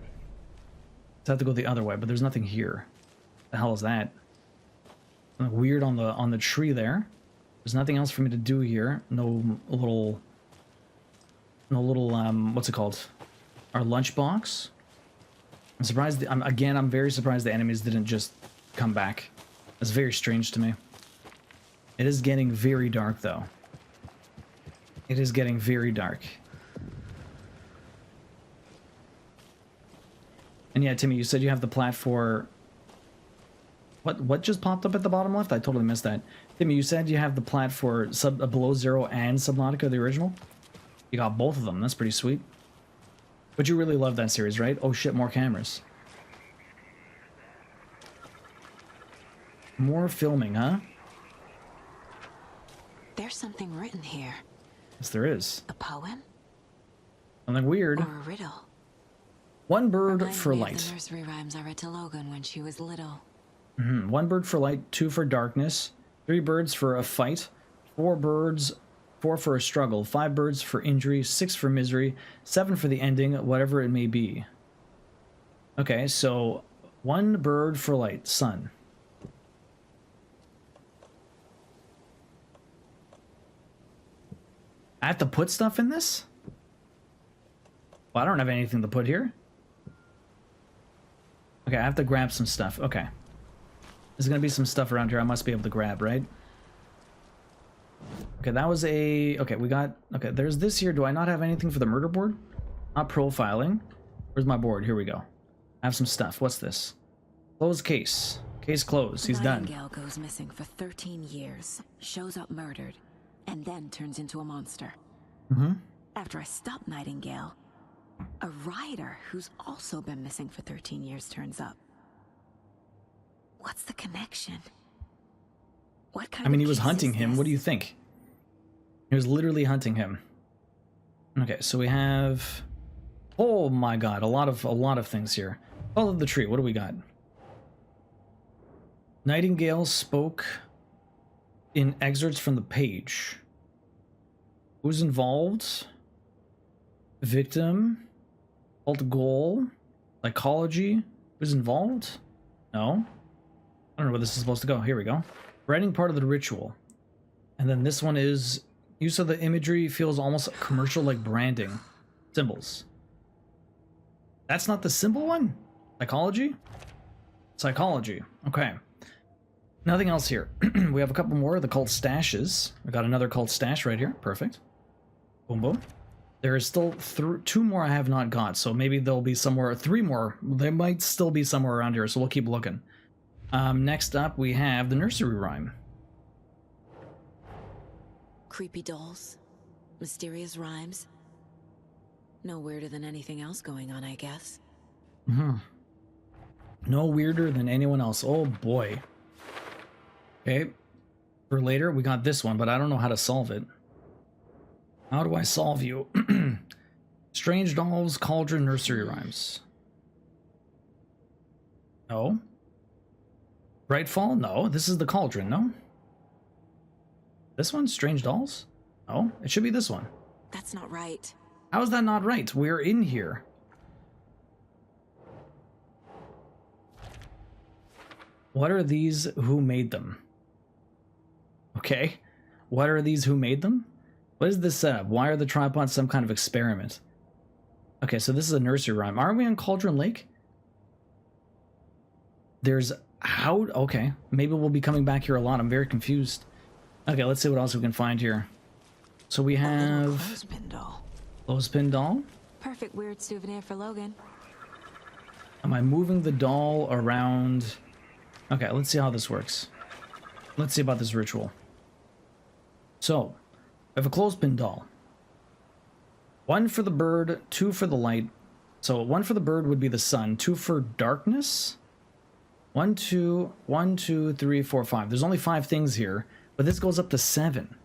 I have to go the other way, but there's nothing here. The hell is that? Something weird on the tree there. There's nothing else for me to do here. No little what's it called? Our lunchbox. I'm surprised. I'm very surprised the enemies didn't just come back. That's very strange to me. It is getting very dark though. It is getting very dark. And yeah, Timmy, you said you have the plat for... What just popped up at the bottom left? I totally missed that. Timmy, you said you have the plat for Below Zero and Subnautica, the original? You got both of them. That's pretty sweet. But you really love that series, right? Oh shit, more cameras. More filming, huh? There's something written here. Yes, there is. A poem? Something weird. Or a riddle. One bird Reminds for me of light. the nursery rhymes I read to Logan when she was little. One bird for light, 2 for darkness, 3 birds for a fight, 4 for a struggle, 5 birds for injury, 6 for misery, 7 for the ending, whatever it may be. Okay, so 1 bird for light, sun. I have to put stuff in this? Well, I don't have anything to put here. Okay, I have to grab some stuff. Okay. There's gonna be some stuff around here I must be able to grab, right? Okay, that was a... Okay, we got... Okay, there's this here. Do I not have anything for the murder board? Not profiling. Where's my board? Here we go. I have some stuff. What's this? Closed case. Case closed. He's done. Nightingale goes missing for 13 years, shows up murdered, and then turns into a monster. After I stop Nightingale, a rider who's also been missing for 13 years turns up. What's the connection? What kind I mean, of he was case hunting is him. this? What do you think? He was literally hunting him. Okay, so we have... Oh my god, a lot of things here. Follow the tree. What do we got? Nightingale spoke in excerpts from the page. Who's involved? Victim. Alt goal. Psychology. Who's involved? No. I don't know where this is supposed to go. Here we go. Writing part of the ritual. And then this one is use of the imagery feels almost commercial like branding. Symbols. That's not the symbol one? Psychology? Psychology. Okay. Nothing else here. We have a couple more of the cult stashes. We got another cult stash right here. Perfect. Boom, boom. There is still 2 more I have not got, so maybe there'll be somewhere, 3 more. There might still be somewhere around here, so we'll keep looking. Next up, we have the nursery rhyme. Creepy dolls, mysterious rhymes. No weirder than anything else going on, I guess. No weirder than anyone else. Oh boy. Okay. For later, we got this one, but I don't know how to solve it. How do I solve you? Strange dolls, cauldron, nursery rhymes. No. Brightfall? No. This is the cauldron, no? This one? Strange dolls? No. It should be this one. That's not right. How is that not right? We're in here. What are these? Who made them? Okay. What are these? Who made them? What is this setup? Why are the tripods some kind of experiment? Okay, so this is a nursery rhyme. Are we on Cauldron Lake? There's how? Okay, maybe we'll be coming back here a lot. I'm very confused. Okay, let's see what else we can find here. So we have clothespin doll. Clothespin doll. Perfect weird souvenir for Logan. Am I moving the doll around? Okay, let's see how this works. Let's see about this ritual. So, we have a clothespin doll. 1 for the bird, 2 for the light. So 1 for the bird would be the sun, 2 for darkness. 1, 2, 1, 2, 3, 4, 5. There's only 5 things here, but this goes up to 7.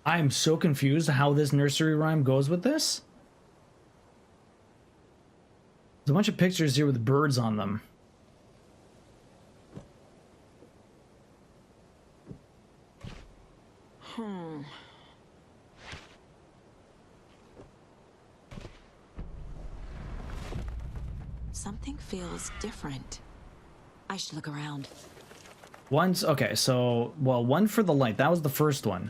I am so confused how this nursery rhyme goes with this. There's a bunch of pictures here with birds on them. Something feels different. I should look around. Okay, so, well, 1 for the light. That was the first one.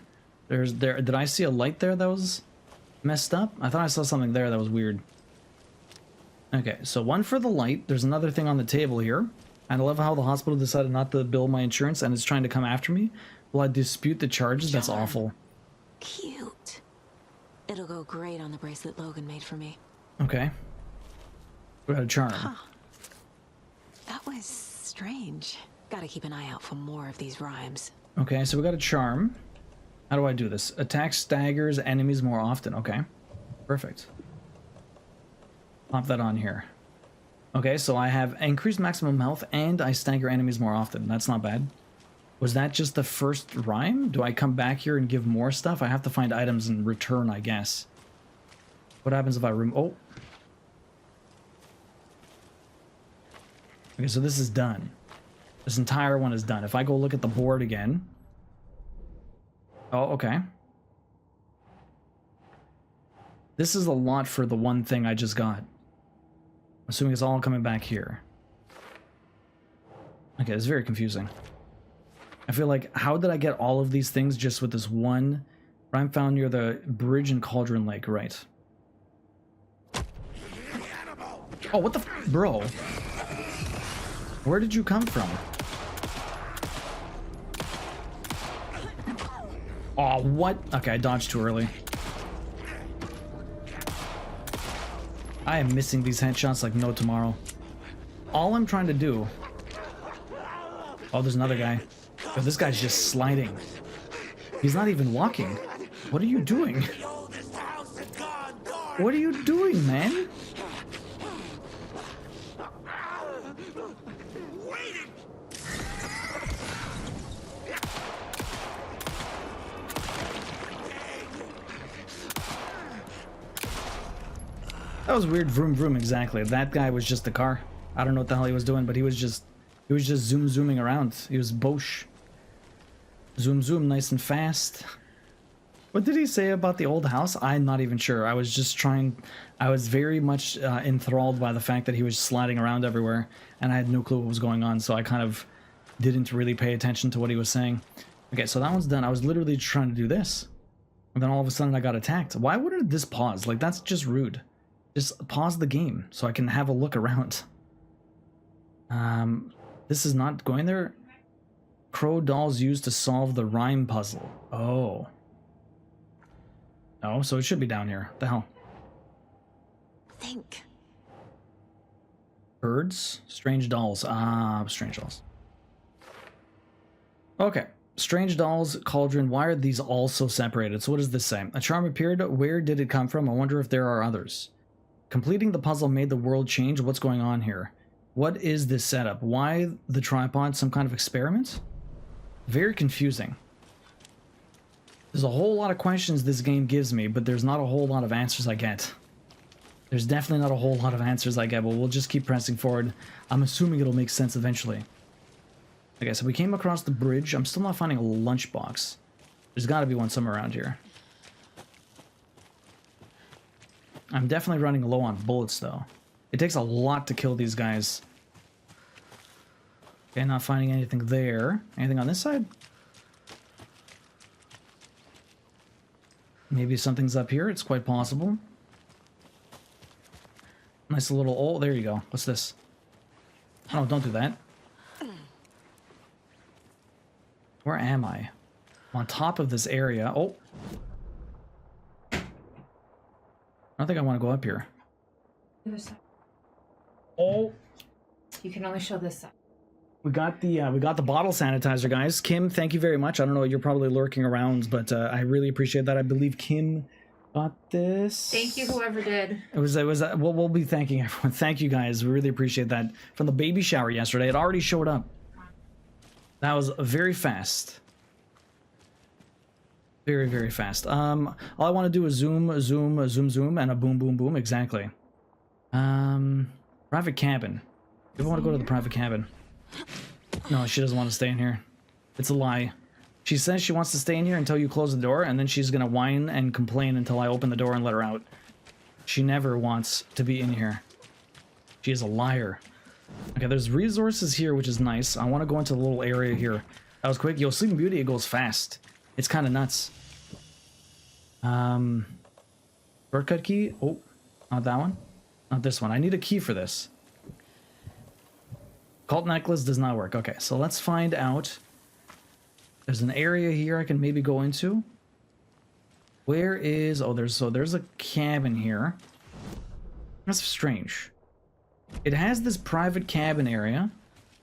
Did I see a light there that was messed up? I thought I saw something there that was weird. Okay, so 1 for the light. There's another thing on the table here. And I love how the hospital decided not to bill my insurance and it's trying to come after me. Will I dispute the charges? That's awful. Cute. It'll go great on the bracelet Logan made for me. Okay. We got a charm. Huh. That was strange. Gotta keep an eye out for more of these rhymes. Okay, so we got a charm. How do I do this? Attack staggers enemies more often. Okay. Perfect. Pop that on here. Okay, so I have increased maximum health and I stagger enemies more often. That's not bad. Was that just the first rhyme? Do I come back here and give more stuff? I have to find items in return, I guess. What happens if I Oh. Okay, so this is done. This entire one is done. If I go look at the board again... Oh, okay. This is a lot for the one thing I just got. Assuming it's all coming back here. Okay, it's very confusing. I feel like, how did I get all of these things just with this one rhyme found near the bridge in Cauldron Lake, right? Oh, what the bro? Where did you come from? Oh, what? Okay, I dodged too early. I am missing these headshots like no tomorrow. All I'm trying to do... Oh, there's another guy. Oh, this guy's just sliding. He's not even walking. What are you doing? What are you doing, man? That was weird. Vroom vroom. Exactly. That guy was just the car. I don't know what the hell he was doing, but he was just zooming around. He was Bosch. Zoom, nice and fast. What did he say about the old house? I'm not even sure. I was just trying... I was very much enthralled by the fact that he was sliding around everywhere, and I had no clue what was going on, so I kind of didn't really pay attention to what he was saying. Okay, so that one's done. I was literally trying to do this, and then all of a sudden I got attacked. Why wouldn't this pause? Like, that's just rude. Just pause the game so I can have a look around. This is not going there. Crow dolls used to solve the rhyme puzzle. Oh. Oh, so it should be down here. What the hell? Think. Birds? Strange dolls. Ah, strange dolls. Okay. Strange dolls, cauldron. Why are these all so separated? So what does this say? A charm appeared. Where did it come from? I wonder if there are others. Completing the puzzle made the world change. What's going on here? What is this setup? Why the tripod? Some kind of experiment? Very confusing. There's a whole lot of questions this game gives me, but there's not a whole lot of answers I get. There's definitely not a whole lot of answers I get, but we'll just keep pressing forward. I'm assuming it'll make sense eventually. Okay, so we came across the bridge. I'm still not finding a lunchbox. There's got to be one somewhere around here. I'm definitely running low on bullets, though. It takes a lot to kill these guys. Okay, not finding anything there. Anything on this side? Maybe something's up here. It's quite possible. Nice little... Oh, there you go. What's this? Oh, don't do that. Where am I? I'm on top of this area. Oh. I don't think I want to go up here. Oh. You can only show this side. We got the bottle sanitizer, guys. Kim, thank you very much. I don't know, you're probably lurking around, but I really appreciate that. I believe Kim got this. Thank you, whoever did. It was we'll be thanking everyone. Thank you, guys. We really appreciate that. From the baby shower yesterday, it already showed up. That was very fast. Very, very fast. All I want to do is zoom, and a boom, boom, boom. Exactly. Private cabin. We want to go to the private cabin. No, she doesn't want to stay in here. It's a lie. She says she wants to stay in here until you close the door, and then she's gonna whine and complain until I open the door and let her out. She never wants to be in here. She is a liar. Okay, there's resources here, which is nice. I want to go into the little area here. That was quick. Yo, Sleeping Beauty, it goes fast. It's kind of nuts. Shortcut key. Oh, not that one. Not this one. I need a key for this. Cult necklace does not work. Okay, so let's find out. There's an area here I can maybe go into. Where is... Oh, there's a cabin here. That's strange. It has this private cabin area,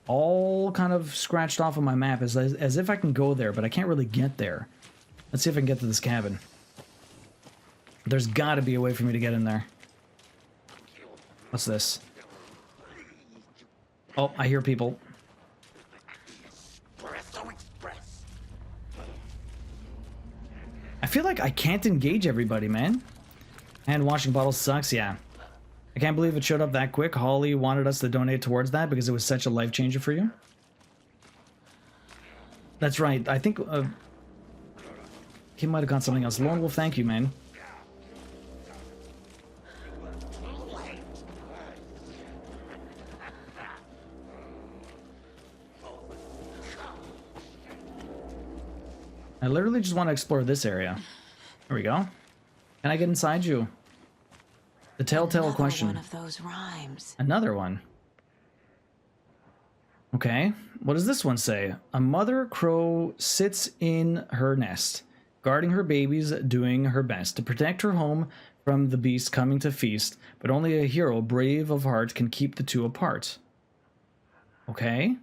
all kind of scratched off on my map as if I can go there, but I can't really get there. Let's see if I can get to this cabin. There's got to be a way for me to get in there. What's this? Oh, I hear people. I feel like I can't engage everybody, man. And washing bottles sucks, yeah. I can't believe it showed up that quick. Holly wanted us to donate towards that because it was such a life changer for you. That's right. I think he might have got something else. Lone Wolf, thank you, man. I literally just want to explore this area. There we go. Can I get inside you? The telltale question. One of those rhymes. Another one. Okay. What does this one say? A mother crow sits in her nest, guarding her babies, doing her best to protect her home from the beast coming to feast, but only a hero brave of heart can keep the two apart. Okay.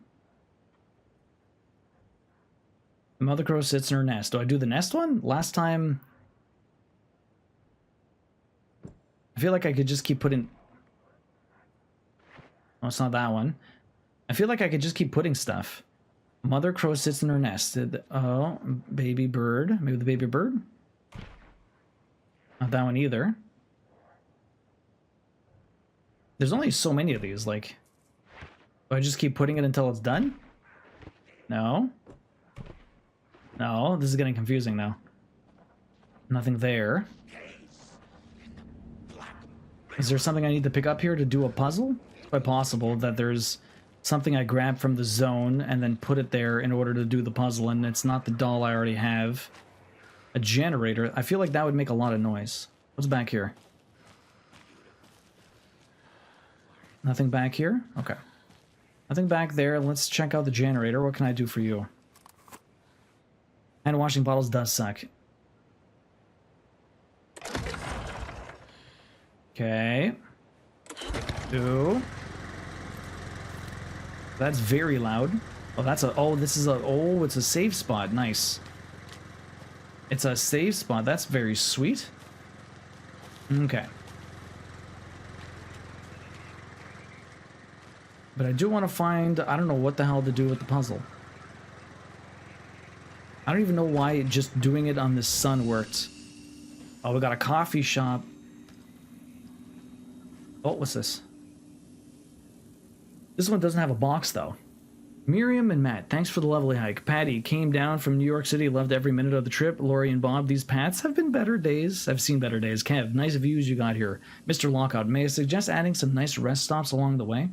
The mother crow sits in her nest. Do I do the nest one? Last time... I feel like I could just keep putting... Oh, it's not that one. I feel like I could just keep putting stuff. Mother crow sits in her nest. Oh, baby bird. Maybe the baby bird? Not that one either. There's only so many of these, like... Do I just keep putting it until it's done? No. No, this is getting confusing now. Nothing there. Is there something I need to pick up here to do a puzzle? It's quite possible that there's something I grab from the zone and then put it there in order to do the puzzle, and it's not the doll I already have. A generator. I feel like that would make a lot of noise. What's back here? Nothing back here? Okay. Nothing back there. Let's check out the generator. What can I do for you? And washing bottles does suck. Okay. Ooh. That's very loud. Oh, that's a... Oh, this is a... Oh, it's a save spot. Nice. It's a save spot. That's very sweet. Okay. But I do want to find... I don't know what the hell to do with the puzzle. I don't even know why just doing it on the sun worked. Oh, we got a coffee shop. Oh, what's this? This one doesn't have a box, though. Miriam and Matt, thanks for the lovely hike. Patty came down from New York City, loved every minute of the trip. Lori and Bob, these paths have been better days. I've seen better days. Kev, nice views you got here. Mr. Lockout, may I suggest adding some nice rest stops along the way?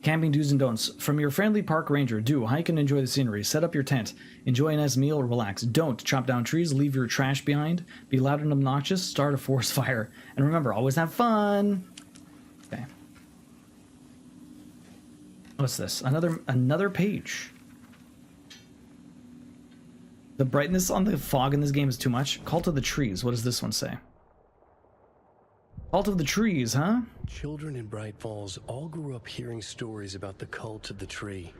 Camping do's and don'ts. From your friendly park ranger, do hike and enjoy the scenery. Set up your tent. Enjoy a nice meal, relax. Don't chop down trees, leave your trash behind. Be loud and obnoxious, start a forest fire. And remember, always have fun. Okay. What's this? Another page. The brightness on the fog in this game is too much. Cult of the Trees. What does this one say? Cult of the Trees, huh? Children in Bright Falls all grew up hearing stories about the cult of the tree.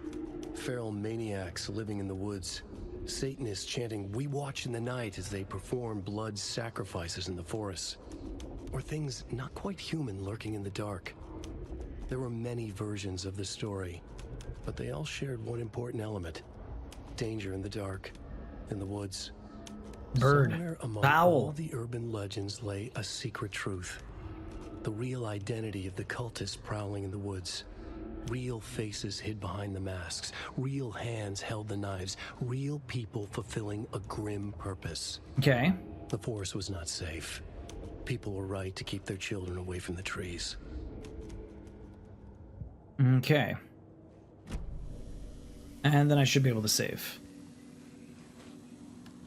Feral maniacs living in the woods. Satanists chanting, "We watch in the night," as they perform blood sacrifices in the forests. Or things not quite human lurking in the dark. There were many versions of the story, but they all shared one important element. Danger in the dark, in the woods. Bird. Somewhere among Fowl. all the urban legends lay a secret truth. The real identity of the cultists prowling in the woods. Real faces hid behind the masks. Real hands held the knives. Real people fulfilling a grim purpose. Okay. The forest was not safe. People were right to keep their children away from the trees. Okay. And then I should be able to save.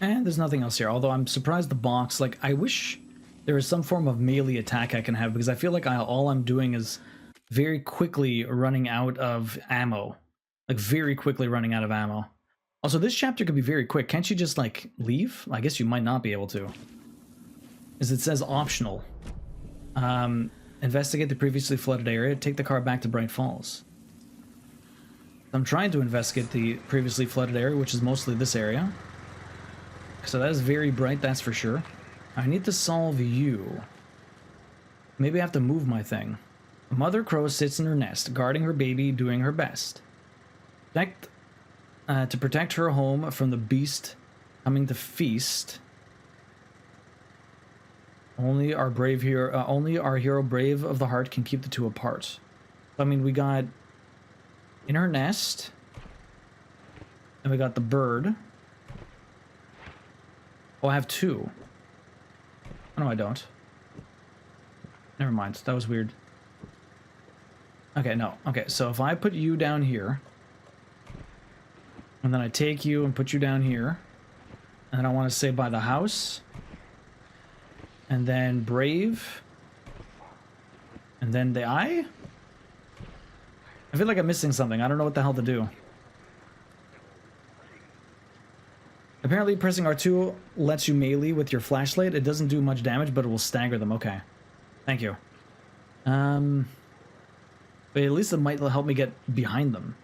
And there's nothing else here, although I'm surprised the box, like, I wish there was some form of melee attack I can have, because I feel like all I'm doing is very quickly running out of ammo. Like, very quickly running out of ammo. Also, this chapter could be very quick. Can't you just, like, leave? I guess you might not be able to. As it says optional. Investigate the previously flooded area. Take the car back to Bright Falls. I'm trying to investigate the previously flooded area, which is mostly this area. So that is very bright, that's for sure. I need to solve you. Maybe I have to move my thing. A mother crow sits in her nest, guarding her baby, doing her best. To protect her home from the beast coming to feast. Only our hero brave of the heart can keep the two apart. I mean, we got in her nest, and we got the bird. Oh, I have two. Oh, no, I don't. Never mind. That was weird. Okay, no. Okay, so if I put you down here, and then I take you and put you down here, and then I want to say by the house, and then brave, and then the eye? I feel like I'm missing something. I don't know what the hell to do. Apparently pressing R2 lets you melee with your flashlight. It doesn't do much damage, but it will stagger them. Okay. Thank you. But at least it might help me get behind them.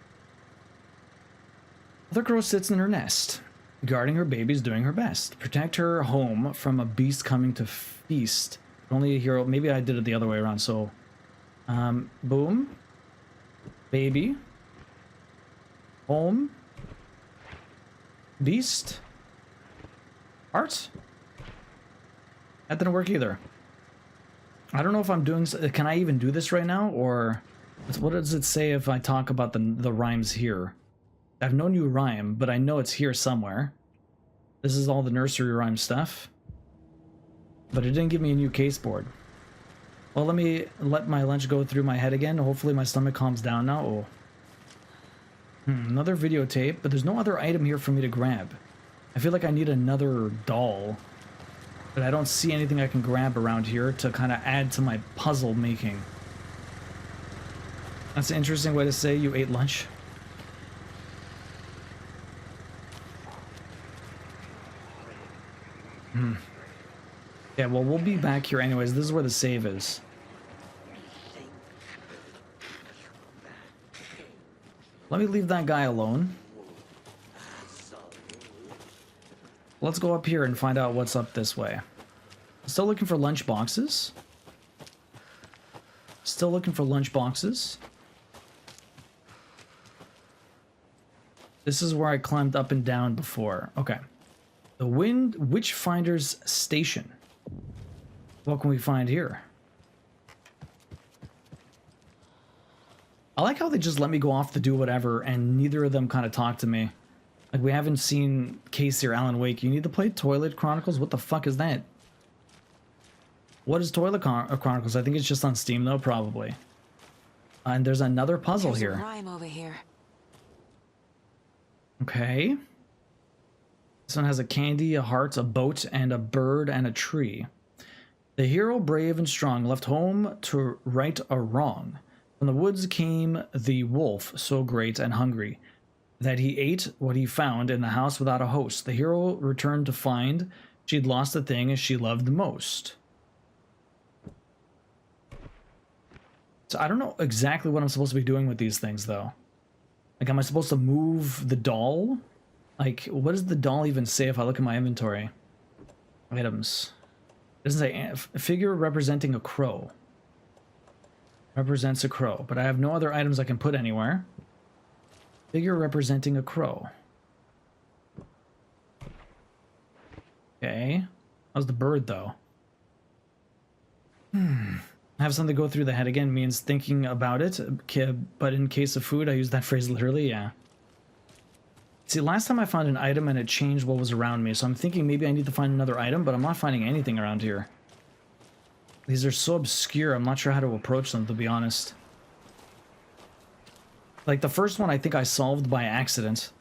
Mother crow sits in her nest, guarding her babies, doing her best. Protect her home from a beast coming to feast. Only a hero. Maybe I did it the other way around, so... boom. Baby. Home. Beast. Heart? That didn't work either. I don't know if I'm doing... Can I even do this right now? Or what does it say if I talk about the rhymes here? I have no new rhyme, but I know it's here somewhere. This is all the nursery rhyme stuff. But it didn't give me a new case board. Well, let me let my lunch go through my head again. Hopefully my stomach calms down now. Oh. Another videotape, but there's no other item here for me to grab. I feel like I need another doll. But I don't see anything I can grab around here to kind of add to my puzzle making. That's an interesting way to say you ate lunch. Yeah, well, we'll be back here anyways. This is where the save is. Let me leave that guy alone. Let's go up here and find out what's up this way. Still looking for lunch boxes. Still looking for lunch boxes. This is where I climbed up and down before. Okay. The Witchfinder's Station. What can we find here? I like how they just let me go off to do whatever and neither of them kind of talk to me. Like, we haven't seen Casey or Alan Wake. You need to play Toilet Chronicles? What the fuck is that? What is Toilet Chronicles? I think it's just on Steam, though, probably. And there's another puzzle There's here. A rhyme over here. Okay. This one has a candy, a heart, a boat, and a bird, and a tree. The hero, brave and strong, left home to right a wrong. From the woods came the wolf, so great and hungry that he ate what he found in the house without a host. The hero returned to find she'd lost the thing she loved the most. So I don't know exactly what I'm supposed to be doing with these things, though. Like, am I supposed to move the doll? Like, what does the doll even say if I look at my inventory? Items. It doesn't say a figure representing a crow. Represents a crow, but I have no other items I can put anywhere. Figure representing a crow. Okay. How's the bird, though? Have something go through the head again means thinking about it, but in case of food, I use that phrase literally, yeah. See, last time I found an item and it changed what was around me, so I'm thinking maybe I need to find another item, but I'm not finding anything around here. These are so obscure, I'm not sure how to approach them, to be honest. Like, the first one I think I solved by accident,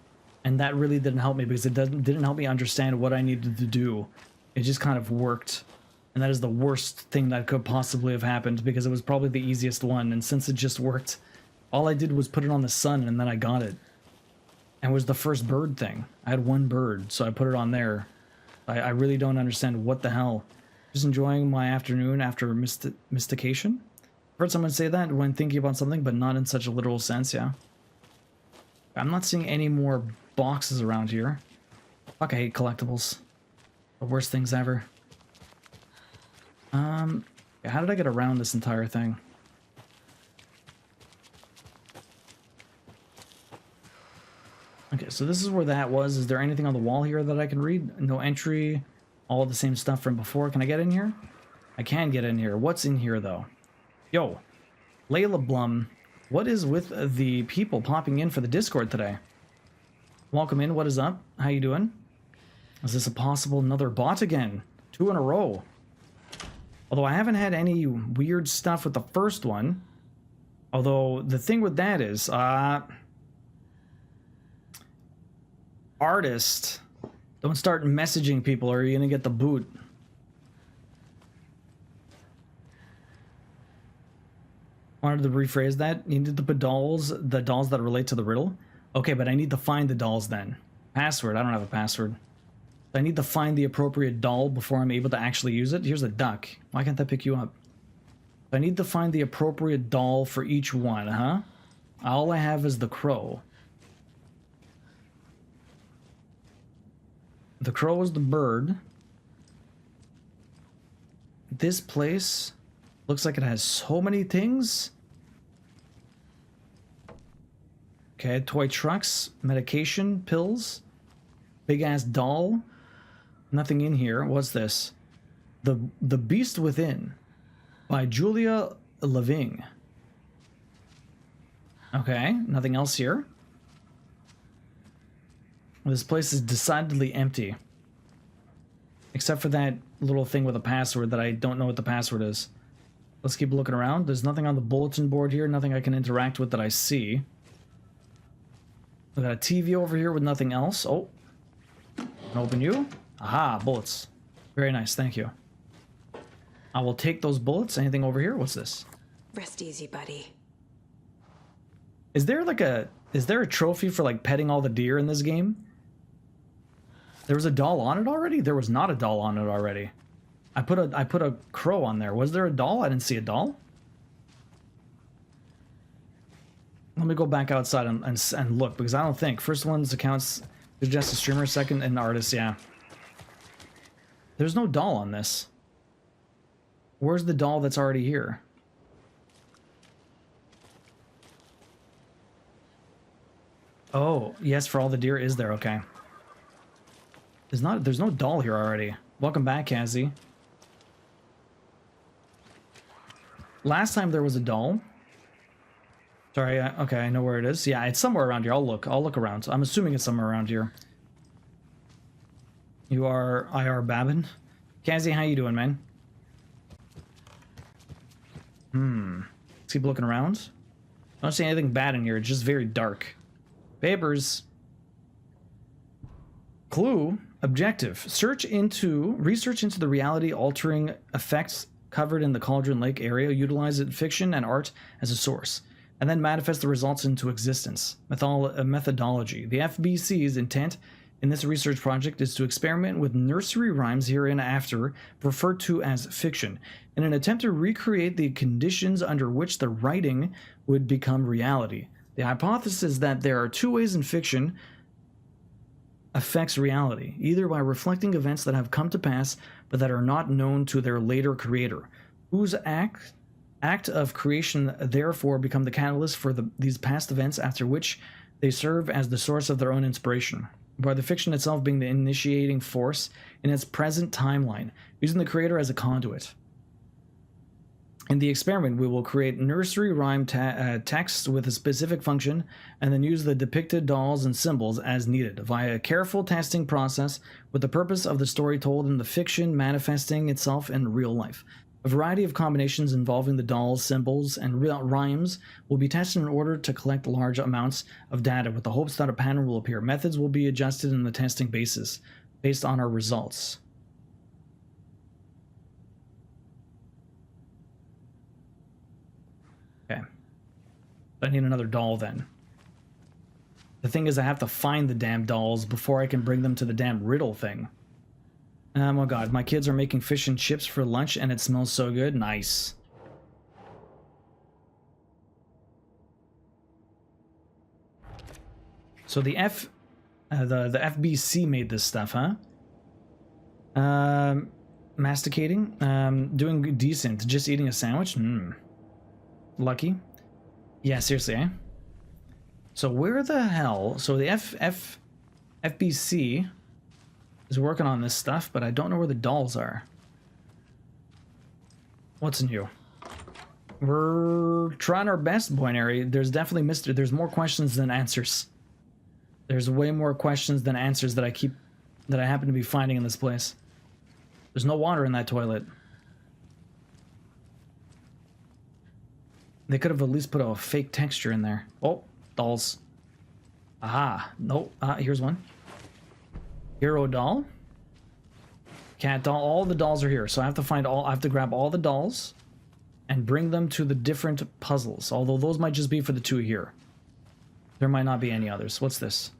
and that really didn't help me because it didn't help me understand what I needed to do. It just kind of worked. And that is the worst thing that could possibly have happened because it was probably the easiest one, and since it just worked, all I did was put it on the sun and then I got it. And it was the first bird thing. I had one bird, so I put it on there. I really don't understand what the hell. Just enjoying my afternoon after mystication. I've heard someone say that when thinking about something, but not in such a literal sense, yeah. I'm not seeing any more boxes around here. Fuck, I hate collectibles. The worst things ever. How did I get around this entire thing? Okay, so this is where that was. Is there anything on the wall here that I can read? No entry. All the same stuff from before. Can I get in here? I can get in here. What's in here, though? Yo, Layla Blum, what is with the people popping in for the Discord today? Welcome in. What is up? How you doing? Is this a possible another bot again? 2 in a row. Although I haven't had any weird stuff with the first one. Although the thing with that is, artist, don't start messaging people or you're gonna get the boot. Wanted to rephrase that. You need to put the dolls that relate to the riddle. Okay, but I need to find the dolls then. Password, I don't have a password. I need to find the appropriate doll before I'm able to actually use it. Here's a duck. Why can't that pick you up? I need to find the appropriate doll for each one, huh? All I have is the crow. The crow is the bird. This place looks like it has so many things. Okay, toy trucks, medication, pills, big ass doll. Nothing in here. What's this? The beast within. by Julia Leving. Okay, nothing else here. This place is decidedly empty. Except for that little thing with a password that I don't know what the password is. Let's keep looking around. There's nothing on the bulletin board here, nothing I can interact with that I see. We got a TV over here with nothing else. Oh. Open you. Aha, bullets. Very nice, thank you. I will take those bullets. Anything over here? What's this? Rest easy, buddy. Is there a trophy for like petting all the deer in this game? There was a doll on it already? There was not a doll on it already. I put a crow on there. Was there a doll? I didn't see a doll. Let me go back outside and look, because I don't think. First one's accounts suggest a streamer, second an artist, yeah. There's no doll on this. Where's the doll that's already here? Oh, yes, for all the deer is there, okay. There's no doll here already. Welcome back, Cassie. Last time there was a doll. Sorry, okay, I know where it is. Yeah, it's somewhere around here. I'll look around. I'm assuming it's somewhere around here. You are IR Babin. Cassie, how you doing, man? Let's keep looking around. I don't see anything bad in here. It's just very dark. Papers. Clue. Objective. Research into the reality-altering effects covered in the Cauldron Lake area. Utilize fiction and art as a source, and then manifest the results into existence. Methodology. The FBC's intent in this research project is to experiment with nursery rhymes hereinafter referred to as fiction, in an attempt to recreate the conditions under which the writing would become reality. The hypothesis is that there are two ways in fiction affects reality, either by reflecting events that have come to pass but that are not known to their later creator, whose act of creation therefore become the catalyst for these past events, after which they serve as the source of their own inspiration, by the fiction itself being the initiating force in its present timeline, using the creator as a conduit. In the experiment, we will create nursery rhyme texts with a specific function and then use the depicted dolls and symbols as needed via a careful testing process with the purpose of the story told in the fiction manifesting itself in real life. A variety of combinations involving the dolls, symbols, and rhymes will be tested in order to collect large amounts of data with the hopes that a pattern will appear. Methods will be adjusted in the testing basis based on our results. Okay. I need another doll then. The thing is, I have to find the damn dolls before I can bring them to the damn riddle thing. Oh my god, my kids are making fish and chips for lunch and it smells so good. Nice. So the FBC made this stuff, huh? Masticating. Doing decent. Just eating a sandwich? Lucky. Yeah, seriously, eh? So where the hell... So the FBC is working on this stuff, but I don't know where the dolls are. What's new? We're trying our best, Boinary. There's definitely there's more questions than answers. There's way more questions than answers that I happen to be finding in this place. There's no water in that toilet. They could have at least put a fake texture in there. Oh, dolls. Aha. Nope. Here's one. Hero doll. Cat doll. All the dolls are here. So I have to grab all the dolls and bring them to the different puzzles. Although those might just be for the two here. There might not be any others. What's this?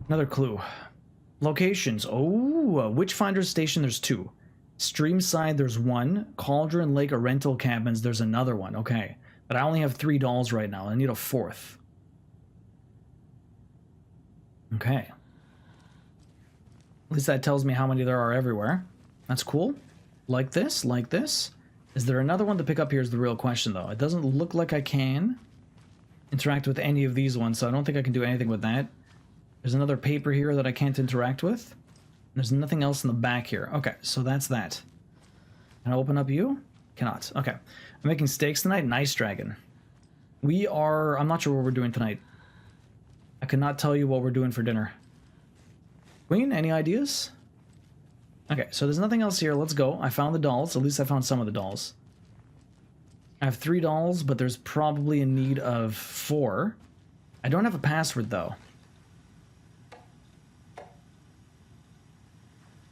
Another clue. Locations. Oh, Witchfinder Station, there's two. Streamside, there's one. Cauldron Lake rental cabins, there's another one. Okay. But I only have 3 dolls right now. I need a 4th. Okay. At least that tells me how many there are everywhere. That's cool. Like this, like this. Is there another one to pick up here is the real question, though. It doesn't look like I can interact with any of these ones, so I don't think I can do anything with that. There's another paper here that I can't interact with. There's nothing else in the back here. Okay, so that's that. Can I open up you? Cannot. Okay. I'm making steaks tonight. Nice, dragon. We are... I'm not sure what we're doing tonight. I cannot tell you what we're doing for dinner. Queen, any ideas? Okay, so there's nothing else here. Let's go. I found the dolls. At least I found some of the dolls. I have 3 dolls, but there's probably in need of 4. I don't have a password, though.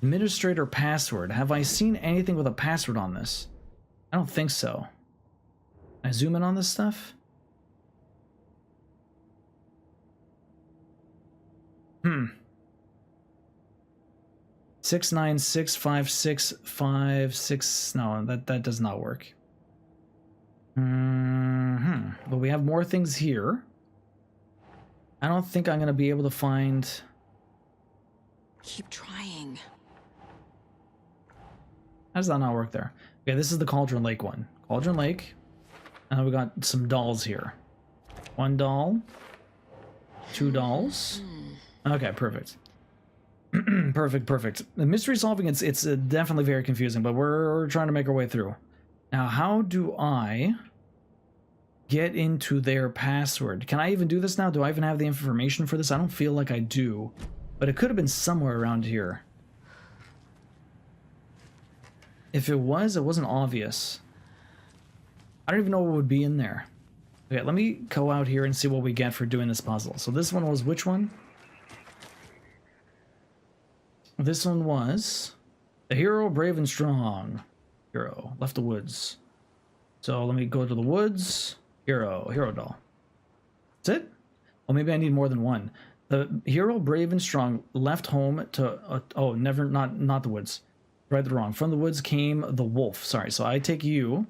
Administrator password. Have I seen anything with a password on this? I don't think so. Can I zoom in on this stuff? 6965656. No, that does not work. But we have more things here. I don't think I'm gonna be able to find. Keep trying. How does that not work there? Okay, this is the Cauldron Lake one. Cauldron Lake. And then we got some dolls here. 1 doll. 2 dolls. Okay, perfect. Perfect. The mystery solving, it's definitely very confusing, but we're trying to make our way through. Now, how do I get into their password? Can I even do this now? Do I even have the information for this? I don't feel like I do, but it could have been somewhere around here. If it was, it wasn't obvious. I don't even know what would be in there. Okay, let me go out here and see what we get for doing this puzzle. So this one was which one? This one was the hero, brave and strong. Hero, left the woods. So let me go to the woods. Hero doll. That's it? Well, maybe I need more than one. The hero, brave and strong, left home to... not the woods. Read the wrong. From the woods came the wolf. Sorry, so I take you.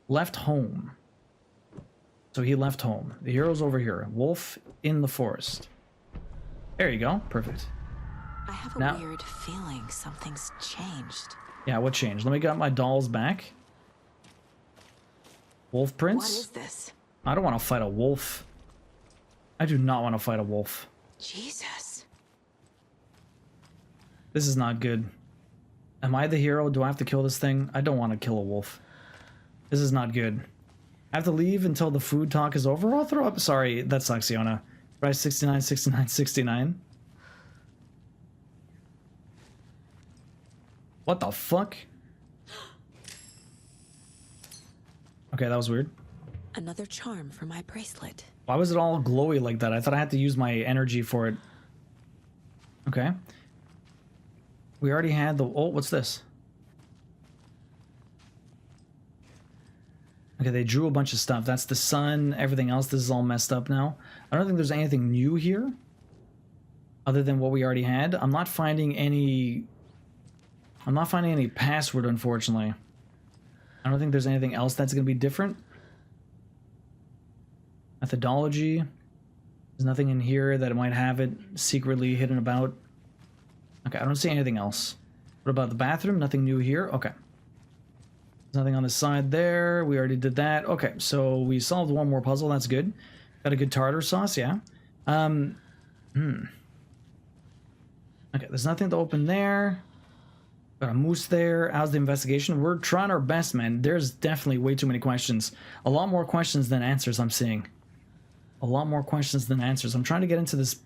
Left home. So he left home. The hero's over here. Wolf in the forest. There you go. Perfect. I have a weird feeling something's changed. Yeah, what changed? Let me get my dolls back. Wolf prince? What is this? I don't want to fight a wolf. I do not want to fight a wolf. Jesus. This is not good. Am I the hero? Do I have to kill this thing? I don't want to kill a wolf. This is not good. I have to leave until the food talk is over? I'll throw up. Sorry, that sucks, Iona. Price 69. What the fuck? Okay, that was weird. Another charm for my bracelet. Why was it all glowy like that? I thought I had to use my energy for it. Okay. We already had the... Oh, what's this? Okay, they drew a bunch of stuff. That's the sun, everything else. This is all messed up now. I don't think there's anything new here. Other than what we already had. I'm not finding any password, unfortunately. I don't think there's anything else that's going to be different. Methodology. There's nothing in here that might have it secretly hidden about. Okay, I don't see anything else. What about the bathroom? Nothing new here? Okay. There's nothing on the side there. We already did that. Okay, so we solved one more puzzle. That's good. Got a good tartar sauce, yeah. Okay, there's nothing to open there. Got a moose there. How's the investigation? We're trying our best, man. There's definitely way too many questions. A lot more questions than answers, I'm seeing. A lot more questions than answers. I'm trying to get into this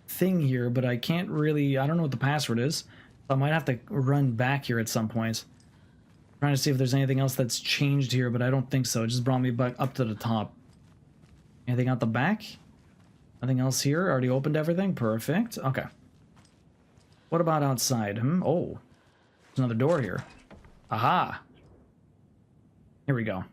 thing here, but I can't really... I don't know what the password is. I might have to run back here at some point. Trying to see if there's anything else that's changed here, but I don't think so. It just brought me back up to the top. Anything out the back? Nothing else here? Already opened everything? Perfect. Okay. What about outside? Oh. There's another door here. Aha. Here we go.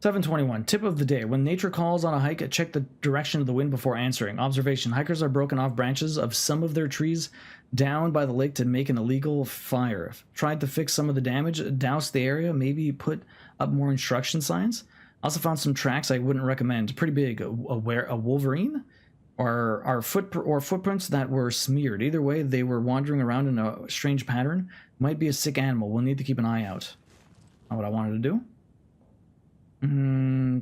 7:21. Tip of the day. When nature calls on a hike, check the direction of the wind before answering. Observation. Hikers are broken off branches of some of their trees down by the lake to make an illegal fire. Tried to fix some of the damage, douse the area, maybe put up more instruction signs. Also found some tracks I wouldn't recommend. Pretty big. A wolverine? Or footprints that were smeared. Either way, they were wandering around in a strange pattern. Might be a sick animal. We'll need to keep an eye out. Not what I wanted to do.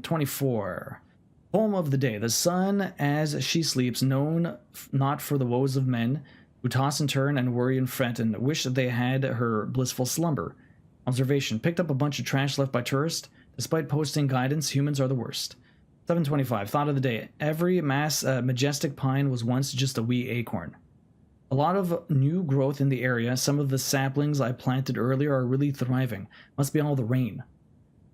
24. Poem of the day. The sun as she sleeps, known not for the woes of men, who toss and turn and worry and fret and wish they had her blissful slumber. Observation. Picked up a bunch of trash left by tourists. Despite posting guidance, humans are the worst. 725. Thought of the day. Every majestic pine was once just a wee acorn. A lot of new growth in the area. Some of the saplings I planted earlier are really thriving. Must be all the rain.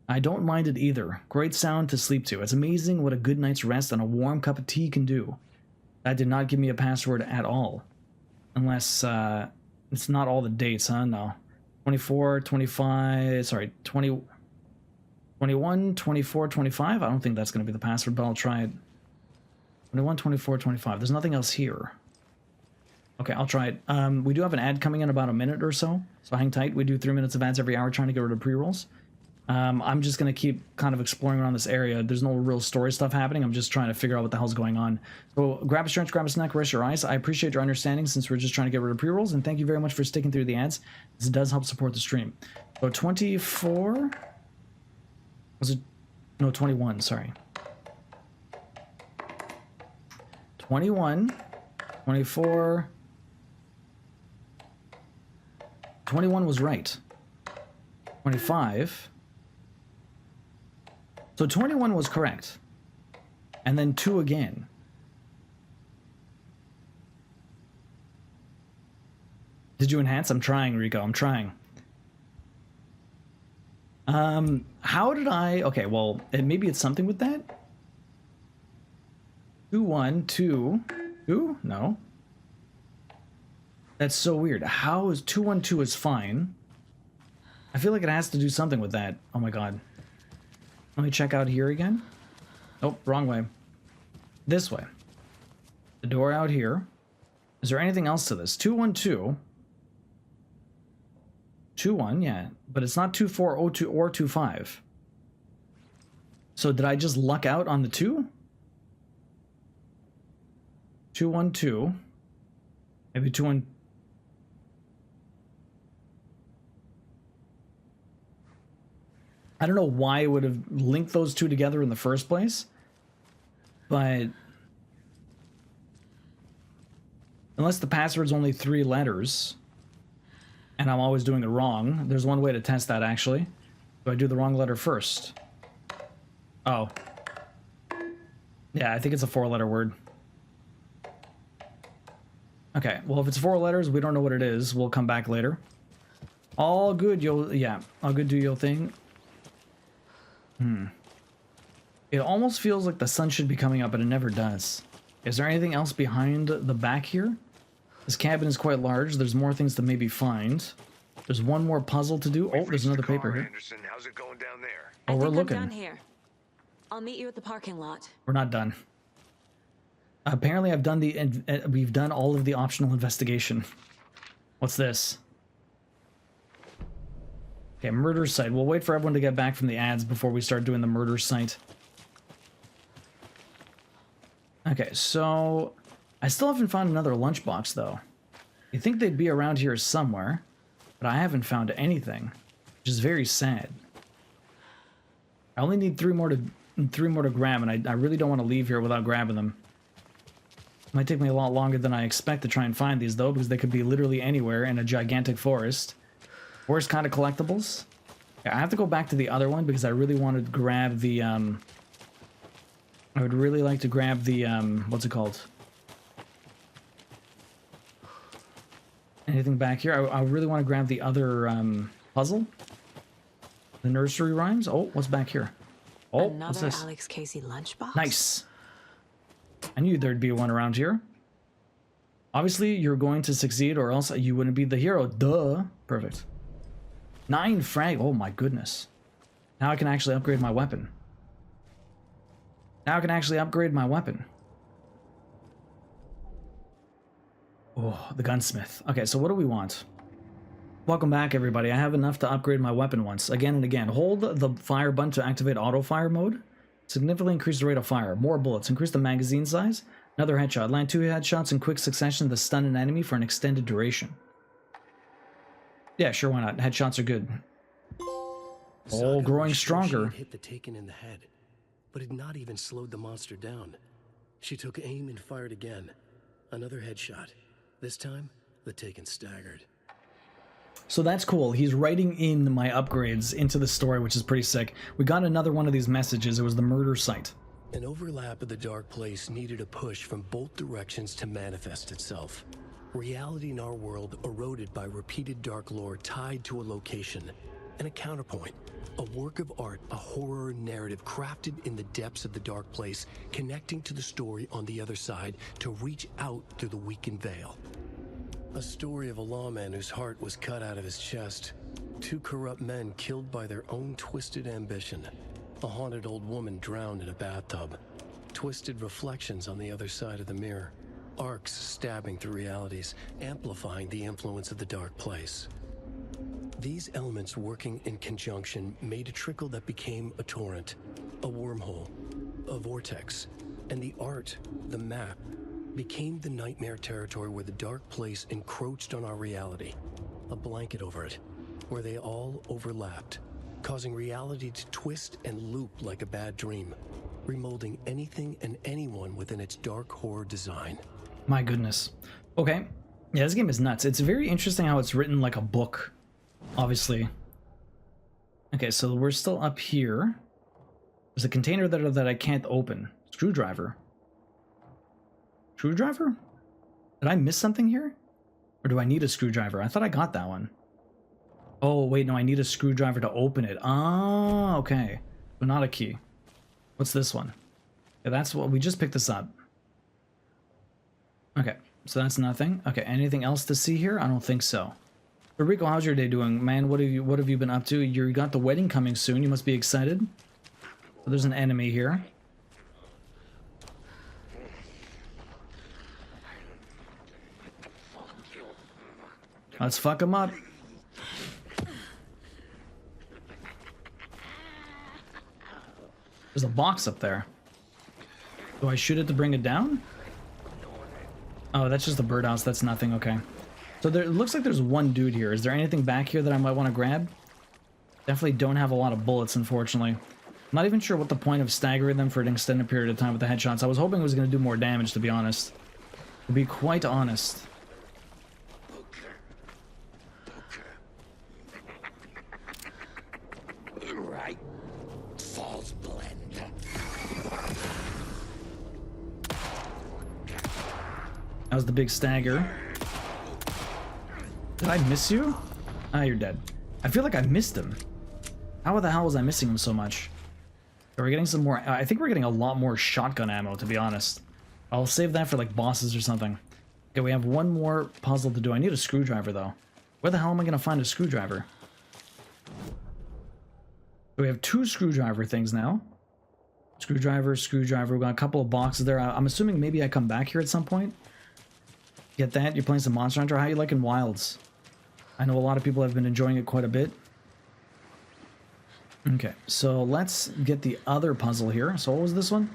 I don't mind it either. Great sound to sleep to. It's amazing what a good night's rest and a warm cup of tea can do. That did not give me a password at all. Unless, it's not all the dates, huh? No. 24, 25, sorry, 20, 21, 24, 25? I don't think that's going to be the password, but I'll try it. 21, 24, 25. There's nothing else here. Okay, I'll try it. We do have an ad coming in about a minute or so hang tight. We do 3 minutes of ads every hour trying to get rid of pre-rolls. I'm just going to keep kind of exploring around this area. There's no real story stuff happening. I'm just trying to figure out what the hell's going on. So grab a stretch, grab a snack, rest your eyes. I appreciate your understanding since we're just trying to get rid of pre-rolls, and thank you very much for sticking through the ads. This does help support the stream. So 24... Was it? No, 21, sorry. 21, 24... 21 was right. 25... So 21 was correct. And then 2 again. Did you enhance? I'm trying, Rico. I'm trying. How did I... Okay, well, maybe it's something with that? 2, 1, 2... 2? No. That's so weird. How is 2, 1, 2 is fine? I feel like it has to do something with that. Oh my god. Let me check out here again. Nope, wrong way. This way. The door out here. Is there anything else to this? 2, 1, 2. 2, 1, yeah. But it's not 2, 4, 0, 2, or 2, 5. So did I just luck out on the 2? 2, 1, 2. Maybe 2, 1... I don't know why it would have linked those two together in the first place, but unless the password's only 3 letters and I'm always doing it wrong, there's one way to test that actually. Do I do the wrong letter first? Oh. Yeah, I think it's a 4-letter word. Okay, well if it's 4 letters, we don't know what it is. We'll come back later. All good, yeah, all good, do your thing. It almost feels like the sun should be coming up, but it never does. Is there anything else behind the back here? This cabin is quite large. There's more things to maybe find. There's one more puzzle to do. Oh, there's another paper here. Anderson, how's it going down there? Oh, we're looking. I'm done here. I'll meet you at the parking lot. We're not done. Apparently, we've done all of the optional investigation. What's this? Okay, murder site. We'll wait for everyone to get back from the ads before we start doing the murder site. Okay, so I still haven't found another lunchbox though. You'd think they'd be around here somewhere, but I haven't found anything, which is very sad. I only need 3 more to grab, and I really don't want to leave here without grabbing them. It might take me a lot longer than I expect to try and find these though, because they could be literally anywhere in a gigantic forest. Worst kind of collectibles? Yeah, I have to go back to the other one because I really wanted to grab the, I would really like to grab the, what's it called? Anything back here? I really want to grab the other, puzzle? The nursery rhymes? Oh, what's back here? Oh, what's this? Alex Casey lunchbox? Nice. I knew there'd be one around here. Obviously, you're going to succeed or else you wouldn't be the hero. Duh. Perfect. 9 frag. Oh my goodness. Now I can actually upgrade my weapon. Now I can actually upgrade my weapon. Oh, the gunsmith. Okay, so what do we want? Welcome back, everybody. I have enough to upgrade my weapon once. Again and again. Hold the fire button to activate auto-fire mode. Significantly increase the rate of fire. More bullets. Increase the magazine size. Another headshot. Land 2 headshots in quick succession to stun an enemy for an extended duration. Yeah, sure, why not? Headshots are good. Oh, growing stronger. She hit the Taken in the head, but had not even slowed the monster down. She took aim and fired again. Another headshot. This time, the Taken staggered. So that's cool. He's writing in my upgrades into the story, which is pretty sick. We got another one of these messages. It was the murder site. An overlap of the dark place needed a push from both directions to manifest itself. Reality in our world eroded by repeated dark lore tied to a location. And a counterpoint, a work of art, a horror narrative crafted in the depths of the dark place, connecting to the story on the other side to reach out through the weakened veil. A story of a lawman whose heart was cut out of his chest. Two corrupt men killed by their own twisted ambition. A haunted old woman drowned in a bathtub. Twisted reflections on the other side of the mirror. Arcs stabbing through realities, amplifying the influence of the dark place. These elements working in conjunction made a trickle that became a torrent, a wormhole, a vortex, and the art, the map, became the nightmare territory where the dark place encroached on our reality. A blanket over it, where they all overlapped, causing reality to twist and loop like a bad dream, remolding anything and anyone within its dark horror design. My goodness. Okay. Yeah, this game is nuts. It's very interesting how it's written like a book, obviously. Okay, so we're still up here. There's a container that I can't open. Screwdriver. Screwdriver? Did I miss something here? Or do I need a screwdriver? I thought I got that one. Oh, wait, no, I need a screwdriver to open it. Ah, okay. But not a key. What's this one? Yeah, that's what we just picked this up. Okay, so that's nothing. Okay, anything else to see here? I don't think so. But Rico, how's your day doing? Man, what have you been up to? You got the wedding coming soon. You must be excited. So there's an enemy here. Let's fuck him up. There's a box up there. Do I shoot it to bring it down? Oh, that's just a birdhouse. That's nothing. Okay. So there, it looks like there's one dude here. Is there anything back here that I might want to grab? Definitely don't have a lot of bullets, unfortunately. I'm not even sure what the point of staggering them for an extended period of time with the headshots. I was hoping it was going to do more damage, to be honest. To be quite honest. Right. Falls blend. That was the big stagger. Did I miss you? Ah, you're dead. I feel like I missed him. How the hell was I missing him so much? Are we getting some more? I think we're getting a lot more shotgun ammo, to be honest. I'll save that for like bosses or something. Okay, we have one more puzzle to do. I need a screwdriver though. Where the hell am I gonna find a screwdriver? We have two screwdriver things now. Screwdriver, screwdriver. We've got a couple of boxes there. I'm assuming maybe I come back here at some point. Get that? You're playing some Monster Hunter? How you liking Wilds? I know a lot of people have been enjoying it quite a bit. Okay, so let's get the other puzzle here. So what was this one?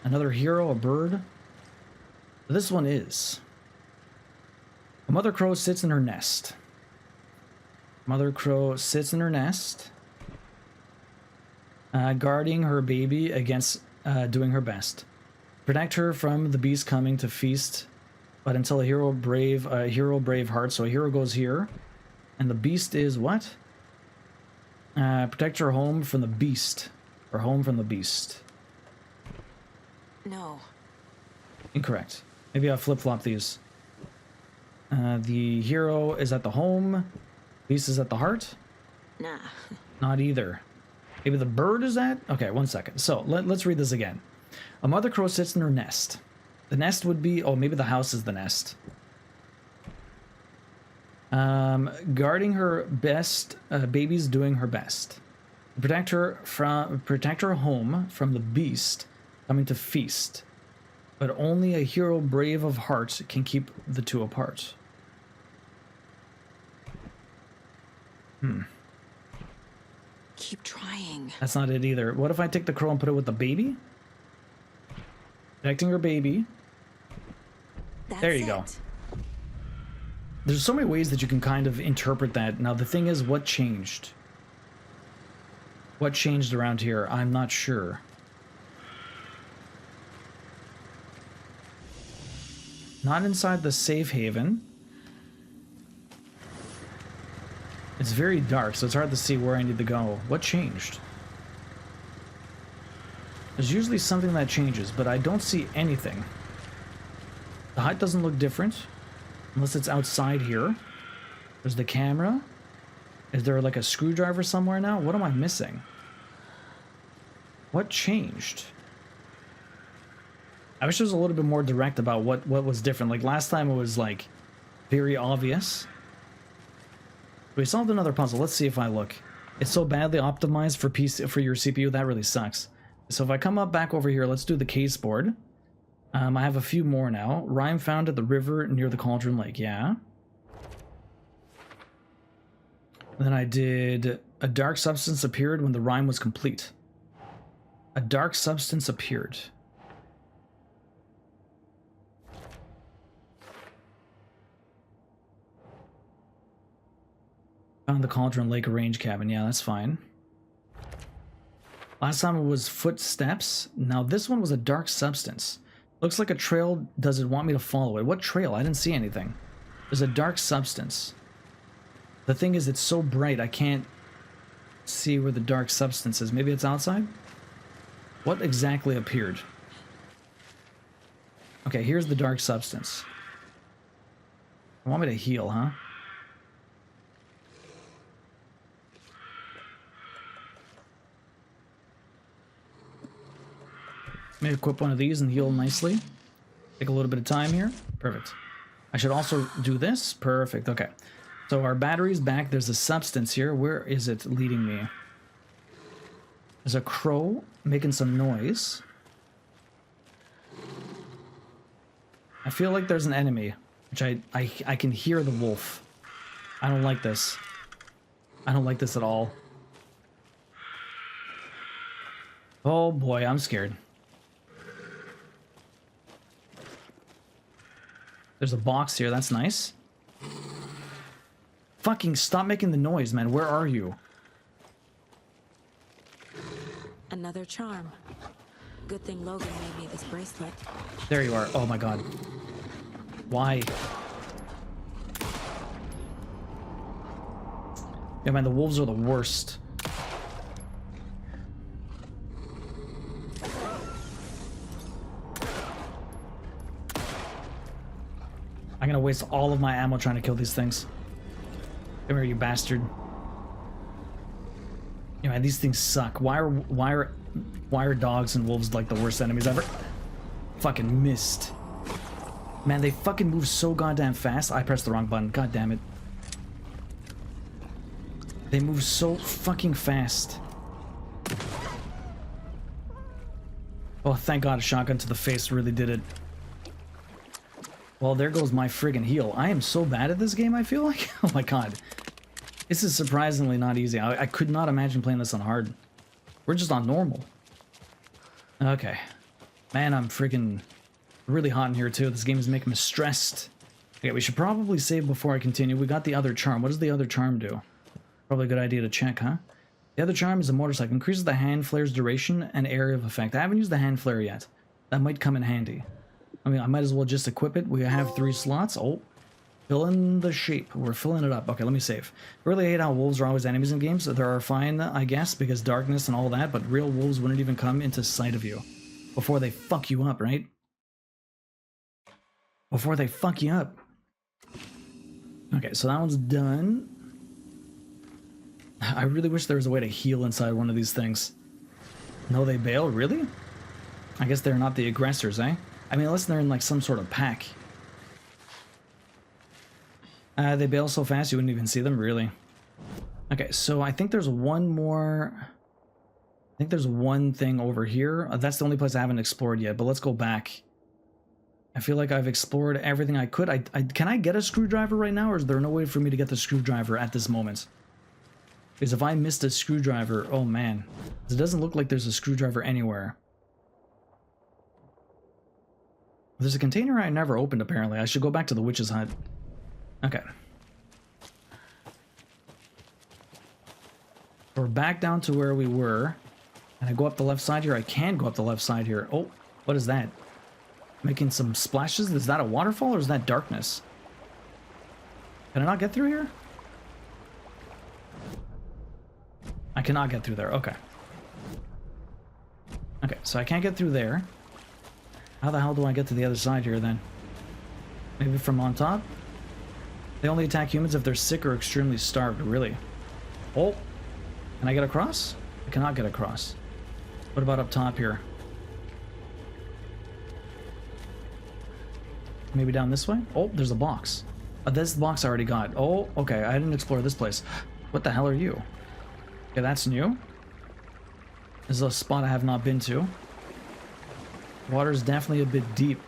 Another hero, a bird. This one is... A mother crow sits in her nest. Mother crow sits in her nest. Guarding her baby against doing her best. Protect her from the beast coming to feast, but until a hero brave heart. So a hero goes here, and the beast is what? Protect her home from the beast, or home from the beast. No. Incorrect. Maybe I'll flip-flop these. The hero is at the home. Beast is at the heart. Nah. Not either. Maybe the bird is at? Okay, one second. So, let's read this again. A mother crow sits in her nest. The nest would be... Oh, maybe the house is the nest. Guarding her best... baby's doing her best. Protect her home from the beast coming to feast. But only a hero brave of heart can keep the two apart. Keep trying. That's not it either. What if I take the crow and put it with the baby? Protecting her baby. There you go. There's so many ways that you can kind of interpret that. Now the thing is, what changed? What changed around here? I'm not sure. Not inside the safe haven. It's very dark, so it's hard to see where I need to go. What changed? There's usually something that changes, but I don't see anything. The hut doesn't look different, unless it's outside here. There's the camera. Is there like a screwdriver somewhere now? What am I missing? What changed? I wish it was a little bit more direct about what was different. Like last time it was like very obvious. We solved another puzzle. Let's see if I look. It's so badly optimized for PC for your CPU, that really sucks. So if I come up back over here, let's do the case board. I have a few more now. Rhyme found at the river near the Cauldron Lake. Yeah. And then I did a dark substance appeared when the rhyme was complete. A dark substance appeared. Found the Cauldron Lake Range cabin. Yeah, that's fine. Last time it was footsteps. Now this one was a dark substance. Looks like a trail. Does it want me to follow it? What trail? I didn't see anything. There's a dark substance. The thing is, it's so bright I can't see where the dark substance is. Maybe it's outside? What exactly appeared? Okay, here's the dark substance. You want me to heal, huh? Maybe equip one of these and heal nicely. Take a little bit of time here. Perfect. I should also do this. Perfect. Okay. So our battery's back. There's a substance here. Where is it leading me? There's a crow making some noise. I feel like there's an enemy, which I can hear the wolf. I don't like this. I don't like this at all. Oh boy, I'm scared. There's a box here, that's nice. Fucking stop making the noise, man. Where are you? Another charm. Good thing Logan made me this bracelet. There you are. Oh my god. Why? Yeah, man, the wolves are the worst. I'm gonna waste all of my ammo trying to kill these things. Come here, you bastard. Yeah, man, these things suck. Why are dogs and wolves like the worst enemies ever? Fucking missed. Man, they fucking move so goddamn fast. I pressed the wrong button. God damn it. They move so fucking fast. Oh, thank God a shotgun to the face really did it. Well, there goes my friggin' heal. I am so bad at this game, I feel like. Oh my god. This is surprisingly not easy. I could not imagine playing this on hard. We're just on normal. Okay. Man, I'm friggin' really hot in here too. This game is making me stressed. Okay, we should probably save before I continue. We got the other charm. What does the other charm do? Probably a good idea to check, huh? The other charm is a motorcycle. Increases the hand flare's duration and area of effect. I haven't used the hand flare yet. That might come in handy. I mean, I might as well just equip it. We have 3 slots. Oh, fill in the shape. We're filling it up. Okay, let me save. I really hate how wolves are always enemies in games. They are fine, I guess, because darkness and all that, but real wolves wouldn't even come into sight of you before they fuck you up, right? Before they fuck you up. Okay, so that one's done. I really wish there was a way to heal inside one of these things. No, they bail? Really? I guess they're not the aggressors, eh? I mean, unless they're in like some sort of pack. They bail so fast you wouldn't even see them, really. Okay, so I think there's one more... I think there's one thing over here. That's the only place I haven't explored yet, but let's go back. I feel like I've explored everything I could. Can I get a screwdriver right now, or is there no way for me to get the screwdriver at this moment? Because if I missed a screwdriver, oh man. It doesn't look like there's a screwdriver anywhere. There's a container I never opened, apparently. I should go back to the witch's hut. Okay. We're back down to where we were. Can I go up the left side here? I can go up the left side here. Oh, what is that? Making some splashes? Is that a waterfall or is that darkness? Can I not get through here? I cannot get through there. Okay. Okay, so I can't get through there. How the hell do I get to the other side here then? Maybe from on top? They only attack humans if they're sick or extremely starved, really. Oh, can I get across? I cannot get across. What about up top here? Maybe down this way? Oh, there's a box. This box I already got. Oh, okay, I didn't explore this place. What the hell are you? Okay, that's new. This is a spot I have not been to. Water's definitely a bit deep.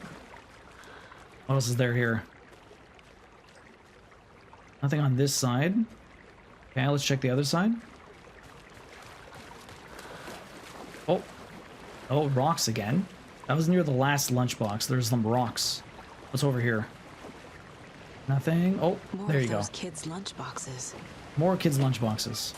What else is there here? Nothing on this side. Okay, let's check the other side. Oh. Oh, rocks again. That was near the last lunchbox. There's some rocks. What's over here? Nothing. Oh, there you go. Those kids' lunchboxes. More kids' lunchboxes.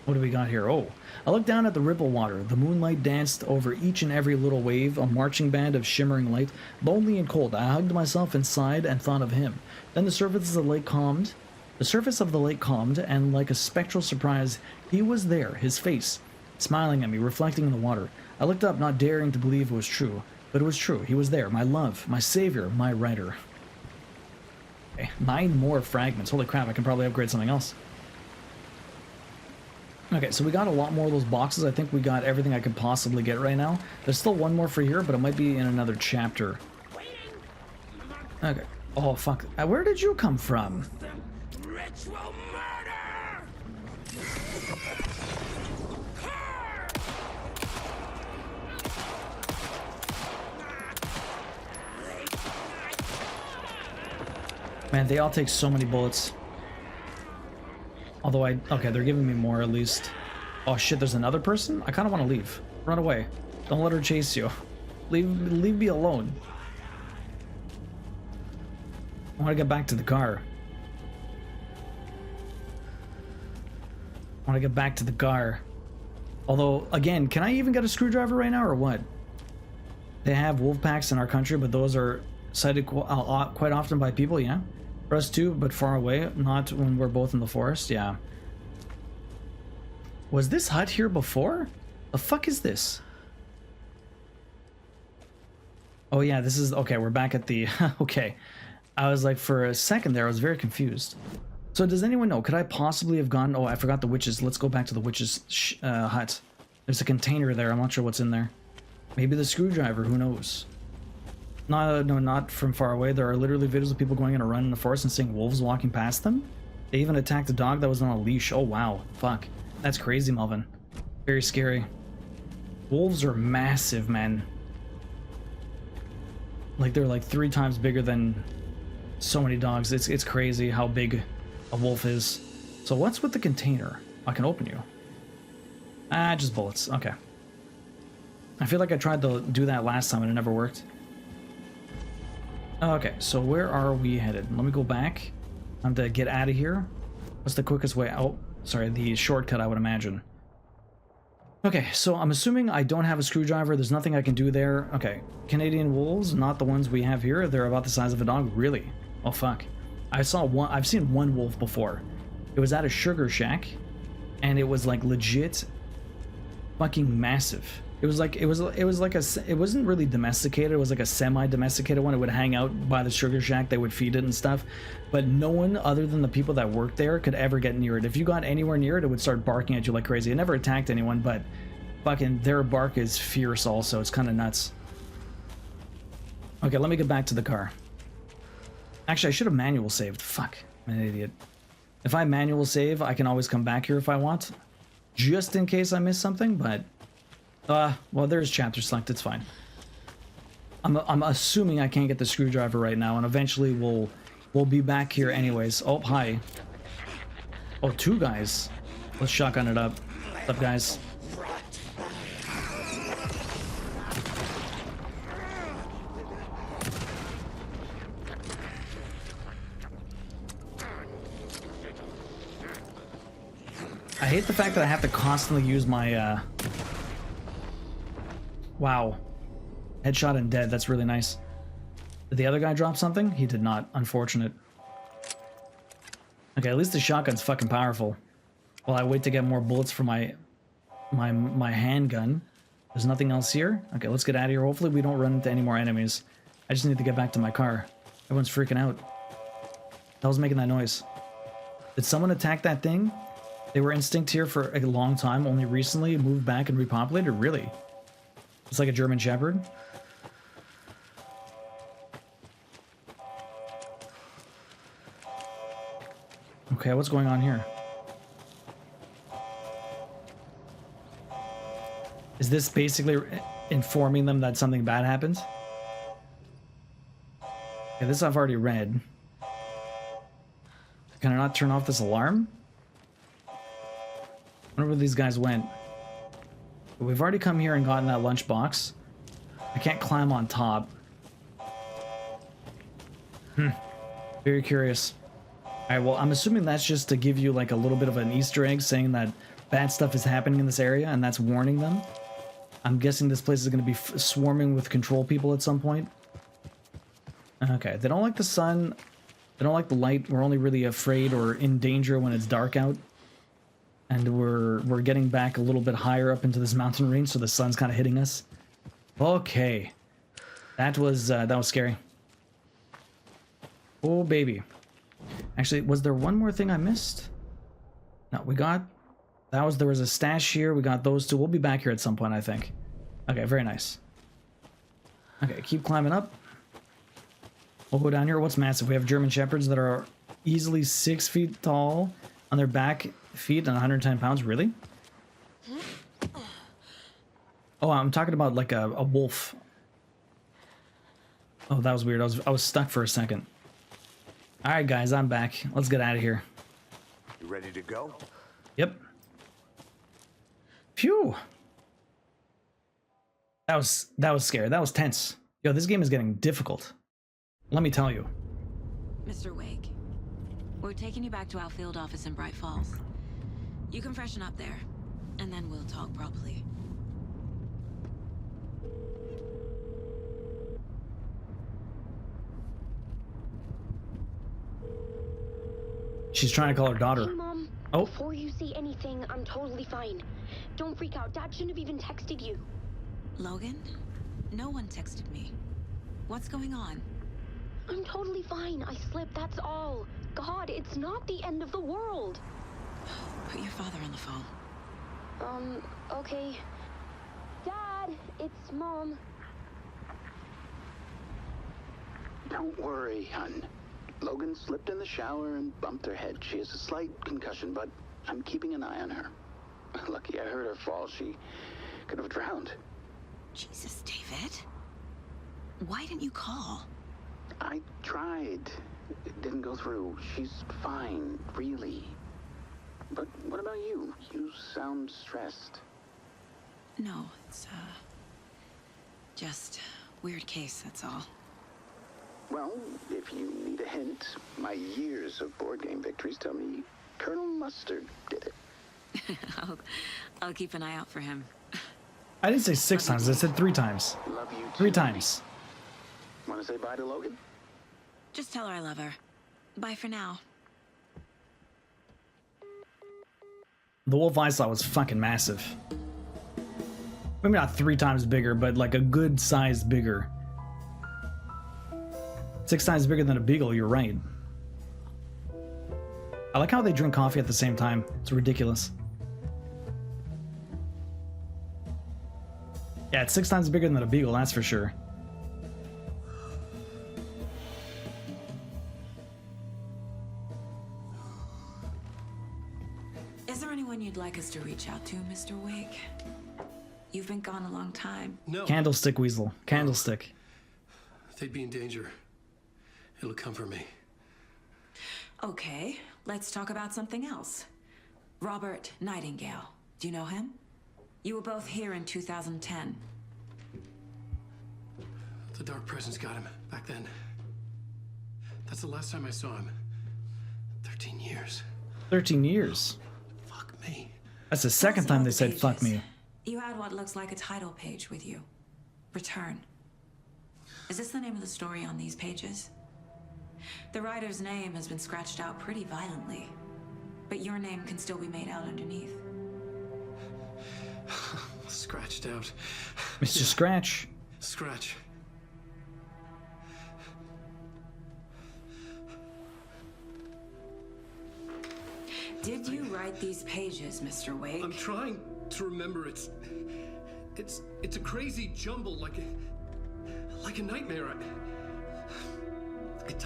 What do we got here? Oh, I looked down at the ripple water. The moonlight danced over each and every little wave, a marching band of shimmering light. Lonely and cold, I hugged myself inside and thought of him. Then the surface of the lake calmed. The surface of the lake calmed, and like a spectral surprise, he was there, his face, smiling at me, reflecting in the water. I looked up, not daring to believe it was true. But it was true. He was there, my love, my savior, my writer. Okay, 9 more fragments. Holy crap, I can probably upgrade something else. Okay, so we got a lot more of those boxes. I think we got everything I could possibly get right now. There's still one more for here, but it might be in another chapter. Okay. Oh, fuck. Where did you come from? Ritual murder! Man, they all take so many bullets. Although okay, they're giving me more at least. Oh shit, there's another person? I kind of want to leave. Run away. Don't let her chase you. Leave me alone. I want to get back to the car. I want to get back to the car. Although, again, can I even get a screwdriver right now or what? They have wolf packs in our country, but those are cited quite often by people, yeah? For us too, but far away, not when we're both in the forest, yeah. Was this hut here before? The fuck is this? Oh yeah, this is, okay, we're back at the, okay. I was like, for a second there, I was very confused. So does anyone know, could I possibly have gone, oh, I forgot the witches. Let's go back to the witches' hut. There's a container there, I'm not sure what's in there. Maybe the screwdriver, who knows? No, not from far away. There are literally videos of people going on a run in the forest and seeing wolves walking past them. They even attacked a dog that was on a leash. Oh, wow. Fuck. That's crazy, Melvin. Very scary. Wolves are massive, man. Like, they're like 3 times bigger than so many dogs. It's crazy how big a wolf is. So what's with the container? I can open you. Ah, just bullets. Okay. I feel like I tried to do that last time and it never worked. Okay, so where are we headed? Let me go back. I have to get out of here. What's the quickest way? Oh, sorry, the shortcut, I would imagine. Okay, so I'm assuming I don't have a screwdriver. There's nothing I can do there. Okay, Canadian wolves, not the ones we have here. They're about the size of a dog. Really? Oh, fuck. I've seen one wolf before. It was at a sugar shack, and it was like legit fucking massive. It wasn't really domesticated. It was like a semi-domesticated one. It would hang out by the sugar shack. They would feed it and stuff. But no one other than the people that worked there could ever get near it. If you got anywhere near it, it would start barking at you like crazy. It never attacked anyone, but fucking their bark is fierce also. It's kind of nuts. Okay, let me get back to the car. Actually, I should have manual saved. Fuck, I'm an idiot. If I manual save, I can always come back here if I want. Just in case I miss something, but... well, there's chapter select, it's fine. I'm assuming I can't get the screwdriver right now, and eventually we'll be back here anyways. Oh, hi. Oh, 2 guys. Let's shotgun it up. What's up, guys? I hate the fact that I have to constantly use my, Wow. Headshot and dead. That's really nice. Did the other guy drop something? He did not. Unfortunate. Okay, at least the shotgun's fucking powerful. While I wait to get more bullets for my my handgun. There's nothing else here. Okay, let's get out of here. Hopefully we don't run into any more enemies. I just need to get back to my car. Everyone's freaking out. I was making that noise. Did someone attack that thing? They were instinct here for a long time, only recently moved back and repopulated? Really? It's like a German Shepherd? Okay, what's going on here? Is this basically informing them that something bad happened? Okay, this I've already read. Can I not turn off this alarm? I wonder where these guys went. But we've already come here and gotten that lunchbox. I can't climb on top. Very curious. Alright, well, I'm assuming that's just to give you like a little bit of an Easter egg saying that bad stuff is happening in this area and that's warning them. I'm guessing this place is going to be swarming with control people at some point. Okay, they don't like the sun. They don't like the light. We're only really afraid or in danger when it's dark out. And we're getting back a little bit higher up into this mountain range, so the sun's kind of hitting us. Okay. That was scary. Oh, baby. Actually, was there one more thing I missed? No, we got... there was a stash here. We got those two. We'll be back here at some point, I think. Okay, very nice. Okay, keep climbing up. We'll go down here. What's massive? We have German Shepherds that are easily 6 feet tall on their back feet and 110 pounds. Really? Oh, I'm talking about like a wolf. Oh, that was weird. I was stuck for a second. All right, guys, I'm back. Let's get out of here. You ready to go? Yep. Phew. That was scary. That was tense. Yo, this game is getting difficult. Let me tell you. Mr. Wake, we're taking you back to our field office in Bright Falls. You can freshen up there, and then we'll talk properly. She's trying to call her daughter. Hey, Mom. Oh. Before you say anything, I'm totally fine. Don't freak out. Dad shouldn't have even texted you. Logan? No one texted me. What's going on? I'm totally fine. I slipped, that's all. God, it's not the end of the world. Put your father on the phone. Okay. Dad, it's Mom. Don't worry, hun. Logan slipped in the shower and bumped her head. She has a slight concussion, but I'm keeping an eye on her. Lucky I heard her fall. She could have drowned. Jesus, David. Why didn't you call? I tried. It didn't go through. She's fine, really. But what about you? You sound stressed. No, it's, just weird case, that's all. Well, if you need a hint, my years of board game victories tell me Colonel Mustard did it. I'll keep an eye out for him. I didn't say 6 times. I said 3 times. Love you too. 3 times. Want to say bye to Logan? Just tell her I love her. Bye for now. The wolf I saw was fucking massive. Maybe not 3 times bigger, but like a good size bigger. 6 times bigger than a beagle, you're right. I like how they drink coffee at the same time. It's ridiculous. Yeah, it's 6 times bigger than a beagle, that's for sure. Is there anyone you'd like us to reach out to, Mr. Wake? You've been gone a long time. No. Candlestick Weasel. Candlestick. They'd be in danger. It'll come for me. Okay, let's talk about something else. Robert Nightingale. Do you know him? You were both here in 2010. The Dark Presence got him back then. That's the last time I saw him. 13 years. 13 years? Fuck me. That's the second time they said fuck me. You had what looks like a title page with you. Return. Is this the name of the story on these pages? The writer's name has been scratched out pretty violently, but your name can still be made out underneath. Scratched out. Mr. Scratch. Scratch. Did you write these pages, Mr. Wake? I'm trying to remember. It's a crazy jumble, like a nightmare. It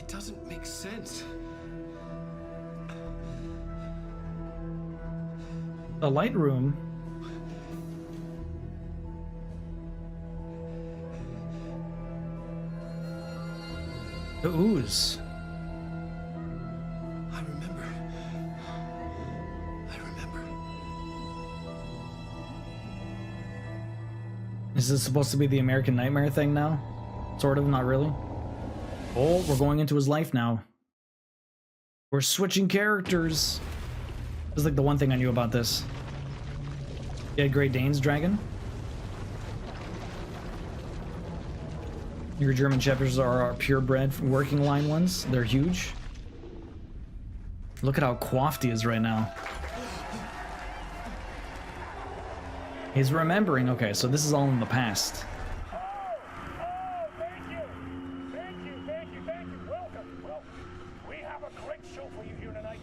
doesn't make sense. The light room. The ooze. I remember. Is this supposed to be the American Nightmare thing now? Sort of, not really. Oh, we're going into his life now. We're switching characters. This is like the one thing I knew about this. You had Great Dane's dragon. Your German Shepherds are our purebred working line ones. They're huge. Look at how coiffed he is right now. He's remembering. Okay, so this is all in the past. Thank you. Welcome. Well, we have a great show for you here tonight.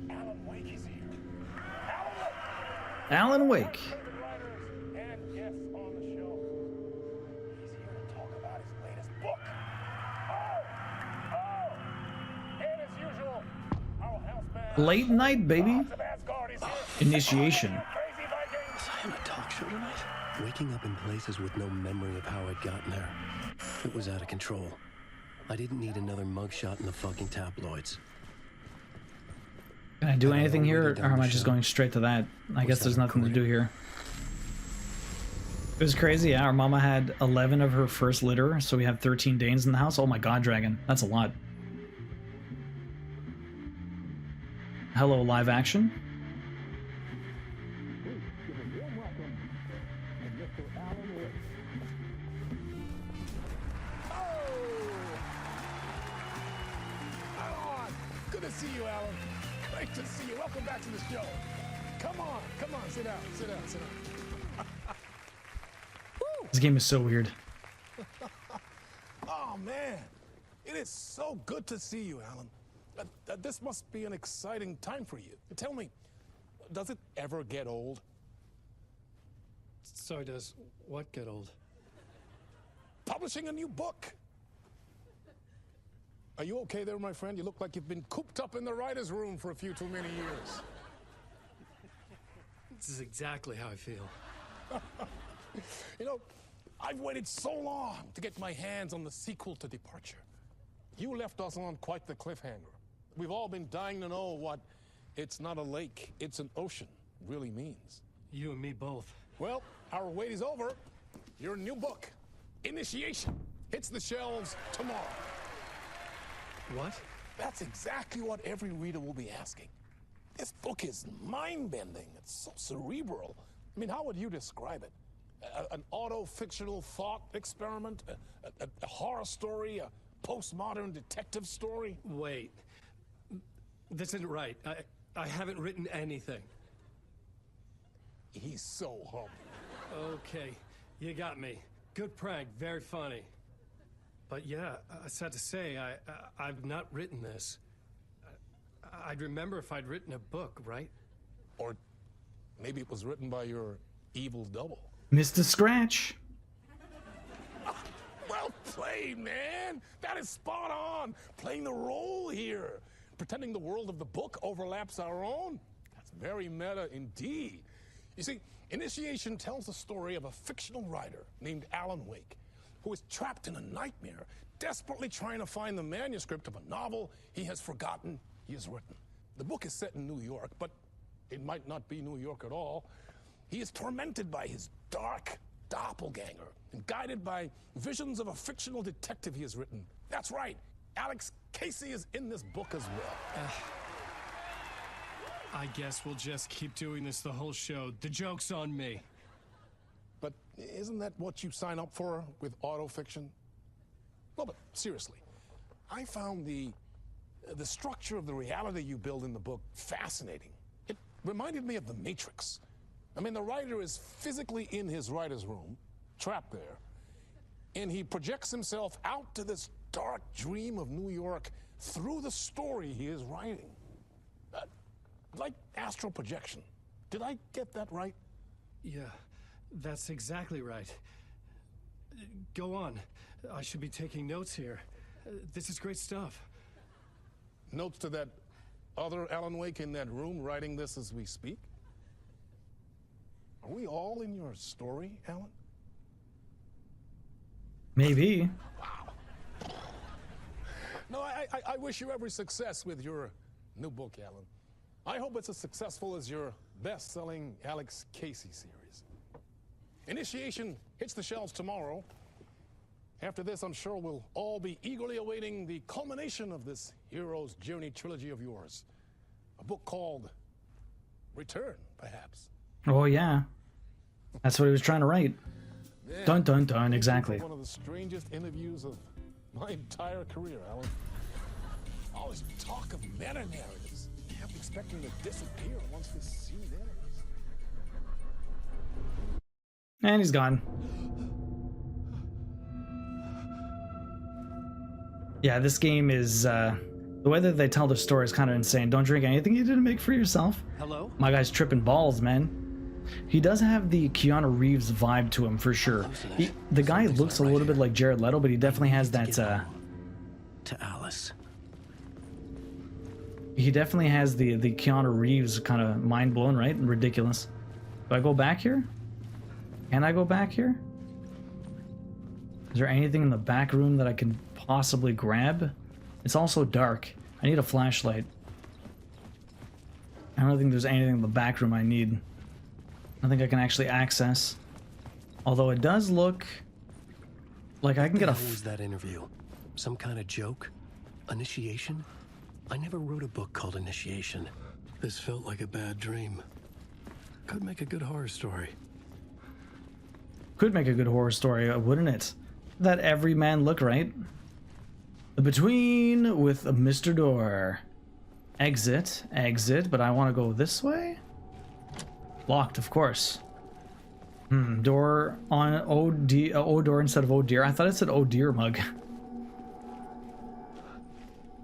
Alan Wake is here. Alan Wake. And guests on the show. He's here to talk about his latest book. And as usual, our house band. Late night, baby. Initiation. Was I on a talk show tonight? Waking up in places with no memory of how I'd gotten there. It was out of control. I didn't need another mugshot in the fucking tabloids. Can I do anything here, or am I just going straight to that? I guess there's nothing to do here. It was crazy, yeah. Our mama had 11 of her first litter, so we have 13 Danes in the house. Oh my god, Dragon. That's a lot. Hello, live action. Good to see you, Alan. Great to see you. Welcome back to the show. Come on, sit down. This game is so weird. Oh, man. It is so good to see you, Alan. This must be an exciting time for you. Tell me, does it ever get old? So does what get old? Publishing a new book. Are you okay there, my friend? You look like you've been cooped up in the writer's room for a few too many years. This is exactly how I feel. You know, I've waited so long to get my hands on the sequel to Departure. You left us on quite the cliffhanger. We've all been dying to know what "it's not a lake, it's an ocean" really means. You and me both. Well, our wait is over. Your new book, Initiation, hits the shelves tomorrow. What? That's exactly what every reader will be asking. This book is mind-bending. It's so cerebral. I mean, how would you describe it? An auto-fictional thought experiment? A horror story? A postmodern detective story? Wait. This isn't right. I haven't written anything. He's so humble. Okay, you got me. Good prank, very funny. But yeah, I sad to say, I've not written this. I'd remember if I'd written a book, right? Or maybe it was written by your evil double. Mr. Scratch. Well played, man. That is spot on. Playing the role here. Pretending the world of the book overlaps our own. That's very meta indeed. You see, Initiation tells the story of a fictional writer named Alan Wake, who is trapped in a nightmare, desperately trying to find the manuscript of a novel he has forgotten he has written. The book is set in New York, but it might not be New York at all. He is tormented by his dark doppelganger and guided by visions of a fictional detective he has written. That's right, Alex Casey is in this book as well. I guess we'll just keep doing this the whole show. The joke's on me. But isn't that what you sign up for with autofiction? No, but seriously, I found the structure of the reality you build in the book fascinating. It reminded me of The Matrix. I mean, the writer is physically in his writer's room, trapped there, and he projects himself out to this dark dream of New York through the story he is writing. Like astral projection. Did I get that right? Yeah, that's exactly right. Go on. I should be taking notes here. This is great stuff. Notes to that other Alan Wake in that room writing this as we speak? Are we all in your story, Alan? Maybe. No, I wish you every success with your new book, Alan. I hope it's as successful as your best-selling Alex Casey series. Initiation hits the shelves tomorrow. After this, I'm sure we'll all be eagerly awaiting the culmination of this hero's journey trilogy of yours. A book called Return, perhaps. Oh yeah, that's what he was trying to write. Man, Dun dun dun, exactly. One of the strangest interviews of my entire career, Alan. All this talk of meta-narratives. Kept expecting to disappear once this scene ends. And he's gone. Yeah, this game is, the way that they tell the story is kind of insane. Don't drink anything you didn't make for yourself. Hello? My guy's tripping balls, man. He does have the Keanu Reeves vibe to him, for sure. The guy looks a little bit like Jared Leto, but he definitely has that, To Alice. he definitely has the Keanu Reeves kind of mind blown, right? And ridiculous. Do I go back here? Can I go back here? Is there anything in the back room that I can possibly grab? It's also dark. I need a flashlight. I don't think there's anything in the back room I need. I think I can actually access. Although it does look like I can get a... What was that interview? Some kind of joke? Initiation? I never wrote a book called Initiation. This felt like a bad dream. Could make a good horror story. Could make a good horror story, wouldn't it? That everyman look, right? The Between with Mr. Door. Exit, exit, but I want to go this way? Locked, of course. Door on O door instead of oh dear. I thought it said oh dear mug.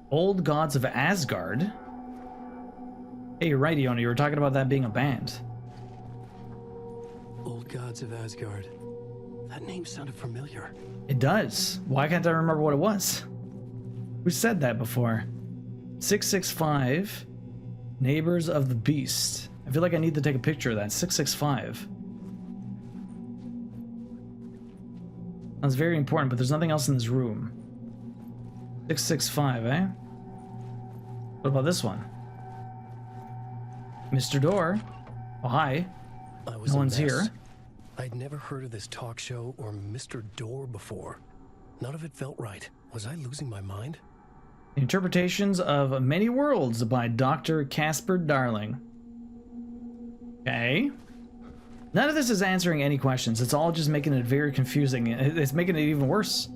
Old Gods of Asgard. Hey, you're right, Iona. You were talking about that being a band. Old Gods of Asgard. That name sounded familiar. It does. Why can't I remember what it was? Who said that before? 665. Neighbors of the Beast. I feel like I need to take a picture of that. 665. That's very important, but there's nothing else in this room. 665, eh? What about this one? Mr. Door. Oh, hi. No one's here. I'd never heard of this talk show or Mr. Door before. None of it felt right. Was I losing my mind? Interpretations of Many Worlds by Dr. Casper Darling. Okay. None of this is answering any questions. It's all just making it very confusing. It's making it even worse.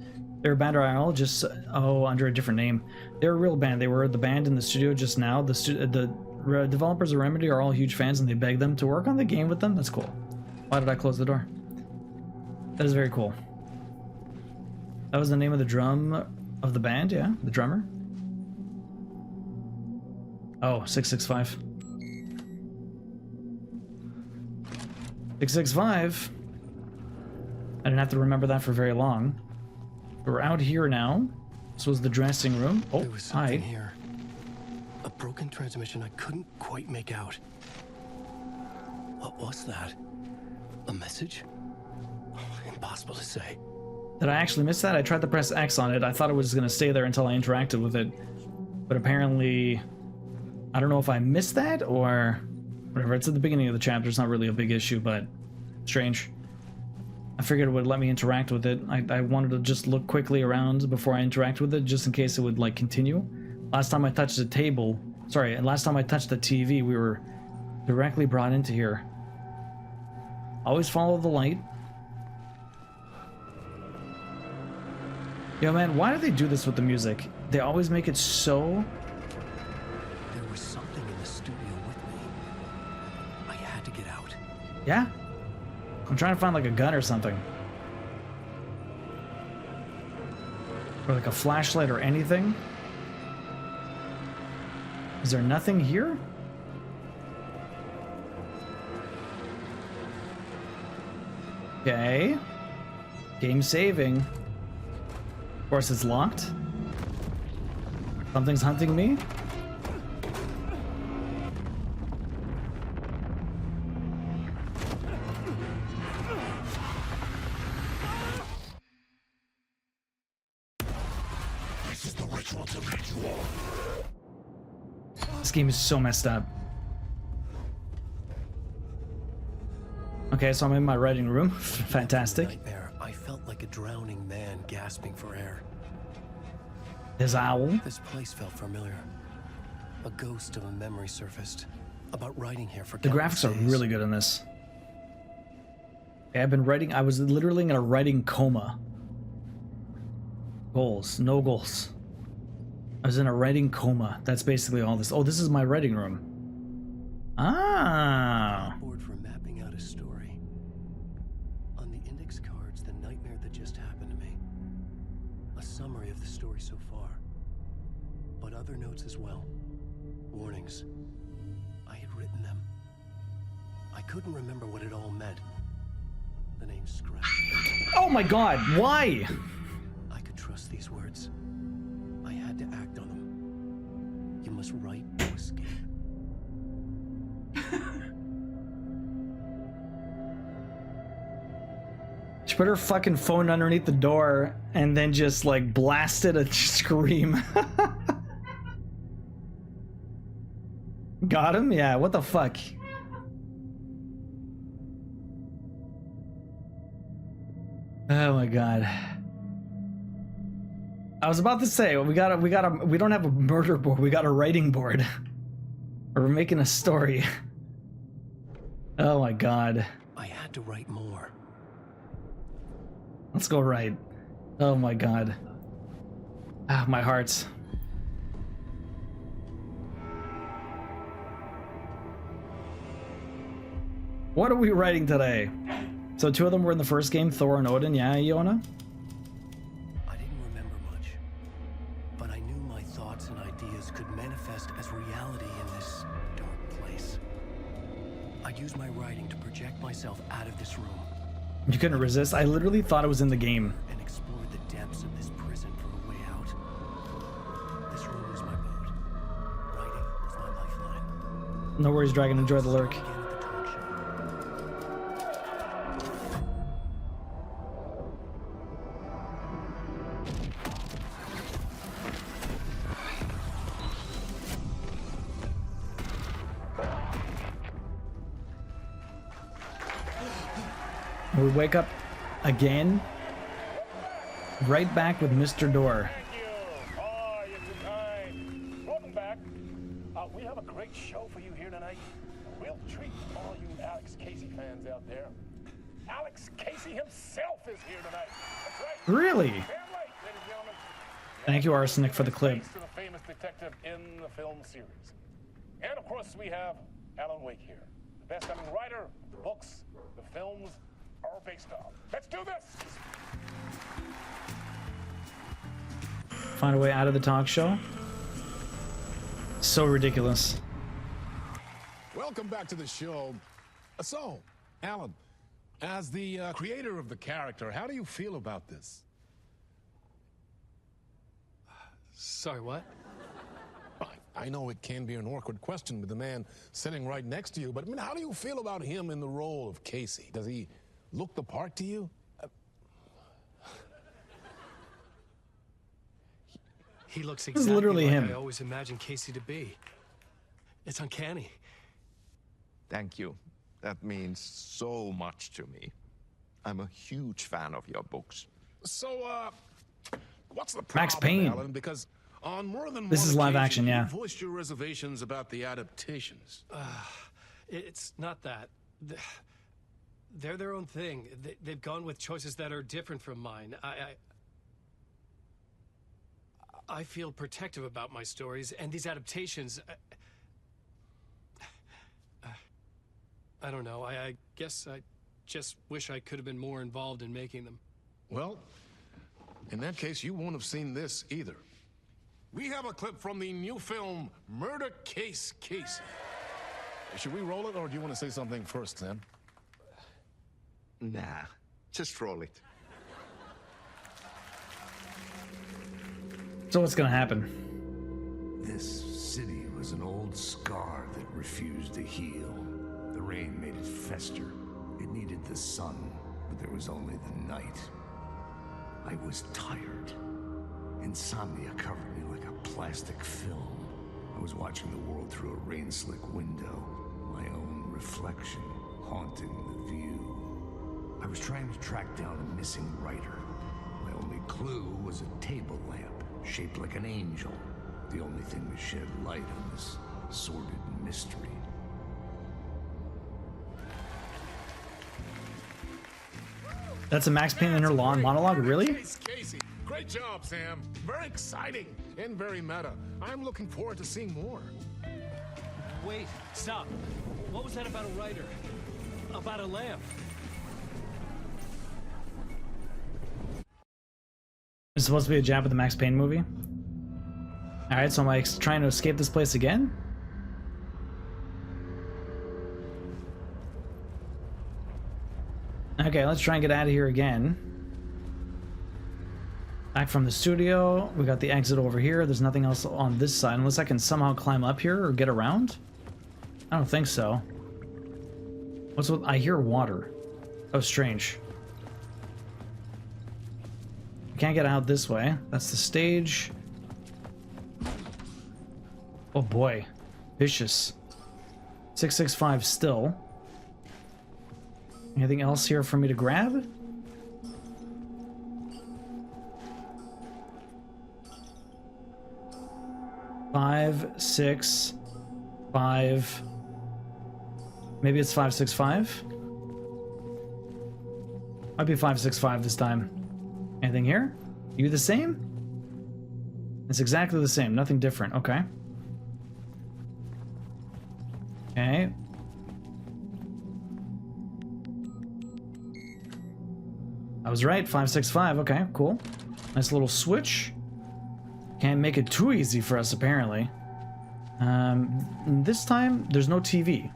They're a band all just under a different name. They're a real band. They were the band in the studio just now. The developers of Remedy are all huge fans, and they begged them to work on the game with them. That's cool. Why did I close the door? That is very cool. That was the name of the drum of the band, yeah? The drummer? Oh, 665. 665. I didn't have to remember that for very long. We're out here now. This was the dressing room. Oh, there was something here. A broken transmission I couldn't quite make out. What was that? A message? Oh, impossible to say. Did I actually miss that? I tried to press X on it. I thought it was going to stay there until I interacted with it. But apparently, I don't know if I missed that or whatever. It's at the beginning of the chapter. It's not really a big issue, but strange. I figured it would let me interact with it. I wanted to just look quickly around before I interact with it, just in case it would, like, continue. Last time I touched the table... Sorry, last time I touched the TV, we were directly brought into here. Always follow the light. Yo, man, why do they do this with the music? They always make it so... There was something in the studio with me. out. Yeah? I'm trying to find like a gun or something. Or like a flashlight or anything. Is there nothing here? Okay. Game saving. Of course it's locked. Something's hunting me. This game is so messed up. Okay, so I'm in my writing room. Fantastic. Nightmare. I felt like a drowning man gasping for air. His owl. This place felt familiar. A ghost of a memory surfaced. About writing here for The graphics are really good in this. Okay, I've been writing. I was literally in a writing coma. Goals. No goals. I was in a writing coma. That's basically all this. Oh, this is my writing room. Ah. Board for mapping out a story. On the index cards, the nightmare that just happened to me. A summary of the story so far. But other notes as well. Warnings. I had written them. I couldn't remember what it all meant. The name Scratch. Oh my god, why? I could trust these words. I had to act on them. You must write to escape. She put her fucking phone underneath the door and then just like blasted a scream. Got him? Yeah, what the fuck? Oh my god. I was about to say, we don't have a murder board, we got a writing board. We're making a story. Oh my god. I had to write more. Let's go right. Oh my god. Ah, my heart. What are we writing today? So two of them were in the first game, Thor and Odin. Yeah, Iona? I didn't remember much, but I knew my thoughts and ideas could manifest as reality in this dark place. I'd use my writing to project myself out of this room. You couldn't resist? I literally thought it was in the game. And explore the depths of this prison for a way out. This room was my boat. Writing was my lifeline. No worries, Dragon. Enjoy the lurk. We wake up again, right back with Mr. Door. Welcome back. We have a great show for you here tonight. A real treat for all you Alex Casey fans out there. Alex Casey himself is here tonight. That's right. Really? Can't wait, ladies and gentlemen. Thank you, Arsenic, for the clip. To the famous detective in the film series. And of course, we have Alan Wake here, the best-selling writer, the books, the films are based on. Let's do this! Find a way out of the talk show. So ridiculous. Welcome back to the show. So, Alan, as the creator of the character, how do you feel about this? Sorry, what? I know it can be an awkward question with the man sitting right next to you, but I mean, how do you feel about him in the role of Casey? Does he look the part to you? He looks This is exactly literally like him. I always imagined Casey to be. It's uncanny. Thank you. That means so much to me. I'm a huge fan of your books. So, what's the Max problem, Payne. Alan? Because on more than This one is live occasion, action, yeah. you voiced your reservations about the adaptations. It's not that. They're their own thing. They've gone with choices that are different from mine. I feel protective about my stories, and these adaptations... I don't know. I guess I just wish I could have been more involved in making them. Well, in that case, you won't have seen this either. We have a clip from the new film, Murder Case Casey. Should we roll it, or do you want to say something first, Sam? Nah, just roll it. So what's gonna happen? This city was an old scar that refused to heal. The rain made it fester. It needed the sun, but there was only the night. I was tired. Insomnia covered me like a plastic film. I was watching the world through a rain-slick window, my own reflection haunting the view. I was trying to track down a missing writer. My only clue was a table lamp, shaped like an angel. The only thing to shed light on this sordid mystery. That's a Max Payne inner law monologue, really? Casey. Great job, Sam. Very exciting and very meta. I'm looking forward to seeing more. Wait, stop. What was that about a writer? About a lamp? It's supposed to be a jab at the Max Payne movie. Alright, so am I trying to escape this place again? Okay, let's try and get out of here again. Back from the studio. We got the exit over here. There's nothing else on this side, unless I can somehow climb up here or get around. I don't think so. What's with... I hear water. Oh, strange. I can't get out this way. That's the stage. Oh boy. Vicious. 665 still. Anything else here for me to grab? Five, 6, 5. Maybe it's 565. Might be 565 this time. Anything here? You the same? It's exactly the same. Nothing different. Okay. Okay. I was right. 565. Okay, cool. Nice little switch. Can't make it too easy for us, apparently. This time, there's no TV.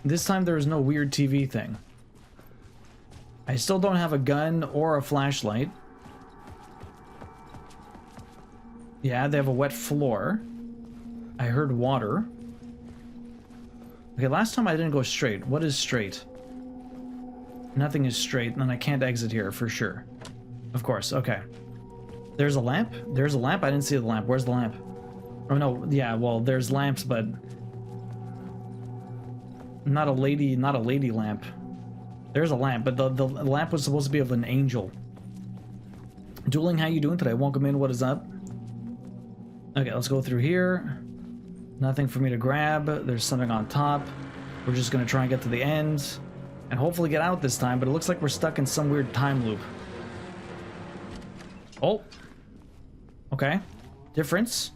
This time, there is no weird TV thing. I still don't have a gun or a flashlight. Yeah, they have a wet floor. I heard water. Okay, last time I didn't go straight. What is straight? Nothing is straight, and then I can't exit here for sure. Of course, okay. There's a lamp? There's a lamp? I didn't see the lamp. Where's the lamp? Oh no, yeah, well, there's lamps, but... Not a lady lamp. There's a lamp, but the lamp was supposed to be of an angel. Dueling, how you doing today? Welcome in, what is up? Okay, let's go through here. Nothing for me to grab. There's something on top. We're just gonna try and get to the end. And hopefully get out this time, but it looks like we're stuck in some weird time loop. Oh. Okay. Difference.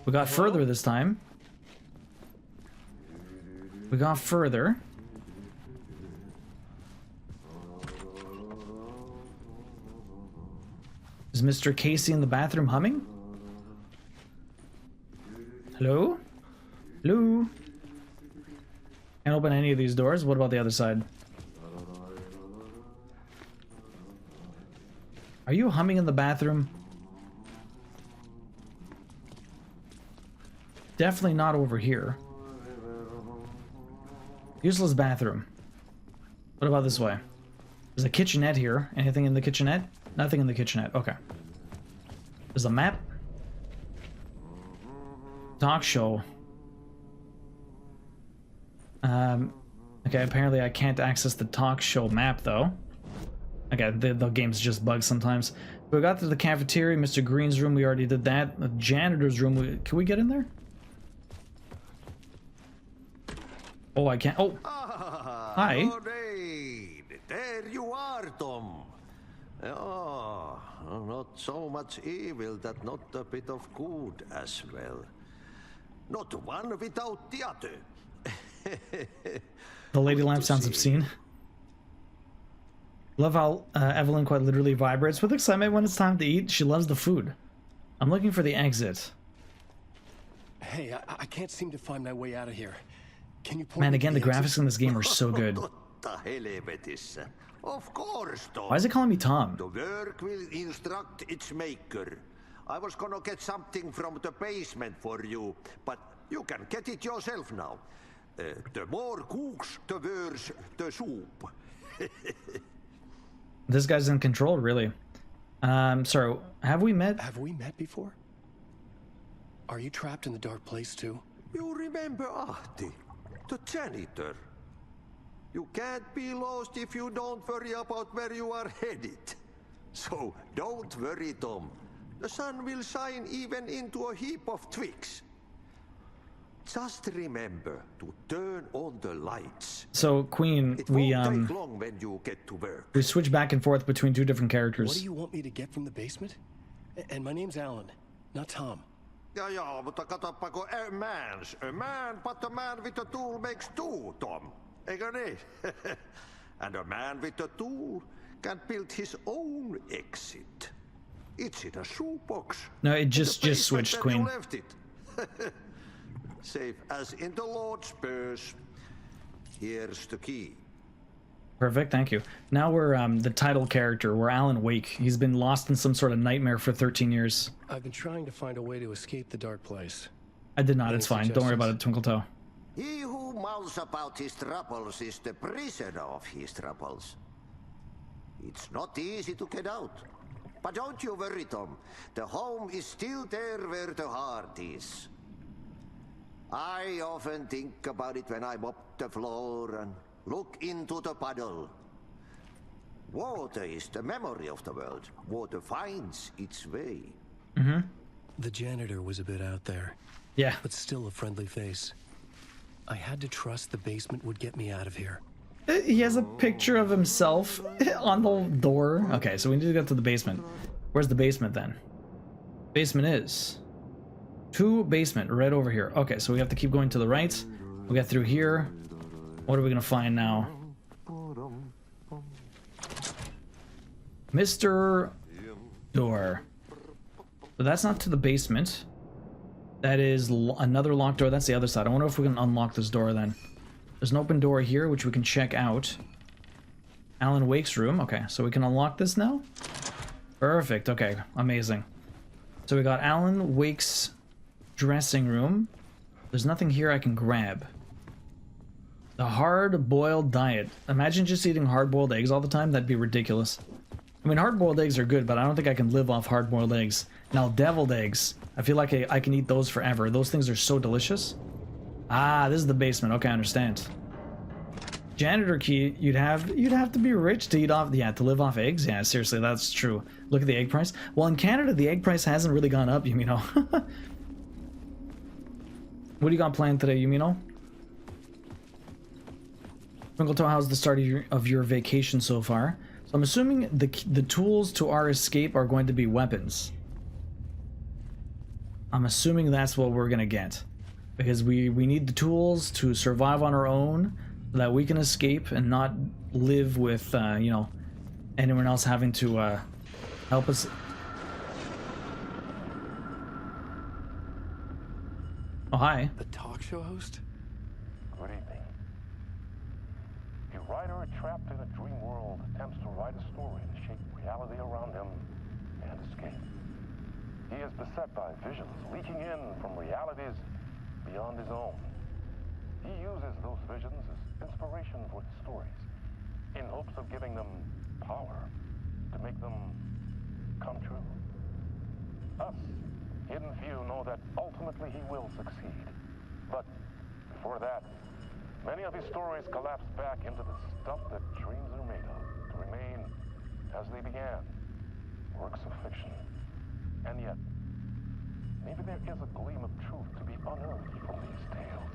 We got further this time. We got further. Is Mr. Casey in the bathroom humming? Hello? Hello? Can't open any of these doors. What about the other side? Are you humming in the bathroom? Definitely not over here. Useless bathroom. What about this way? There's a kitchenette here. Anything in the kitchenette? Nothing in the kitchenette. Okay. There's a map. Talk show. Okay, apparently I can't access the talk show map though. Okay, the game's just bugged sometimes. We got to the cafeteria, Mr. Green's room, we already did that. The janitor's room, can we get in there? Oh, I can't. Oh! Hi! Alright, there you are, Tom. Oh, not so much evil that not a bit of good as well. Not one without the other. The lady lamp sounds obscene. Love how Evelyn quite literally vibrates with excitement when it's time to eat. She loves the food. I'm looking for the exit. Hey, I can't seem to find my way out of here. Can you point Man, me again, to the exit? graphics in this game are so good. Of course, Tom. Why is it calling me Tom? The work will instruct its maker. I was gonna get something from the basement for you, but you can get it yourself now. The more cooks, the worse the soup. This guy's in control, really. Sorry, have we met? Have we met before? Are you trapped in the dark place too? You remember Ahti, the janitor. You can't be lost if you don't worry about where you are headed. So don't worry, Tom. The sun will shine even into a heap of twigs. Just remember to turn on the lights. So Queen, It we won't take long when you get to work. we switch back and forth between two different characters. What do you want me to get from the basement? And my name's Alan, not Tom. Ja, mutta katsoppa, a man, but a man with a tool makes two, Tom. Eikö niin? And a man with a tool can build his own exit. It's in a shoebox. No, it just switched, Where you Queen. left it. Safe as in the Lord's purse. Here's the key. Perfect, thank you. Now we're the title character. We're Alan Wake. He's been lost in some sort of nightmare for 13 years. I've been trying to find a way to escape the dark place. I did not. It's fine. Don't worry about it, Twinkle Toe. He who mouths about his troubles is the prisoner of his troubles. It's not easy to get out. But don't you worry, Tom. The home is still there where the heart is. I often think about it when I mop the floor and look into the puddle. Water is the memory of the world. Water finds its way. Mm-hmm. The janitor was a bit out there. Yeah. But still a friendly face. I had to trust the basement would get me out of here. He has a picture of himself on the door. Okay, so we need to get to the basement. Where's the basement then? Basement is to basement right over here. Okay, so we have to keep going to the right. We'll get through here. What are we gonna find now? Mr. Door. But that's not to the basement. That is another locked door. That's the other side. I wonder if we can unlock this door then. There's an open door here, which we can check out. Alan Wake's room. Okay, so we can unlock this now? Perfect. Okay, amazing. So we got Alan Wake's dressing room. There's nothing here I can grab. The hard-boiled diet. Imagine just eating hard-boiled eggs all the time. That'd be ridiculous. I mean, hard-boiled eggs are good, but I don't think I can live off hard-boiled eggs. Now, deviled eggs. I feel like I can eat those forever. Those things are so delicious. Ah, this is the basement. Okay, I understand. Janitor key. You'd have to be rich to eat off. Yeah, to live off eggs. Yeah, seriously, that's true. Look at the egg price. Well, in Canada, the egg price hasn't really gone up. Yumino. What do you got planned today, Yumino? Twinkle Toe, how's the start of your vacation so far? So I'm assuming the tools to our escape are going to be weapons. I'm assuming that's what we're gonna get. Because we need the tools to survive on our own, so that we can escape and not live with, you know, anyone else having to help us. Oh, hi. The talk show host? Good evening. A writer trapped in a dream world attempts to write a story to shape reality around him and escape. He is beset by visions leaking in from realities beyond his own. He uses those visions as inspiration for his stories, in hopes of giving them power to make them come true. Us, hidden few, know that ultimately he will succeed. But before that, many of his stories collapse back into the stuff that dreams are made of, to remain as they began, works of fiction. And yet, maybe there is a gleam of truth to be unearthed from these tales.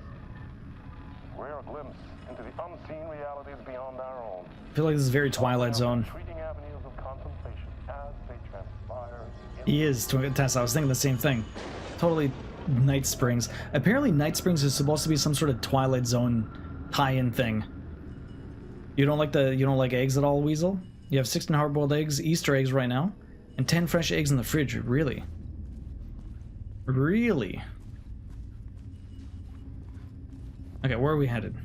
Rare glimpse into the unseen realities beyond our own. I feel like this is very Twilight Zone. Intriguing avenues of contemplation as they transpire. He is, Tessa. I was thinking the same thing. Totally Night Springs. Apparently Night Springs is supposed to be some sort of Twilight Zone tie-in thing. You don't like eggs at all, Weasel? You have 16 hard-boiled eggs, Easter eggs right now, and 10 fresh eggs in the fridge. Really? Really? Okay, where are we headed?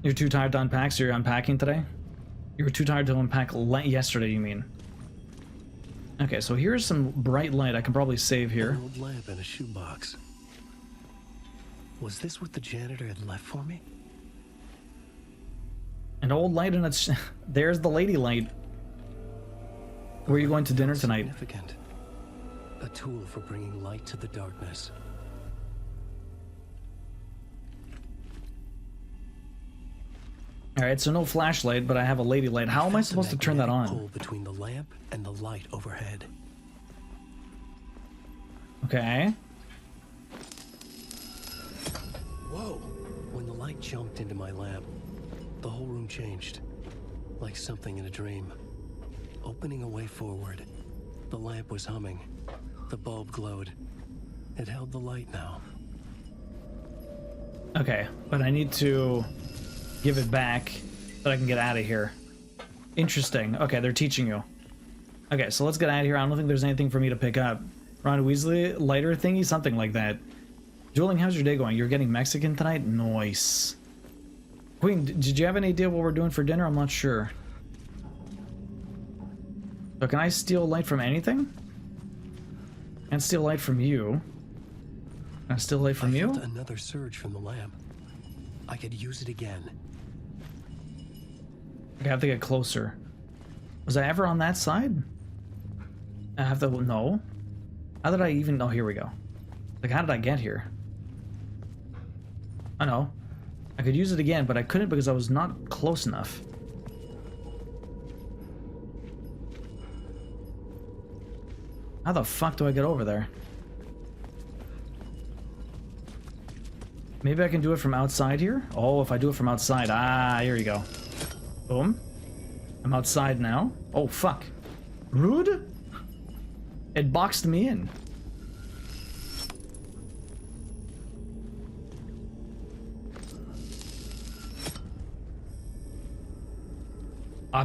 You're too tired to unpack, so you're unpacking today? You were too tired to unpack yesterday, you mean? Okay, so here's some bright light. I can probably save here. An old lamp and a shoebox. Was this what the janitor had left for me? An old light and it's... There's the lady light. Where are you going to dinner tonight? Significant. A tool for bringing light to the darkness. Alright, so no flashlight, but I have a lady light. How am I supposed to turn that on? Pole between the lamp and the light overhead. Okay. Whoa! When the light jumped into my lamp, the whole room changed. Like something in a dream. Opening a way forward. The lamp was humming. The bulb glowed. It held the light now. Okay, but I need to give it back so I can get out of here. Interesting. Okay, they're teaching you. Okay, so let's get out of here. I don't think there's anything for me to pick up. Ron Weasley, lighter thingy? Something like that. Dueling, how's your day going? You're getting Mexican tonight? Nice. Queen, did you have any idea what we're doing for dinner? I'm not sure. So can I steal light from anything? Can't steal light from you. Can I steal light from you? I felt another surge from the lamp. I could use it again. I have to get closer. Was I ever on that side? I have to... No. How did I even... Oh, here we go. Like, how did I get here? I know. I could use it again, but I couldn't because I was not close enough. How the fuck do I get over there? Maybe I can do it from outside here? Oh, if I do it from outside. Ah, here you go. Boom. I'm outside now. Oh, fuck. Rude? It boxed me in.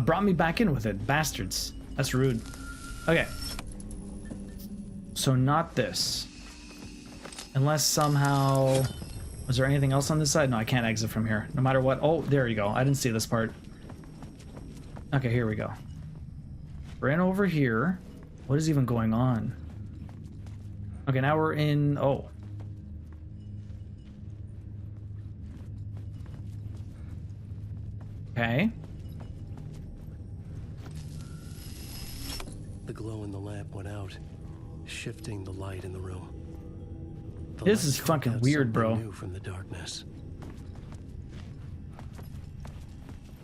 Brought me back in with it. Bastards. That's rude. Okay. So not this. Unless somehow... Was there anything else on this side? No, I can't exit from here. No matter what. Oh, there you go. I didn't see this part. Okay, here we go. We're in over here. What is even going on? Okay, now we're in... Oh. Okay. The glow in the lamp went out, shifting the light in the room. This is fucking weird, bro. New from the darkness.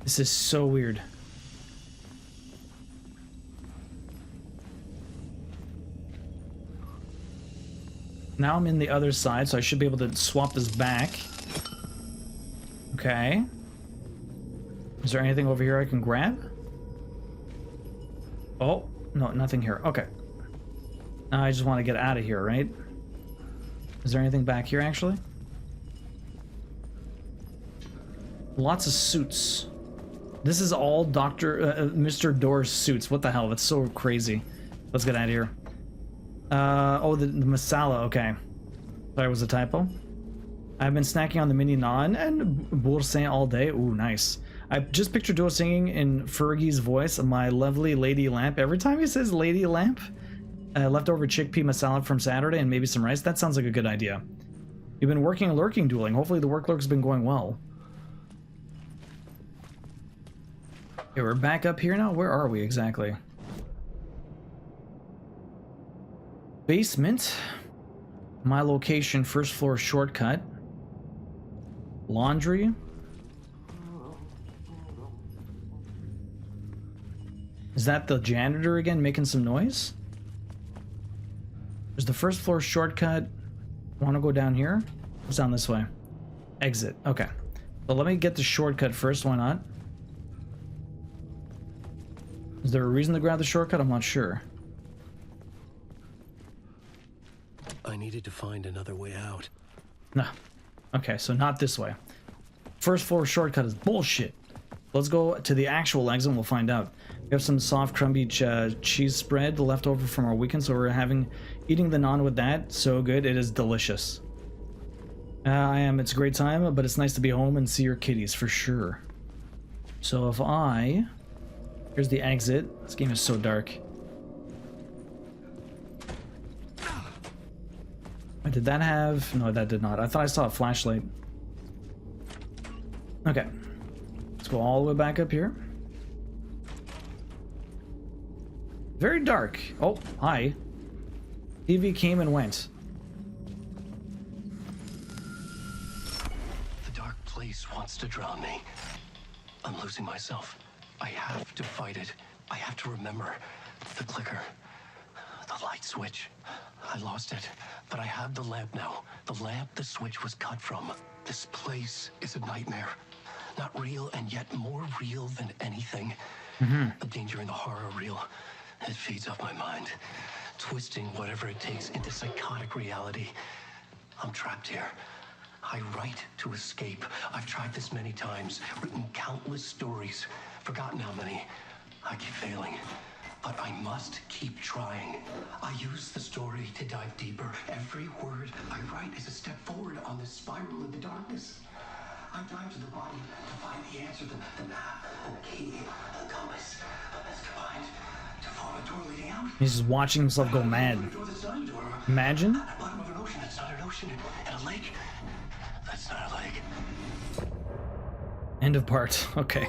This is so weird. Now I'm in the other side, so I should be able to swap this back. Okay. Is there anything over here I can grab? Oh, no, nothing here. Okay. Now I just want to get out of here, right? Is there anything back here, actually? Lots of suits. This is all Mr. Door's suits. What the hell? That's so crazy. Let's get out of here. Oh, the masala. Okay. Sorry, it was a typo. I've been snacking on the mini naan and boursin all day. Ooh, nice. I just pictured Duo singing in Fergie's voice, my lovely lady lamp. Every time he says lady lamp, leftover chickpea masala from Saturday and maybe some rice. That sounds like a good idea. You've been working and lurking dueling. Hopefully the work lurk's been going well. Okay, we're back up here now. Where are we exactly? Basement. My location, first floor shortcut. Laundry. Is that the janitor again making some noise? There's the first floor shortcut. Want to go down here? What's down this way? Exit. Okay. So let me get the shortcut first. Why not? Is there a reason to grab the shortcut? I'm not sure. I needed to find another way out. No. Okay, so not this way. First floor shortcut is bullshit. Let's go to the actual exit and we'll find out. We have some soft crumbly cheese spread left over from our weekend, so we're eating the naan with that. So good, it is delicious. It's a great time, but it's nice to be home and see your kitties for sure. So if here's the exit. This game is so dark. Did that have... No, that did not. I thought I saw a flashlight. Okay. Let's go all the way back up here. Very dark. Oh, hi. TV came and went. The dark place wants to drown me. I'm losing myself. I have to fight it. I have to remember the clicker, the light switch. I lost it, but I have the lamp now. The lamp the switch was cut from. This place is a nightmare. Not real, and yet more real than anything. The danger and the horror are real. It feeds off my mind, twisting whatever it takes into psychotic reality. I'm trapped here. I write to escape. I've tried this many times, written countless stories, forgotten how many. I keep failing, but I must keep trying. I use the story to dive deeper. Every word I write is a step forward on this spiral of the darkness. I dive to the body to find the answer, the map, the key, the compass. It's combined to form a door leading out. He's just watching himself go mad. Imagine. At the bottom of an ocean that's not an ocean, and a lake that's not a lake. End of part. Okay.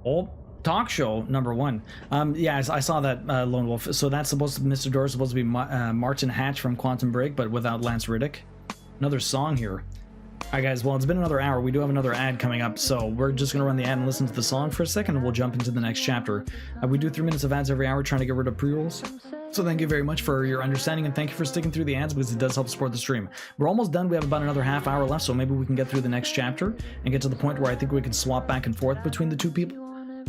Oh, talk show number 1. Yeah, I saw that, Lone Wolf. So that's supposed to be Mr. Door, supposed to be Martin Hatch from Quantum Break, but without Lance Riddick. Another song here. Alright guys, well, it's been another hour. We do have another ad coming up, so we're just going to run the ad and listen to the song for a second, and we'll jump into the next chapter. We do 3 minutes of ads every hour, trying to get rid of pre-rolls. So thank you very much for your understanding, and thank you for sticking through the ads, because it does help support the stream. We're almost done. We have about another half hour left, so maybe we can get through the next chapter and get to the point where I think we can swap back and forth between the two people.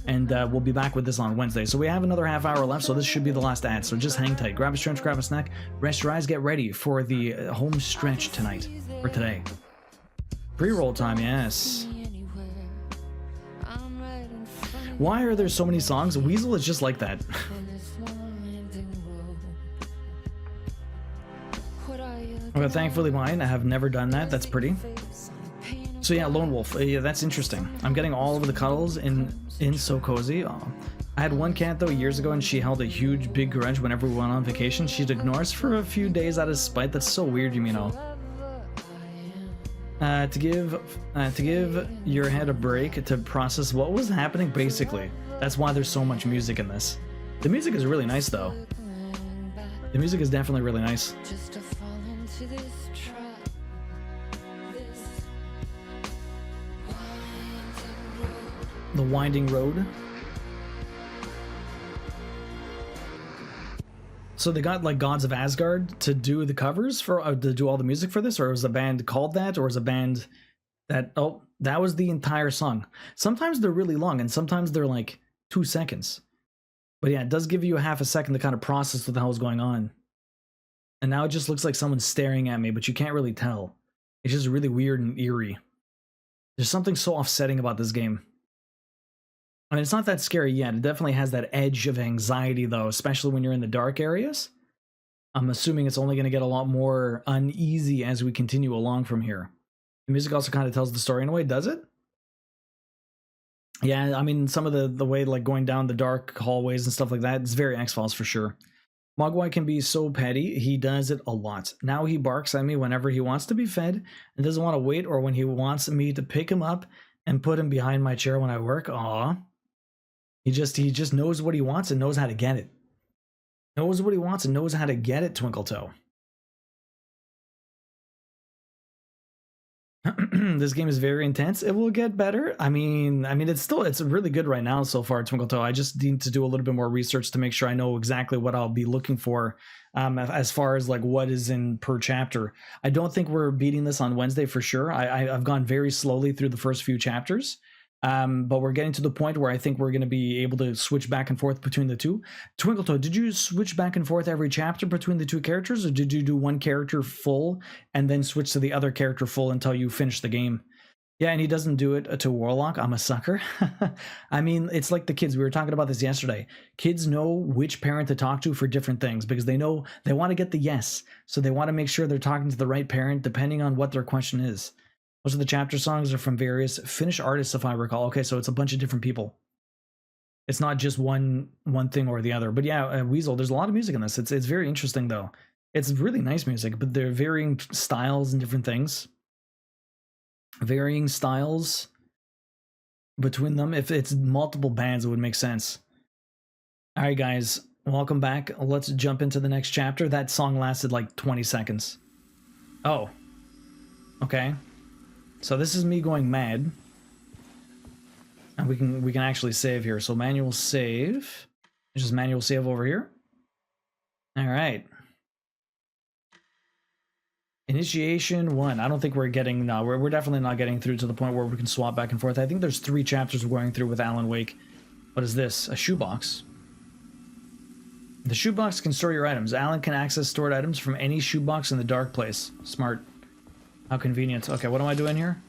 And we'll be back with this on Wednesday. So we have another half hour left, so this should be the last ad. So just hang tight. Grab a stretch, grab a snack, rest your eyes, get ready for the home stretch tonight, or today. Pre-roll time, yes. Why are there so many songs? Weasel is just like that. Okay, thankfully mine. I have never done that. That's pretty. So yeah, Lone Wolf. Yeah, that's interesting. I'm getting all of the cuddles in so cozy. Oh. I had one cat though years ago, and she held a huge big grudge whenever we went on vacation. She'd ignore us for a few days out of spite. That's so weird, you know. To give your head a break to process what was happening, basically. That's why there's so much music in this. The music is really nice, though. The music is definitely really nice. The Winding Road. So they got like Gods of Asgard to do the covers for, to do all the music for this, or was a band called that, or was a band that, oh, that was the entire song. Sometimes they're really long, and sometimes they're like 2 seconds. But yeah, it does give you a half a second to kind of process what the hell is going on. And now it just looks like someone's staring at me, but you can't really tell. It's just really weird and eerie. There's something so offsetting about this game. I mean, it's not that scary yet. It definitely has that edge of anxiety, though, especially when you're in the dark areas. I'm assuming it's only going to get a lot more uneasy as we continue along from here. The music also kind of tells the story in a way, does it? Yeah, I mean, some of the way, like, going down the dark hallways and stuff like that, it's very X-Files for sure. Mogwai can be so petty. He does it a lot. Now he barks at me whenever he wants to be fed and doesn't want to wait, or when he wants me to pick him up and put him behind my chair when I work. Aw. He just knows what he wants and knows how to get it. Knows what he wants and knows how to get it, Twinkletoe. This game is very intense. It will get better. I mean, it's really good right now so far, Twinkletoe. I just need to do a little bit more research to make sure I know exactly what I'll be looking for as far as like what is in per chapter. I don't think we're beating this on Wednesday for sure. I've gone very slowly through the first few chapters. But we're getting to the point where I think we're going to be able to switch back and forth between the two. Twinkletoe, did you switch back and forth every chapter between the two characters, or did you do one character full and then switch to the other character full until you finish the game? Yeah, and he doesn't do it to Warlock. I'm a sucker. I mean, it's like the kids. We were talking about this yesterday. Kids know which parent to talk to for different things because they know they want to get the yes. So they want to make sure they're talking to the right parent depending on what their question is. Most of the chapter songs are from various Finnish artists, if I recall. Okay, so it's a bunch of different people. It's not just one thing or the other. But yeah, Weasel, there's a lot of music in this. It's very interesting, though. It's really nice music, but they're varying styles and different things. Varying styles between them. If it's multiple bands, it would make sense. All right, guys, welcome back. Let's jump into the next chapter. That song lasted like 20 seconds. Oh, okay. So this is me going mad. And we can actually save here. So manual save. There's just manual save over here. All right. Initiation 1. I don't think we're getting... No, we're definitely not getting through to the point where we can swap back and forth. I think there's 3 chapters we're going through with Alan Wake. What is this? A shoebox. The shoebox can store your items. Alan can access stored items from any shoebox in the dark place. Smart. How convenient. Okay, what am I doing here?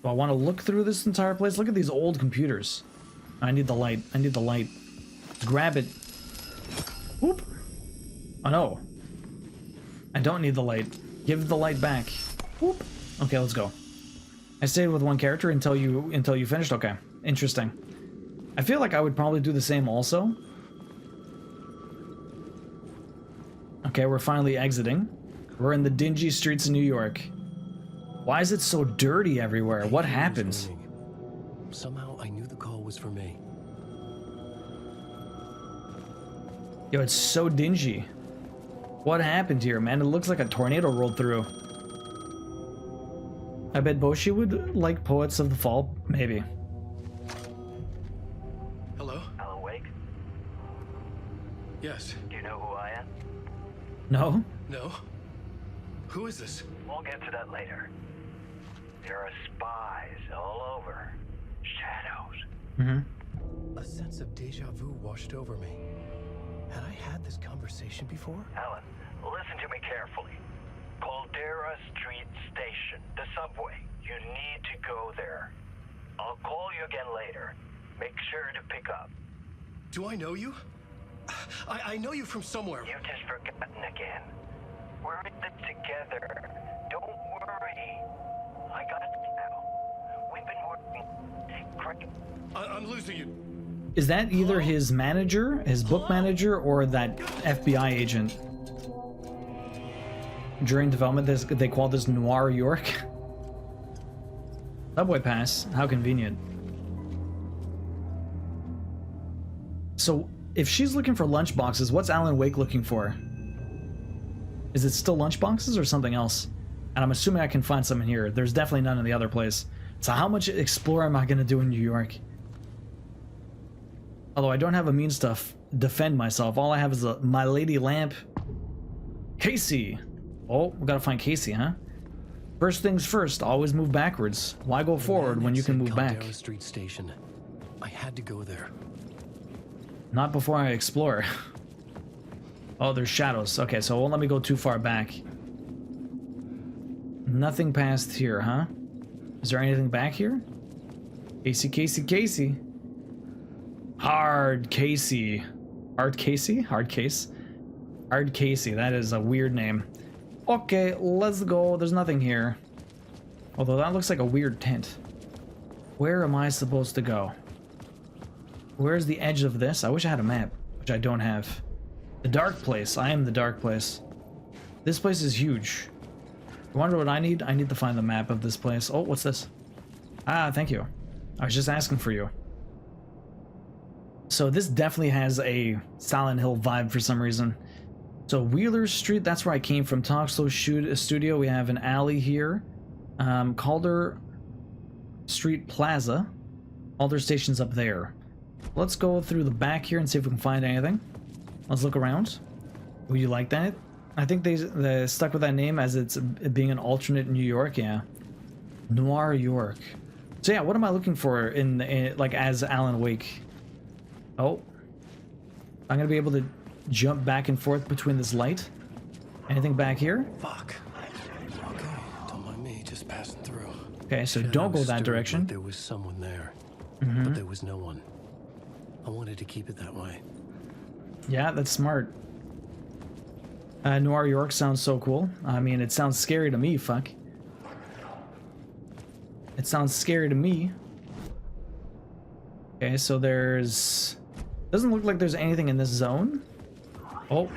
Do I want to look through this entire place? Look at these old computers. I need the light. I need the light. Grab it. Whoop. Oh no. I don't need the light. Give the light back. Whoop. Okay, let's go. I stayed with one character until you finished. Okay, interesting. I feel like I would probably do the same also. Okay, we're finally exiting. We're in the dingy streets of New York. Why is it so dirty everywhere? What happened? Somehow I knew the call was for me. Yo, it's so dingy. What happened here, man? It looks like a tornado rolled through. I bet Boshi would like Poets of the Fall. Maybe. Hello? Alan Wake? Yes. Do you know who I am? No? No? Who is this? We'll get to that later. There are spies all over. Shadows. Mm-hmm. A sense of deja vu washed over me. Had I had this conversation before? Alan, listen to me carefully. Caldera Street Station, the subway. You need to go there. I'll call you again later. Make sure to pick up. Do I know you? I know you from somewhere. You've just forgotten again. We're in it together. Don't worry. I got it now. We've been working great. I'm losing you. Is that either his manager, his book manager, or that FBI agent? During development, they call this Noir York. Subway pass. How convenient. So, if she's looking for lunchboxes, what's Alan Wake looking for? Is it still lunchboxes or something else? And I'm assuming I can find some in here. There's definitely none in the other place. So how much explore am I going to do in New York? Although I don't have a means to defend myself. All I have is a My Lady Lamp. Casey! Oh, we gotta find Casey, huh? First things first, always move backwards. Why go forward when you can move back? Caldera Street Station. I had to go there. Not before I explore. Oh, there's shadows. Okay, so it won't let me go too far back. Nothing past here, huh? Is there anything back here? Casey, Casey, Casey. Hard Casey. Hard Casey? Hard Case? Hard Casey. That is a weird name. Okay, let's go. There's nothing here. Although that looks like a weird tent. Where am I supposed to go? Where's the edge of this? I wish I had a map, which I don't have. The dark place. I am the dark place. This place is huge. You wonder what I need? I need to find the map of this place. Oh, what's this? Ah, thank you. I was just asking for you. So this definitely has a Silent Hill vibe for some reason. So Wheeler Street, that's where I came from. Talk Slow Studio. We have an alley here. Calder Street Plaza. Calder Station's up there. Let's go through the back here and see if we can find anything. Let's look around. Would you like that? I think they stuck with that name as it's being an alternate New York, yeah. Noir York. So yeah, what am I looking for in like as Alan Wake? Oh, I'm gonna be able to jump back and forth between this light. Anything back here? Fuck. Okay, don't mind me, just passing through. Okay, so Shadows don't go that stirred, direction. but there was someone there, Mm-hmm. but there was no one. I wanted to keep it that way. Yeah, that's smart. Noir York sounds so cool. I mean, it sounds scary to me, fuck. It sounds scary to me. Okay, so there's... Doesn't look like there's anything in this zone. Oh.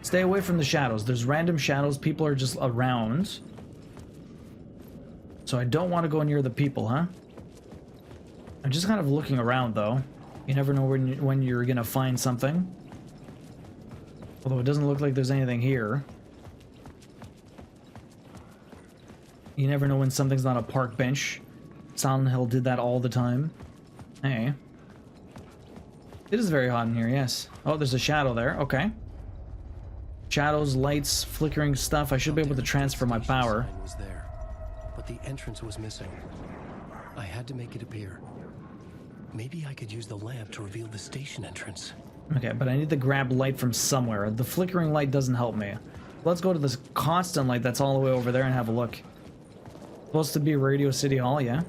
Stay away from the shadows. There's random shadows. People are just around. So I don't want to go near the people, huh? I'm just kind of looking around, though. You never know when you're gonna find something. Although it doesn't look like there's anything here. You never know when something's not a park bench. Silent Hill did that all the time. Hey. It is very hot in here, yes. Oh, there's a shadow there. Okay. Shadows, lights, flickering stuff. I should be able to transfer my power. Sign was there, but the entrance was missing. I had to make it appear. Maybe I could use the lamp to reveal the station entrance. Okay, but I need to grab light from somewhere. The flickering light doesn't help me. Let's go to this constant light that's all the way over there and have a look. Supposed to be Radio City Hall, yeah.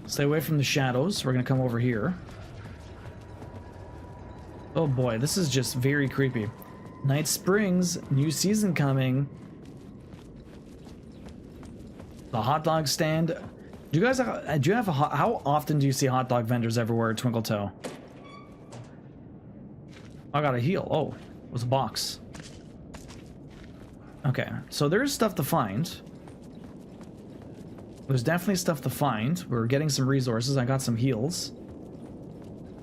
Stay away from the shadows. We're gonna come over here. Oh boy, this is just very creepy. Night Springs, new season coming. The hot dog stand. Do you guys have, how often do you see hot dog vendors everywhere at Twinkle Toe? I got a heal. Oh, it was a box. Okay, so there's stuff to find. There's definitely stuff to find. We're getting some resources. I got some heals.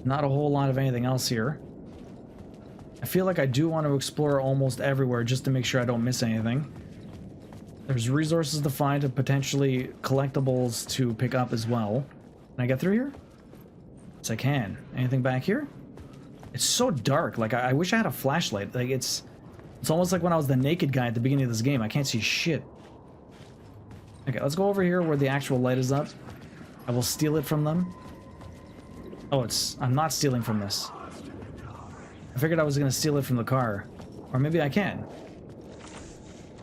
Not a whole lot of anything else here. I feel like I do want to explore almost everywhere just to make sure I don't miss anything. There's resources to find and potentially collectibles to pick up as well. Can I get through here? Yes, I can. Anything back here? It's so dark. Like, I wish I had a flashlight. Like, it's almost like when I was the naked guy at the beginning of this game. I can't see shit. Okay, let's go over here where the actual light is up. I will steal it from them. Oh, I'm not stealing from this. I figured I was gonna steal it from the car. Or maybe I can.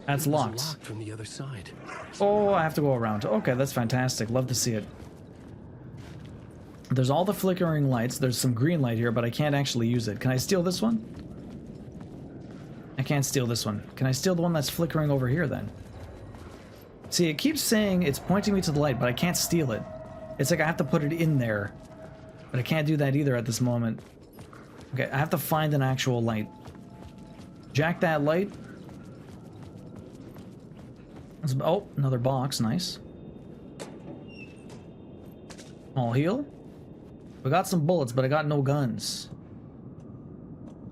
That's locked. Locked from the other side. Oh, I have to go around. Okay, that's fantastic. Love to see it. There's all the flickering lights. There's some green light here, but I can't actually use it. Can I steal this one? I can't steal this one. Can I steal the one that's flickering over here then? See, it keeps saying it's pointing me to the light, but I can't steal it. It's like I have to put it in there. But I can't do that either at this moment. Okay, I have to find an actual light. Jack that light. Oh, another box. Nice. Small heal. We got some bullets, but I got no guns.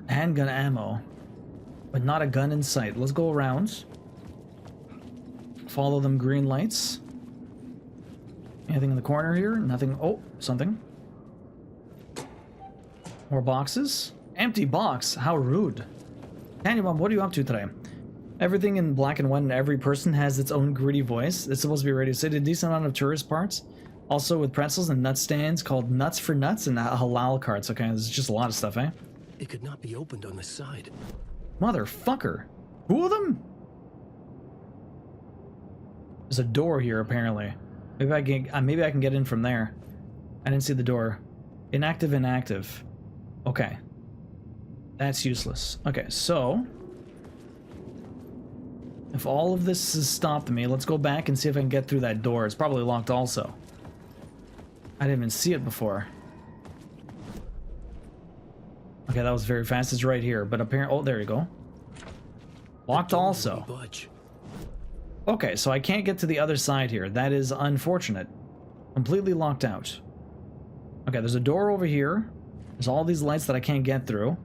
Handgun ammo. But not a gun in sight. Let's go around. Follow them green lights. Anything in the corner here? Nothing. Oh, something. More boxes. Empty box. How rude. Candy Mom, what are you up to today? Everything in black and white and every person has its own gritty voice. It's supposed to be Radio City. A decent amount of tourist parts. Also with pretzels and nut stands called Nuts for Nuts and halal carts. Okay, there's just a lot of stuff, eh? It could not be opened on this side. Motherfucker. Who of them? There's a door here, apparently. Maybe I can get in from there. I didn't see the door. Inactive, inactive. Okay. That's useless. Okay, so... if all of this has stopped me, let's go back and see if I can get through that door. It's probably locked also. I didn't even see it before. Okay, that was very fast. It's right here, but apparently... oh, there you go. Locked also. Okay, so I can't get to the other side here. That is unfortunate. Completely locked out. Okay, there's a door over here. There's all these lights that I can't get through.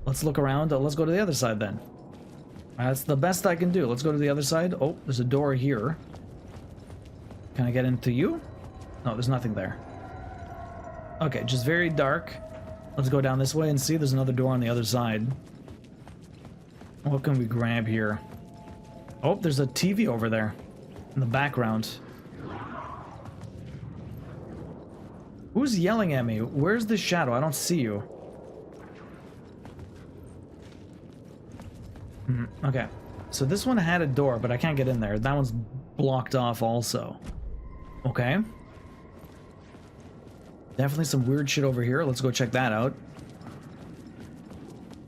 Let's look around. Let's go to the other side then. That's the best I can do. Let's go to the other side. Oh, there's a door here. Can I get into you? No, there's nothing there. Okay, just very dark. Let's go down this way and see. There's another door on the other side. What can we grab here? Oh, there's a TV over there in the background. Who's yelling at me? Where's the shadow? I don't see you. Okay. So this one had a door, but I can't get in there. That one's blocked off also. Okay. Definitely some weird shit over here. Let's go check that out.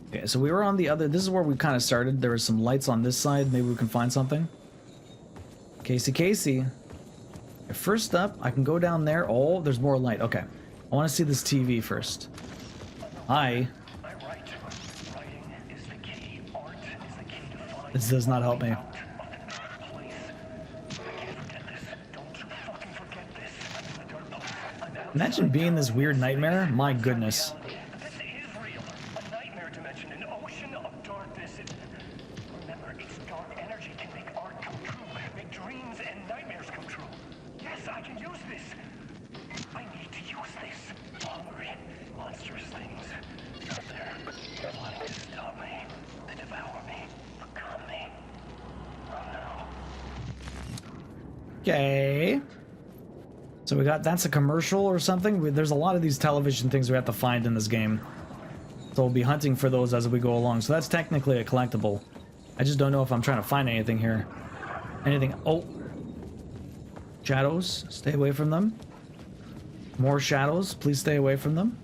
Okay, so we were on the other... This is where we kind of started. There was some lights on this side. Maybe we can find something. Casey. First up, I can go down there. Oh, there's more light. Okay. I want to see this TV first. Hi. This does not help me. Imagine being this weird nightmare. My goodness. Okay. So we got, that's a commercial or something. There's a lot of these television things we have to find in this game. So we'll be hunting for those as we go along. So that's technically a collectible. I just don't know if I'm trying to find anything here. Anything. Oh. Shadows. Stay away from them. More shadows. Please stay away from them.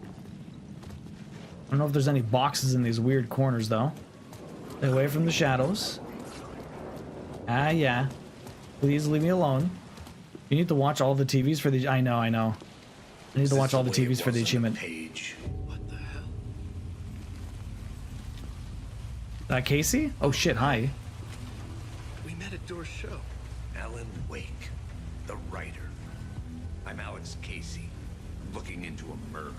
I don't know if there's any boxes in these weird corners though. Stay away from the shadows. Ah, yeah. Please leave me alone. You need to watch all the TVs for the... I know. I need to watch all the TVs for the achievement. What the hell? Casey? Oh shit, hi. We met at Door's show. Alan Wake, the writer. I'm Alex Casey, looking into a murder.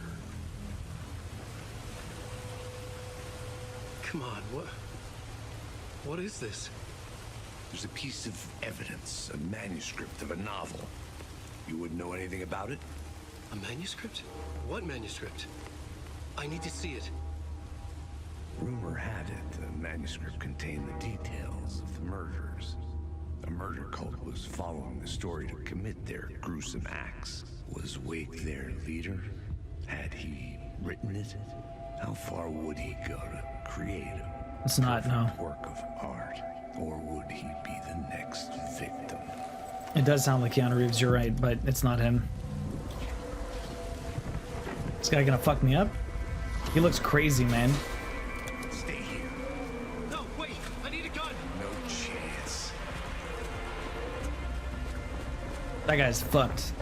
Come on, what is this? There's a piece of evidence, a manuscript of a novel. You wouldn't know anything about it? A manuscript? What manuscript? I need to see it. Rumor had it the manuscript contained the details of the murders. A murder cult was following the story to commit their gruesome acts. Was Wake their leader? Had he written it? How far would he go to create a It's not, no. work of art? Or would he be the next victim? It does sound like Keanu Reeves, you're right, but it's not him. This guy gonna fuck me up? He looks crazy, man. Stay here. No, wait! I need a gun! No chance. That guy's fucked.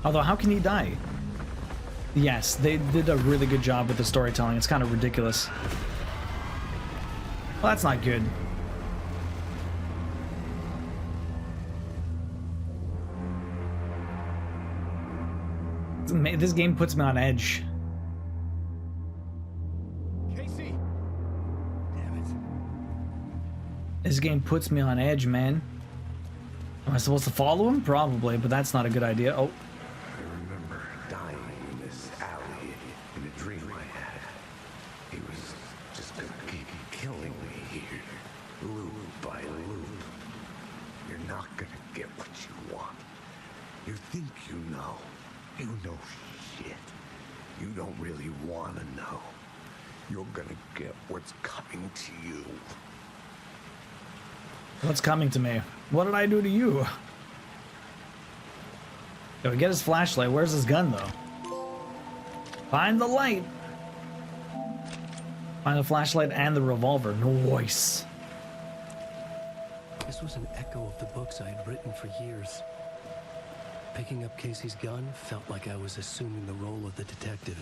Although, how can he die? Yes, they did a really good job with the storytelling. It's kind of ridiculous. Well, that's not good. This game puts me on edge. Casey! Damn it. This game puts me on edge, man. Am I supposed to follow him? Probably, but that's not a good idea. Oh. I remember dying in this alley in a dream I had. He was just gonna keep killing me here, loop by loop. You're not gonna get what you want. You think you know. You know shit. You don't really want to know. You're gonna get what's coming to you. What's coming to me? What did I do to you? Yo, get his flashlight. Where's his gun, though? Find the light. Find the flashlight and the revolver. Nice. This was an echo of the books I had written for years. Picking up Casey's gun felt like I was assuming the role of the detective.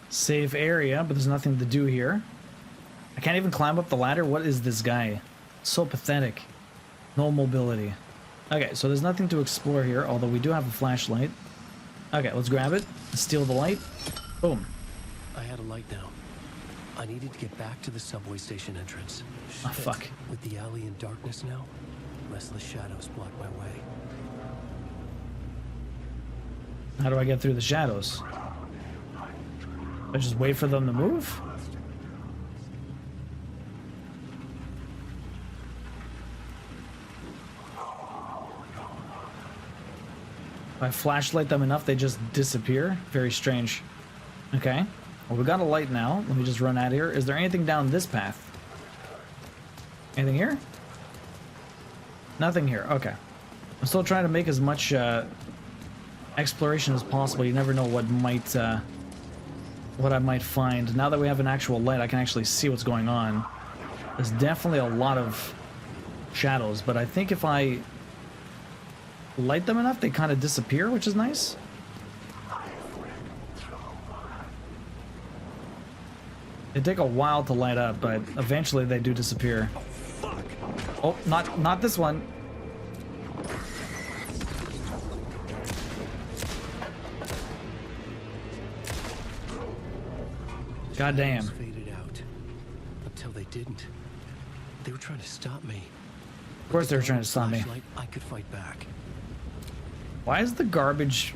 Safe area, but there's nothing to do here. I can't even climb up the ladder. What is this guy? So pathetic. No mobility. Okay, so there's nothing to explore here, although we do have a flashlight. Okay, let's grab it. Steal the light. Boom. I had a light now. I needed to get back to the subway station entrance. Oh, fuck. With the alley in darkness now, restless shadows block my way. How do I get through the shadows? I just wait for them to move? If I flashlight them enough, they just disappear. Very strange. Okay. Well, we got a light now. Let me just run out of here. Is there anything down this path? Anything here? Nothing here. Okay. I'm still trying to make as much exploration as possible. You never know what I might find. Now that we have an actual light, I can actually see what's going on. There's definitely a lot of shadows, but I think if I light them enough, they kind of disappear, which is nice. They take a while to light up, but eventually they do disappear. Oh, not this one. God damn. Faded out until they didn't. They were trying to stop me. Of course they were trying to stop me. I could fight back. Why is the garbage...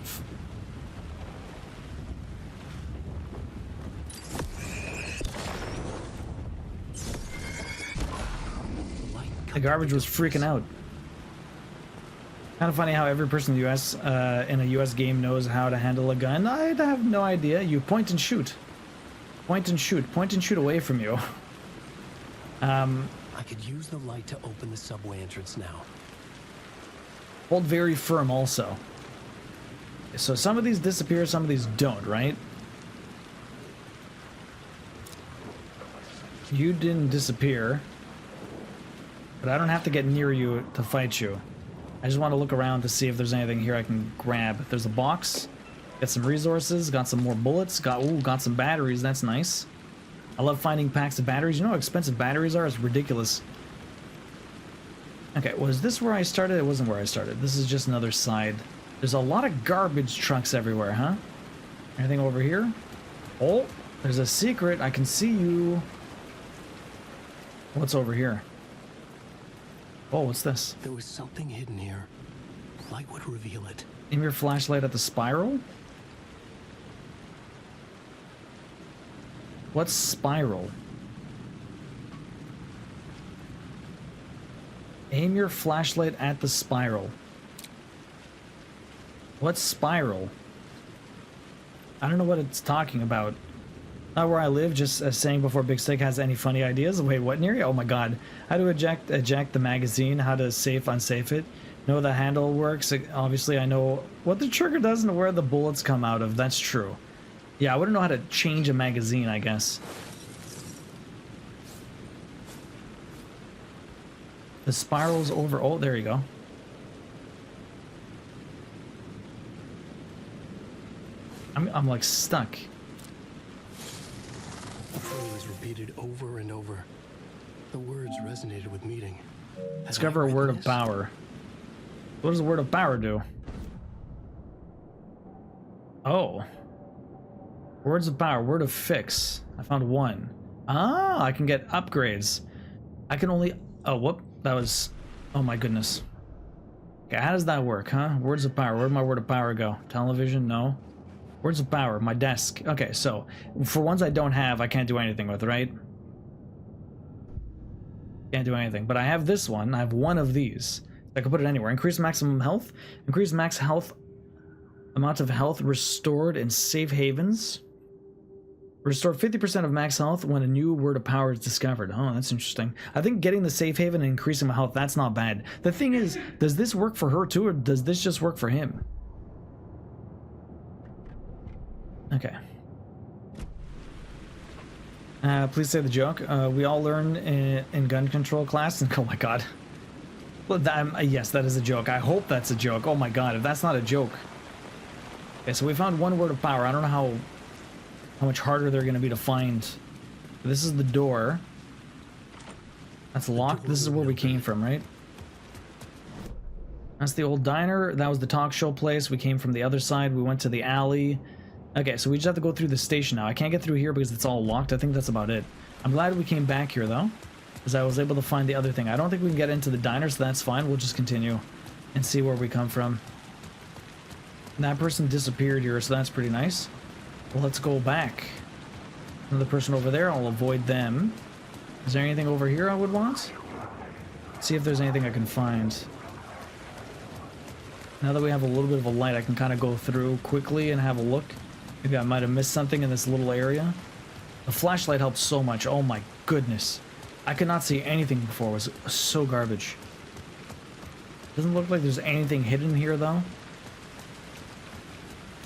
The garbage was freaking out. Kind of funny how every person in the US, in a US game knows how to handle a gun. I have no idea. You point and shoot. Point and shoot. Point and shoot away from you. I could use the light to open the subway entrance now. Hold very firm also. So some of these disappear, some of these don't, right? You didn't disappear. But I don't have to get near you to fight you. I just want to look around to see if there's anything here I can grab. There's a box. Got some resources. Got some more bullets. Got some batteries. That's nice. I love finding packs of batteries. You know how expensive batteries are? It's ridiculous. Okay, was this where I started? It wasn't where I started. This is just another side. There's a lot of garbage trucks everywhere, huh? Anything over here? Oh, there's a secret. I can see you. What's over here? Oh, what's this? There was something hidden here. Light would reveal it. Aim your flashlight at the spiral? What's spiral? Aim your flashlight at the spiral. What's spiral? I don't know what it's talking about. Not where I live, just saying before Big Stick has any funny ideas. Wait, what near you? Oh my god. How to eject the magazine, how to unsafe it. Know the handle works. Obviously, I know what the trigger does and where the bullets come out of. That's true. Yeah, I wouldn't know how to change a magazine, I guess. The spiral's over. Oh, there you go. I'm like stuck. The phrase repeated over and over. The words resonated with meaning. Discover a word of power. What does the word of power do? Oh. Words of power. Word of fix. I found one. Ah, I can get upgrades. I can only... Oh, whoop. That was... Oh my goodness. Okay, how does that work, huh? Words of power. Where'd my word of power go? Television? No. Words of power. My desk. Okay, so for ones I don't have, I can't do anything with, right? Can't do anything. But I have this one. I have one of these. I can put it anywhere. Increase maximum health. Increase max health. Amount of health restored in safe havens. Restore 50% of max health when a new word of power is discovered. Oh, that's interesting. I think getting the safe haven and increasing my health, that's not bad. The thing is, does this work for her too, or does this just work for him? Okay. Please say the joke. We all learn in gun control class. And oh my god. Well, yes, that is a joke. I hope that's a joke. Oh my god, if that's not a joke. Okay, so we found one word of power. I don't know how much harder they're going to be to find. This is the door. That's locked. This is where we came from, right? That's the old diner. That was the talk show place. We came from the other side. We went to the alley. Okay, so we just have to go through the station now. I can't get through here because it's all locked. I think that's about it. I'm glad we came back here, though, because I was able to find the other thing. I don't think we can get into the diner, so that's fine. We'll just continue and see where we come from. And that person disappeared here, so that's pretty nice. Well, let's go back. Another person over there. I'll avoid them. Is there anything over here I would want? See if there's anything I can find. Now that we have a little bit of a light, I can kind of go through quickly and have a look. Maybe I might have missed something in this little area. The flashlight helps so much. Oh my goodness. I could not see anything before. It was so garbage. Doesn't look like there's anything hidden here, though.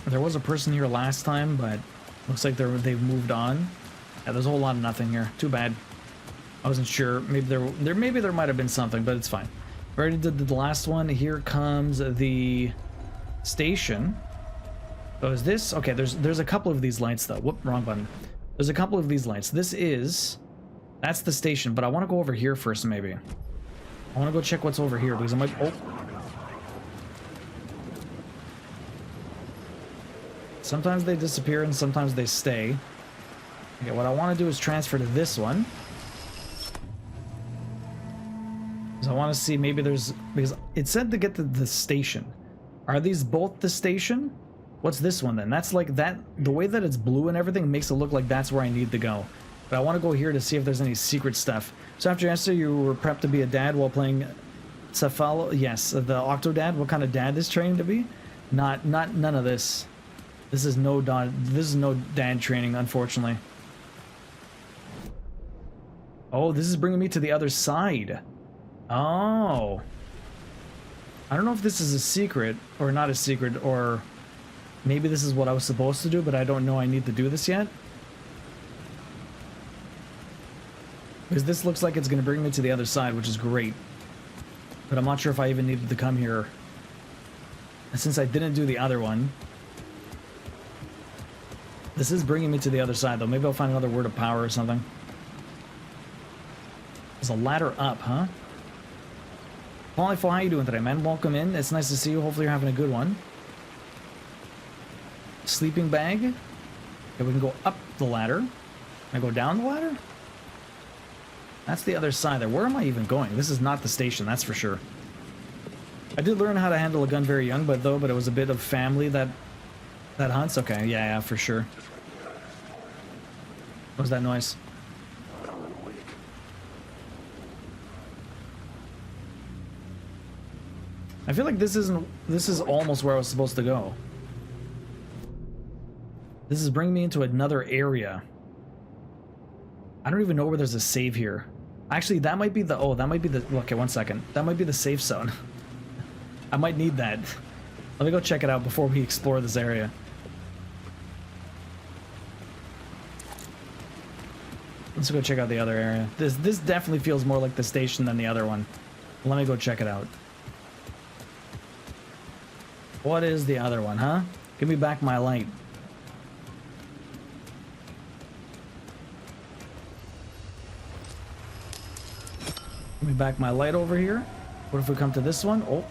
There was a person here last time, but looks like they've moved on. Yeah, there's a whole lot of nothing here. Too bad. I wasn't sure. Maybe there might have been something, but it's fine. We already did the last one. Here comes the station. Oh, is this? Okay, there's a couple of these lights, though. Whoop, wrong button. There's a couple of these lights. That's the station, but I want to go over here first, maybe. I want to go check what's over here, because I might... Oh. Sometimes they disappear, and sometimes they stay. Okay, what I want to do is transfer to this one. I want to see, maybe there's, because it said to get to the station. Are these both the station? What's this one then? That's like that, the way that it's blue and everything makes it look like that's where I need to go. But I want to go here to see if there's any secret stuff. So after yesterday you were prepped to be a dad while playing Cephalo, yes, the Octodad. What kind of dad is training to be? None of this. This is no dad training, unfortunately. Oh, this is bringing me to the other side. Oh. I don't know if this is a secret or not a secret, or maybe this is what I was supposed to do, but I don't know I need to do this yet. Because this looks like it's going to bring me to the other side, which is great. But I'm not sure if I even needed to come here. And since I didn't do the other one, this is bringing me to the other side, though. Maybe I'll find another word of power or something. There's a ladder up, huh? Polyfo, how you doing today, man? Welcome in. It's nice to see you. Hopefully you're having a good one. Sleeping bag. Okay, we can go up the ladder. Can I go down the ladder? That's the other side there. Where am I even going? This is not the station, that's for sure. I did learn how to handle a gun very young, but it was a bit of family that hunts. Okay, yeah, for sure. What was that noise? I feel like this is almost where I was supposed to go. This is bringing me into another area. I don't even know where there's a save here. Actually, that might be the... Oh, that might be the... Okay, one second. That might be the safe zone. I might need that. Let me go check it out before we explore this area. Let's go check out the other area. This definitely feels more like the station than the other one. Let me go check it out. What is the other one, huh? Give me back my light. Give me back my light over here. What if we come to this one? Oh,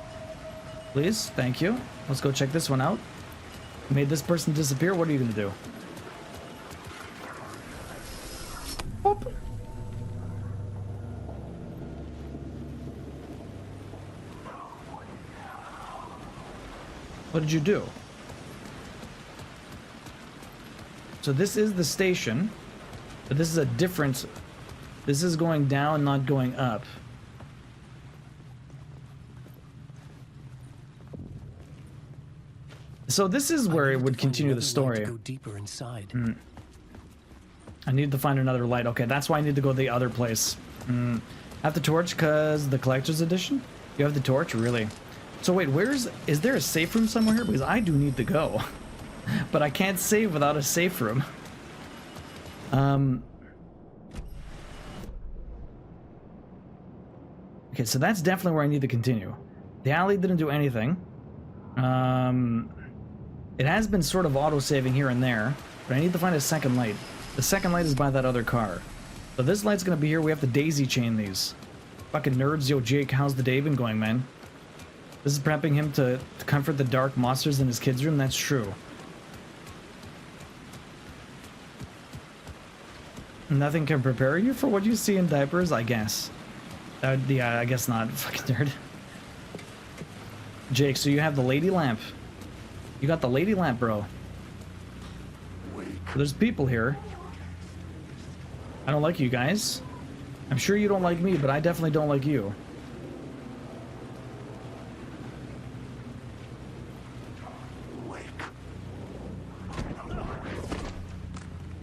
please, thank you. Let's go check this one out. Made this person disappear. What are you gonna do? Oop. What did you do? So this is the station, but this is a different... This is going down, not going up. So this is where it would continue the story. Go deeper inside. I need to find another light. Okay, that's why I need to go to the other place. Have the torch because the collector's edition? You have the torch? Really? So wait, is there a safe room somewhere here? Because I do need to go. But I can't save without a safe room. Okay, so that's definitely where I need to continue. The alley didn't do anything. It has been sort of auto-saving here and there, but I need to find a second light. The second light is by that other car. So this light's gonna be here. We have to daisy chain these. Fucking nerds. Yo, Jake, how's the day been going, man? This is prepping him to comfort the dark monsters in his kid's room? That's true. Nothing can prepare you for what you see in diapers, I guess. Yeah, I guess not. Fucking nerd. Jake, so you have the lady lamp. You got the lady lamp, bro. There's people here. I don't like you guys. I'm sure you don't like me, but I definitely don't like you.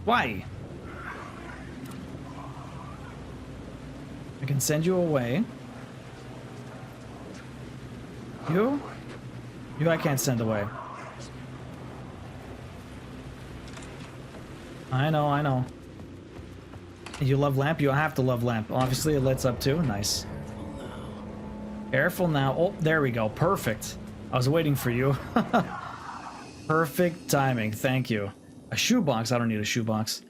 Why? I can send you away. You? You I can't send away. I know, I know. You love lamp? You have to love lamp. Obviously, it lights up too. Nice. Careful now. Oh, there we go. Perfect. I was waiting for you. Perfect timing. Thank you. A shoebox. I don't need a shoebox.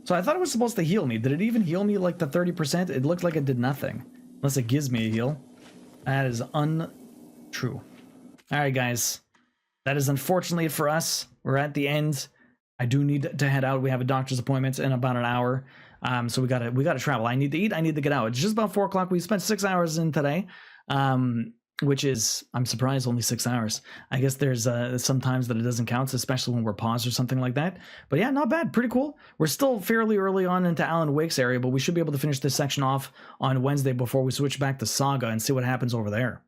So I thought it was supposed to heal me. Did it even heal me like the 30%? It looked like it did nothing. Unless it gives me a heal. That is untrue. Alright, guys. That is unfortunately it for us. We're at the end. I do need to head out. We have a doctor's appointment in about an hour. So we gotta travel. I need to eat. I need to get out. It's just about 4 o'clock. We spent 6 hours in today. Which is, I'm surprised, only 6 hours. I guess there's some times that it doesn't count, especially when we're paused or something like that. But yeah, not bad. Pretty cool. We're still fairly early on into Alan Wake's area, but we should be able to finish this section off on Wednesday before we switch back to Saga and see what happens over there.